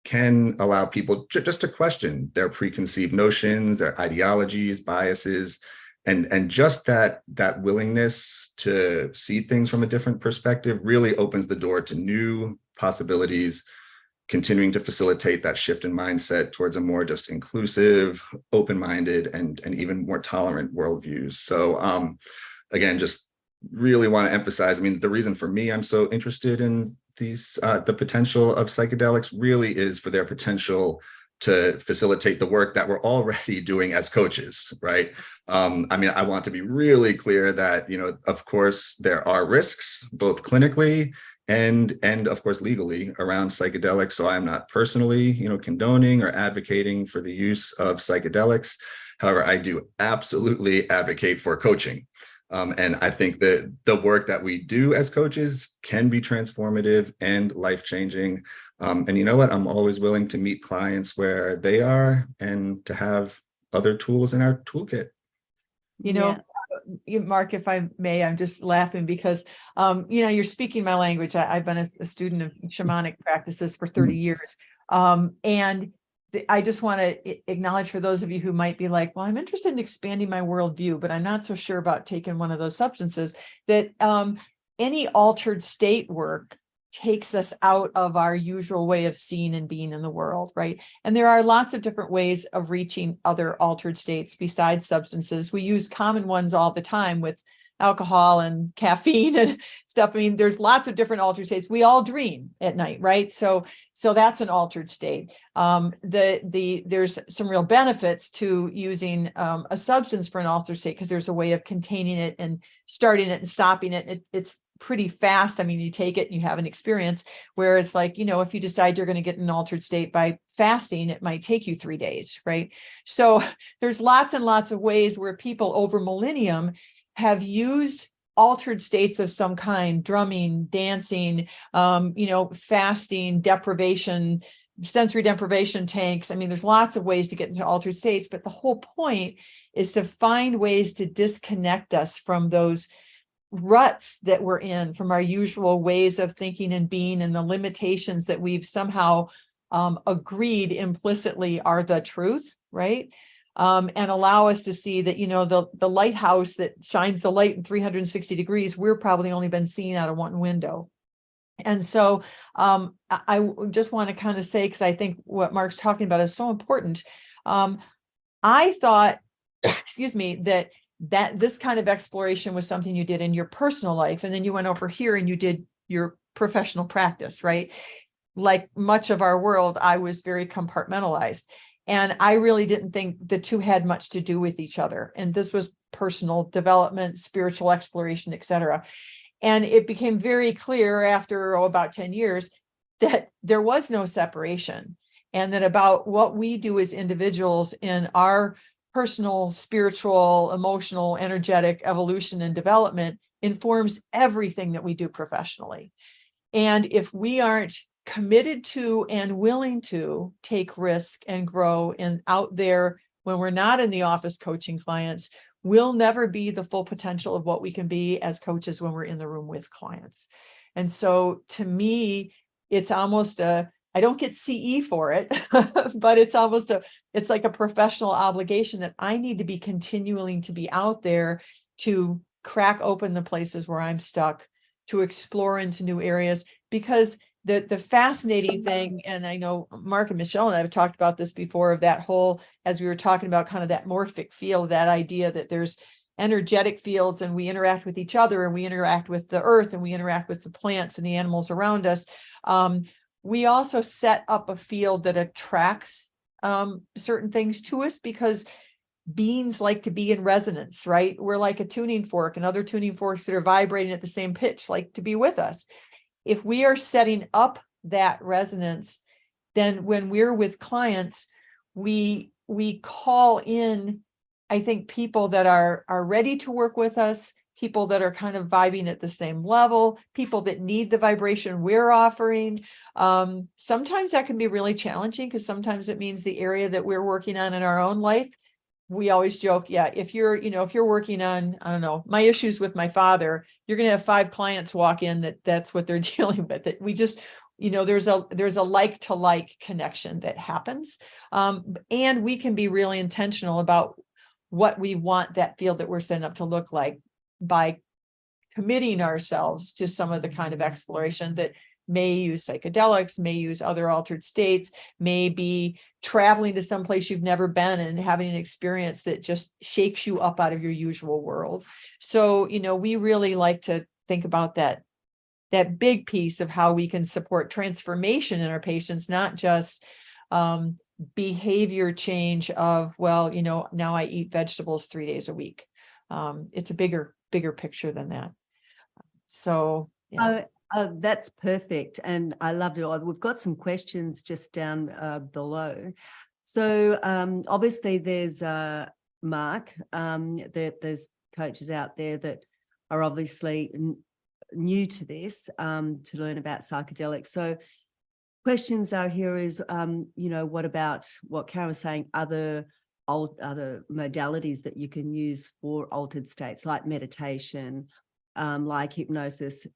can allow people just to question their preconceived notions, their ideologies, biases, and just that willingness to see things from a different perspective really opens the door to new possibilities, continuing to facilitate that shift in mindset towards a more just inclusive, open-minded, and even more tolerant worldviews. So again, just really want to emphasize, the reason for me I'm so interested in these, the potential of psychedelics really is for their potential to facilitate the work that we're already doing as coaches, right? I want to be really clear that, of course, there are risks, both clinically and of course, legally around psychedelics. So I'm not personally, condoning or advocating for the use of psychedelics. However, I do absolutely advocate for coaching. And I think that the work that we do as coaches can be transformative and life-changing. And you know what? I'm always willing to meet clients where they are and to have other tools in our toolkit. Mark, if I may, I'm just laughing because, you're speaking my language. I've been a student of shamanic practices for 30 years. And I just want to acknowledge for those of you who might be like, well, I'm interested in expanding my worldview, but I'm not so sure about taking one of those substances, that any altered state work takes us out of our usual way of seeing and being in the world, right? And there are lots of different ways of reaching other altered states besides substances. We use common ones all the time with alcohol and caffeine and stuff. There's lots of different altered states. We all dream at night, right? So that's an altered state. There's some real benefits to using a substance for an altered state because there's a way of containing it and starting it and stopping it. It's pretty fast. You take it and you have an experience. Whereas if you decide you're going to get an altered state by fasting, it might take you 3 days, right? So there's lots and lots of ways where people over millennium have used altered states of some kind, drumming, dancing, fasting, deprivation, sensory deprivation tanks. There's lots of ways to get into altered states, but the whole point is to find ways to disconnect us from those ruts that we're in, from our usual ways of thinking and being, and the limitations that we've somehow agreed implicitly are the truth, right? And allow us to see that, the lighthouse that shines the light in 360 degrees, we're probably only been seeing out of one window. And so I just want to kind of say, because I think what Mark's talking about is so important. I thought, excuse me, that this kind of exploration was something you did in your personal life. And then you went over here and you did your professional practice, right? Like much of our world, I was very compartmentalized. And I really didn't think the two had much to do with each other. And this was personal development, spiritual exploration, et cetera. And it became very clear after about 10 years that there was no separation, and that about what we do as individuals in our personal, spiritual, emotional, energetic evolution and development informs everything that we do professionally. And if we aren't committed to and willing to take risk and grow and out there when we're not in the office coaching clients, we'll never be the full potential of what we can be as coaches when we're in the room with clients. And so to me, it's almost I don't get CE for it, but it's like a professional obligation that I need to be continuing to be out there to crack open the places where I'm stuck, to explore into new areas, because the fascinating thing, and I know Mark and Michele and I have talked about this before, of that whole, as we were talking about kind of that morphic field, that idea that there's energetic fields and we interact with each other and we interact with the earth and we interact with the plants and the animals around us. We also set up a field that attracts certain things to us because beings like to be in resonance, right? We're like a tuning fork, and other tuning forks that are vibrating at the same pitch like to be with us. If we are setting up that resonance, then when we're with clients, we call in, I think, people that are ready to work with us, people that are kind of vibing at the same level, people that need the vibration we're offering. Sometimes that can be really challenging because sometimes it means the area that we're working on in our own life. We always joke, yeah, if you're working on, I don't know, my issues with my father, you're going to have 5 clients walk in that's what they're dealing with. That we just, there's a like to like connection that happens. And we can be really intentional about what we want that field that we're setting up to look like by committing ourselves to some of the kind of exploration that may use psychedelics, may use other altered states, may be traveling to some place you've never been and having an experience that just shakes you up out of your usual world. So, we really like to think about that big piece of how we can support transformation in our patients, not just behavior change of, well, now I eat vegetables 3 days a week. It's a bigger picture than that. So, yeah. That's perfect. And I loved it. We've got some questions just down below. So obviously there's Mark, there's coaches out there that are obviously new to this, to learn about psychedelics. So questions are here is, what about what Karen was saying, other modalities that you can use for altered states like meditation, like hypnosis,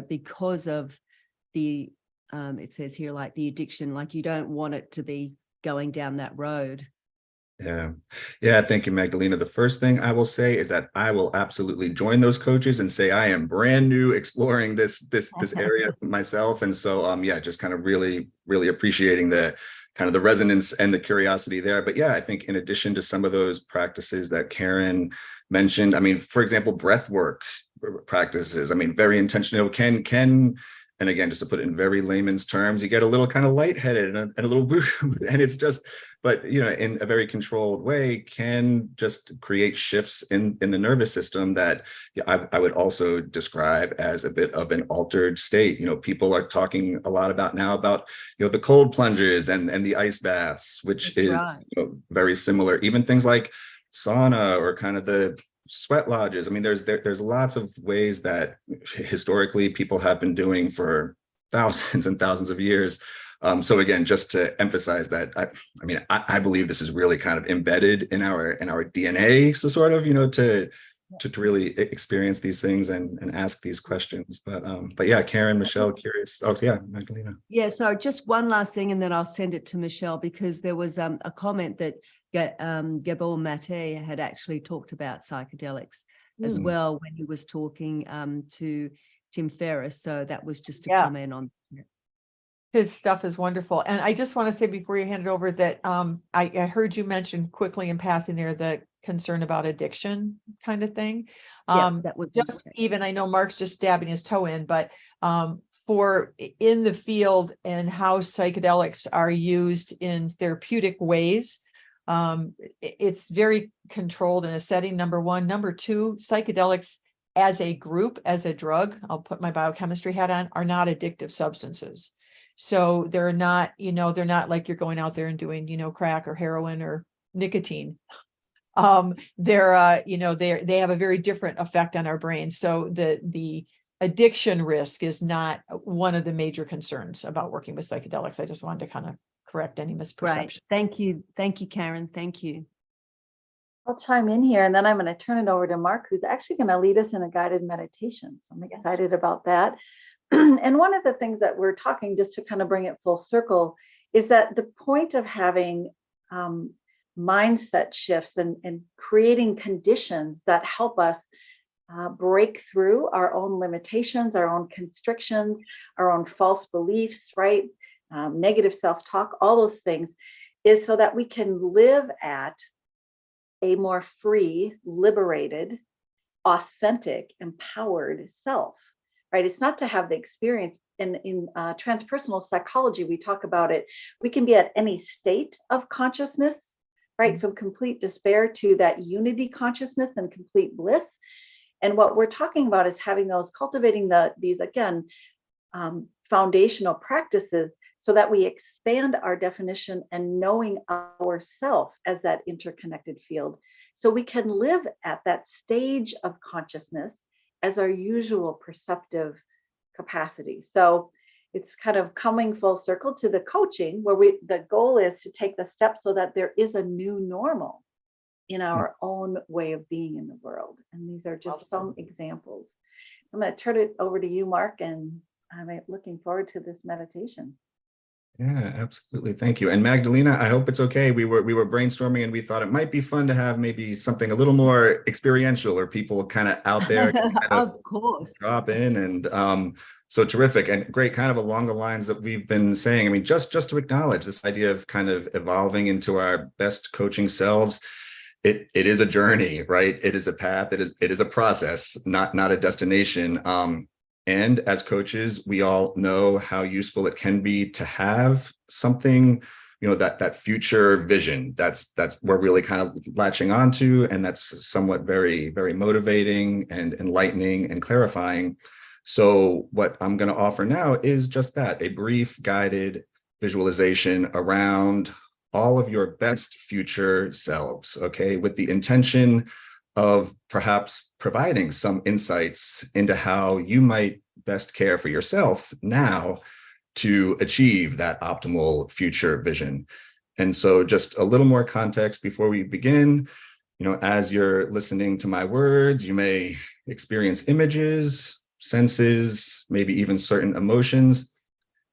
because of the, it says here, like the addiction, like you don't want it to be going down that road. Yeah. Thank you, Magdalena. The first thing I will say is that I will absolutely join those coaches and say I am brand new exploring this area myself. And so, just kind of really, really appreciating the kind of the resonance and the curiosity there. But yeah, I think in addition to some of those practices that Karen mentioned, I mean, for example, breath work practices, I mean, very intentional, can and again, just to put it in very layman's terms, you get a little kind of lightheaded and a little and it's just, but in a very controlled way, can just create shifts in the nervous system that I would also describe as a bit of an altered state. People are talking a lot about now about the cold plunges and the ice baths, which is right. Very similar. Even things like sauna or kind of the sweat lodges. I mean, there's lots of ways that historically people have been doing for thousands and thousands of years. So again, just to emphasize that, I believe this is really kind of embedded in our DNA. So sort of, to really experience these things and ask these questions. But yeah, Karen, Michele, curious. Oh yeah, Magdalena. Yeah. So just one last thing, and then I'll send it to Michele, because there was a comment that Gabor Mate had actually talked about psychedelics as well when he was talking to Tim Ferriss. So that was just a comment on it. His stuff is wonderful. And I just want to say before you hand it over that I heard you mention quickly in passing there the concern about addiction kind of thing. That was just even, I know Mark's just dabbing his toe in, but for in the field and how psychedelics are used in therapeutic ways, it's very controlled in a setting, number one. Number two, psychedelics as a group, as a drug, I'll put my biochemistry hat on, are not addictive substances. So they're not, they're not like you're going out there and doing, crack or heroin or nicotine. They're, they have a very different effect on our brain. So the addiction risk is not one of the major concerns about working with psychedelics. I just wanted to kind of correct any misperception. Right. Thank you. Thank you, Karen. Thank you. I'll chime in here, and then I'm going to turn it over to Mark, who's actually going to lead us in a guided meditation. So I'm excited about that. And one of the things that we're talking, just to kind of bring it full circle, is that the point of having mindset shifts and creating conditions that help us break through our own limitations, our own constrictions, our own false beliefs, right? Negative self-talk, all those things, is so that we can live at a more free, liberated, authentic, empowered self. Right? It's not to have the experience. In transpersonal psychology, we talk about it. We can be at any state of consciousness, right? From complete despair to that unity consciousness and complete bliss. And what we're talking about is having those, cultivating these, again, foundational practices so that we expand our definition and knowing ourself as that interconnected field. So we can live at that stage of consciousness as our usual perceptive capacity. So it's kind of coming full circle to the coaching, where the goal is to take the steps so that there is a new normal in our own way of being in the world. And these are just some examples. I'm going to turn it over to you, Mark, and I'm looking forward to this meditation. Yeah, absolutely. Thank you. And Magdalena, I hope it's okay. We were brainstorming and we thought it might be fun to have maybe something a little more experiential, or people kind of out there Of course. drop in. And so terrific and great, kind of along the lines that we've been saying. I mean, just to acknowledge this idea of kind of evolving into our best coaching selves. It is a journey, right? It is a path. It is a process, not a destination. And as coaches, we all know how useful it can be to have something, that future vision. That's we're really kind of latching onto, and that's somewhat very, very motivating and enlightening and clarifying. So what I'm going to offer now is just that, a brief guided visualization around all of your best future selves, okay, with the intention of perhaps providing some insights into how you might best care for yourself now to achieve that optimal future vision. And so just a little more context before we begin. As you're listening to my words, you may experience images, senses, maybe even certain emotions.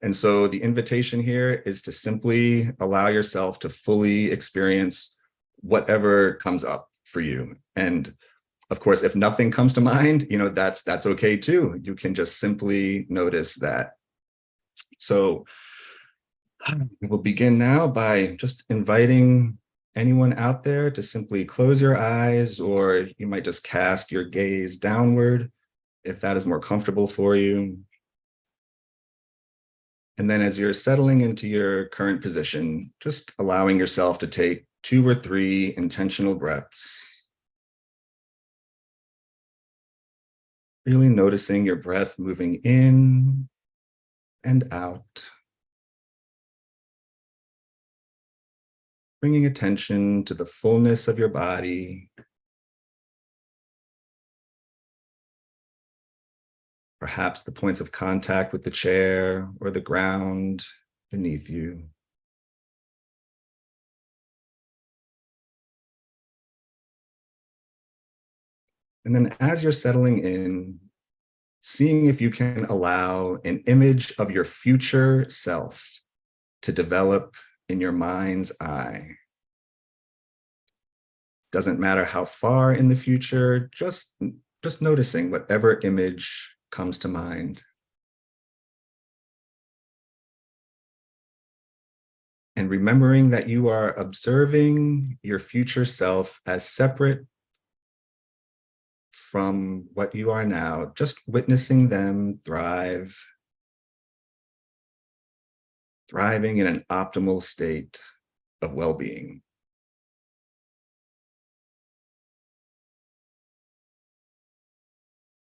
And so the invitation here is to simply allow yourself to fully experience whatever comes up for you. And of course, if nothing comes to mind, that's okay too. You can just simply notice that. So we'll begin now by just inviting anyone out there to simply close your eyes, or you might just cast your gaze downward if that is more comfortable for you. And then as you're settling into your current position, just allowing yourself to take 2 or 3 intentional breaths. Really noticing your breath moving in and out. Bringing attention to the fullness of your body. Perhaps the points of contact with the chair or the ground beneath you. And then as you're settling in, seeing if you can allow an image of your future self to develop in your mind's eye. Doesn't matter how far in the future, just noticing whatever image comes to mind. And remembering that you are observing your future self as separate from what you are now, just witnessing them thriving in an optimal state of well-being.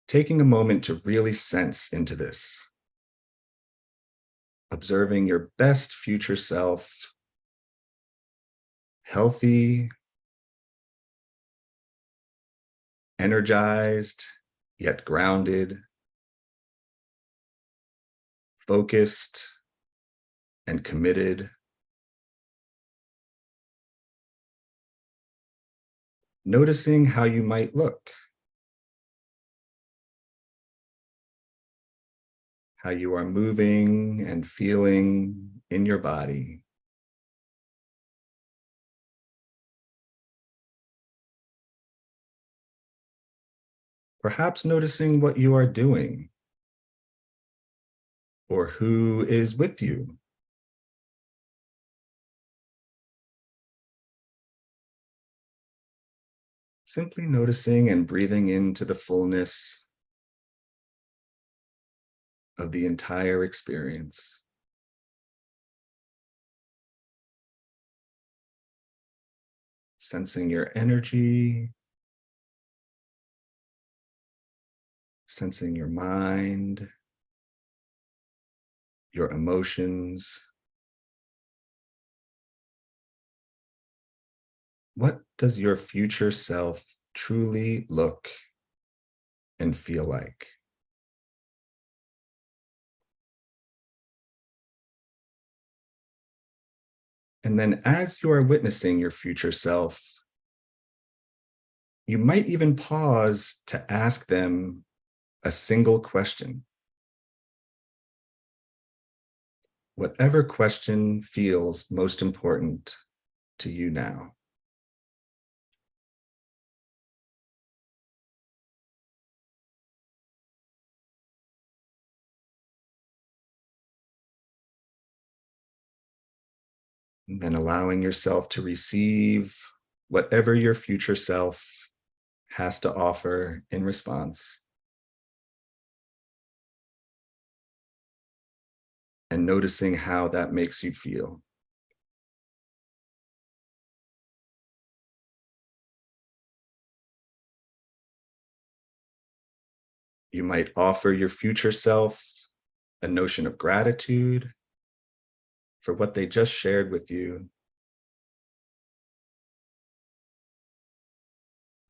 Taking a moment to really sense into this, observing your best future self, healthy, energized, yet grounded, focused, and committed. Noticing how you might look, how you are moving and feeling in your body. Perhaps noticing what you are doing or who is with you. Simply noticing and breathing into the fullness of the entire experience. Sensing your energy, sensing your mind, your emotions. What does your future self truly look and feel like. And then as you are witnessing your future self, you might even pause to ask them a single question. Whatever question feels most important to you now. And then allowing yourself to receive whatever your future self has to offer in response. And noticing how that makes you feel. You might offer your future self a notion of gratitude for what they just shared with you.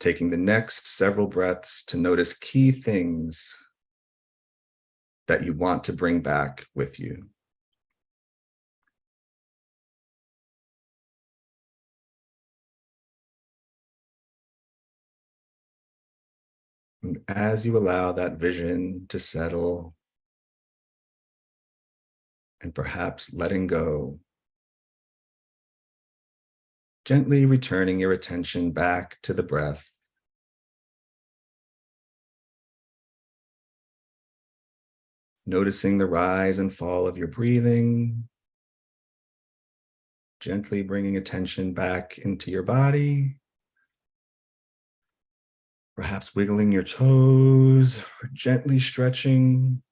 Taking the next several breaths to notice key things that you want to bring back with you. And as you allow that vision to settle, and perhaps letting go, gently returning your attention back to the breath. Noticing the rise and fall of your breathing, gently bringing attention back into your body, perhaps wiggling your toes, or gently stretching,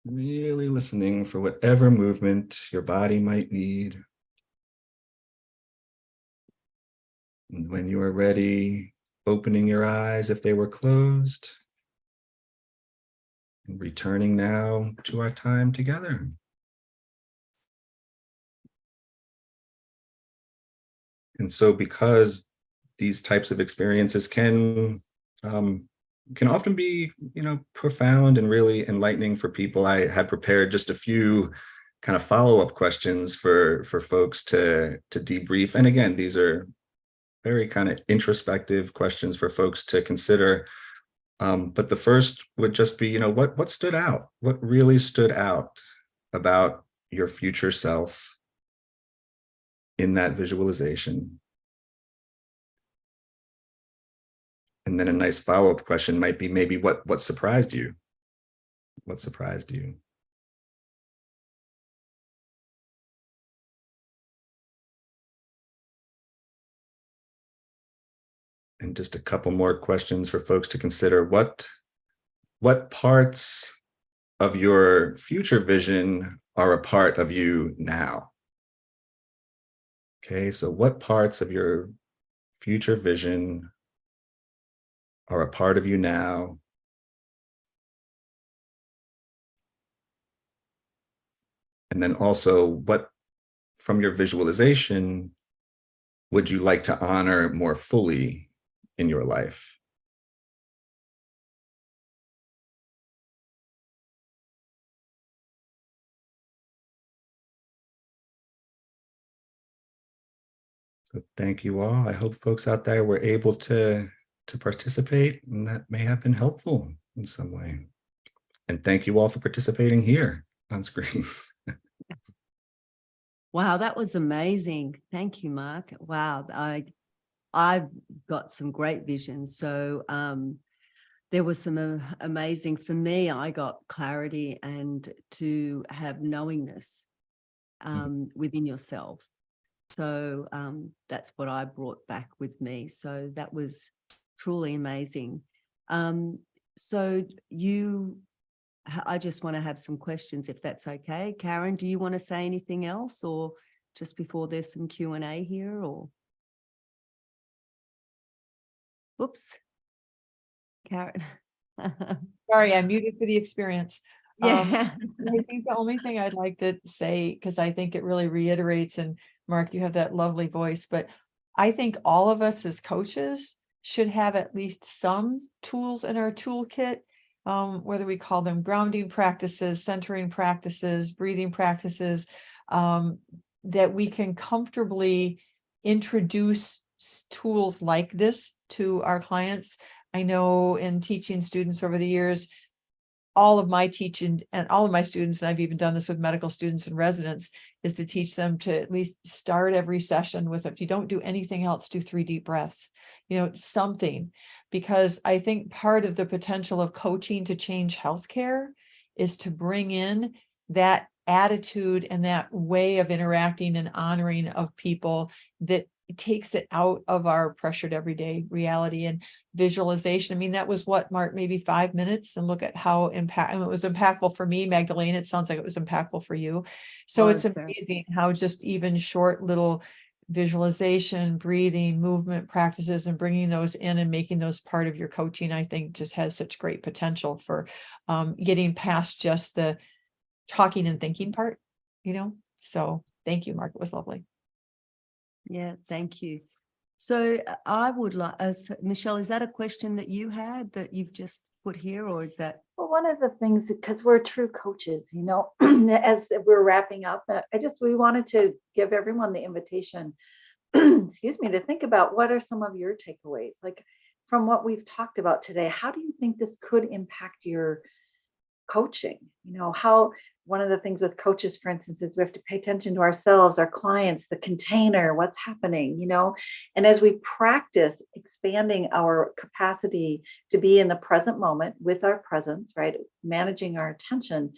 really listening for whatever movement your body might need. And when you are ready, opening your eyes if they were closed, and returning now to our time together. And so because these types of experiences can often be, profound and really enlightening for people, I had prepared just a few kind of follow-up questions for folks to debrief. And again, these are very kind of introspective questions for folks to consider. But the first would just be, what stood out? What really stood out about your future self in that visualization? And then a nice follow-up question might be maybe what surprised you? What surprised you? And just a couple more questions for folks to consider. What parts of your future vision are a part of you now? Okay, so what parts of your future vision are a part of you now? And then also, what from your visualization would you like to honor more fully in your life? So thank you all. I hope folks out there were able to participate, and that may have been helpful in some way. And thank you all for participating here on screen. Wow, that was amazing. Thank you, Mark. Wow, I've got some great visions. So there was some amazing, for me, I got clarity and to have knowingness within yourself. So that's what I brought back with me. So that was truly amazing. So I just want to have some questions, if that's okay. Karen, do you want to say anything else, or just before there's some Q&A here, or? Oops. Karen. Sorry, I muted for the experience. Yeah. I think the only thing I'd like to say, because I think it really reiterates, and Mark, you have that lovely voice, but I think all of us as coaches should have at least some tools in our toolkit, whether we call them grounding practices, centering practices, breathing practices, that we can comfortably introduce tools like this to our clients. I know in teaching students over the years, all of my teaching and all of my students, and I've even done this with medical students and residents, is to teach them to at least start every session with, if you don't do anything else, do 3 deep breaths, something, because I think part of the potential of coaching to change healthcare is to bring in that attitude and that way of interacting and honoring of people that takes it out of our pressured everyday reality. And visualization, I mean, that was what, Mark, maybe 5 minutes, and look at how it was impactful for me. Magdalena, it sounds like it was impactful for you. So it's amazing how just even short little visualization, breathing, movement practices, and bringing those in and making those part of your coaching, I think just has such great potential for getting past just the talking and thinking part, So thank you, Mark. It was lovely. Yeah, thank you. So I would like, Michele, is that a question that you had that you've just put here, or is that? Well, one of the things, because we're true coaches, as we're wrapping up, we wanted to give everyone the invitation, excuse me, to think about what are some of your takeaways, like from what we've talked about today. How do you think this could impact your coaching? How one of the things with coaches, for instance, is we have to pay attention to ourselves, our clients, the container, what's happening, and as we practice expanding our capacity to be in the present moment with our presence, right, managing our attention,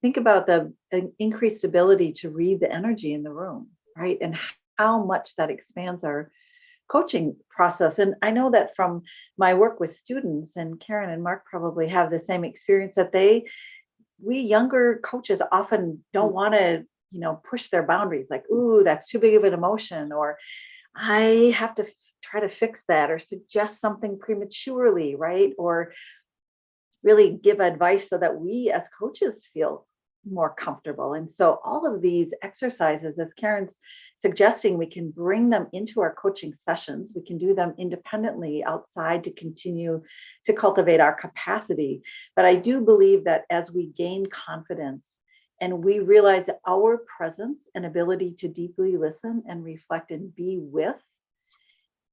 think about the increased ability to read the energy in the room, right, and how much that expands our coaching process. And I know that from my work with students, and Karen and Mark probably have the same experience, that we younger coaches often don't want to, push their boundaries, like, ooh, that's too big of an emotion, or I have to try to fix that, or suggest something prematurely, right? Or really give advice so that we as coaches feel more comfortable. And so all of these exercises, as Karen's suggesting, we can bring them into our coaching sessions. We can do them independently outside to continue to cultivate our capacity. But I do believe that as we gain confidence and we realize that our presence and ability to deeply listen and reflect and be with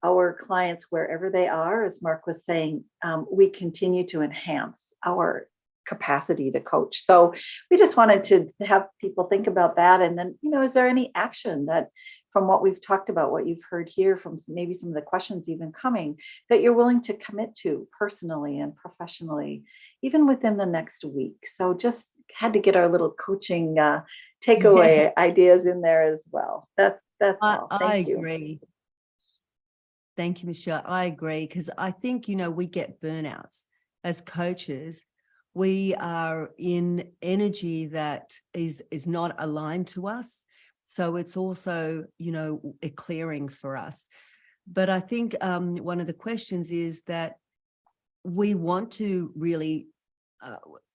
our clients wherever they are, as Mark was saying, we continue to enhance our capacity to coach. So we just wanted to have people think about that. And then, is there any action that from what we've talked about, what you've heard here, from maybe some of the questions even coming, that you're willing to commit to personally and professionally, even within the next week? So just had to get our little coaching takeaway ideas in there as well. That's all. Thank you. Agree. Thank you, Michele. I agree, because I think, we get burnouts as coaches. We are in energy that is not aligned to us. So it's also, a clearing for us. But I think one of the questions is that we want to really,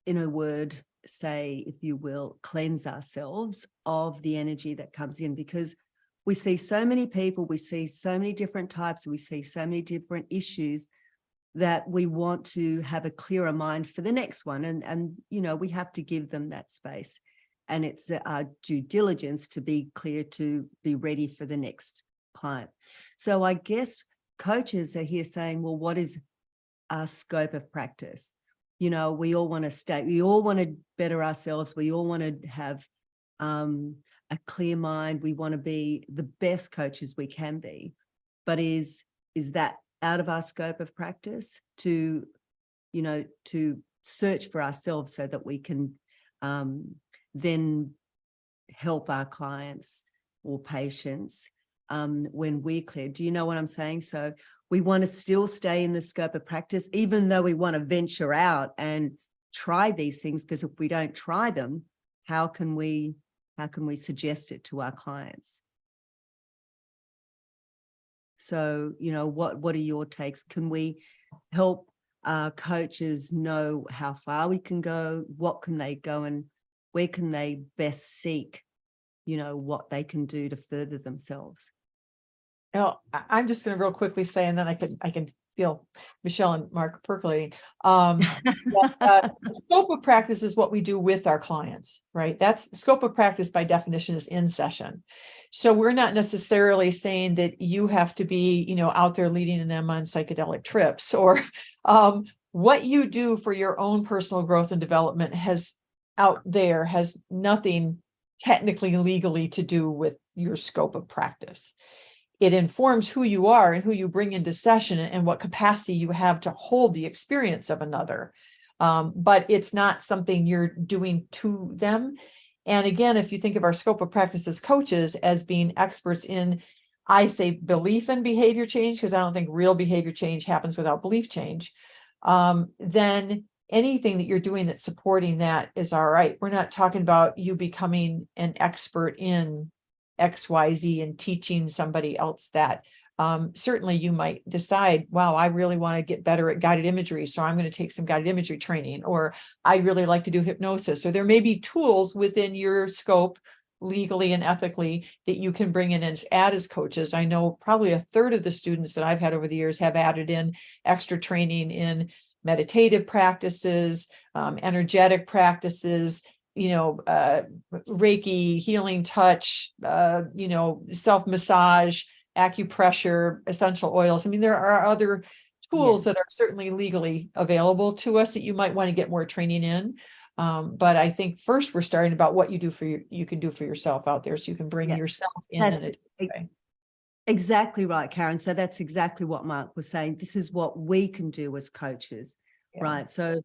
in a word, say, if you will, cleanse ourselves of the energy that comes in, because we see so many people, we see so many different types, we see so many different issues, that we want to have a clearer mind for the next one. And we have to give them that space. And it's our due diligence to be clear, to be ready for the next client. So I guess coaches are here saying, well, what is our scope of practice? We all want to better ourselves. We all want to have a clear mind. We want to be the best coaches we can be. But is that out of our scope of practice to search for ourselves so that we can then help our clients or patients when we're clear? Do you know what I'm saying? So we want to still stay in the scope of practice, even though we want to venture out and try these things, because if we don't try them, how can we suggest it to our clients? So, what are your takes? Can we help coaches know how far we can go? What can they go, and where can they best seek, what they can do to further themselves? I'm just going to real quickly say, and then I can feel Michele and Mark percolating. The scope of practice is what we do with our clients, right? That's scope of practice by definition is in session. So we're not necessarily saying that you have to be, out there leading them on psychedelic trips, or what you do for your own personal growth and development has nothing technically legally to do with your scope of practice. It informs who you are and who you bring into session and what capacity you have to hold the experience of another. But it's not something you're doing to them. And again, if you think of our scope of practice as coaches as being experts in, I say belief and behavior change, because I don't think real behavior change happens without belief change, then anything that you're doing that's supporting that is all right. We're not talking about you becoming an expert in XYZ and teaching somebody else that. Certainly you might decide, wow, I really want to get better at guided imagery, so I'm going to take some guided imagery training, or I really like to do hypnosis. So there may be tools within your scope legally and ethically that you can bring in and add as coaches. I know probably a third of the students that I've had over the years have added in extra training in meditative practices, energetic practices, Reiki, healing touch, self-massage, acupressure, essential oils. I mean, there are other tools that are certainly legally available to us that you might want to get more training in. But I think first we're starting about what you do you can do for yourself out there, so you can bring yourself in. Exactly right, Karen. So that's exactly what Mark was saying. This is what we can do as coaches, right? So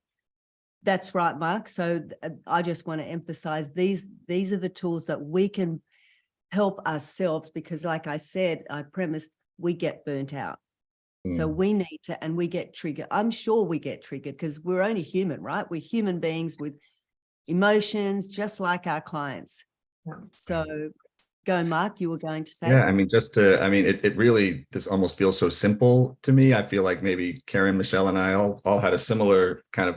that's right, Mark. So I just want to emphasize these are the tools that we can help ourselves, because like I said, I premised, we get burnt out. So we need to, and we get triggered. I'm sure we get triggered because we're only human, right? We're human beings with emotions, just like our clients. So go, Mark, you were going to say? Yeah, I mean, it really, this almost feels so simple to me. I feel like maybe Karen, Michele, and I all had a similar kind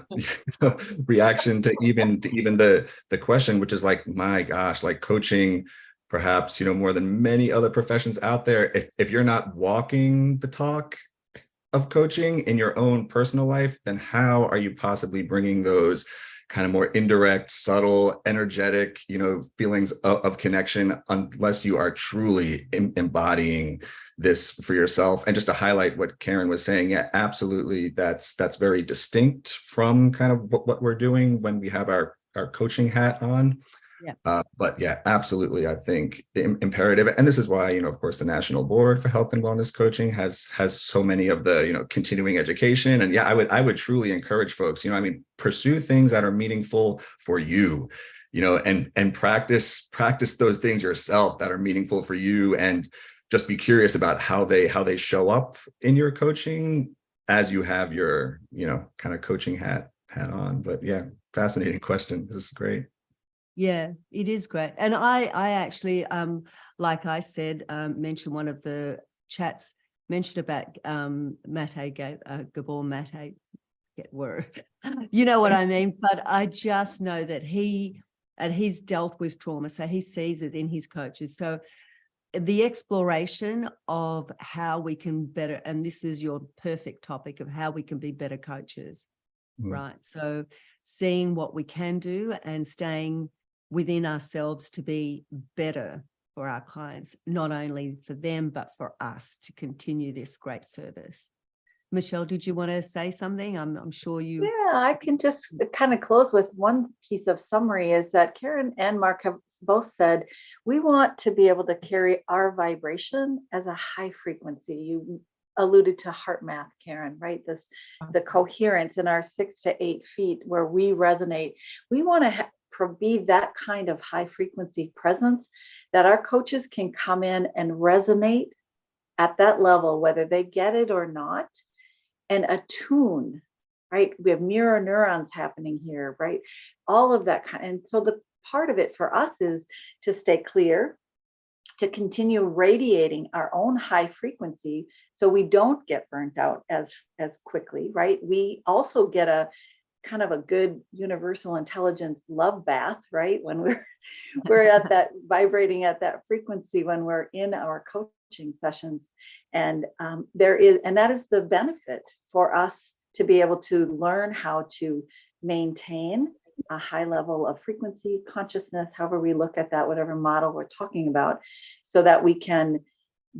of reaction to even the question, which is like, my gosh, like coaching, perhaps, more than many other professions out there, if you're not walking the talk of coaching in your own personal life, then how are you possibly bringing those kind of more indirect, subtle, energetic, feelings of connection, unless you are truly embodying this for yourself? And just to highlight what Karen was saying, yeah, absolutely, that's very distinct from kind of what we're doing when we have our coaching hat on. But yeah, absolutely, I think imperative. And this is why, of course, the National Board for Health and Wellness Coaching has so many of the, continuing education. And yeah, I would truly encourage folks, pursue things that are meaningful for you, and practice those things yourself that are meaningful for you, and just be curious about how they show up in your coaching as you have your, kind of coaching hat on. But yeah, fascinating question. This is great. Yeah, it is great. And I actually, like I said, mentioned one of the chats mentioned about Gabor Mate, you know what I mean? But I just know that he's dealt with trauma, so he sees it in his coaches. So the exploration of how we can better, and this is your perfect topic of how we can be better coaches, right? So seeing what we can do and staying within ourselves to be better for our clients, not only for them, but for us to continue this great service. Michele, did you want to say something? I'm sure you. Yeah, I can just kind of close with one piece of summary is that Karen and Mark have both said, we want to be able to carry our vibration as a high frequency. You alluded to heart math, Karen, right? The coherence in our 6 to 8 feet where we resonate. We want to be that kind of high frequency presence that our coaches can come in and resonate at that level, whether they get it or not, and attune, right? We have mirror neurons happening here, right? All of that kind. And so the part of it for us is to stay clear, to continue radiating our own high frequency so we don't get burnt out as quickly, right? We also get a kind of a good universal intelligence love bath, right? When we're at that vibrating at that frequency when we're in our coaching sessions. And that is the benefit for us to be able to learn how to maintain a high level of frequency, consciousness, however we look at that, whatever model we're talking about, so that we can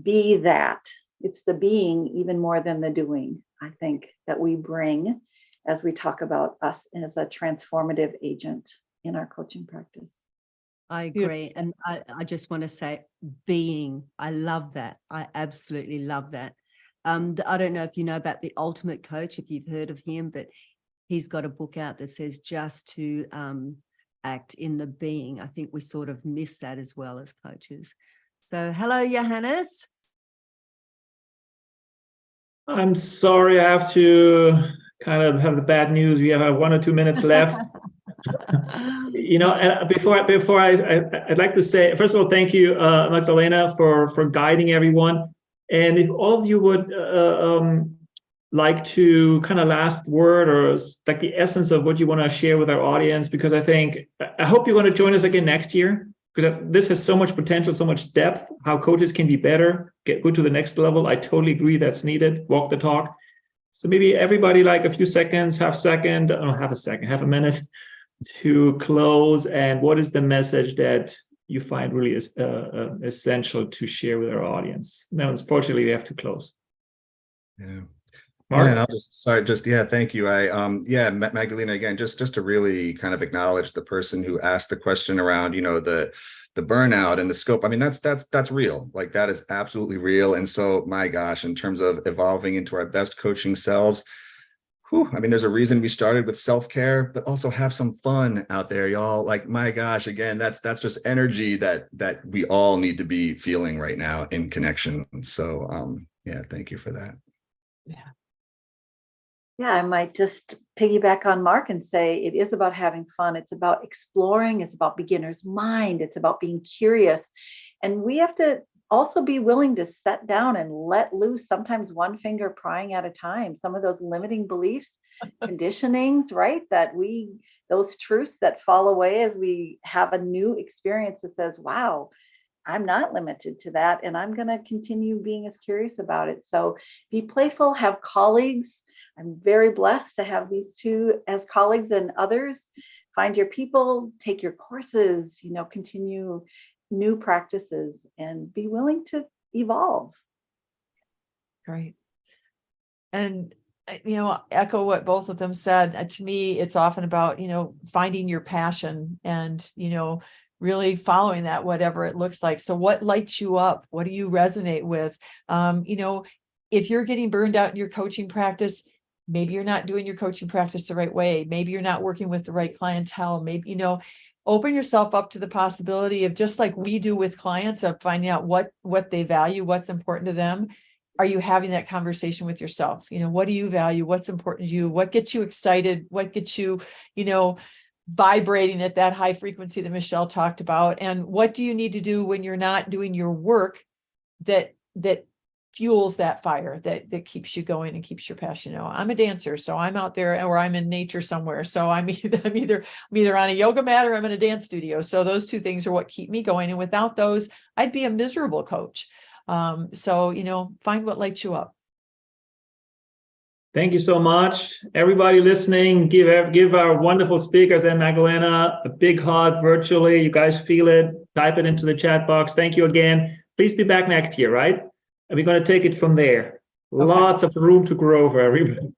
be that. It's the being even more than the doing, I think, that we bring as we talk about us as a transformative agent in our coaching practice. I agree. And I just want to say being, I love that. I absolutely love that. I don't know if you know about the Ultimate Coach, if you've heard of him, but he's got a book out that says just to act in the being. I think we sort of miss that as well as coaches. So hello, Johannes. I'm sorry, I have to kind of have the bad news. We have 1 or 2 minutes left. You know, before I'd like to say, first of all, thank you, Magdalena, for guiding everyone. And if all of you would like to kind of last word or like the essence of what you want to share with our audience, because I hope you're going to join us again next year, because this has so much potential, so much depth, how coaches can be better, go to the next level. I totally agree that's needed, walk the talk. So maybe everybody like a few seconds, half a minute to close. And what is the message that you find really is essential to share with our audience? Now, unfortunately, we have to close. Yeah. Mark? Yeah, and I'll thank you. Magdalena, again, just to really kind of acknowledge the person who asked the question around, you know, the burnout and the scope. I mean, that's real. Like, that is absolutely real. And so, my gosh, in terms of evolving into our best coaching selves, I mean, there's a reason we started with self-care, but also have some fun out there, y'all. Like, my gosh, again, that's just energy that we all need to be feeling right now in connection. So, thank you for that. Yeah, I might just piggyback on Mark and say it is about having fun. It's about exploring. It's about beginner's mind. It's about being curious. And we have to also be willing to set down and let loose, sometimes one finger prying at a time, some of those limiting beliefs, conditionings, right? Those truths that fall away as we have a new experience that says, wow, I'm not limited to that. And I'm going to continue being as curious about it. So be playful, have colleagues. I'm very blessed to have these two as colleagues and others. Find your people, take your courses, continue new practices and be willing to evolve. Great. And, echo what both of them said. To me, it's often about, finding your passion and, really following that, whatever it looks like. So what lights you up? What do you resonate with? If you're getting burned out in your coaching practice, maybe you're not doing your coaching practice the right way. Maybe you're not working with the right clientele. Maybe, open yourself up to the possibility of, just like we do with clients, of finding out what they value, what's important to them. Are you having that conversation with yourself? What do you value? What's important to you? What gets you excited? What gets you, vibrating at that high frequency that Michele talked about? And what do you need to do when you're not doing your work that fuels that fire, that keeps you going and keeps your passion? I'm a dancer, so I'm out there, or I'm in nature somewhere. So I'm either on a yoga mat or I'm in a dance studio. So those two things are what keep me going. And without those, I'd be a miserable coach. So, find what lights you up. Thank you so much. Everybody listening, give our wonderful speakers and Magdalena a big hug virtually. You guys feel it, type it into the chat box. Thank you again. Please be back next year, right? And we're going to take it from there. Okay. Lots of room to grow for everybody.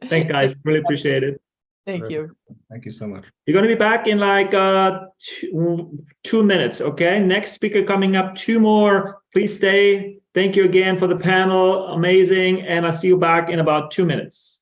Thanks, guys. Really appreciate it. Thank you. Thank you so much. You're going to be back in like 2 minutes, okay? Next speaker coming up, 2 more. Please stay. Thank you again for the panel. Amazing. And I'll see you back in about 2 minutes.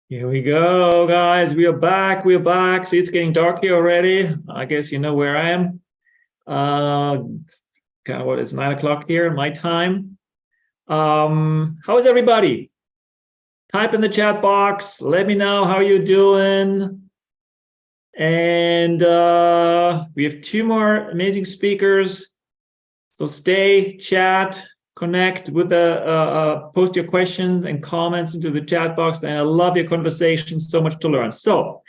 Here we go, guys. We are back. We are back. See, it's getting dark here already. I guess you know where I am. Kind of what it's 9 o'clock here, my time. How is everybody? Type in the chat box. Let me know how you're doing. And we have 2 more amazing speakers. So stay, chat, connect with the post your questions and comments into the chat box. And I love your conversation. So much to learn. So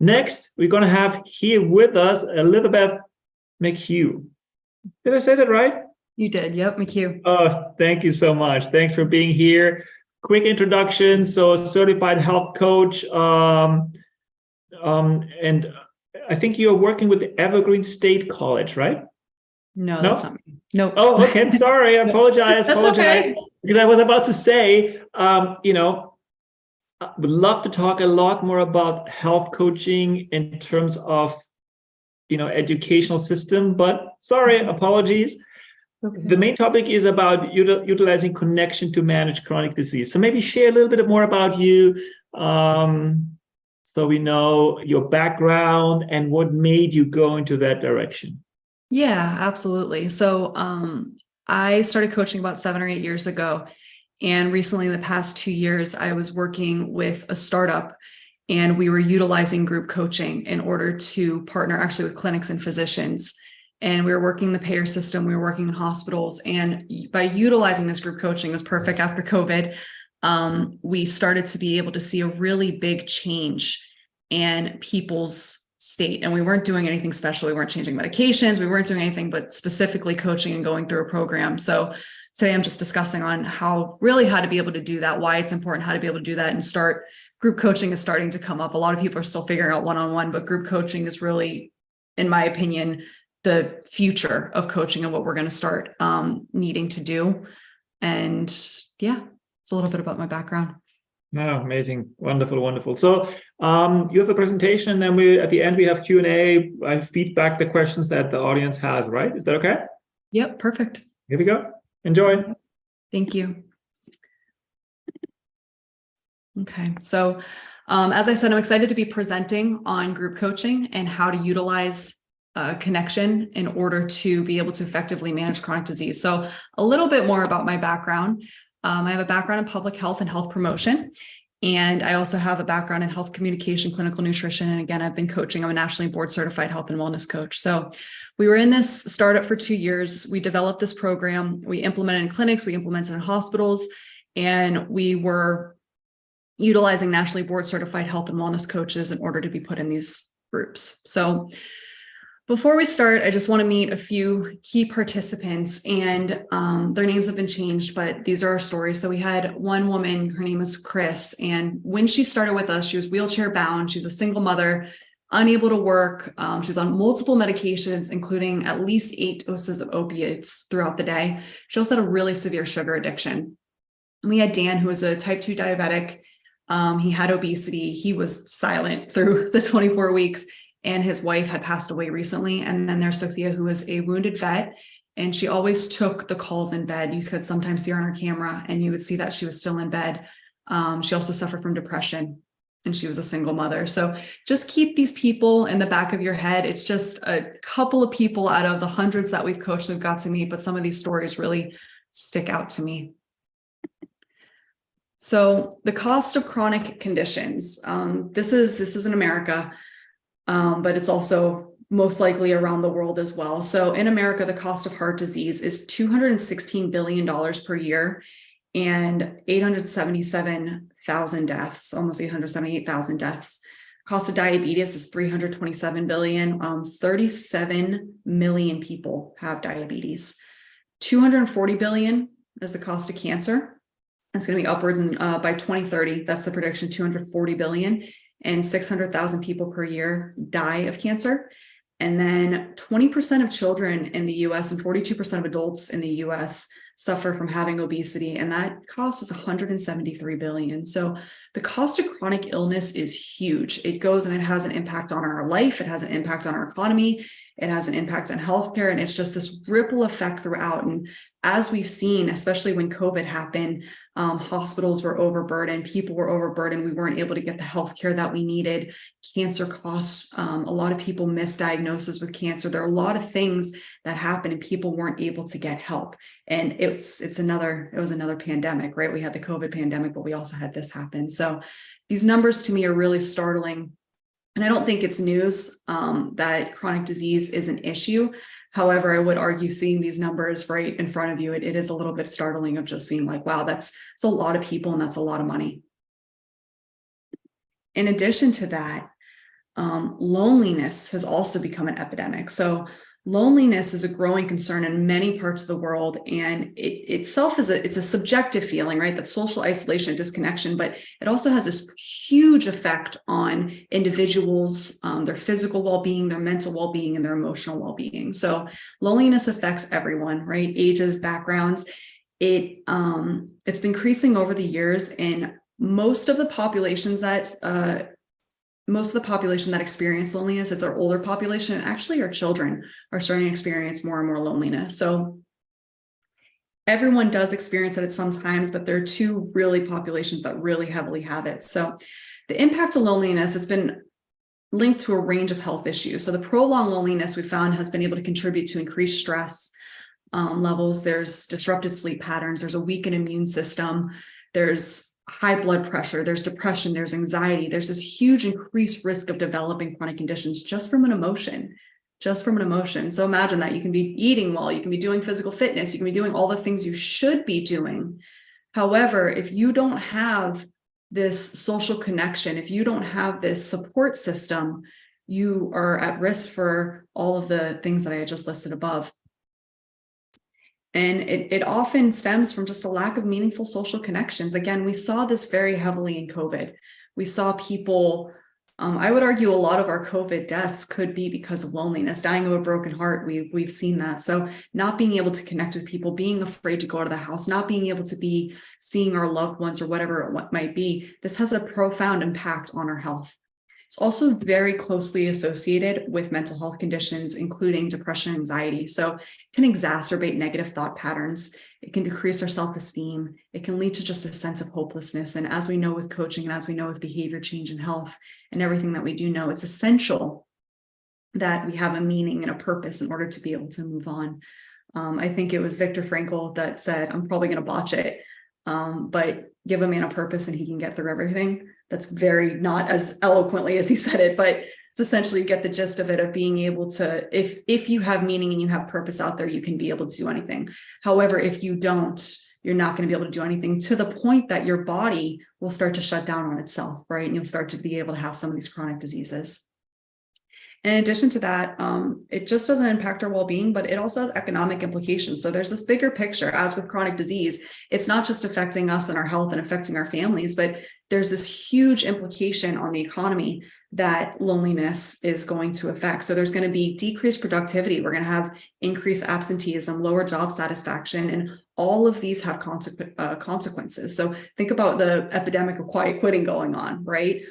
next, we're going to have here with us Elizabeth McHugh. Did I say that right? You did. Yep, McHugh. Oh, thank you so much. Thanks for being here. Quick introduction. So certified health coach. And I think you're working with the Evergreen State College, right? No, that's not me. Nope. Oh, okay. I'm sorry. I apologize. That's okay. Because I was about to say, you know, I would love to talk a lot more about health coaching in terms of, you know, educational system, but sorry, apologies. Okay. The main topic is about utilizing connection to manage chronic disease. So maybe share a little bit more about you, so we know your background and what made you go into that direction. Yeah, absolutely. So I started coaching about 7 or 8 years ago. And recently in the past 2 years, I was working with a startup and we were utilizing group coaching in order to partner actually with clinics and physicians. And we were working the payer system, we were working in hospitals. And by utilizing this group coaching, it was perfect after COVID. We started to be able to see a really big change in people's state. And we weren't doing anything special. We weren't changing medications. We weren't doing anything but specifically coaching and going through a program. So today I'm just discussing on how to be able to do that, why it's important, how to be able to do that, and start group coaching is starting to come up. A lot of people are still figuring out one-on-one, but group coaching is really, in my opinion, the future of coaching and what we're going to start needing to do. And yeah, it's a little bit about my background. No, amazing. Wonderful, wonderful. So you have a presentation, and then at the end we have Q&A. I feedback the questions that the audience has, right? Is that okay? Yep, perfect. Here we go. Enjoy. Thank you. Okay, so as I said, I'm excited to be presenting on group coaching and how to utilize connection in order to be able to effectively manage chronic disease. So a little bit more about my background. I have a background in public health and health promotion, and I also have a background in health communication, clinical nutrition. And again, I've been coaching. I'm a nationally board certified health and wellness coach. So we were in this startup for 2 years. We developed this program. We implemented in clinics, we implemented in hospitals, and we were utilizing nationally board certified health and wellness coaches in order to be put in these groups. So before we start, I just want to meet a few key participants, and their names have been changed, but these are our stories. So we had one woman, her name is Chris, and when she started with us, she was wheelchair bound. She was a single mother, unable to work. She was on multiple medications, including at least 8 doses of opiates throughout the day. She also had a really severe sugar addiction. And we had Dan, who was a type 2 diabetic. He had obesity. He was silent through the 24 weeks. And his wife had passed away recently. And then there's Sophia, who was a wounded vet, and she always took the calls in bed. You could sometimes see her on her camera and you would see that she was still in bed. She also suffered from depression, and she was a single mother. So just keep these people in the back of your head. It's just a couple of people out of the hundreds that we've coached and got to meet, but some of these stories really stick out to me. So the cost of chronic conditions, this is in America. But it's also most likely around the world as well. So in America, the cost of heart disease is $216 billion per year and 877,000 deaths, almost 878,000 deaths. Cost of diabetes is $327 billion. 37 million people have diabetes. $240 billion is the cost of cancer. It's going to be upwards by 2030. That's the prediction, $240 billion. And 600,000 people per year die of cancer. And then 20% of children in the US and 42% of adults in the US suffer from having obesity. And that cost is $173 billion. So the cost of chronic illness is huge. It goes and it has an impact on our life. It has an impact on our economy. It has an impact on healthcare. And it's just this ripple effect throughout. And as we've seen, especially when COVID happened, hospitals were overburdened, people were overburdened, we weren't able to get the healthcare that we needed, cancer costs, a lot of people misdiagnosis with cancer. There are a lot of things that happened and people weren't able to get help. And it was another pandemic, right? We had the COVID pandemic, but we also had this happen. So these numbers to me are really startling. And I don't think it's news that chronic disease is an issue. However, I would argue seeing these numbers right in front of you, it is a little bit startling of just being like, wow, that's a lot of people and that's a lot of money. In addition to that, loneliness has also become an epidemic. So loneliness is a growing concern in many parts of the world, and it itself it's a subjective feeling, right? That social isolation, disconnection, but it also has this huge effect on individuals, their physical well-being, their mental well-being, and their emotional well-being. So loneliness affects everyone, right? Ages, backgrounds. It's been increasing over the years, and most of the population that experience loneliness, it's our older population, and actually our children are starting to experience more and more loneliness. So everyone does experience it at some times, but there are two really populations that really heavily have it. So the impact of loneliness has been linked to a range of health issues. So the prolonged loneliness we found has been able to contribute to increased stress levels. There's disrupted sleep patterns. There's a weakened immune system. There's high blood pressure, there's depression, there's anxiety, there's this huge increased risk of developing chronic conditions just from an emotion. So imagine that you can be eating well, you can be doing physical fitness, you can be doing all the things you should be doing. However, if you don't have this social connection, if you don't have this support system, you are at risk for all of the things that I just listed above. And it often stems from just a lack of meaningful social connections. Again, we saw this very heavily in COVID. We saw people, I would argue a lot of our COVID deaths could be because of loneliness, dying of a broken heart. We've seen that. So not being able to connect with people, being afraid to go out of the house, not being able to be seeing our loved ones or whatever it might be, this has a profound impact on our health. It's also very closely associated with mental health conditions, including depression and anxiety. So it can exacerbate negative thought patterns. It can decrease our self-esteem. It can lead to just a sense of hopelessness. And as we know with coaching, and as we know with behavior change and health and everything that we do know, it's essential that we have a meaning and a purpose in order to be able to move on. I think it was Viktor Frankl that said, I'm probably going to botch it, but give a man a purpose and he can get through everything. That's very not as eloquently as he said it, but it's essentially you get the gist of it, of being able to, if you have meaning and you have purpose out there, you can be able to do anything. However, if you don't, you're not going to be able to do anything, to the point that your body will start to shut down on itself, right? And you'll start to be able to have some of these chronic diseases. In addition to that, it just doesn't impact our well-being, but it also has economic implications. So there's this bigger picture. As with chronic disease, it's not just affecting us and our health and affecting our families, but there's this huge implication on the economy that loneliness is going to affect. So there's going to be decreased productivity. We're going to have increased absenteeism, lower job satisfaction, and all of these have consequences. So think about the epidemic of quiet quitting going on, right?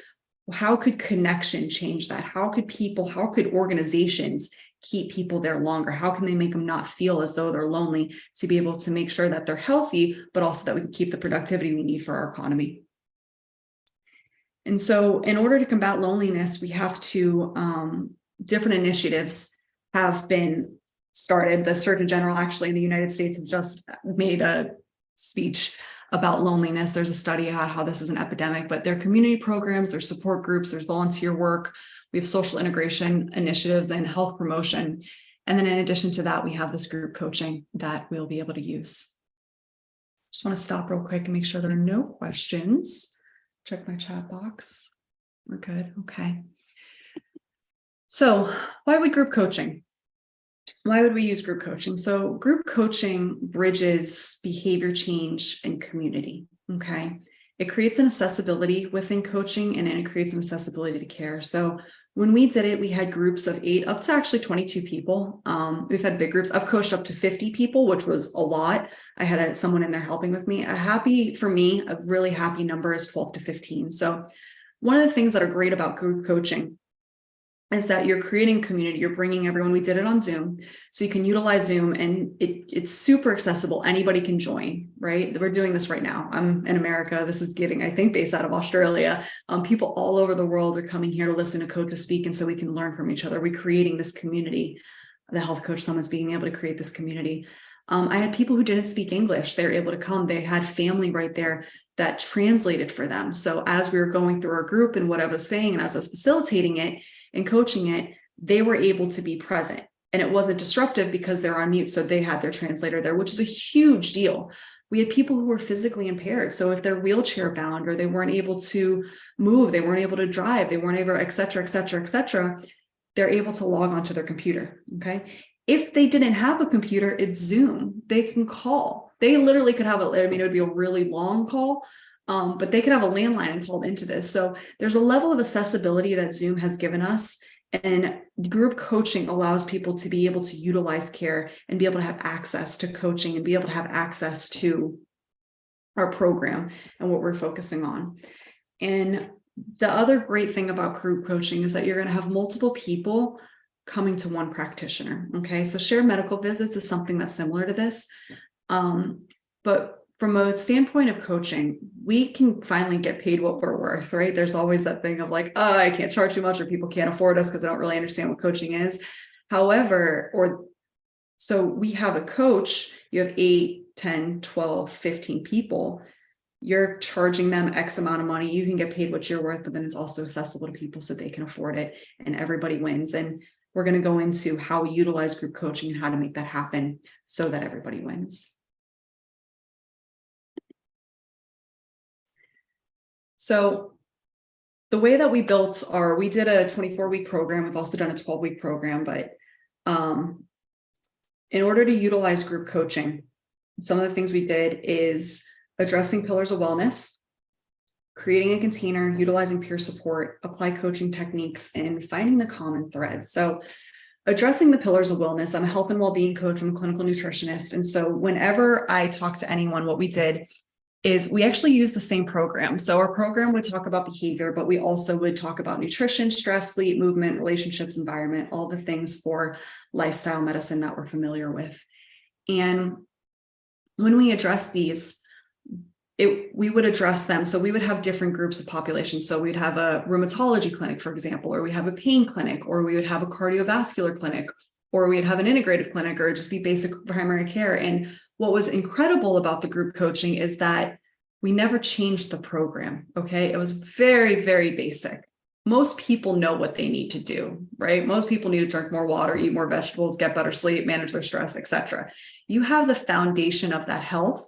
How could connection change that? How could organizations keep people there longer? How can they make them not feel as though they're lonely, to be able to make sure that they're healthy, but also that we can keep the productivity we need for our economy? And so in order to combat loneliness, we have to, different initiatives have been started. The Surgeon General actually in the United States have just made a speech about loneliness. There's a study about how this is an epidemic, but there are community programs, there's support groups, there's volunteer work, we have social integration initiatives and health promotion. And then in addition to that, we have this group coaching that we'll be able to use. Just want to stop real quick and make sure there are no questions. Check my chat box. We're good. Okay. So why would group coaching? Why would we use group coaching? So group coaching bridges behavior change and community, okay? It creates an accessibility within coaching, and then it creates an accessibility to care. So when we did it, we had groups of 8 up to actually 22 people. We've had big groups. I've coached up to 50 people, which was a lot. I had someone in there helping with me. A really happy number is 12 to 15. So one of the things that are great about group coaching is that you're creating community. You're bringing everyone. We did it on Zoom, so you can utilize Zoom, and it's super accessible. Anybody can join, right? We're doing this right now. I'm in America. This is getting, I think, based out of Australia. People all over the world are coming here to listen to coaches speak, and so we can learn from each other. We're creating this community. The Health Coach Summit is being able to create this community. I had people who didn't speak English. They were able to come. They had family right there that translated for them. So as we were going through our group and what I was saying, and as I was facilitating it and coaching it, they were able to be present, and it wasn't disruptive because they're on mute. So they had their translator there, which is a huge deal. We had people who were physically impaired. So if they're wheelchair bound, or they weren't able to move, they weren't able to drive, they weren't able, et cetera, et cetera, et cetera, they're able to log onto their computer. Okay. If they didn't have a computer, it's Zoom. They can call. They literally could have it would be a really long call, but they could have a landline and call into this. So there's a level of accessibility that Zoom has given us, and group coaching allows people to be able to utilize care and be able to have access to coaching and be able to have access to our program and what we're focusing on. And the other great thing about group coaching is that you're going to have multiple people coming to one practitioner. Okay. So shared medical visits is something that's similar to this. But from a standpoint of coaching, we can finally get paid what we're worth, right? There's always that thing of like, oh, I can't charge too much, or people can't afford us because they don't really understand what coaching is. However, so we have a coach, you have 8, 10, 12, 15 people. You're charging them X amount of money. You can get paid what you're worth, but then it's also accessible to people so they can afford it, and everybody wins. And we're going to go into how we utilize group coaching and how to make that happen so that everybody wins. So the way that we built we did a 24-week program. We've also done a 12-week program, but in order to utilize group coaching, some of the things we did is addressing pillars of wellness, creating a container, utilizing peer support, apply coaching techniques, and finding the common thread. So addressing the pillars of wellness, I'm a health and well-being coach, I'm a clinical nutritionist. And so whenever I talk to anyone, what we did is we actually use the same program. So our program would talk about behavior, but we also would talk about nutrition, stress, sleep, movement, relationships, environment, all the things for lifestyle medicine that we're familiar with. And when we address these, we would address them. So we would have different groups of population. So we'd have a rheumatology clinic, for example, or we have a pain clinic, or we would have a cardiovascular clinic, or we'd have an integrative clinic, or just be basic primary care. And what was incredible about the group coaching is that we never changed the program. Okay. It was very, very basic. Most people know what they need to do, right? Most people need to drink more water, eat more vegetables, get better sleep, manage their stress, etc. You have the foundation of that health.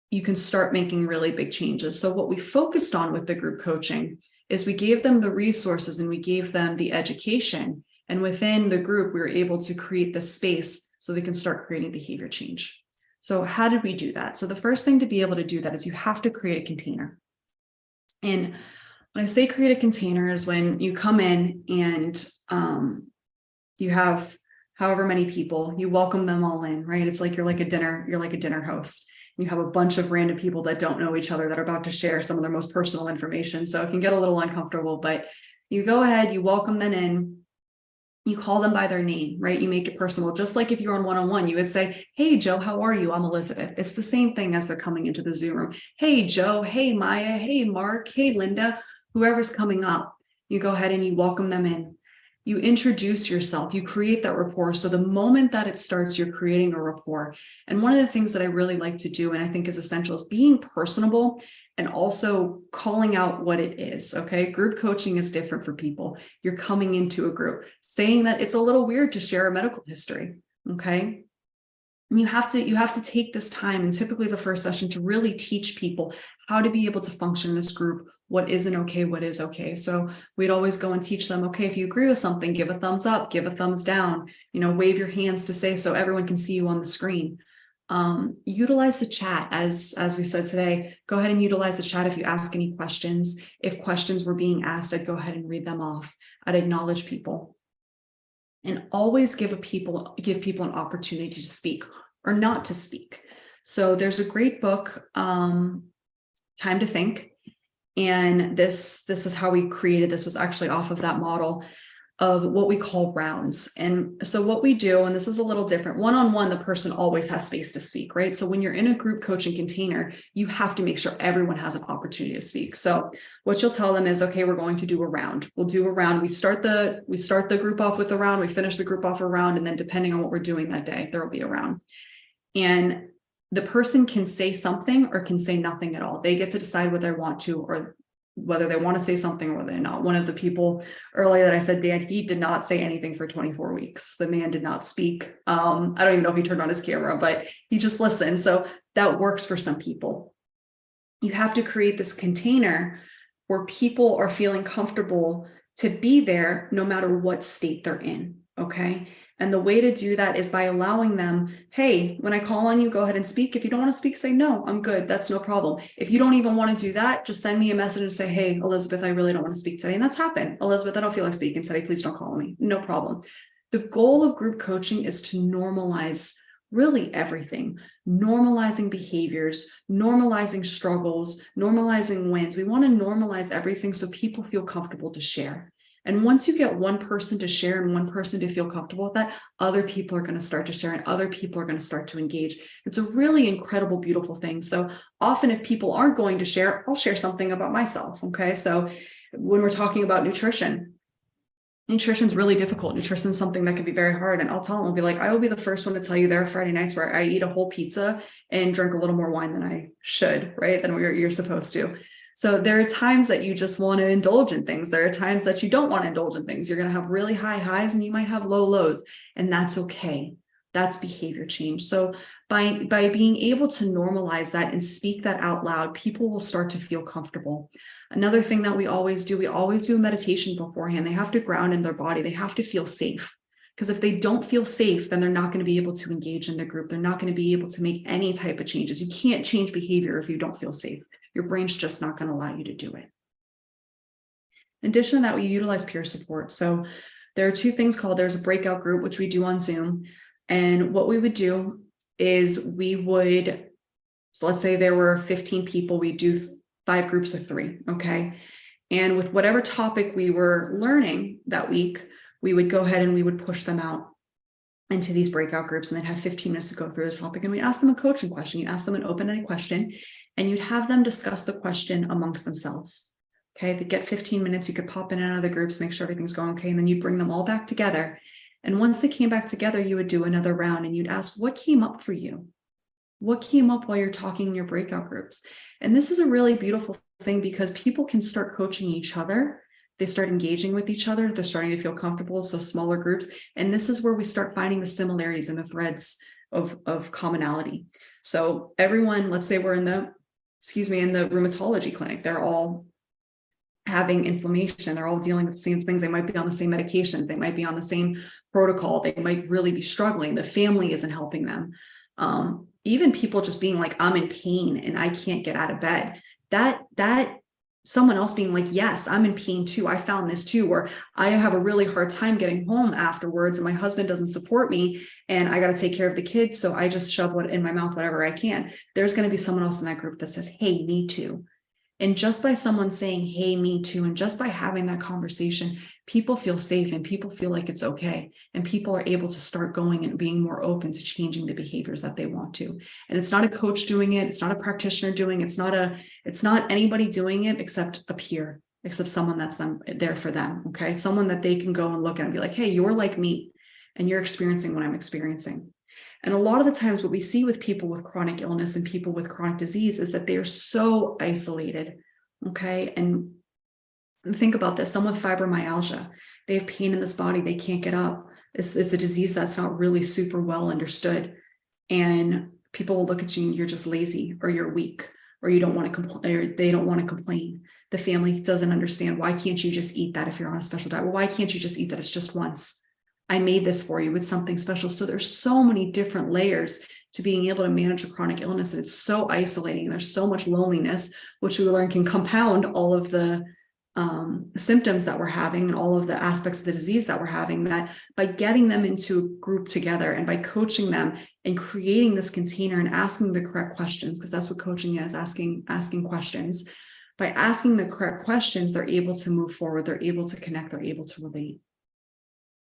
You can start making really big changes. So what we focused on with the group coaching is we gave them the resources and we gave them the education. And within the group, we were able to create the space so they can start creating behavior change. So how did we do that? So the first thing to be able to do that is you have to create a container. And when I say create a container is when you come in and you have however many people, you welcome them all in, right? It's like you're like a dinner host. You have a bunch of random people that don't know each other that are about to share some of their most personal information. So it can get a little uncomfortable, but you go ahead, you welcome them in, you call them by their name, right? You make it personal. Just like if you're on one-on-one, you would say, hey, Joe, how are you? I'm Elizabeth. It's the same thing as they're coming into the Zoom room. Hey, Joe. Hey, Maya. Hey, Mark. Hey, Linda. Whoever's coming up, you go ahead and you welcome them in. You introduce yourself, you create that rapport. So the moment that it starts, you're creating a rapport. And one of the things that I really like to do, and I think is essential, is being personable and also calling out what it is. Okay. Group coaching is different for people. You're coming into a group saying that it's a little weird to share a medical history. Okay. And you have to take this time, and typically the first session, to really teach people how to be able to function in this group. What isn't okay, what is okay. So we'd always go and teach them, okay, if you agree with something, give a thumbs up, give a thumbs down, wave your hands to say so everyone can see you on the screen. Utilize the chat as we said today. Go ahead and utilize the chat if you ask any questions. If questions were being asked, I'd go ahead and read them off. I'd acknowledge people. And always give people an opportunity to speak or not to speak. So there's a great book, Time to Think. And this is how we created. This was actually off of that model. of what we call rounds. And so what we do, and this is a little different, one-on-one, the person always has space to speak, right? So when you're in a group coaching container, you have to make sure everyone has an opportunity to speak. So what you'll tell them is, okay, we're going to do a round. We'll do a round. We start the group off with a round, we finish the group off a round, and then depending on what we're doing that day, there will be a round. And the person can say something or can say nothing at all. They get to decide whether they want to, or whether they want to say something or whether they're not. One of the people earlier that I said, Dan, he did not say anything for 24 weeks. The man did not speak. I don't even know if he turned on his camera, but he just listened. So that works for some people. You have to create this container where people are feeling comfortable to be there no matter what state they're in, okay? And the way to do that is by allowing them, hey, when I call on you, go ahead and speak. If you don't want to speak, say, no, I'm good. That's no problem. If you don't even want to do that, just send me a message and say, hey, Elizabeth, I really don't want to speak today. And that's happened. Elizabeth, I don't feel like speaking today. Please don't call me. No problem. The goal of group coaching is to normalize really everything, normalizing behaviors, normalizing struggles, normalizing wins. We want to normalize everything so people feel comfortable to share. And once you get one person to share and one person to feel comfortable with that, other people are going to start to share and other people are going to start to engage. It's a really incredible, beautiful thing. So often if people aren't going to share, I'll share something about myself. Okay. So when we're talking about nutrition is really difficult. Nutrition is something that can be very hard. And I'll tell them, I'll be like, I will be the first one to tell you there are Friday nights where I eat a whole pizza and drink a little more wine than I should, right? Than you're supposed to. So there are times that you just want to indulge in things. There are times that you don't want to indulge in things. You're going to have really high highs and you might have low lows, and that's okay. That's behavior change. So by being able to normalize that and speak that out loud, people will start to feel comfortable. Another thing that we always do a meditation beforehand. They have to ground in their body. They have to feel safe. Because if they don't feel safe, then they're not going to be able to engage in the group. They're not going to be able to make any type of changes. You can't change behavior if you don't feel safe. Your brain's just not going to allow you to do it. In addition to that, we utilize peer support. So there are two things there's a breakout group, which we do on Zoom. And what we would do is so let's say there were 15 people, we do 5 groups of 3, okay? And with whatever topic we were learning that week, we would go ahead and we would push them out into these breakout groups and then have 15 minutes to go through the topic. And we ask them a coaching question. You ask them an open-ended question and you'd have them discuss the question amongst themselves. Okay, they get 15 minutes. You could pop in and out of the groups, make sure everything's going okay. And then you bring them all back together. And once they came back together, you would do another round and you'd ask, what came up for you? What came up while you're talking in your breakout groups? And this is a really beautiful thing because people can start coaching each other. They start engaging with each other. They're starting to feel comfortable. So smaller groups. And this is where we start finding the similarities and the threads of commonality. So everyone, let's say we're in the rheumatology clinic. They're all having inflammation. They're all dealing with the same things. They might be on the same medication. They might be on the same protocol. They might really be struggling. The family isn't helping them. Even people just being like, I'm in pain and I can't get out of bed. That someone else being like, yes, I'm in pain too. I found this too, or I have a really hard time getting home afterwards and my husband doesn't support me and I got to take care of the kids. So I just shove what in my mouth, whatever I can. There's going to be someone else in that group that says, hey, me too. And just by someone saying, hey, me too, and just by having that conversation, people feel safe and people feel like it's okay. And people are able to start going and being more open to changing the behaviors that they want to. And it's not a coach doing it. It's not a practitioner doing it. It's not anybody doing it except a peer, except someone that's there for them. Okay. Someone that they can go and look at and be like, hey, you're like me and you're experiencing what I'm experiencing. And a lot of the times what we see with people with chronic illness and people with chronic disease is that they are so isolated, okay? And think about this, someone with fibromyalgia, they have pain in this body, they can't get up. It's a disease that's not really super well understood. And people will look at you and you're just lazy or you're weak or you don't want to complain or they don't want to complain. The family doesn't understand, why can't you just eat that if you're on a special diet? Well, why can't you just eat that? It's just once. I made this for you with something special. So there's so many different layers to being able to manage a chronic illness. And it's so isolating. There's so much loneliness, which we learn can compound all of the symptoms that we're having and all of the aspects of the disease that we're having, that by getting them into a group together and by coaching them and creating this container and asking the correct questions, because that's what coaching is, asking questions. By asking the correct questions, they're able to move forward. They're able to connect. They're able to relate.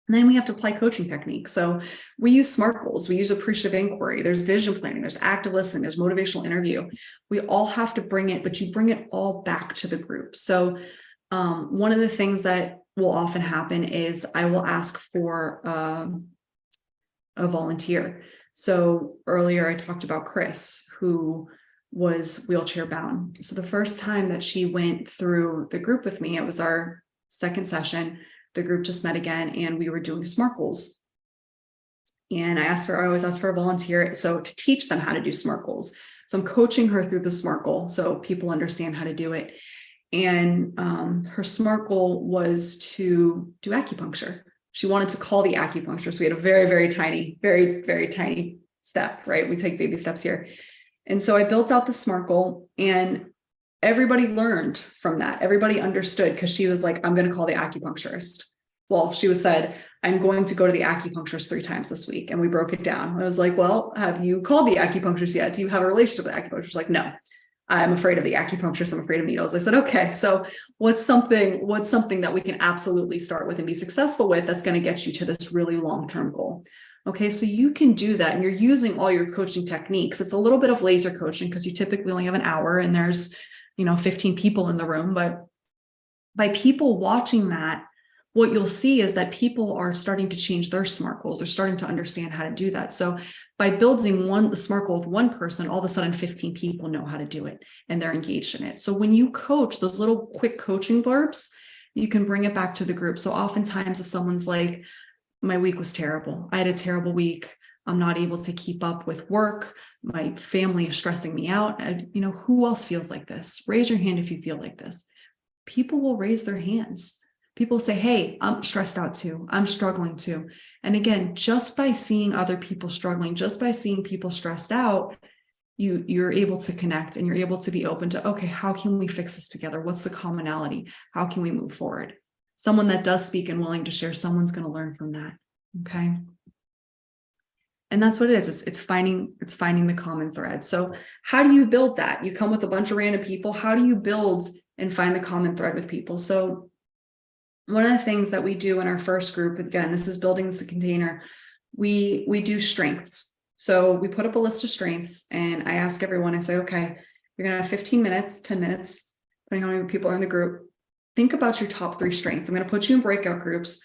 And then we have to apply coaching techniques. So we use SMART goals, we use appreciative inquiry, there's vision planning, there's active listening, there's motivational interview. We all have to bring it, but you bring it all back to the group. So one of the things that will often happen is I will ask for a volunteer. So earlier I talked about Chris, who was wheelchair bound. So the first time that she went through the group with me, it was our second session. The group just met again and we were doing SMART goals. And I always ask for a volunteer. So to teach them how to do SMART goals. So I'm coaching her through the SMART goal so people understand how to do it. And her SMART goal was to do acupuncture. She wanted to call the acupuncturist. So we had a very, very tiny step, right? We take baby steps here. And so I built out the SMART goal and everybody learned from that. Everybody understood because she was like, I'm going to call the acupuncturist. Well, she said, I'm going to go to the acupuncturist 3 times this week. And we broke it down. I was like, well, have you called the acupuncturist yet? Do you have a relationship with the acupuncturist? She's like, no, I'm afraid of the acupuncturist. I'm afraid of needles. I said, okay, so what's something that we can absolutely start with and be successful with that's going to get you to this really long-term goal? Okay, so you can do that and you're using all your coaching techniques. It's a little bit of laser coaching because you typically only have an hour and there's 15 people in the room, but by people watching that, what you'll see is that people are starting to change their SMART goals. They're starting to understand how to do that. So by building the SMART goal with one person, all of a sudden 15 people know how to do it and they're engaged in it. So when you coach those little quick coaching blurbs, you can bring it back to the group. So oftentimes if someone's like, my week was terrible. I had a terrible week. I'm not able to keep up with work. My family is stressing me out. Who else feels like this? Raise your hand if you feel like this. People will raise their hands. People say, hey, I'm stressed out too. I'm struggling too. And again, just by seeing other people struggling, just by seeing people stressed out, you're able to connect and you're able to be open to, okay, how can we fix this together? What's the commonality? How can we move forward? Someone that does speak and willing to share, someone's going to learn from that. Okay. And that's what it is. It's finding the common thread. So how do you build that? You come with a bunch of random people. How do you build and find the common thread with people? So one of the things that we do in our first group, again, this is building this container. We do strengths. So we put up a list of strengths and I ask everyone, I say, okay, you're going to have 15 minutes, 10 minutes, depending on how many people are in the group. Think about your top 3 strengths. I'm going to put you in breakout groups.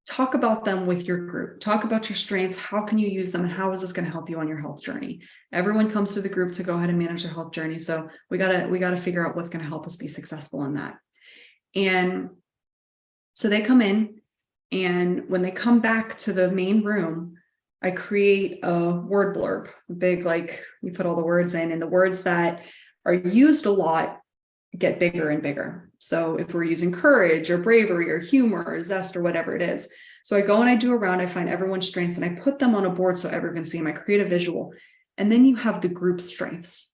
Talk about them with your group. Talk about your strengths. How can you use them? And how is this going to help you on your health journey? Everyone comes to the group to go ahead and manage their health journey. So we gotta figure out what's going to help us be successful in that. And so they come in, and when they come back to the main room, I create a word blurb, big, like we put all the words in, and the words that are used a lot get bigger and bigger. So if we're using courage or bravery or humor or zest or whatever it is. So I go and I do a round, I find everyone's strengths and I put them on a board so everyone can see them. I create a visual. And then you have the group strengths.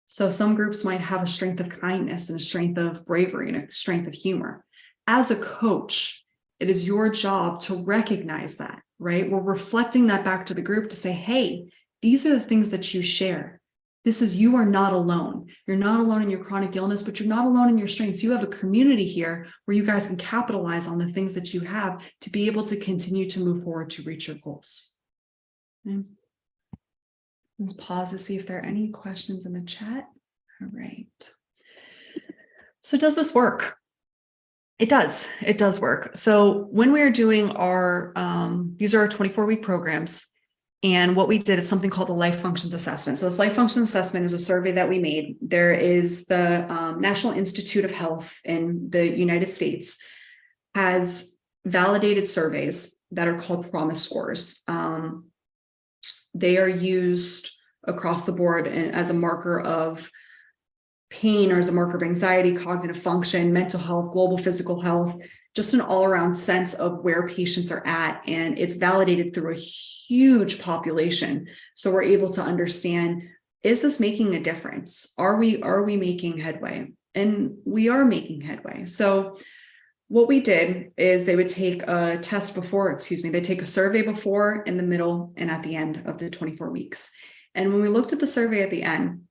So some groups might have a strength of kindness and a strength of bravery and a strength of humor. As a coach, it is your job to recognize that, right? We're reflecting that back to the group to say, hey, these are the things that you share. You are not alone. You're not alone in your chronic illness, but you're not alone in your strengths. You have a community here where you guys can capitalize on the things that you have to be able to continue to move forward to reach your goals. Okay. Let's pause to see if there are any questions in the chat. All right. So does this work? It does. It does work. So when we are doing these are our 24-week programs. And what we did is something called the Life Functions Assessment. So this Life Functions Assessment is a survey that we made. There is the National Institute of Health in the United States has validated surveys that are called PROMIS scores. They are used across the board as a marker of pain or as a marker of anxiety, cognitive function, mental health, global physical health, just an all-around sense of where patients are at. And it's validated through a huge population. So we're able to understand, is this making a difference? Are we making headway? And we are making headway. So what we did is they would take a test they take a survey before, in the middle, and at the end of the 24 weeks. And when we looked at the survey at the end,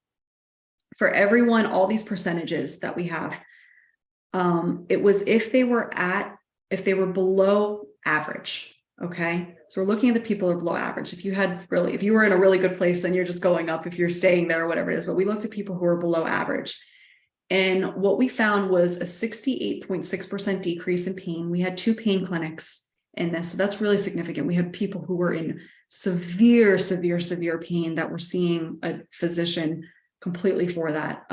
for everyone, all these percentages that we have, it was if they were below average. Okay, so we're looking at the people who are below average. If you were in a really good place, then you're just going up if you're staying there or whatever it is. But we looked at people who are below average. And what we found was a 68.6% decrease in pain. We had 2 pain clinics in this. So that's really significant. We had people who were in severe pain that were seeing a physician completely for that.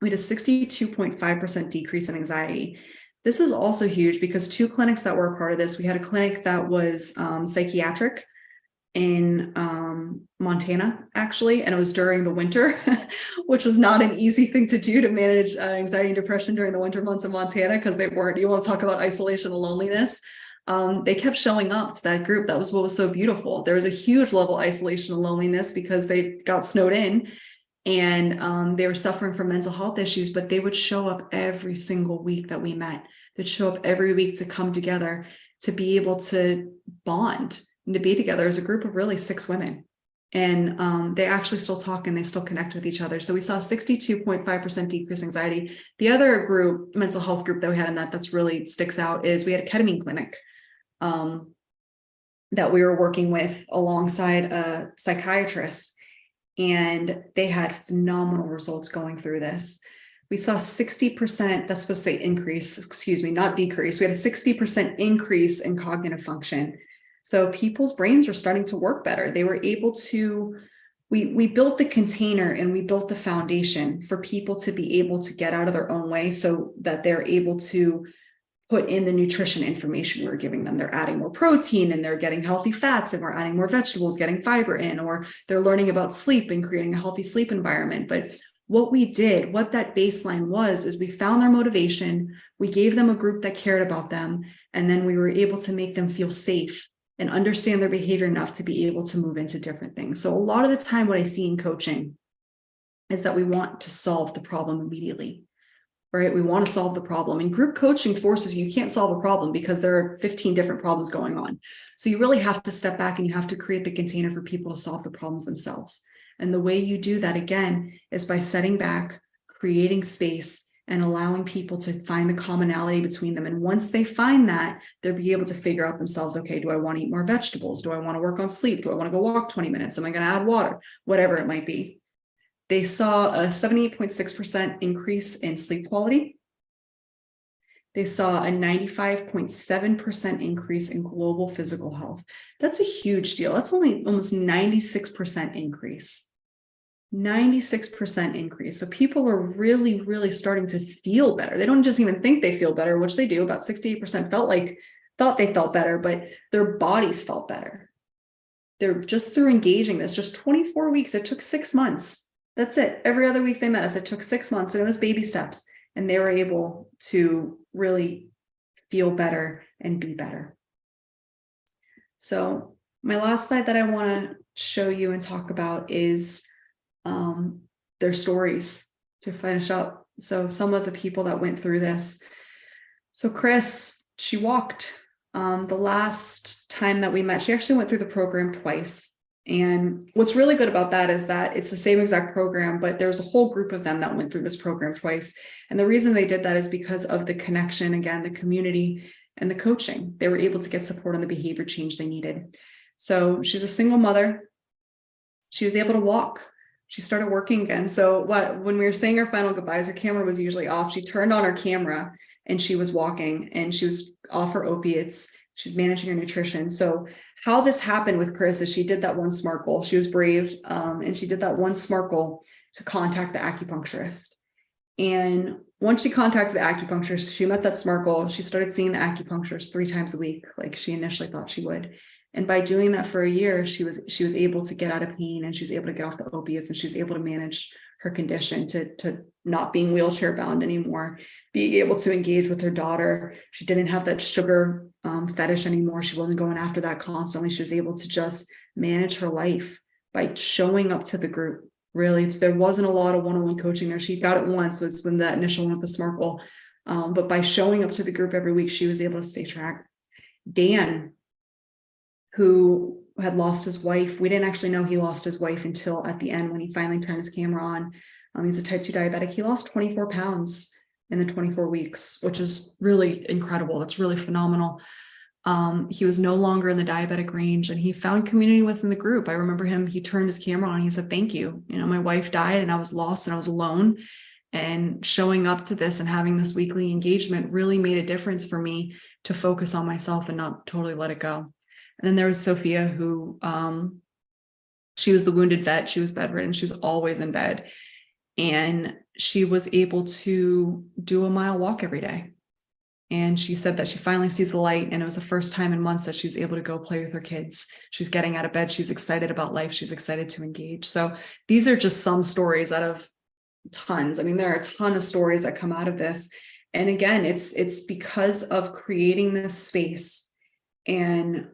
We had a 62.5% decrease in anxiety. This is also huge because 2 clinics that were a part of this, we had a clinic that was psychiatric in Montana, actually, and it was during the winter, which was not an easy thing to do to manage anxiety and depression during the winter months in Montana, because you want to talk about isolation and loneliness. They kept showing up to that group. That was what was so beautiful. There was a huge level of isolation and loneliness because they got snowed in. And they were suffering from mental health issues, but they would show up every single week that we met. They'd show up every week to come together, to be able to bond and to be together as a group of really 6 women. And they actually still talk and they still connect with each other. So we saw 62.5% decrease anxiety. The other group, mental health group that we had in that's really sticks out is we had a ketamine clinic that we were working with alongside a psychiatrist. And they had phenomenal results going through this. We saw 60%, that's supposed to say increase, excuse me, not decrease. We had a 60% increase in cognitive function. So people's brains were starting to work better. They were able to, we built the container and we built the foundation for people to be able to get out of their own way so that they're able to put in the nutrition information we were giving them. They're adding more protein and they're getting healthy fats, and we're adding more vegetables, getting fiber in, or they're learning about sleep and creating a healthy sleep environment. But what we did, what that baseline was, is we found their motivation, we gave them a group that cared about them, and then we were able to make them feel safe and understand their behavior enough to be able to move into different things. So a lot of the time what I see in coaching is that we want to solve the problem immediately. Right? We want to solve the problem, and group coaching forces you can't solve a problem because there are 15 different problems going on. So you really have to step back and you have to create the container for people to solve the problems themselves. And the way you do that, again, is by setting back, creating space, and allowing people to find the commonality between them. And once they find that, they'll be able to figure out themselves, okay, do I want to eat more vegetables? Do I want to work on sleep? Do I want to go walk 20 minutes? Am I going to add water? Whatever it might be. They saw a 78.6% increase in sleep quality. They saw a 95.7% increase in global physical health. That's a huge deal. That's only almost 96% increase. 96% increase. So people are really, really starting to feel better. They don't just even think they feel better, which they do. About 68% thought they felt better, but their bodies felt better. They're just through engaging this, just 24 weeks. It took 6 months. That's it. Every other week they met us. It took 6 months, and it was baby steps, and they were able to really feel better and be better. So my last slide that I want to show you and talk about is their stories to finish up. So some of the people that went through this. So Chris, she walked. The last time that we met, she actually went through the program twice. And what's really good about that is that it's the same exact program, but there's a whole group of them that went through this program twice. And the reason they did that is because of the connection, again, the community and the coaching. They were able to get support on the behavior change they needed. So she's a single mother. She was able to walk. She started working again. So when we were saying our final goodbyes, her camera was usually off. She turned on her camera and she was walking, and she was off her opiates. She's managing her nutrition. So how this happened with Chris is she did that one SMART goal. She was brave, and she did that one SMART goal to contact the acupuncturist. And once she contacted the acupuncturist, she met that SMART goal. She started seeing the acupuncturist 3 times a week, like she initially thought she would. And by doing that for a year, she was able to get out of pain, and she was able to get off the opiates, and she was able to manage her condition to not being wheelchair bound anymore, being able to engage with her daughter. She didn't have that sugar fetish anymore. She wasn't going after that constantly. She was able to just manage her life by showing up to the group. Really, there wasn't a lot of one-on-one coaching there. She got it once, was when that initial one with the SMART goal. But by showing up to the group every week, she was able to stay track. Dan, who had lost his wife. We didn't actually know he lost his wife until at the end when he finally turned his camera on. He's a type 2 diabetic. He lost 24 pounds in the 24 weeks, which is really incredible. It's really phenomenal. He was no longer in the diabetic range, and he found community within the group. I remember he turned his camera on and he said, "Thank you. You know, my wife died and I was lost and I was alone. And showing up to this and having this weekly engagement really made a difference for me to focus on myself and not totally let it go." And then there was Sophia, who she was the wounded vet. She was bedridden. She was always in bed. And she was able to do a mile walk every day. And she said that she finally sees the light, and it was the first time in months that she's able to go play with her kids. She's getting out of bed. She's excited about life. She's excited to engage. So these are just some stories out of tons. I mean, there are a ton of stories that come out of this. And again, it's because of creating this space. And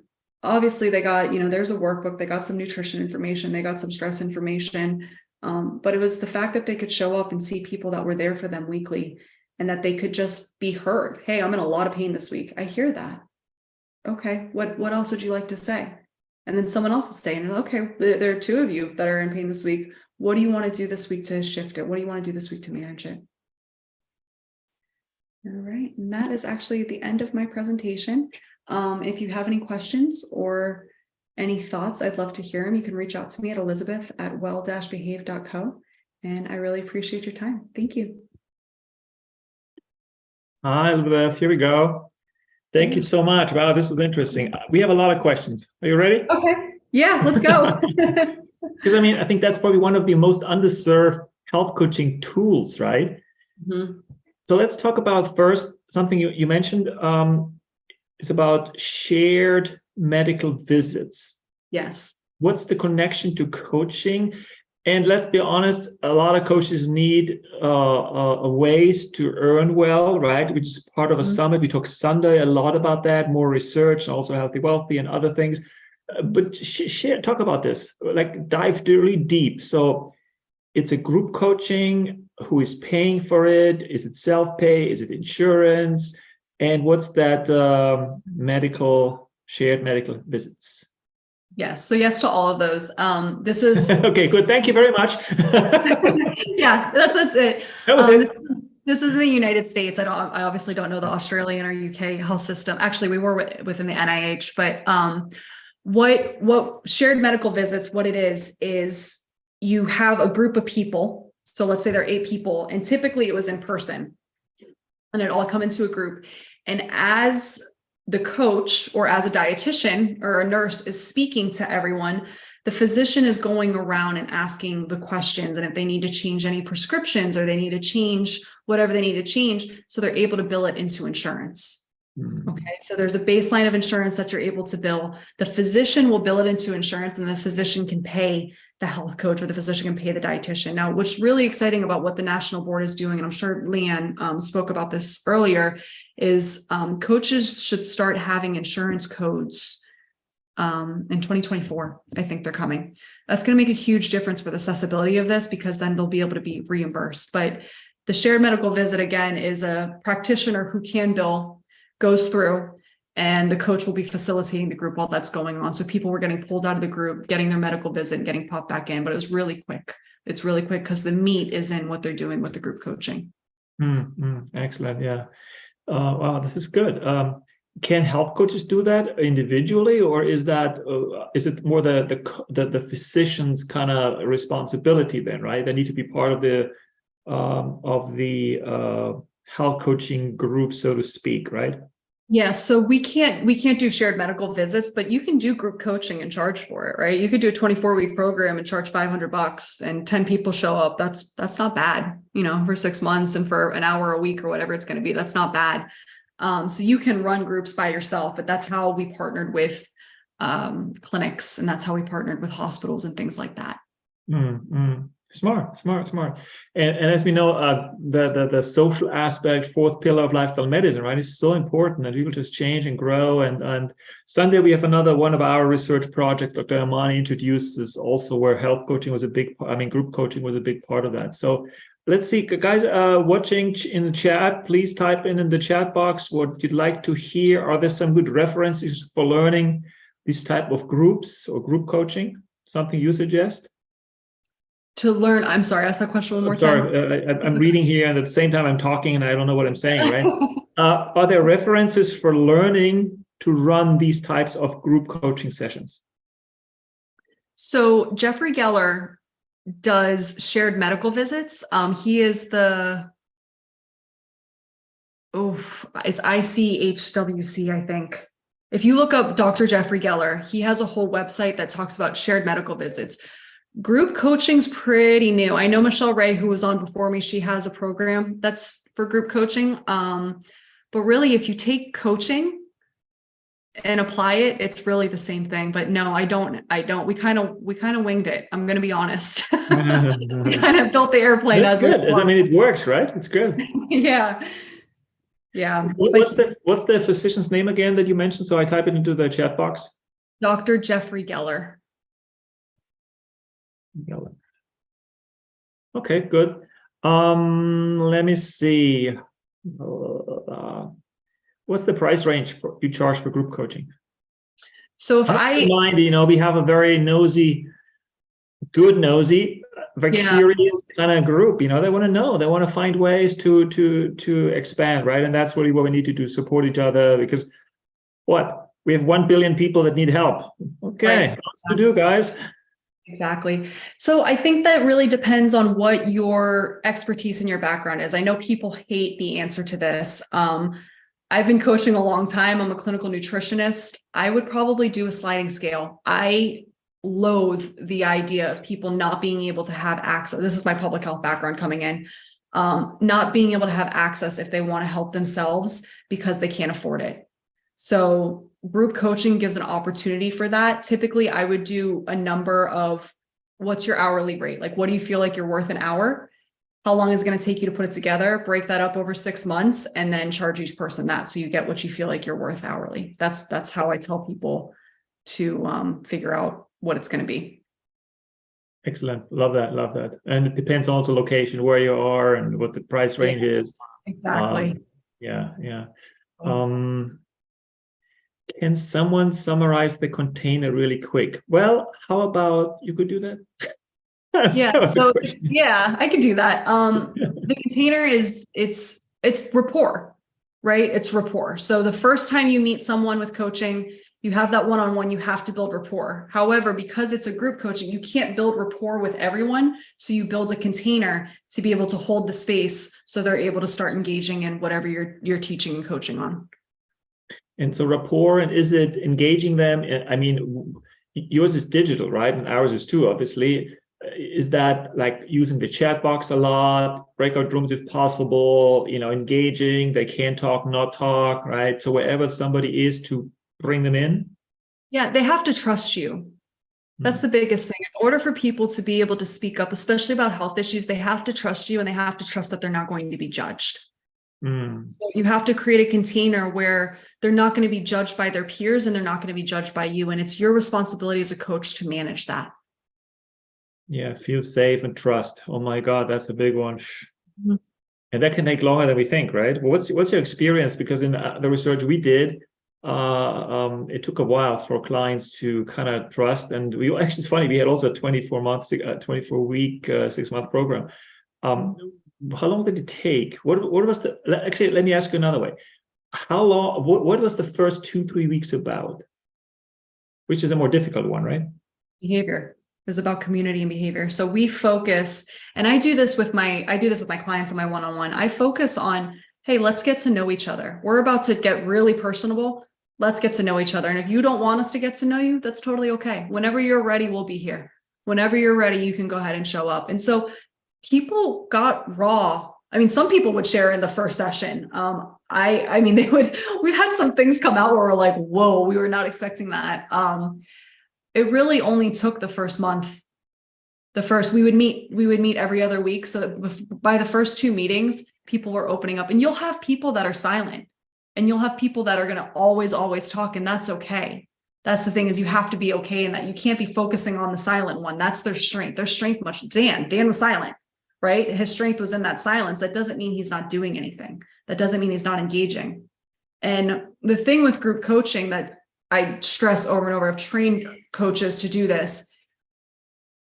obviously they got, there's a workbook, they got some nutrition information, they got some stress information. But it was the fact that they could show up and see people that were there for them weekly, and that they could just be heard. "Hey, I'm in a lot of pain this week. I hear that. Okay, what else would you like to say?" And then someone else is saying, "Okay, there are two of you that are in pain this week. What do you want to do this week to shift it? What do you want to do this week to manage it?" All right, and that is actually the end of my presentation. If you have any questions or any thoughts, I'd love to hear them. You can reach out to me at elizabeth@well-behave.co. And I really appreciate your time. Thank you. Hi, Elizabeth. Here we go. Thank you so much. Wow, this was interesting. We have a lot of questions. Are you ready? Okay. Yeah, let's go. Because I think that's probably one of the most underserved health coaching tools, right? Mm-hmm. So let's talk about first something you mentioned. It's about shared medical visits. Yes. What's the connection to coaching? And let's be honest, a lot of coaches need ways to earn well, right? Which is part of a summit. We talked Sunday a lot about that, more research, also healthy, wealthy, and other things. But talk about this, like dive really deep. So it's a group coaching. Who is paying for it? Is it self-pay? Is it insurance? And what's that shared medical visits? Yes. So yes to all of those. This is okay. Good. Thank you very much. Yeah, that's it. That was it. This is in the United States. I obviously don't know the Australian or UK health system. Actually, we were within the NIH, but what shared medical visits, what it is you have a group of people. So let's say there are 8 people, and typically it was in person, and it all come into a group. And as the coach or as a dietitian or a nurse is speaking to everyone, the physician is going around and asking the questions, and if they need to change any prescriptions or they need to change whatever they need to change, so they're able to bill it into insurance. Okay, so there's a baseline of insurance that you're able to bill. The physician will bill it into insurance, and the physician can pay the health coach, or the physician can pay the dietitian. Now, what's really exciting about what the national board is doing, and I'm sure Leanne spoke about this earlier, is coaches should start having insurance codes in 2024. I think they're coming. That's going to make a huge difference for the accessibility of this, because then they'll be able to be reimbursed. But the shared medical visit, again, is a practitioner who can bill, goes through, and the coach will be facilitating the group while that's going on. So people were getting pulled out of the group, getting their medical visit, and getting popped back in, but it was really quick. It's really quick because the meat is in what they're doing with the group coaching. Excellent. Yeah. Wow, this is good. Can health coaches do that individually, or is it more the physician's kind of responsibility then, right? They need to be part of the health coaching group, so to speak, right? Yeah, so we can't do shared medical visits, but you can do group coaching and charge for it, right? You could do a 24-week program and charge $500, and 10 people show up. That's not bad, for 6 months and for an hour a week or whatever it's going to be. That's not bad. So you can run groups by yourself, but that's how we partnered with clinics, and that's how we partnered with hospitals and things like that. Smart. And as we know, the social aspect, 4th pillar of lifestyle medicine, right, is so important that people just change and grow. And Sunday we have another one of our research projects. Dr. Amani introduces also where health coaching was group coaching was a big part of that. So let's see, guys, watching in the chat, please type in the chat box what you'd like to hear. Are there some good references for learning these type of groups or group coaching? Something you suggest? To learn, I'm sorry, ask that question one more time. Sorry, I'm reading here, and at the same time I'm talking, and I don't know what I'm saying, right? Are there references for learning to run these types of group coaching sessions? So Jeffrey Geller does shared medical visits. He is the, it's ICHWC, I think. If you look up Dr. Jeffrey Geller, he has a whole website that talks about shared medical visits. Group coaching's pretty new. I know Michele Ray, who was on before me, she has a program that's for group coaching. But really, if you take coaching and apply it, it's really the same thing. But no, I don't. We kind of winged it. I'm going to be honest. We kind of built the airplane. That's good. I mean, it works, right? It's good. Yeah. Yeah. What's the physician's name again that you mentioned? So I type it into the chat box. Dr. Jeffrey Geller. Okay, good. Let me see. What's the price range you charge for group coaching? So if I mind, we have a very nosy, very curious kind of group. They want to know. They want to find ways to expand, right? And that's really what we need to do: support each other. Because we have 1 billion people that need help. Okay, lots to do, guys. Exactly. So I think that really depends on what your expertise and your background is. I know people hate the answer to this. I've been coaching a long time. I'm a clinical nutritionist. I would probably do a sliding scale. I loathe the idea of people not being able to have access. This is my public health background coming in. Not being able to have access if they want to help themselves because they can't afford it. So group coaching gives an opportunity for that. Typically, I would do a number of what's your hourly rate? Like, what do you feel like you're worth an hour? How long is it going to take you to put it together? Break that up over 6 months and then charge each person that. So you get what you feel like you're worth hourly. That's how I tell people to figure out what it's going to be. Excellent. Love that. And it depends also location, where you are and what the price range is. Exactly. Yeah. Can someone summarize the container really quick? Well, how about you could do that? Yeah, I could do that. The container it's rapport, right? It's rapport. So the first time you meet someone with coaching, you have that one-on-one, you have to build rapport. However, because it's a group coaching, you can't build rapport with everyone. So you build a container to be able to hold the space so they're able to start engaging in whatever you're teaching and coaching on. And so rapport, and is it engaging them? I mean, yours is digital, right? And ours is too, obviously. Is that like using the chat box a lot, breakout rooms if possible, engaging, they can talk, not talk, right? So wherever somebody is, to bring them in? Yeah, they have to trust you. That's the biggest thing. In order for people to be able to speak up, especially about health issues, they have to trust you and they have to trust that they're not going to be judged. So you have to create a container where they're not going to be judged by their peers and they're not going to be judged by you. And it's your responsibility as a coach to manage that. Yeah, feel safe and trust. Oh my God, that's a big one. And that can take longer than we think, right? Well, what's your experience? Because in the research we did, it took a while for clients to kind of trust. And it's funny, we had also a 24-week, 6-month program. How long did it take? What was actually, let me ask you another way. How long, what was the first 2-3 weeks about? Which is a more difficult one, right? Behavior. It was about community and behavior. So we focus, and I do this with my clients in my one-on-one. I focus on, hey, let's get to know each other. We're about to get really personable. Let's get to know each other. And if you don't want us to get to know you, that's totally okay. Whenever you're ready, we'll be here. Whenever you're ready, you can go ahead and show up. And so people got raw. I mean, some people would share in the first session. I mean, we had some things come out where we're like, whoa, we were not expecting that. It really only took the first month. We would meet every other week. So that by the first 2 meetings, people were opening up, and you'll have people that are silent and you'll have people that are going to always talk. And that's okay. That's the thing, is you have to be okay in that. You can't be focusing on the silent one. That's their strength. Dan was silent, right? His strength was in that silence. That doesn't mean he's not doing anything. That doesn't mean he's not engaging. And the thing with group coaching that I stress over and over, I've trained coaches to do this.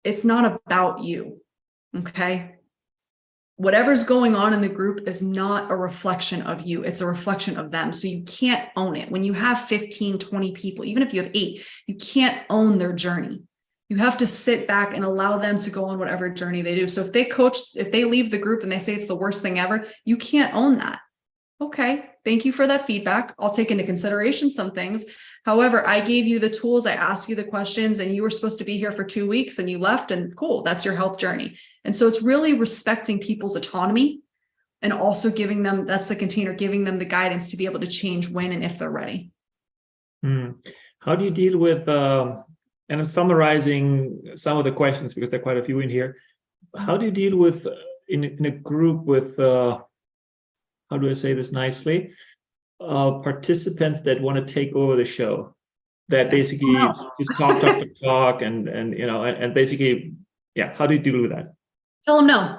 It's not about you. Okay. whatever's going on in the group is not a reflection of you. It's a reflection of them. So you can't own it. When you have 15, 20 people, even if you have 8, you can't own their journey. You have to sit back and allow them to go on whatever journey they do. So if they leave the group and they say it's the worst thing ever, you can't own that. Okay, thank you for that feedback. I'll take into consideration some things. However, I gave you the tools, I asked you the questions, and you were supposed to be here for 2 weeks and you left, and cool, that's your health journey. And so it's really respecting people's autonomy and also giving them, that's the container, giving them the guidance to be able to change when and if they're ready. How do you deal with, and I'm summarizing some of the questions because there are quite a few in here. How do you deal with, in a group with, how do I say this nicely? Participants that want to take over the show, that basically just talk and you know, and basically, yeah, how do you deal with that? Tell them no.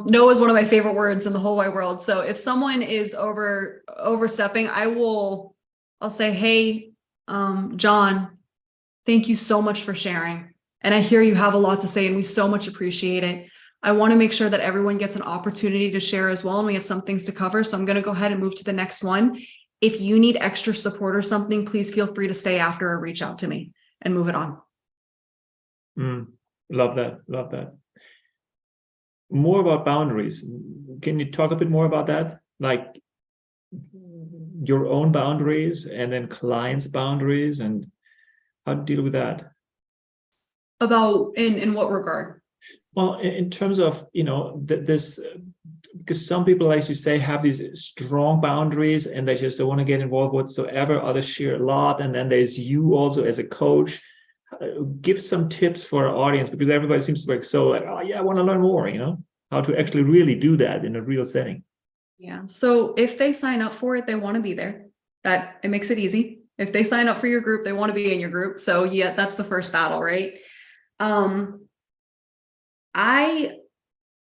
No is one of my favorite words in the whole wide world. So if someone is overstepping, I'll say, hey, John, thank you so much for sharing. And I hear you have a lot to say and we so much appreciate it. I want to make sure that everyone gets an opportunity to share as well. And we have some things to cover. So I'm going to go ahead and move to the next one. If you need extra support or something, please feel free to stay after or reach out to me and move it on. Love that. Love that. More about boundaries. Can you talk a bit more about that? Like your own boundaries and then clients' boundaries, and how to deal with that? About in what regard? Well, in terms of, you know, this, because some people, as you say, have these strong boundaries and they just don't want to get involved whatsoever. Others share a lot. And then there's you also as a coach. Give some tips for our audience, because everybody seems to be so like, oh yeah, I want to learn more, you know, how to actually really do that in a real setting. Yeah. So if they sign up for it, they want to be there. That it makes it easy. If they sign up for your group, they want to be in your group. So yeah, that's the first battle, right?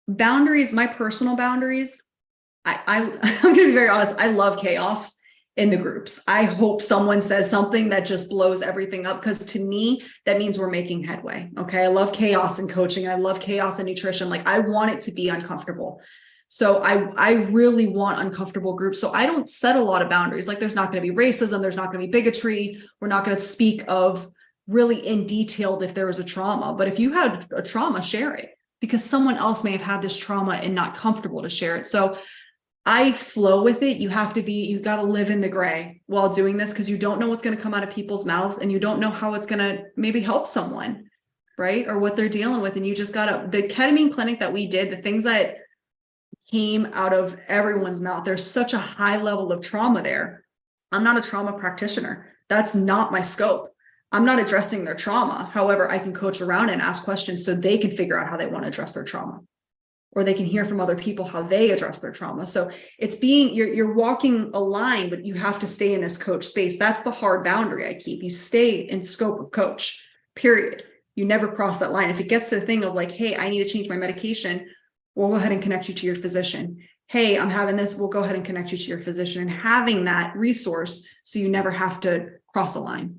Boundaries, my personal boundaries, I'm going to be very honest. I love chaos in the groups. I hope someone says something that just blows everything up, because to me, that means we're making headway. Okay. I love chaos in coaching. I love chaos in nutrition. Like I want it to be uncomfortable. So I really want uncomfortable groups. So I don't set a lot of boundaries. Like there's not going to be racism. There's not going to be bigotry. We're not going to speak of really in detail if there was a trauma. But if you had a trauma, share it, because someone else may have had this trauma and not comfortable to share it. So I flow with it. You got to live in the gray while doing this, because you don't know what's going to come out of people's mouths and you don't know how it's going to maybe help someone, right? Or what they're dealing with. And you just the ketamine clinic that we did, the things that came out of everyone's mouth, there's such a high level of trauma there. I'm not a trauma practitioner. That's not my scope. I'm not addressing their trauma. However, I can coach around and ask questions so they can figure out how they want to address their trauma, or they can hear from other people how they address their trauma. So it's you're walking a line, but you have to stay in this coach space. That's the hard boundary I keep. You stay in scope of coach, period. You never cross that line. If it gets to the thing of like, hey, I need to change my medication, we'll go ahead and connect you to your physician. Hey, I'm having this, we'll go ahead and connect you to your physician, and having that resource so you never have to cross a line.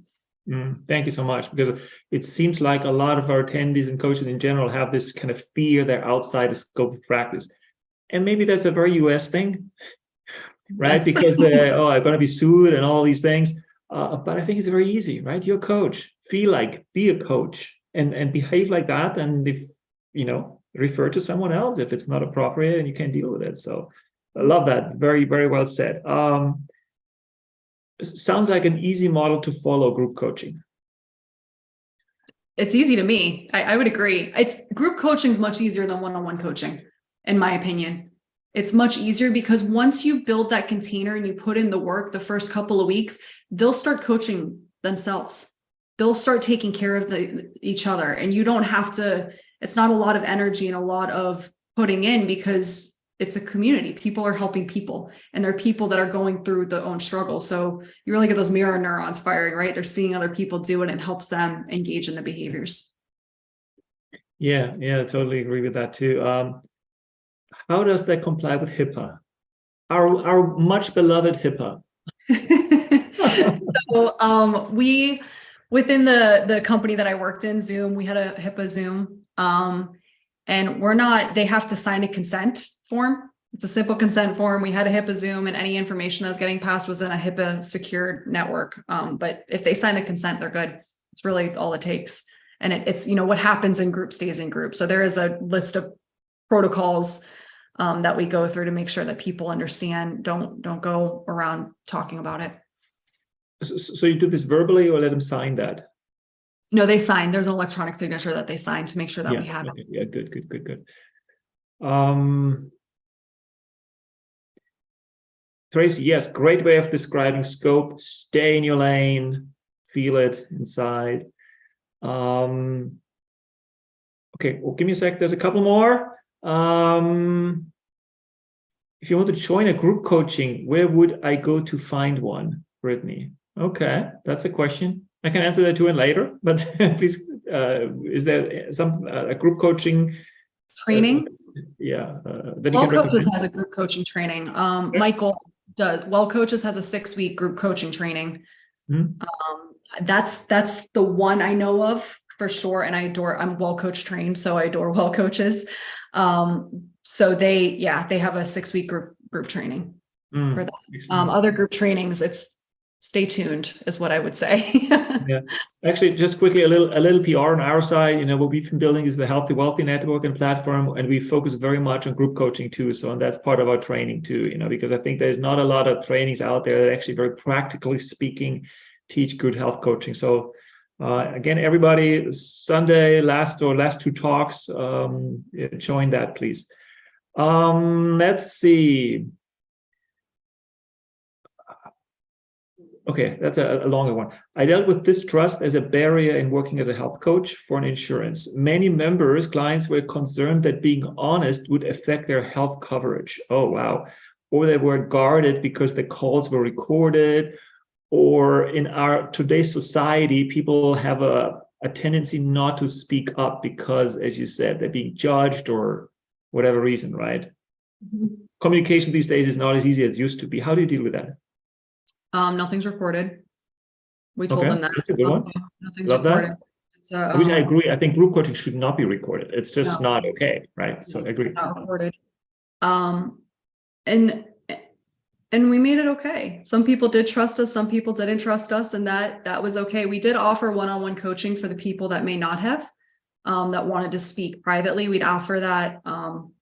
Thank you so much, because it seems like a lot of our attendees and coaches in general have this kind of fear they're outside the scope of practice. And maybe that's a very US thing, right? Yes. Because I'm going to be sued and all these things. But I think it's very easy, right? You're a coach. Feel like, be a coach and behave like that. And if, refer to someone else if it's not appropriate and you can't deal with it. So I love that. Very, very well said. Sounds like an easy model to follow, group coaching. It's easy to me. I would agree. Group coaching is much easier than one-on-one coaching, in my opinion. It's much easier because once you build that container and you put in the work the first couple of weeks, they'll start coaching themselves. They'll start taking care of each other, and you don't have to, it's not a lot of energy and a lot of putting in, because it's a community. People are helping people, and they're people that are going through their own struggle. So you really get those mirror neurons firing, right? They're seeing other people do it and helps them engage in the behaviors. Yeah, totally agree with that too. How does that comply with HIPAA? Our much beloved HIPAA. So we, within the company that I worked in, Zoom, we had a HIPAA Zoom. And they have to sign a consent form. It's a simple consent form. We had a HIPAA Zoom, and any information that was getting passed was in a HIPAA secured network. But if they sign the consent, they're good. It's really all it takes. And it's, you know, what happens in group stays in group. So there is a list of protocols that we go through to make sure that people understand. Don't go around talking about it. So you do this verbally, or let them sign that? No, they sign. There's an electronic signature that they sign to make sure that we have it. Yeah, good. Tracy, yes, great way of describing scope. Stay in your lane, feel it inside. Okay, well, give me a sec. There's a couple more. If you want to join a group coaching, where would I go to find one, Brittany? Okay, that's a question. I can answer that too and later, but please, is there some a group coaching training? Well Coaches has a group coaching training. Michael does. Well Coaches has a 6-week group coaching training. That's the one I know of for sure. And I'm Well Coach trained, so I adore Well Coaches. So they have a 6-week group training for that. Other group trainings, it's stay tuned is what I would say. Yeah, actually, just quickly, a little PR on our side. You know, what we've been building is the Healthy Wealthy network and platform, and we focus very much on group coaching too. So, and that's part of our training too. You know, because I think there's not a lot of trainings out there that actually, very practically speaking, teach good health coaching. So, again, everybody, Sunday last 2 talks, join that, please. Let's see. Okay, that's a longer one. I dealt with distrust as a barrier in working as a health coach for an insurance. Many clients were concerned that being honest would affect their health coverage. Oh, wow. Or they were guarded because the calls were recorded. Or in our today's society, people have a tendency not to speak up because, as you said, they're being judged or whatever reason, right? Communication these days is not as easy as it used to be. How do you deal with that? Nothing's recorded. We told them that. That's a good one. Nothing's Love recorded. That. Which I agree. I think group coaching should not be recorded. It's just not okay, right? So I agree. It's not recorded. And we made it okay. Some people did trust us, some people didn't trust us, and that was okay. We did offer one-on-one coaching for the people that may not have, that wanted to speak privately. We'd offer that.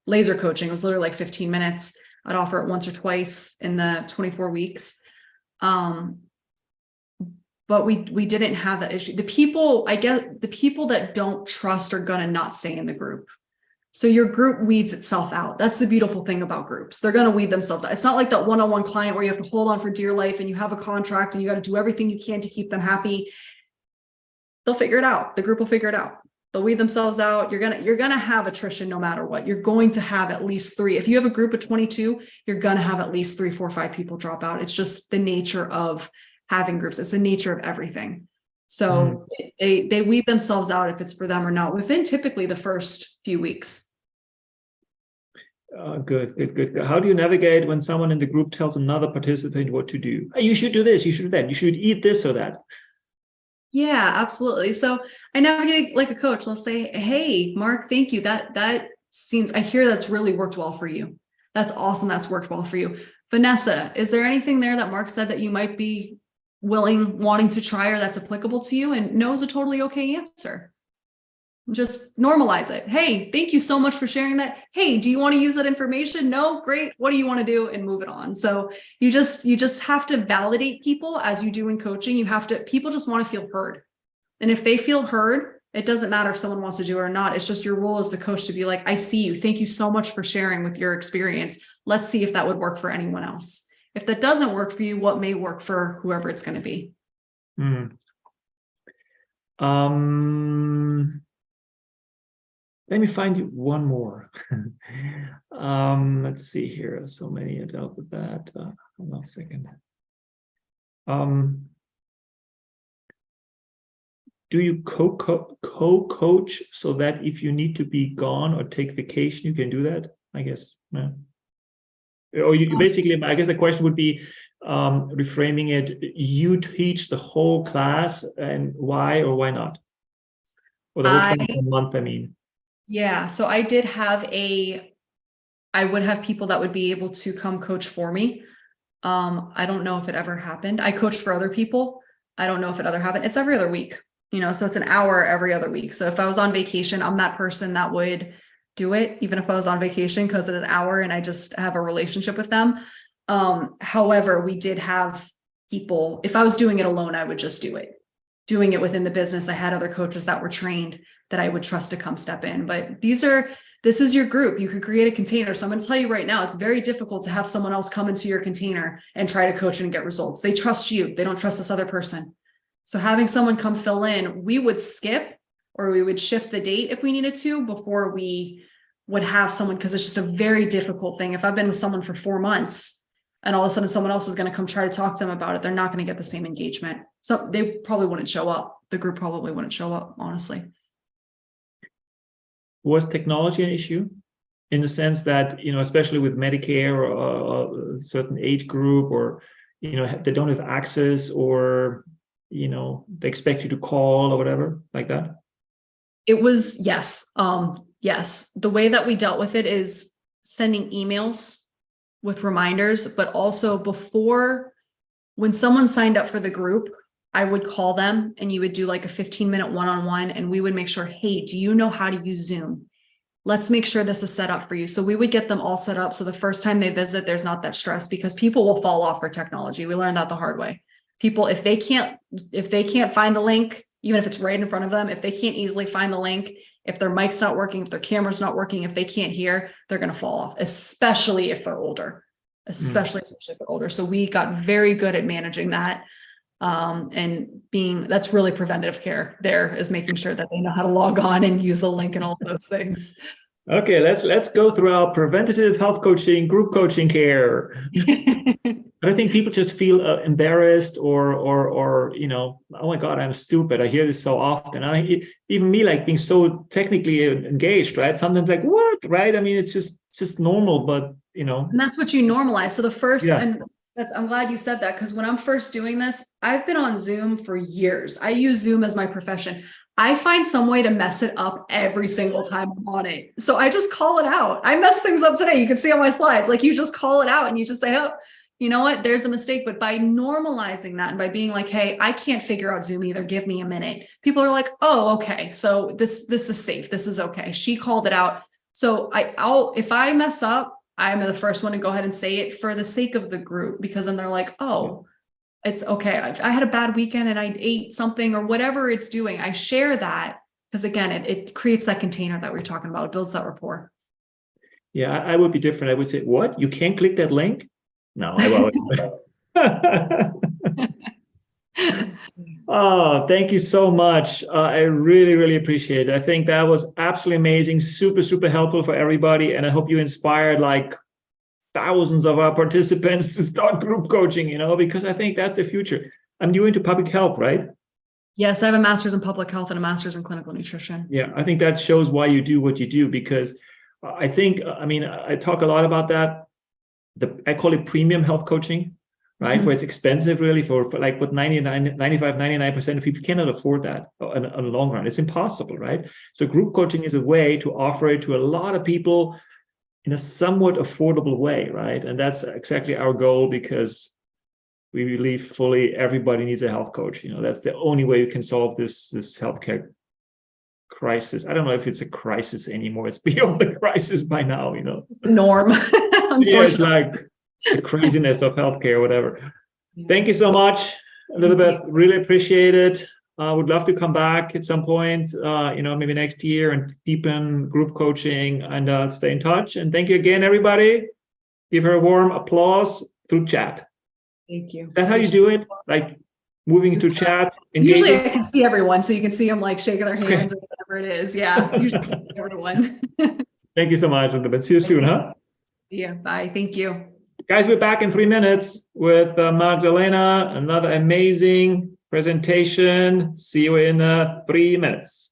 Laser coaching was literally like 15 minutes. I'd offer it once or twice in the 24 weeks. But we didn't have that issue. The people that don't trust are going to not stay in the group. So your group weeds itself out. That's the beautiful thing about groups. They're going to weed themselves out. It's not like that one-on-one client where you have to hold on for dear life and you have a contract and you got to do everything you can to keep them happy. They'll figure it out. The group will figure it out. They'll weed themselves out. You're gonna have attrition no matter what. You're going to have at least 3. If you have a group of 22, you're gonna have at least 3, 4, 5 people drop out. It's just the nature of having groups. It's the nature of everything. So they weed themselves out if it's for them or not within typically the first few weeks. Good. How do you navigate when someone in the group tells another participant what to do? Hey, you should do this, you should do that, you should eat this or that. Yeah, absolutely. So I navigate like a coach. I'll say, hey, Mark, thank you. That seems, I hear that's really worked well for you. That's awesome. That's worked well for you. Vanessa, is there anything there that Mark said that you might be wanting to try or that's applicable to you? And no is a totally okay answer. Just normalize it. Hey, thank you so much for sharing that. Hey, do you want to use that information? No, great. What do you want to do? And move it on. So you just have to validate people as you do in coaching. People just want to feel heard. And if they feel heard, it doesn't matter if someone wants to do it or not. It's just your role as the coach to be like, I see you. Thank you so much for sharing with your experience. Let's see if that would work for anyone else. If that doesn't work for you, what may work for whoever it's going to be? Let me find you one more. Let's see here. So many I dealt with that. Hold on a second. Do you co-coach so that if you need to be gone or take vacation, you can do that? I guess. Yeah. Or you basically, I guess the question would be reframing it. You teach the whole class, and why or why not? Or the whole 24 month, I mean. Yeah, so I I would have people that would be able to come coach for me. I don't know if it ever happened. I coached for other people. I don't know if it ever happened. It's every other week, so it's an hour every other week. So if I was on vacation, I'm that person that would do it, even if I was on vacation, because it's an hour and I just have a relationship with them. However, we did have people, if I was doing it alone, I would just do it. Doing it within the business, I had other coaches that were trained that I would trust to come step in. But this is your group. You could create a container. So I'm going to tell you right now, it's very difficult to have someone else come into your container and try to coach and get results. They trust you. They don't trust this other person. So having someone come fill in, we would skip or we would shift the date if we needed to before we would have someone, because it's just a very difficult thing. If I've been with someone for 4 months and all of a sudden someone else is going to come try to talk to them about it, they're not going to get the same engagement. So they probably wouldn't show up. The group probably wouldn't show up, honestly. Was technology an issue in the sense that, especially with Medicare or a certain age group, or, they don't have access, or, they expect you to call or whatever like that? It was, yes. Yes. The way that we dealt with it is sending emails with reminders, but also when someone signed up for the group, I would call them and you would do like a 15-minute one-on-one, and we would make sure, hey, do you know how to use Zoom? Let's make sure this is set up for you. So we would get them all set up. So the first time they visit, there's not that stress, because people will fall off for technology. We learned that the hard way. People, if they can't find the link, even if it's right in front of them, if they can't easily find the link, if their mic's not working, if their camera's not working, if they can't hear, they're going to fall off, especially if they're older, especially if they're older. So we got very good at managing that. That's really preventative care there, is making sure that they know how to log on and use the link and all of those things. Okay, let's go through our preventative health coaching, group coaching care. I think people just feel embarrassed or oh my God, I'm stupid. I hear this so often. Even me, like being so technically engaged, right? Sometimes like, what, right? I mean, it's just normal, but And that's what you normalize. So the first, and I'm glad you said that, because when I'm first doing this, I've been on Zoom for years. I use Zoom as my profession. I find some way to mess it up every single time I'm on it. So I just call it out. I messed things up today. You can see on my slides, like you just call it out and you just say, oh, you know what, there's a mistake. But by normalizing that and by being like, hey, I can't figure out Zoom either, give me a minute. People are like, oh, okay. So this is safe. This is okay. She called it out. So if I mess up, I'm the first one to go ahead and say it for the sake of the group, because then they're like, oh, it's okay. I had a bad weekend and I ate something or whatever it's doing. I share that because, again, it creates that container that we're talking about. It builds that rapport. Yeah, I would be different. I would say, what? You can't click that link? No, I won't. Oh, thank you so much. I really, really appreciate it. I think that was absolutely amazing. Super, super helpful for everybody. And I hope you inspired like thousands of our participants to start group coaching, because I think that's the future. I'm new into public health, right? Yes, I have a master's in public health and a master's in clinical nutrition. Yeah, I think that shows why you do what you do, because I think, I talk a lot about that. I call it premium health coaching, right? Where it's expensive really for like what 99% of people cannot afford that in the long run. It's impossible, right? So group coaching is a way to offer it to a lot of people in a somewhat affordable way, right? And that's exactly our goal, because we believe fully everybody needs a health coach. That's the only way we can solve this healthcare crisis. I don't know if it's a crisis anymore. It's beyond the crisis by now, Norm. Yeah, it's like the craziness of healthcare, whatever. Yeah. Thank you so much, Elizabeth. Really appreciate it. Would love to come back at some point, maybe next year, and deepen group coaching and stay in touch. And thank you again, everybody. Give her a warm applause through chat. Thank you. Is that how you do it? Like moving into chat? Engaging? Usually I can see everyone, so you can see them like shaking their hands or whatever it is. Yeah, usually I can see everyone. Thank you so much, Elizabeth. See you soon, huh? See you. Bye. Thank you. Guys, we're back in 3 minutes with Magdalena. Another amazing presentation. See you in 3 minutes.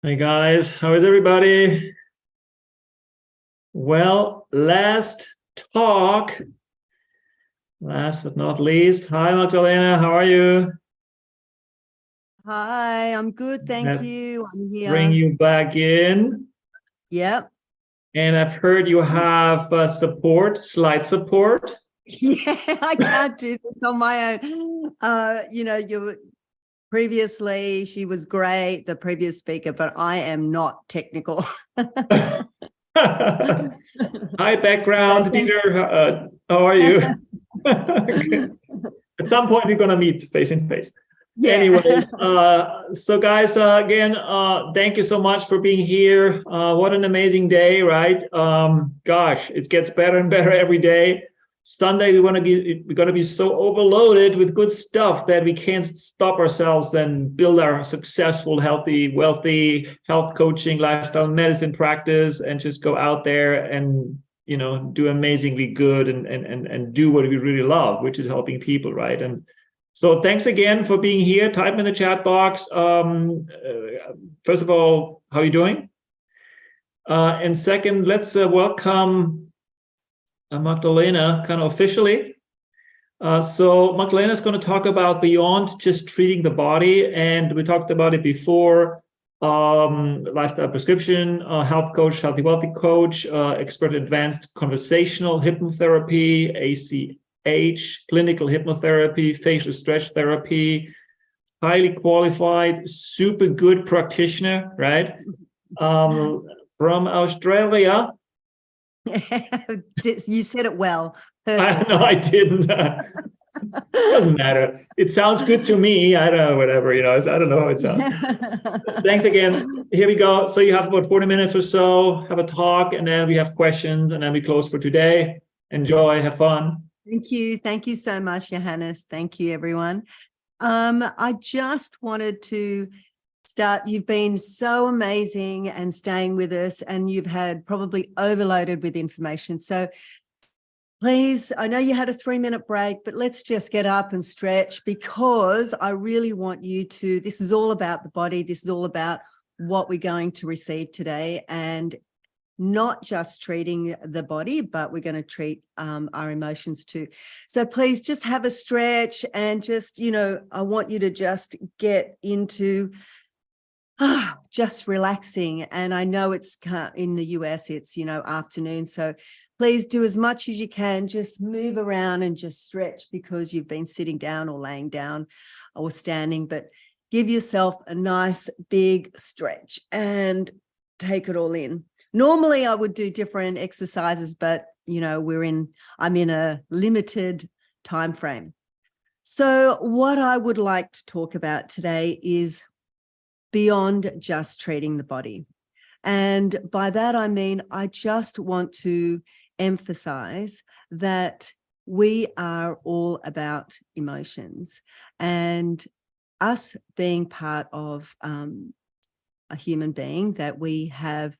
Hey guys, how is everybody? Well, last but not least. Hi, Magdalena, how are you? Hi, I'm good. Thank Let's you. I'm bring here. you back in. Yep. And I've heard you have slide support. Yeah, I can't do this on my own. Previously she was great, the previous speaker, but I am not technical. Hi, background, Dieter. How are you? At some point, we're going to meet face to face. Yeah. Anyways, so guys, again, thank you so much for being here. What an amazing day, right? Gosh, it gets better and better every day. Sunday, we're gonna be so overloaded with good stuff that we can't stop ourselves and build our successful, healthy, wealthy health coaching, lifestyle medicine practice, and just go out there and do amazingly good and do what we really love, which is helping people, right? And so thanks again for being here. Type in the chat box. First of all, how are you doing? And second, let's welcome Magdalena kind of officially. So Magdalena is going to talk about beyond just treating the body, and we talked about it before. Lifestyle prescription, health coach, healthy wealthy coach, expert advanced conversational hypnotherapy, ACH, clinical hypnotherapy, facial stretch therapy, highly qualified, super good practitioner, right? From Australia. You said it well. No, I didn't. Doesn't matter. It sounds good to me. I don't know, whatever, I don't know how it sounds. Thanks again. Here we go. So you have about 40 minutes or so, have a talk, and then we have questions, and then we close for today. Enjoy, have fun. Thank you. Thank you so much, Johannes. Thank you, everyone. I just wanted to start. You've been so amazing and staying with us, and you've had probably overloaded with information. So please, I know you had a 3-minute break, but let's just get up and stretch, because I really want you to, this is all about the body. This is all about what we're going to receive today, and not just treating the body, but we're going to treat our emotions too. So please just have a stretch, and just, I want you to just get into just relaxing. And I know it's in the US, it's, afternoon. So please do as much as you can. Just move around and just stretch, because you've been sitting down or laying down or standing, but give yourself a nice big stretch and take it all in. Normally I would do different exercises, but I'm in a limited time frame. So what I would like to talk about today is beyond just treating the body. And by that, I mean, I just want to emphasize that we are all about emotions, and us being part of a human being, that we have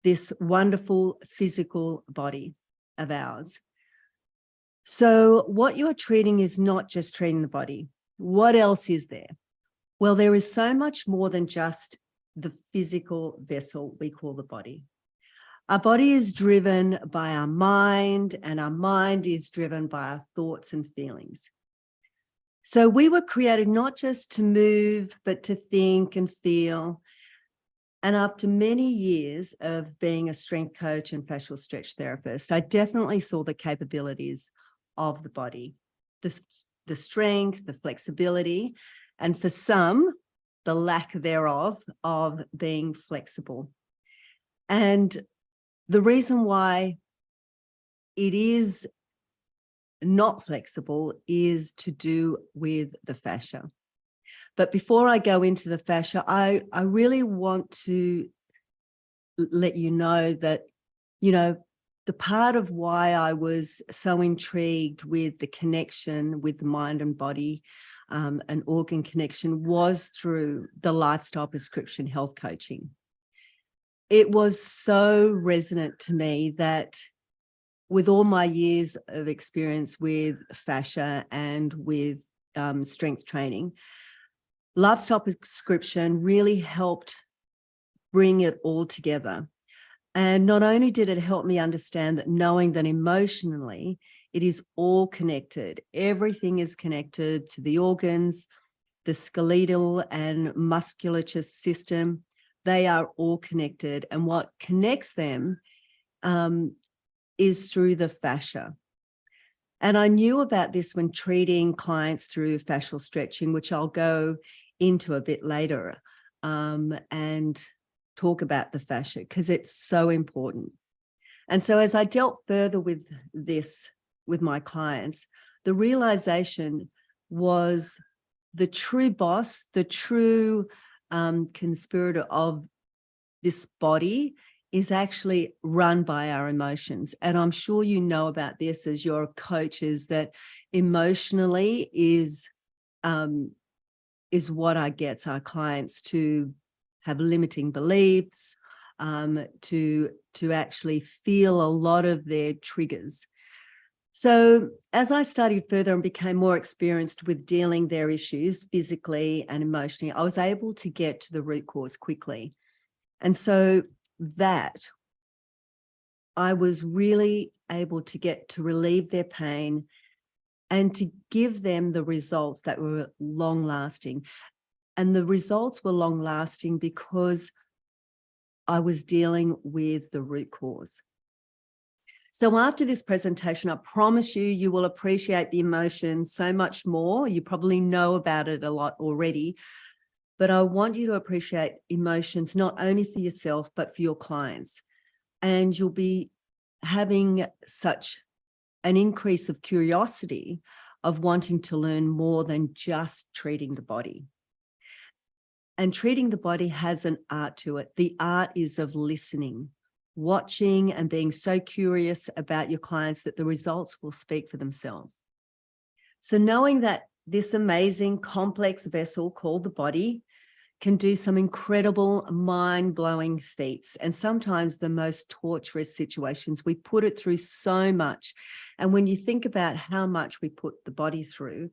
this wonderful physical body of ours. So what you're treating is not just treating the body. What else is there? Well, there is so much more than just the physical vessel we call the body. Our body is driven by our mind, and our mind is driven by our thoughts and feelings. So we were created not just to move, but to think and feel. And after many years of being a strength coach and fascial stretch therapist, I definitely saw the capabilities of the body, the strength, the flexibility, and for some, the lack thereof of being flexible. And the reason why it is not flexible is to do with the fascia. But before I go into the fascia, I really want to let you know that, the part of why I was so intrigued with the connection with the mind and body, an organ connection, was through the lifestyle prescription health coaching. It was so resonant to me that with all my years of experience with fascia and with strength training, lifestyle prescription really helped bring it all together. And not only did it help me understand that, knowing that emotionally it is all connected, everything is connected to the organs, the skeletal and musculature system, they are all connected. And what connects them is through the fascia. And I knew about this when treating clients through fascial stretching, which I'll go into a bit later, and talk about the fascia because it's so important. And so as I dealt further with this with my clients, the realization was the true boss, the true conspirator of this body is actually run by our emotions. And I'm sure you know about this as your coaches, that emotionally is what gets our clients to have limiting beliefs, to actually feel a lot of their triggers. So as I studied further and became more experienced with dealing their issues physically and emotionally, I was able to get to the root cause quickly. And so that I was really able to get to relieve their pain and to give them the results that were long lasting. And the results were long lasting because I was dealing with the root cause. So after this presentation, I promise you, you will appreciate the emotion so much more. You probably know about it a lot already, but I want you to appreciate emotions, not only for yourself, but for your clients. And you'll be having such an increase of curiosity of wanting to learn more than just treating the body. And treating the body has an art to it. The art is of listening, watching, and being so curious about your clients that the results will speak for themselves. So knowing that this amazing complex vessel called the body can do some incredible mind-blowing feats, and sometimes the most torturous situations. We put it through so much. And when you think about how much we put the body through,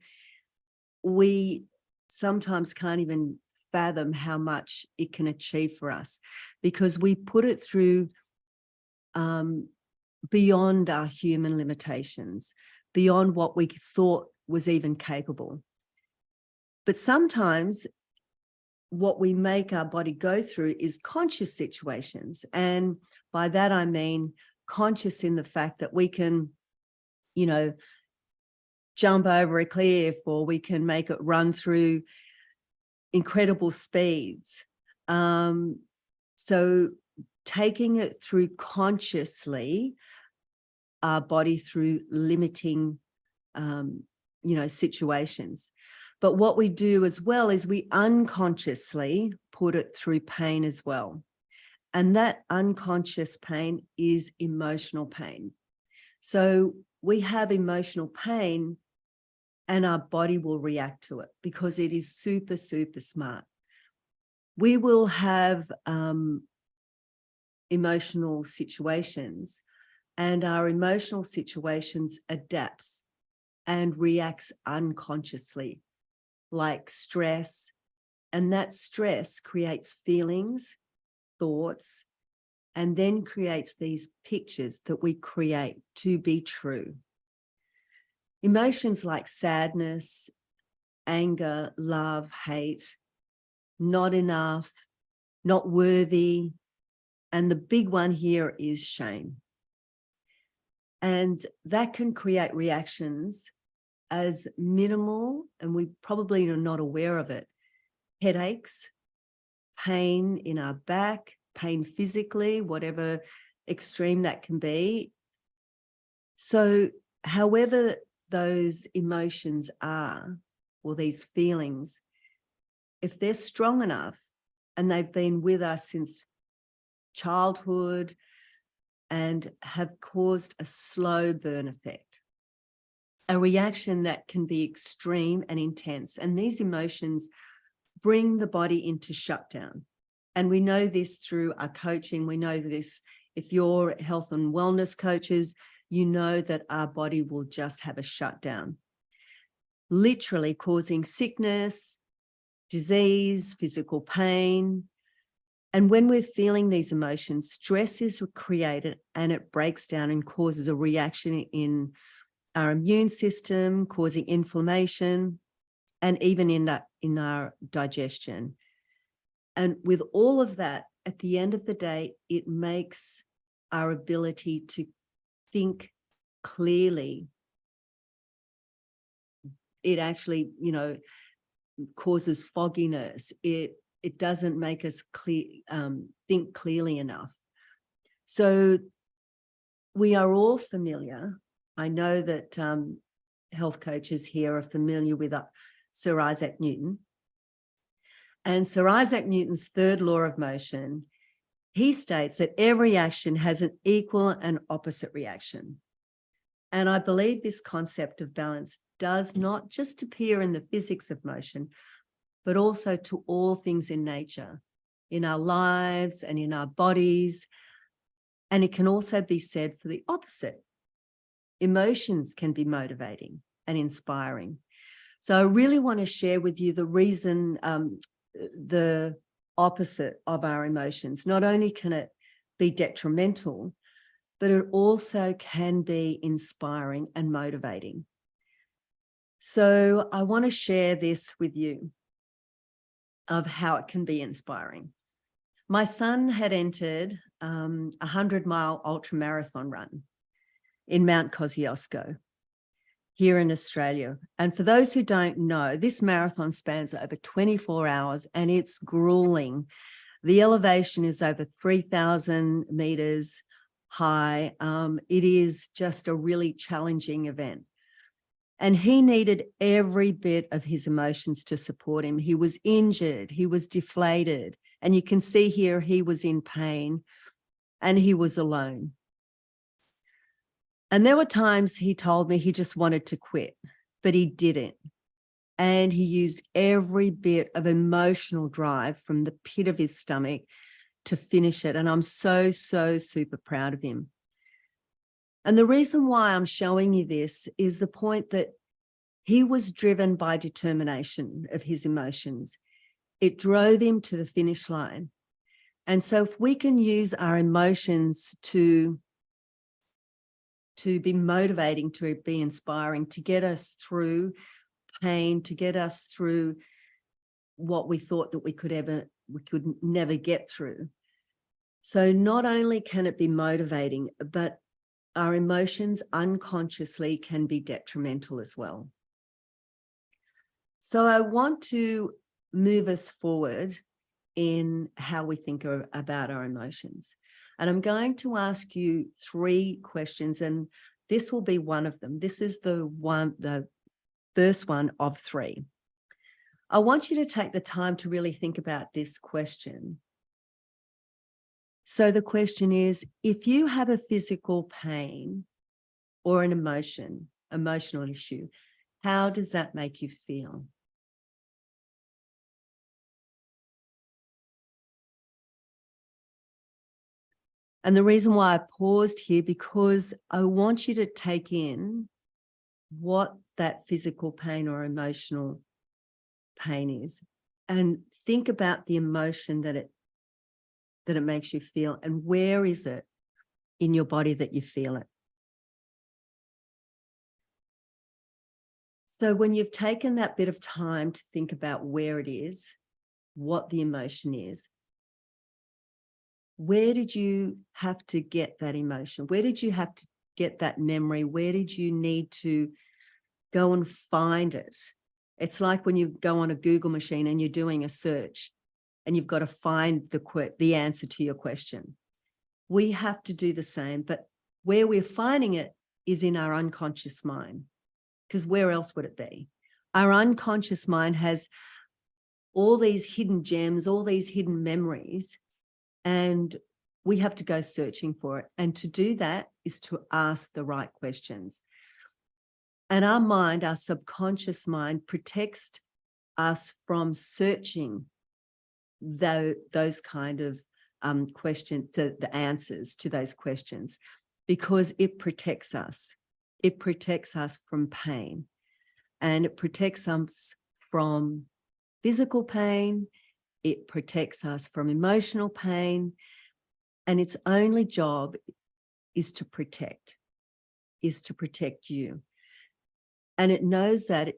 we sometimes can't even fathom how much it can achieve for us, because we put it through beyond our human limitations, beyond what we thought was even capable. But sometimes what we make our body go through is conscious situations. And by that, I mean conscious in the fact that we can, jump over a cliff, or we can make it run through incredible speeds. So taking it through consciously, our body through limiting, situations. But what we do as well is we unconsciously put it through pain as well. And that unconscious pain is emotional pain. So we have emotional pain and our body will react to it because it is super, super smart. We will have emotional situations, and our emotional situations adapts and reacts unconsciously, like stress. And that stress creates feelings, thoughts, and then creates these pictures that we create to be true. Emotions like sadness, anger, love, hate, not enough, not worthy, and the big one here is shame. And that can create reactions as minimal, and we probably are not aware of it, headaches, pain in our back, pain physically, whatever extreme that can be. So however those emotions are, or these feelings, if they're strong enough and they've been with us since childhood and have caused a slow burn effect, a reaction that can be extreme and intense. And these emotions bring the body into shutdown. And we know this through our coaching. We know this, if you're health and wellness coaches, you know that our body will just have a shutdown, literally causing sickness, disease, physical pain. And when we're feeling these emotions, stress is created and it breaks down and causes a reaction in our immune system, causing inflammation, and even in our digestion. And with all of that, at the end of the day, it makes our ability to think clearly. It actually, causes fogginess. It doesn't make us think clearly enough. So we are all familiar. I know that health coaches here are familiar with Sir Isaac Newton. And Sir Isaac Newton's third law of motion, he states that every action has an equal and opposite reaction. And I believe this concept of balance does not just appear in the physics of motion, but also to all things in nature, in our lives and in our bodies. And it can also be said for the opposite. Emotions can be motivating and inspiring. So I really want to share with you the reason, the opposite of our emotions. Not only can it be detrimental, but it also can be inspiring and motivating. So I want to share this with you of how it can be inspiring. My son had entered a 100-mile ultramarathon run in Mount Kosciuszko here in Australia. And for those who don't know, this marathon spans over 24 hours and it's grueling. The elevation is over 3,000 meters high. It is just a really challenging event. And he needed every bit of his emotions to support him. He was injured, he was deflated, and you can see here he was in pain and he was alone. And there were times he told me he just wanted to quit, but he didn't. And he used every bit of emotional drive from the pit of his stomach to finish it. And I'm so super proud of him. And the reason why I'm showing you this is the point that he was driven by determination of his emotions. It drove him to the finish line. And so if we can use our emotions to be motivating, to be inspiring, to get us through pain, to get us through what we thought that we could never get through. So not only can it be motivating, but our emotions unconsciously can be detrimental as well. So I want to move us forward in how we think about our emotions. And I'm going to ask you 3 questions, and this will be one of them. This is the first one of 3. I want you to take the time to really think about this question. So the question is, if you have a physical pain or an emotional issue, how does that make you feel? And the reason why I paused here, because I want you to take in what that physical pain or emotional pain is and think about the emotion that it makes you feel, and where is it in your body that you feel it. So when you've taken that bit of time to think about where it is, what the emotion is, where did you have to get that emotion? Where did you have to get that memory? Where did you need to go and find it? It's like when you go on a Google machine and you're doing a search and you've got to find the answer to your question. We have to do the same, but where we're finding it is in our unconscious mind, because where else would it be? Our unconscious mind has all these hidden gems, all these hidden memories, and we have to go searching for it. And to do that is to ask the right questions. And our mind, our subconscious mind, protects us from searching those kind of questions, the answers to those questions, because it protects us. It protects us from pain, and it protects us from physical pain. It protects us from emotional pain, and its only job is to protect you. And it knows that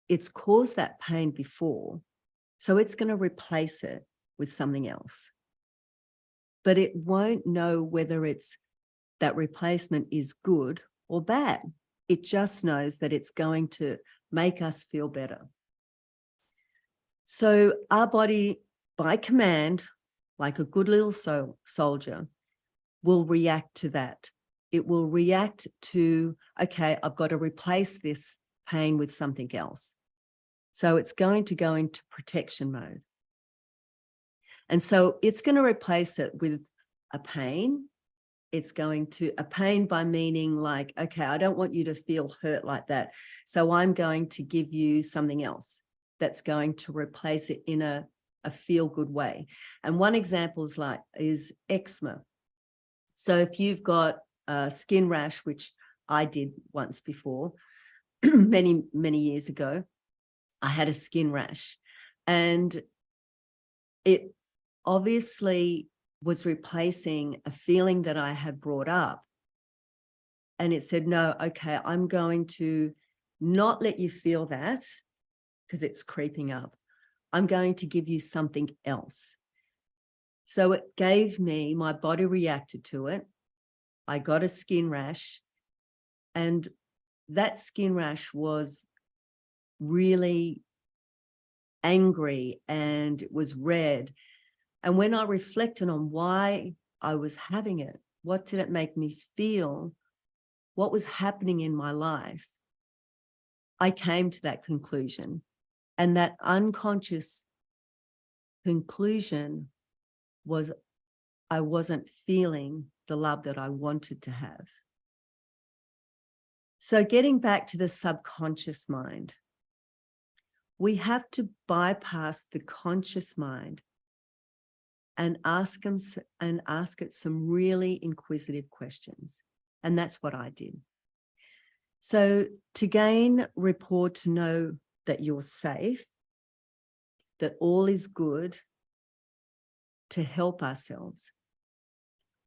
it's caused that pain before, so it's going to replace it with something else. But it won't know whether that replacement is good or bad. It just knows that it's going to make us feel better. So our body, by command, like a good little soldier, will react to that. It will react to, okay, I've got to replace this pain with something else. So it's going to go into protection mode. And so it's going to replace it with a pain. It's going to, a pain by meaning like, okay, I don't want you to feel hurt like that. So I'm going to give you something else that's going to replace it in a feel-good way. And one example is eczema. So if you've got a skin rash, which I did once before, many, many years ago, I had a skin rash, and it obviously was replacing a feeling that I had brought up. And it said, no, okay, I'm going to not let you feel that because it's creeping up. I'm going to give you something else. So it gave me, my body reacted to it. I got a skin rash, and that skin rash was really angry and it was red. And when I reflected on why I was having it, what did it make me feel? What was happening in my life? I came to that conclusion. And that unconscious conclusion was I wasn't feeling the love that I wanted to have. So getting back to the subconscious mind, we have to bypass the conscious mind and ask it some really inquisitive questions. And that's what I did. So to gain rapport, to know that you're safe, that all is good, to help ourselves,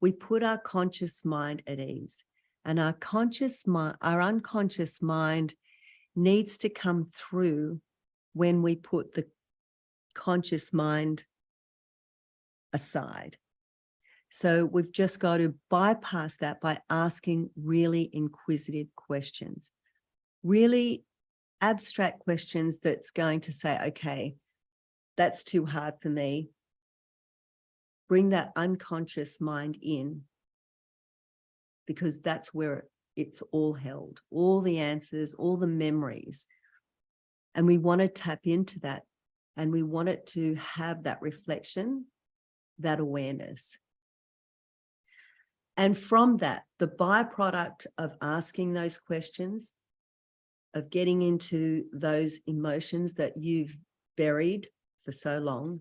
we put our conscious mind at ease. And our unconscious mind needs to come through when we put the conscious mind aside. So we've just got to bypass that by asking really inquisitive questions, really abstract questions that's going to say, okay, that's too hard for me. Bring that unconscious mind in, because that's where it's all held, all the answers, all the memories. And we want to tap into that, and we want it to have that reflection, that awareness. And from that, the byproduct of asking those questions, of getting into those emotions that you've buried for so long,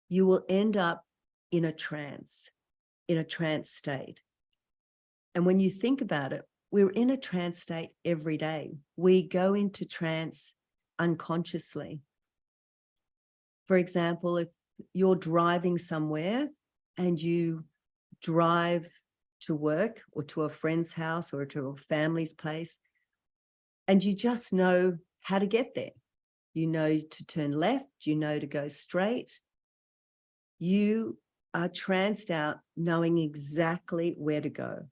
you will end up in a trance state. And when you think about it, we're in a trance state every day. We go into trance unconsciously. For example, if you're driving somewhere and you drive to work or to a friend's house or to a family's place, and you just know how to get there. You know to turn left, you know to go straight. You are tranced out knowing exactly where to go.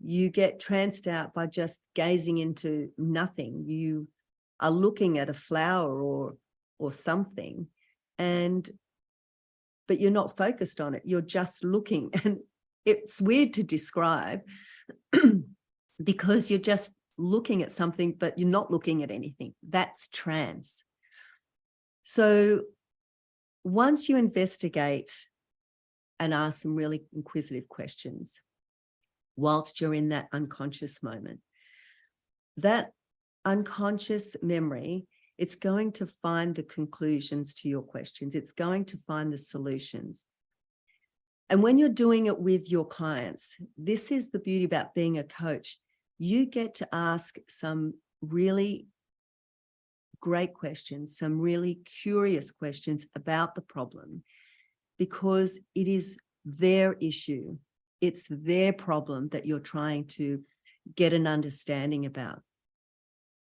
You get tranced out by just gazing into nothing. You are looking at a flower or something, but you're not focused on it. You're just looking, and it's weird to describe because you're just looking at something, but you're not looking at anything. That's trance. So once you investigate and ask some really inquisitive questions whilst you're in that unconscious moment, that unconscious memory, it's going to find the conclusions to your questions. It's going to find the solutions. And when you're doing it with your clients, this is the beauty about being a coach. You get to ask some really great questions, some really curious questions about the problem, because it is their issue. It's their problem that you're trying to get an understanding about.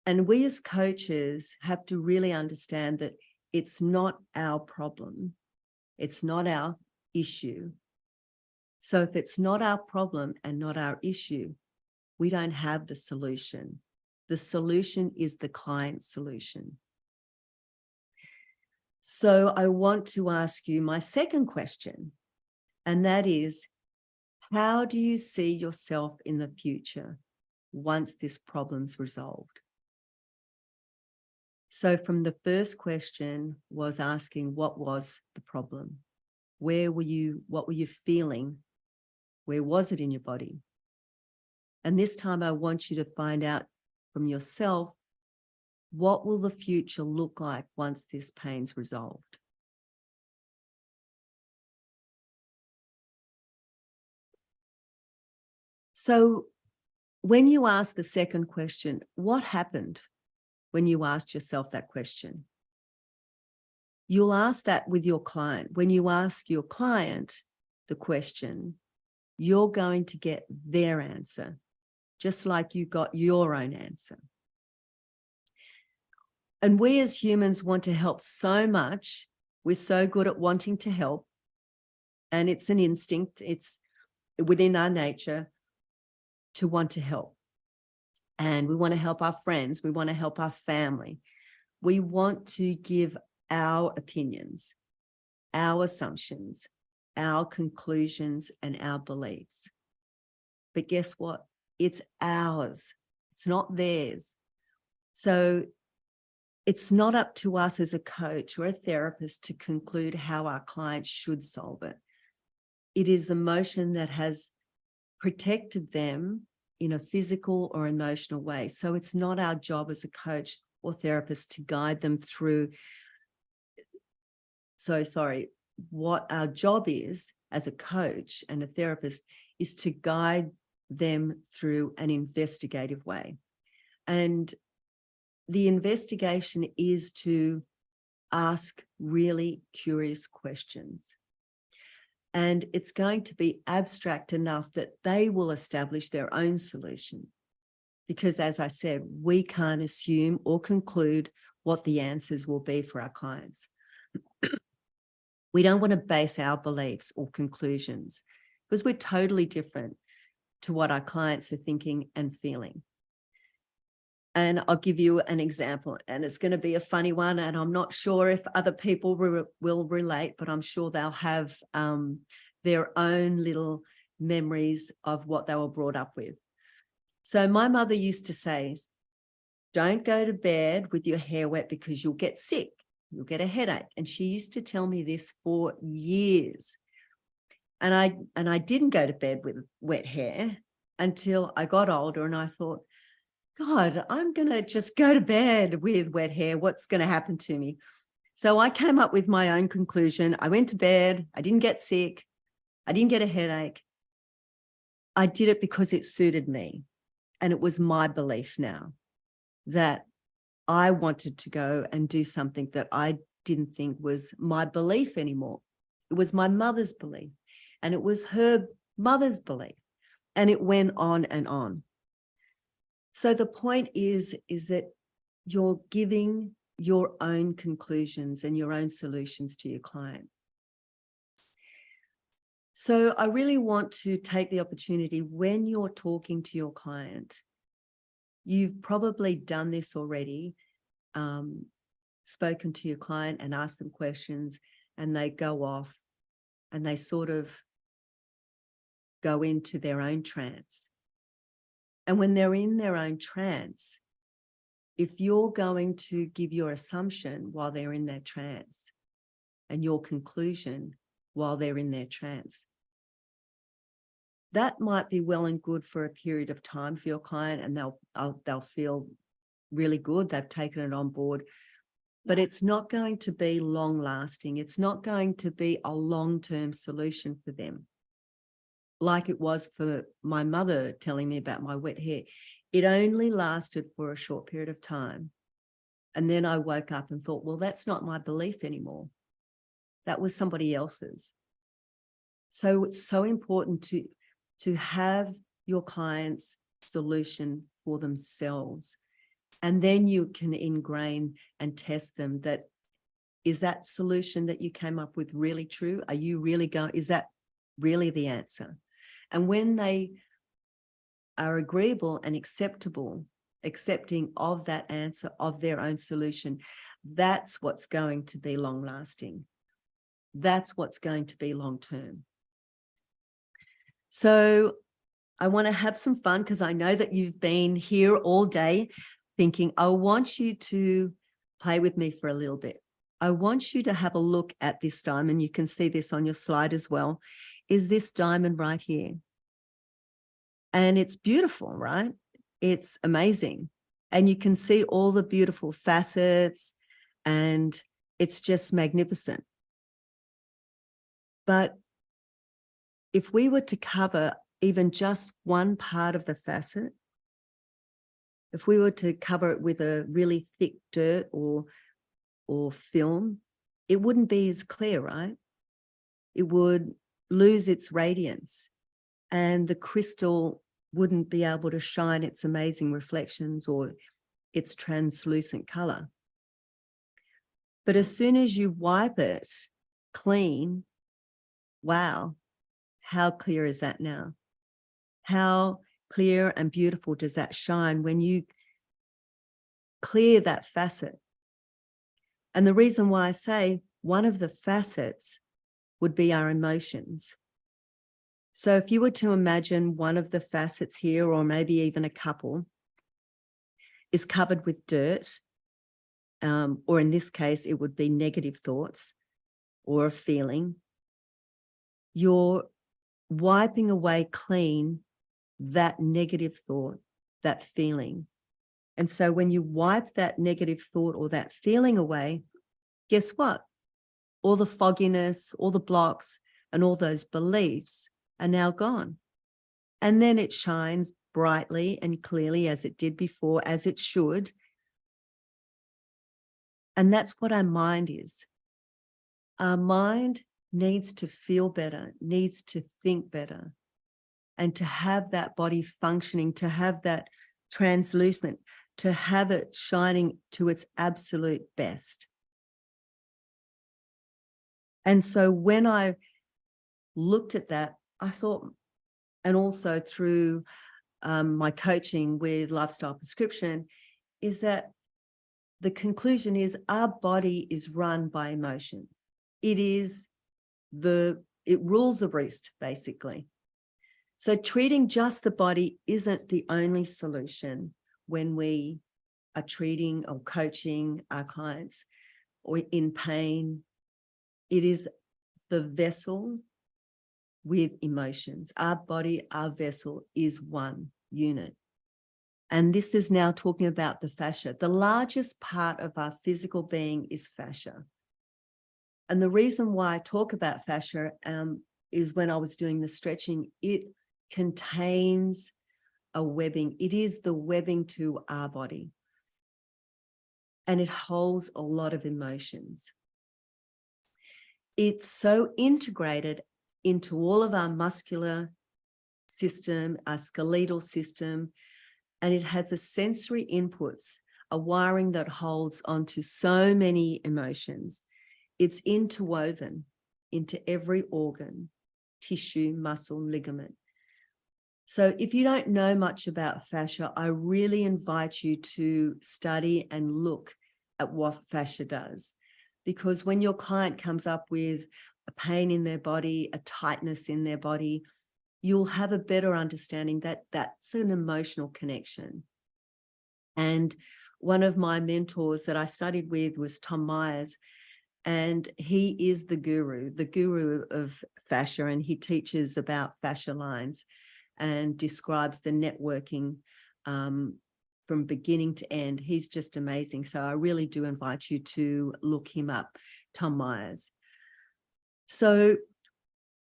And we as coaches have to really understand that it's not our problem. It's not our issue. So if it's not our problem and not our issue, we don't have the solution. The solution is the client's solution. So I want to ask you my second question, and that is, how do you see yourself in the future once this problem's resolved? So from the first question was asking, what was the problem? Where were you? What were you feeling? Where was it in your body? And this time I want you to find out from yourself, what will the future look like once this pain's resolved? So when you ask the second question, what happened when you asked yourself that question? You'll ask that with your client. When you ask your client the question, you're going to get their answer, just like you got your own answer. And we as humans want to help so much. We're so good at wanting to help. And it's an instinct. It's within our nature to want to help. And we want to help our friends. We want to help our family. We want to give our opinions, our assumptions, our conclusions, and our beliefs. But guess what? It's ours. It's not theirs. So it's not up to us as a coach or a therapist to conclude how our client should solve it. It is emotion that has protected them in a physical or emotional way. So it's not our job as a coach or therapist to guide them through. What our job is as a coach and a therapist is to guide them through an investigative way. And the investigation is to ask really curious questions. And it's going to be abstract enough that they will establish their own solution. Because as I said, we can't assume or conclude what the answers will be for our clients. We don't want to base our beliefs or conclusions because we're totally different to what our clients are thinking and feeling. And I'll give you an example, and it's going to be a funny one, and I'm not sure if other people will relate, but I'm sure they'll have their own little memories of what they were brought up with. So my mother used to say, don't go to bed with your hair wet because you'll get sick. You'll get a headache. And she used to tell me this for years. And I didn't go to bed with wet hair until I got older, and I thought, God, I'm going to just go to bed with wet hair. What's going to happen to me? So I came up with my own conclusion. I went to bed. I didn't get sick. I didn't get a headache. I did it because it suited me. And it was my belief now that I wanted to go and do something that I didn't think was my belief anymore. It was my mother's belief, and it was her mother's belief, and it went on and on. So the point is that you're giving your own conclusions and your own solutions to your client. So I really want to take the opportunity when you're talking to your client. You've probably done this already, spoken to your client and asked them questions, and they go off and they sort of go into their own trance. And when they're in their own trance, if you're going to give your assumption while they're in their trance and your conclusion while they're in their trance, that might be well and good for a period of time for your client, and they'll feel really good. They've taken it on board, but it's not going to be long lasting. It's not going to be a long-term solution for them. Like it was for my mother telling me about my wet hair. It only lasted for a short period of time. And then I woke up and thought, well, that's not my belief anymore. That was somebody else's. So it's so important to have your client's solution for themselves. And then you can ingrain and test them that, is that solution that you came up with really true? Are you really going, is that really the answer? And when they are agreeable and accepting of that answer, of their own solution, that's what's going to be long lasting. That's what's going to be long term. So I want to have some fun because I know that you've been here all day thinking, I want you to play with me for a little bit. I want you to have a look at this diamond. You can see this on your slide as well. Is this diamond right here? And it's beautiful, right? It's amazing. And you can see all the beautiful facets and it's just magnificent. But if we were to cover even just one part of the facet, if we were to cover it with a really thick dirt or film, it wouldn't be as clear, right? It would lose its radiance and the crystal wouldn't be able to shine its amazing reflections or its translucent color. But as soon as you wipe it clean, wow, how clear is that now? How clear and beautiful does that shine when you clear that facet? And the reason why I say one of the facets would be our emotions. So if you were to imagine one of the facets here, or maybe even a couple, is covered with dirt, or in this case, it would be negative thoughts or a feeling, you're wiping away clean that negative thought, that feeling. And so when you wipe that negative thought or that feeling away, guess what? All the fogginess, all the blocks, and all those beliefs are now gone. And then it shines brightly and clearly as it did before, as it should. And that's what our mind is. Our mind needs to feel better, needs to think better, and to have that body functioning, to have that translucent, to have it shining to its absolute best. And so when I looked at that, I thought, and also through my coaching with Lifestyle Prescription, is that the conclusion is our body is run by emotion. It rules the roost, basically. So treating just the body isn't the only solution when we are treating or coaching our clients or in pain. It is the vessel with emotions. Our body, our vessel is one unit. And this is now talking about the fascia. The largest part of our physical being is fascia. And the reason why I talk about fascia is when I was doing the stretching, it contains a webbing. It is the webbing to our body. And it holds a lot of emotions. It's so integrated into all of our muscular system, our skeletal system, and it has a sensory inputs, a wiring that holds onto so many emotions. It's interwoven into every organ, tissue, muscle, ligament. So if you don't know much about fascia, I really invite you to study and look at what fascia does. Because when your client comes up with a pain in their body, a tightness in their body, you'll have a better understanding that that's an emotional connection. And one of my mentors that I studied with was Tom Myers, and he is the guru of fascia, and he teaches about fascia lines and describes the networking from beginning to end. He's just amazing. So I really do invite you to look him up, Tom Myers. So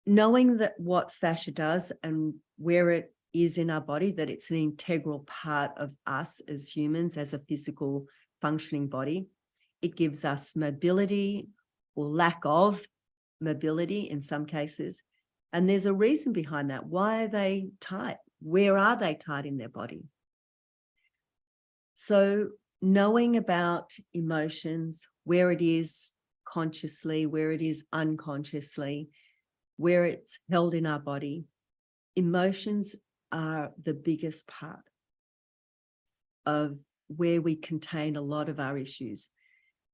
knowing that what fascia does and where it is in our body, that it's an integral part of us as humans, as a physical functioning body. It gives us mobility or lack of mobility in some cases. And there's a reason behind that. Why are they tight? Where are they tight in their body? So knowing about emotions, where it is consciously, where it is unconsciously, where it's held in our body, emotions are the biggest part of where we contain a lot of our issues.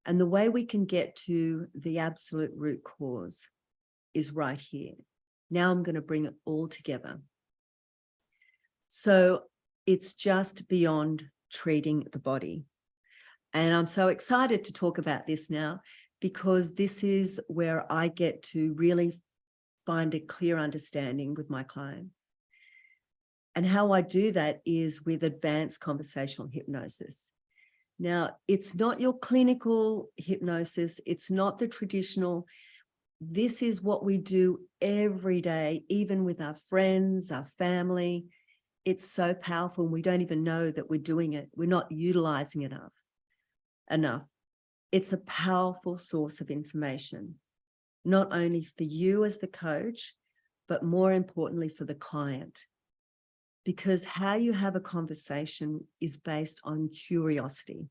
And the way we can get to the absolute root cause is right here. Now I'm going to bring it all together. So it's just beyond treating the body. And I'm so excited to talk about this now, because this is where I get to really find a clear understanding with my client. And how I do that is with advanced conversational hypnosis. Now, it's not your clinical hypnosis. It's not the traditional. This is what we do every day, even with our friends, our family. It's so powerful. We don't even know that we're doing it. We're not utilizing it enough. It's a powerful source of information, not only for you as the coach, but more importantly for the client. Because how you have a conversation is based on curiosity.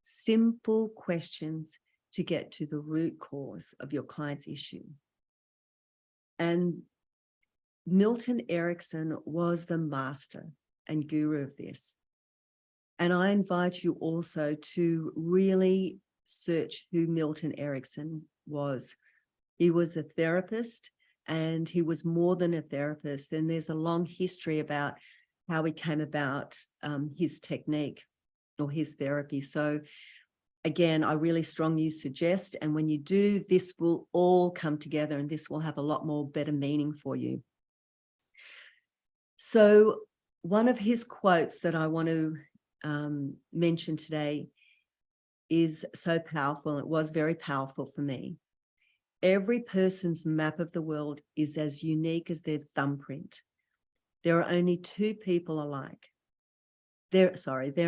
Simple questions to get to the root cause of your client's issue. And Milton Erickson was the master and guru of this. And I invite you also to really search who Milton Erickson was. He was a therapist, and he was more than a therapist. And there's a long history about how he came about his technique or his therapy. So again, I really strongly suggest, and when you do, this will all come together and this will have a lot more better meaning for you. So one of his quotes that I want to mention today is so powerful. It was very powerful for me. Every person's map of the world is as unique as their thumbprint. There are only two people alike. There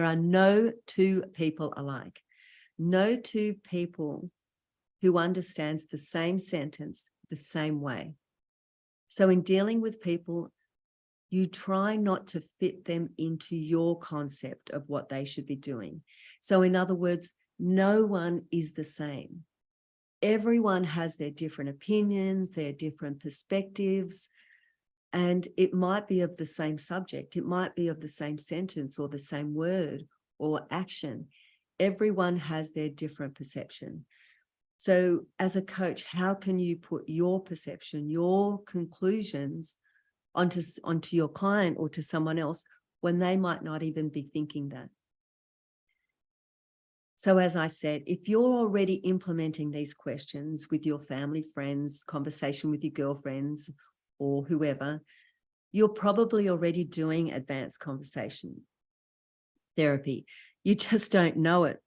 are no two people alike. No two people who understands the same sentence the same way. So in dealing with people, you try not to fit them into your concept of what they should be doing. So in other words, no one is the same. Everyone has their different opinions, their different perspectives, and it might be of the same subject. It might be of the same sentence or the same word or action. Everyone has their different perception. So as a coach, how can you put your perception, your conclusions onto your client or to someone else when they might not even be thinking that? So as I said, if you're already implementing these questions with your family, friends, conversation with your girlfriends or whoever, you're probably already doing advanced conversation therapy. You just don't know it.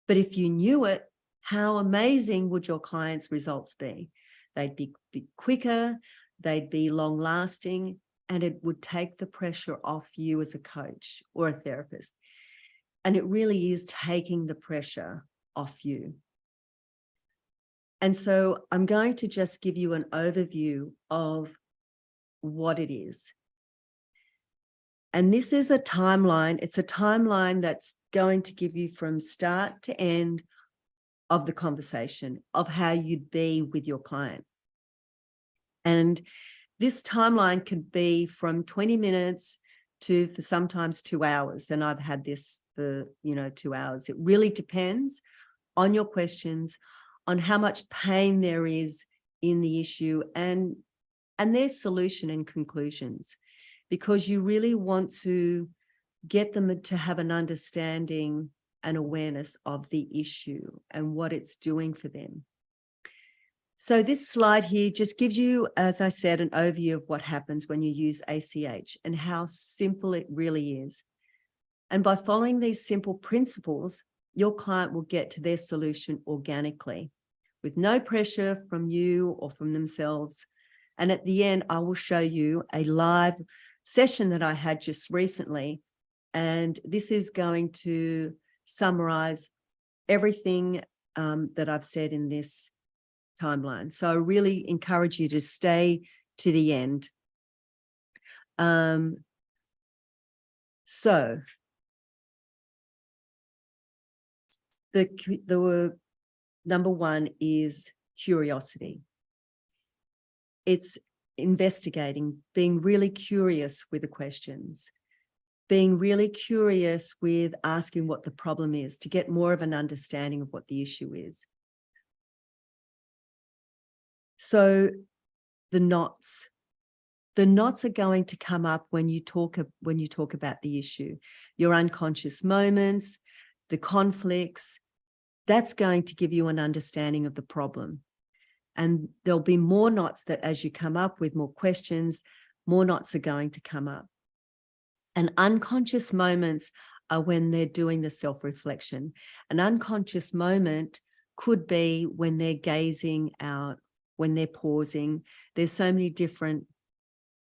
But if you knew it, how amazing would your clients' results be? They'd be quicker, they'd be long lasting, and it would take the pressure off you as a coach or a therapist. And it really is taking the pressure off you. And so I'm going to just give you an overview of what it is. And this is a timeline. It's a timeline that's going to give you from start to end of the conversation of how you'd be with your client. And this timeline could be from 20 minutes to for sometimes 2 hours. And I've had this for, 2 hours. It really depends on your questions, on how much pain there is in the issue and their solution and conclusions, because you really want to get them to have an understanding and awareness of the issue and what it's doing for them. So this slide here just gives you, as I said, an overview of what happens when you use ACH and how simple it really is. And by following these simple principles, your client will get to their solution organically with no pressure from you or from themselves. And at the end, I will show you a live session that I had just recently. And this is going to summarize everything that I've said in this timeline. So I really encourage you to stay to the end. So the number one is curiosity. It's investigating, being really curious with the questions, being really curious with asking what the problem is to get more of an understanding of what the issue is. So the knots are going to come up when you talk about the issue, your unconscious moments, the conflicts. That's going to give you an understanding of the problem. And there'll be more knots that as you come up with more questions, more knots are going to come up. And unconscious moments are when they're doing the self-reflection. An unconscious moment could be when they're gazing out, when they're pausing. There's so many different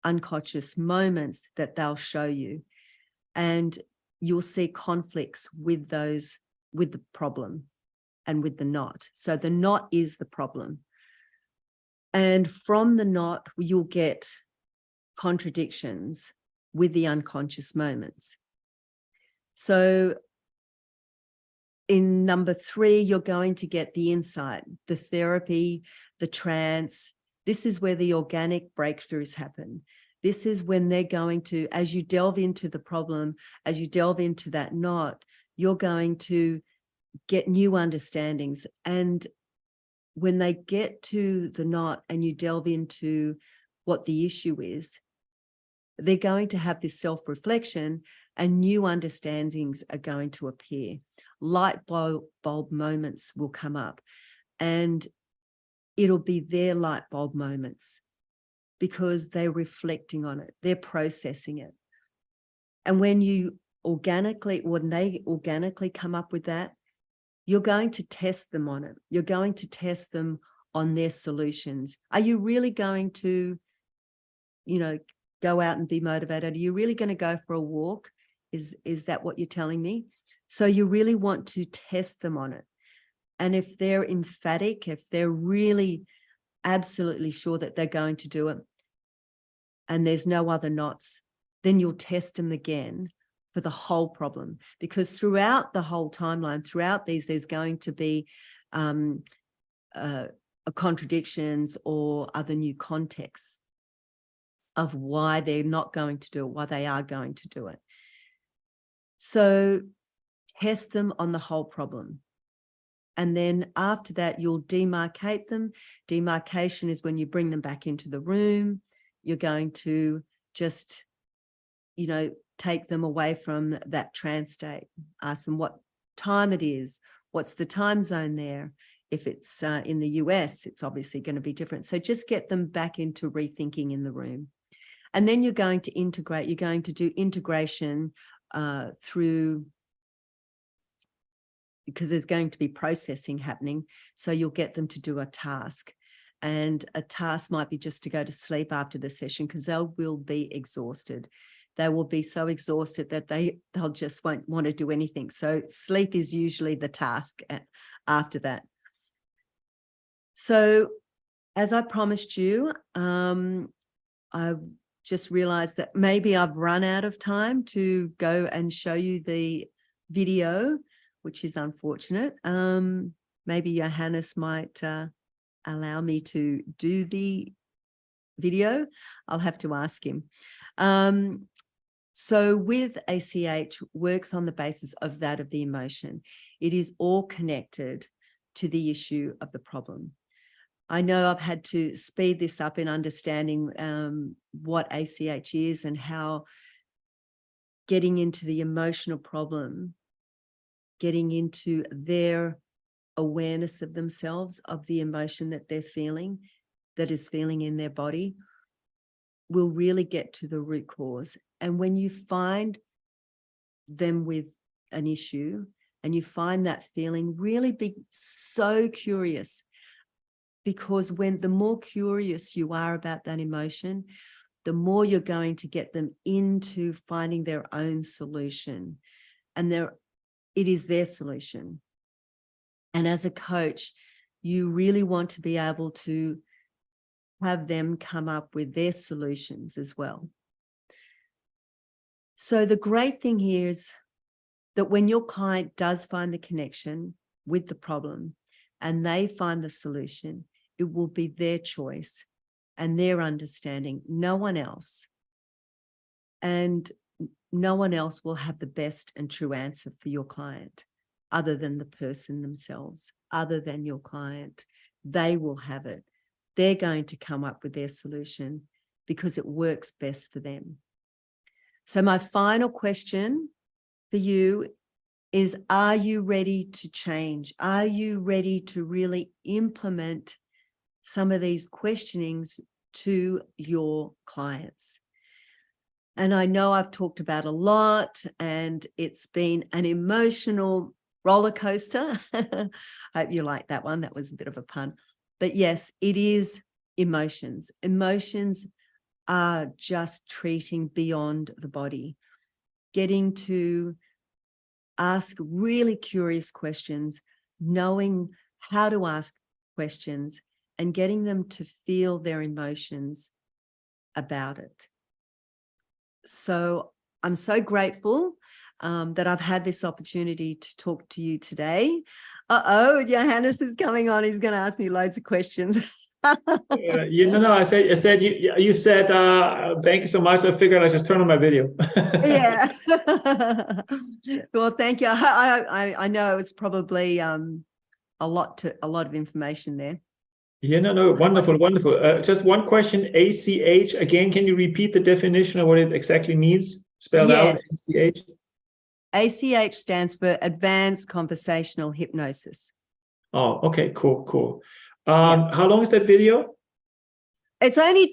unconscious moments that they'll show you. And you'll see conflicts with those, with the problem and with the knot. So the knot is the problem. And from the knot, you'll get contradictions with the unconscious moments. So in number 3, you're going to get the insight, the therapy, the trance. This is where the organic breakthroughs happen. This is when they're going to, as you delve into the problem, as you delve into that knot, you're going to get new understandings. And when they get to the knot and you delve into what the issue is, they're going to have this self-reflection and new understandings are going to appear. Light bulb moments will come up and it'll be their light bulb moments because they're reflecting on it, they're processing it. And when they organically come up with that, you're going to test them on it. You're going to test them on their solutions. Are you really going to, go out and be motivated? Are you really going to go for a walk? Is that what you're telling me? So you really want to test them on it. And if they're emphatic, if they're really absolutely sure that they're going to do it and there's no other knots, then you'll test them again for the whole problem. Because throughout the whole timeline, throughout these, there's going to be contradictions or other new contexts of why they're not going to do it, why they are going to do it. So test them on the whole problem. And then after that, you'll demarcate them. Demarcation is when you bring them back into the room. You're going to just, take them away from that trance state. Ask them what time it is. What's the time zone there? If it's in the US, it's obviously going to be different. So just get them back into rethinking in the room. And then you're going to integrate. You're going to do integration through, because there's going to be processing happening. So you'll get them to do a task. And a task might be just to go to sleep after the session because they will be exhausted. They will be so exhausted that they'll just won't want to do anything. So sleep is usually the task after that. So as I promised you, I just realized that maybe I've run out of time to go and show you the video, which is unfortunate. Maybe Johannes might allow me to do the video. I'll have to ask him. So with ACH works on the basis of that of the emotion. It is all connected to the issue of the problem. I know I've had to speed this up in understanding what ACH is and how getting into the emotional problem, getting into their awareness of themselves, of the emotion that they're feeling, that is feeling in their body, will really get to the root cause. And when you find them with an issue and you find that feeling, really be so curious. Because the more curious you are about that emotion, the more you're going to get them into finding their own solution. And it is their solution. And as a coach, you really want to be able to have them come up with their solutions as well. So the great thing here is that when your client does find the connection with the problem and they find the solution, it will be their choice and their understanding, no one else. And no one else will have the best and true answer for your client other than the person themselves, other than your client. They will have it. They're going to come up with their solution because it works best for them. So my final question for you is, are you ready to change? Are you ready to really implement some of these questionings to your clients? And I know I've talked about a lot and it's been an emotional roller coaster. I hope you like that one. That was a bit of a pun. But yes, it is emotions. Emotions are just treating beyond the body, getting to ask really curious questions, knowing how to ask questions and getting them to feel their emotions about it. So I'm so grateful that I've had this opportunity to talk to you today. Johannes is coming on. He's going to ask me loads of questions. I said you said thank you so much. I figured I just turn on my video. Yeah. Well, thank you. I know it was probably a lot of information there. Yeah, no, wonderful. Just one question. ACH again. Can you repeat the definition of what it exactly means? Spelled out. ACH. ACH stands for Advanced Conversational Hypnosis. Oh, okay, cool. How long is that video? It's only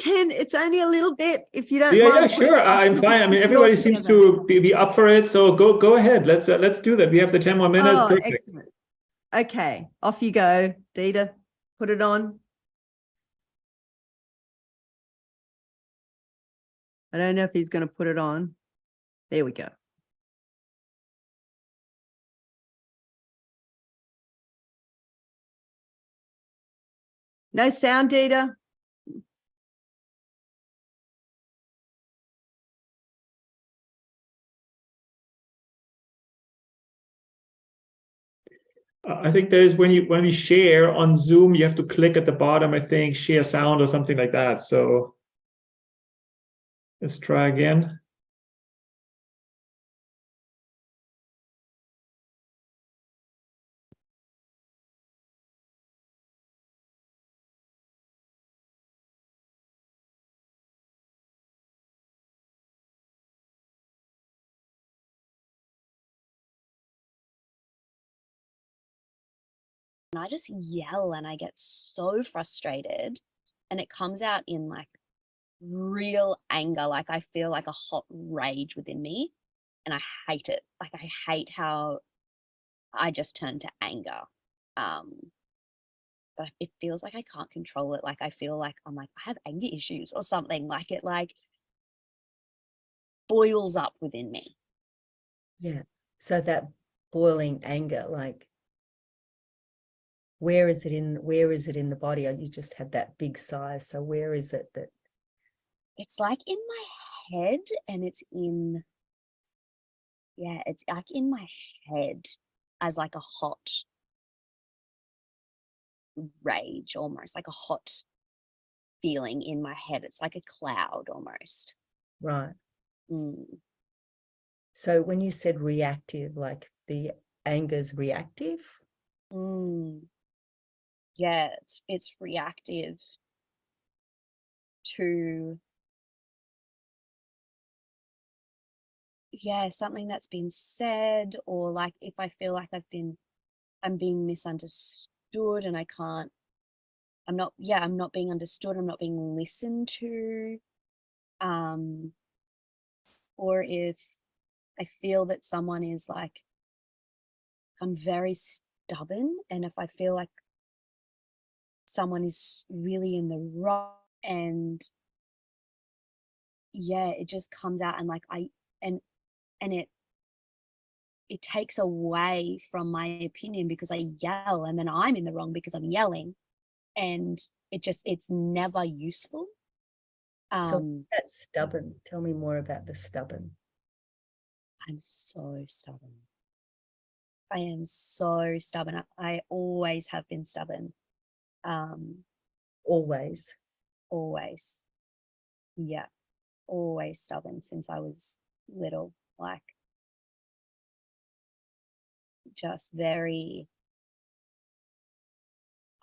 a little bit, if you don't mind. Yeah, sure. I'm fine. I mean, everybody seems to be up for it. So go ahead. Let's do that. We have the 10 more minutes. Oh, perfect. excellent. Okay, off you go, Dita. Put it on. I don't know if he's going to put it on. There we go. No sound, Dita. I think there's when we share on Zoom, you have to click at the bottom, I think, share sound or something like that. So let's try again. And I just yell and I get so frustrated, and it comes out in like real anger. Like I feel like a hot rage within me and I hate it. Like I hate how I just turn to anger. But it feels like I can't control it. Like I feel like I'm like, I have anger issues or something. Like it like boils up within me. Yeah. So that boiling anger, like, where is it in the body? You just had that big sigh. So where is it that? It's like in my head, and it's like in my head as like a hot rage, almost like a hot feeling in my head. It's like a cloud almost. Right. Mm. So when you said reactive, like the anger's reactive? Yeah, it's reactive to something that's been said, or like if I feel like I'm being misunderstood and I'm not being understood, I'm not being listened to, or if I feel that someone is like, I'm very stubborn, and if I feel like someone is really in the wrong, and it just comes out, and like it takes away from my opinion because I yell, and then I'm in the wrong because I'm yelling, and it's never useful. So that's stubborn. Tell me more about the stubborn. I'm so stubborn. I am so stubborn. I always have been stubborn. Always. Always. Yeah. Always stubborn since I was little. Like, just very,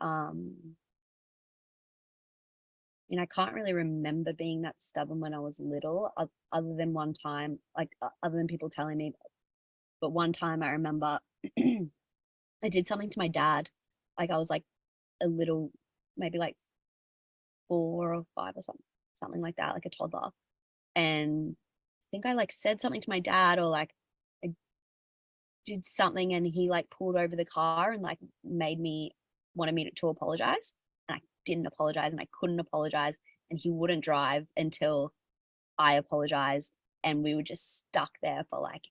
I can't really remember being that stubborn when I was little, other than one time, like other than people telling me. But one time I remember I did something to my dad. Like, I was like a little, maybe like 4 or 5 or something like that, like a toddler. And I think I like said something to my dad, or like I did something, and he like pulled over the car and like wanted me to apologize. And I didn't apologize, and I couldn't apologize, and he wouldn't drive until I apologized. And we were just stuck there for like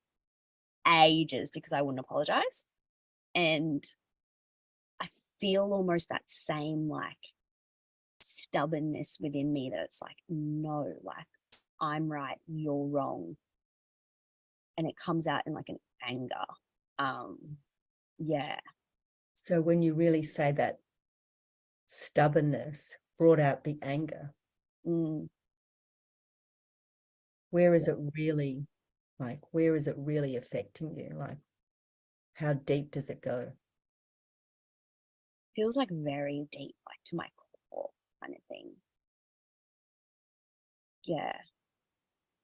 ages because I wouldn't apologize. And I feel almost that same like stubbornness within me, that it's like, no, like, I'm right, you're wrong. And it comes out in like an anger. Yeah. So when you really say that stubbornness brought out the anger, where is it really, like, where is it really affecting you? Like, how deep does it go? Feels like very deep, like to my core kind of thing. Yeah.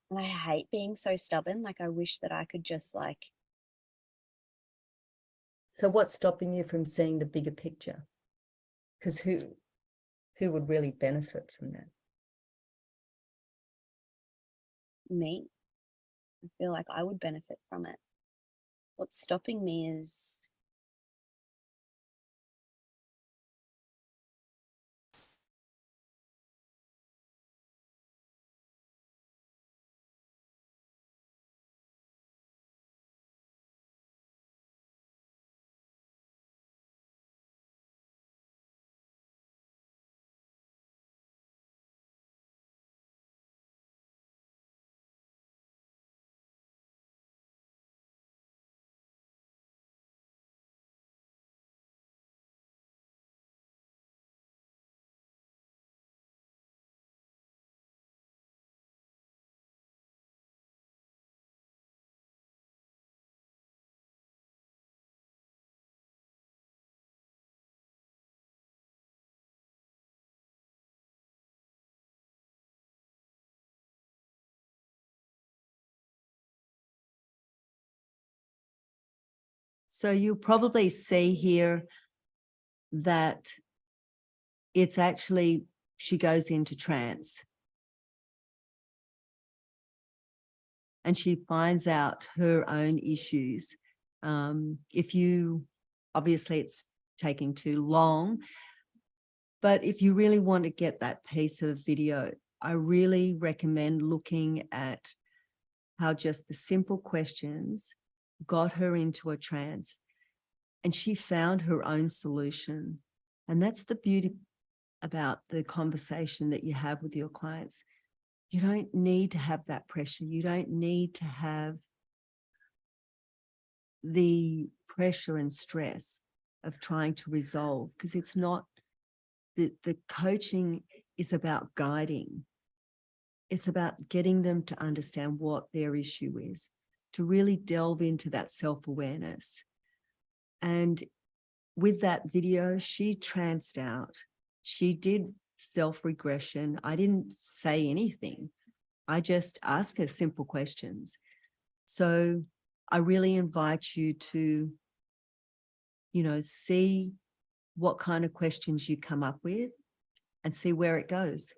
And I hate being so stubborn. Like, I wish that I could just like. So what's stopping you from seeing the bigger picture? Because who would really benefit from that? Me. I feel like I would benefit from it. What's stopping me is So you'll probably see here that it's actually, she goes into trance. And she finds out her own issues. If you, obviously it's taking too long, but if you really want to get that piece of video, I really recommend looking at how just the simple questions got her into a trance, and she found her own solution. And that's the beauty about the conversation that you have with your clients. You don't need to have that pressure. You don't need to have the pressure and stress of trying to resolve, because it's not, the coaching is about guiding. It's about getting them to understand what their issue is, to really delve into that self-awareness. And with that video, she tranced out. She did self-regression. I didn't say anything. I just asked her simple questions. So I really invite you to, see what kind of questions you come up with and see where it goes.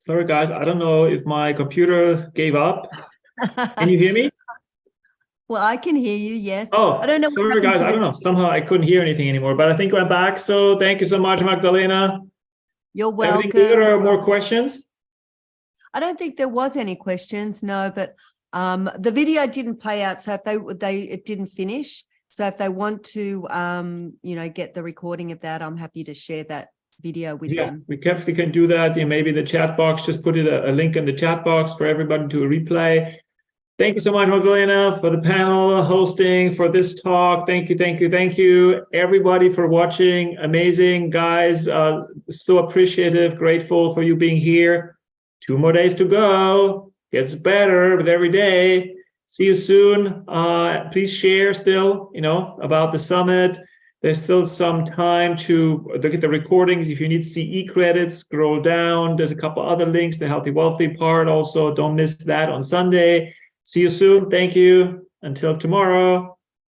Sorry, guys. I don't know if my computer gave up. Can you hear me? Well, I can hear you, yes. Oh, I don't know. sorry, guys. I don't know. Somehow I couldn't hear anything anymore, but I think we're back. So thank you so much, Magdalena. You're Everything welcome. good or more questions? I don't think there was any questions, no, but the video didn't play out, so if it didn't finish. So if they want to, get the recording of that, I'm happy to share that video with them. We definitely can do that. Maybe the chat box, just put it a link in the chat box for everybody to replay. Thank you so much, Magdalena, for the panel hosting, for this talk. Thank you, everybody, for watching. Amazing, guys. So appreciative, grateful for you being here. 2 more days to go. Gets better with every day. See you soon. Please share still, about the summit. There's still some time to look at the recordings. If you need CE credits, scroll down. There's a couple other links, the Healthy Wealthy part also. Don't miss that on Sunday. See you soon. Thank you. Until tomorrow.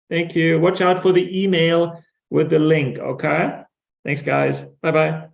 Thank you. Watch out for the email with the link, okay? Thanks, guys. Bye-bye.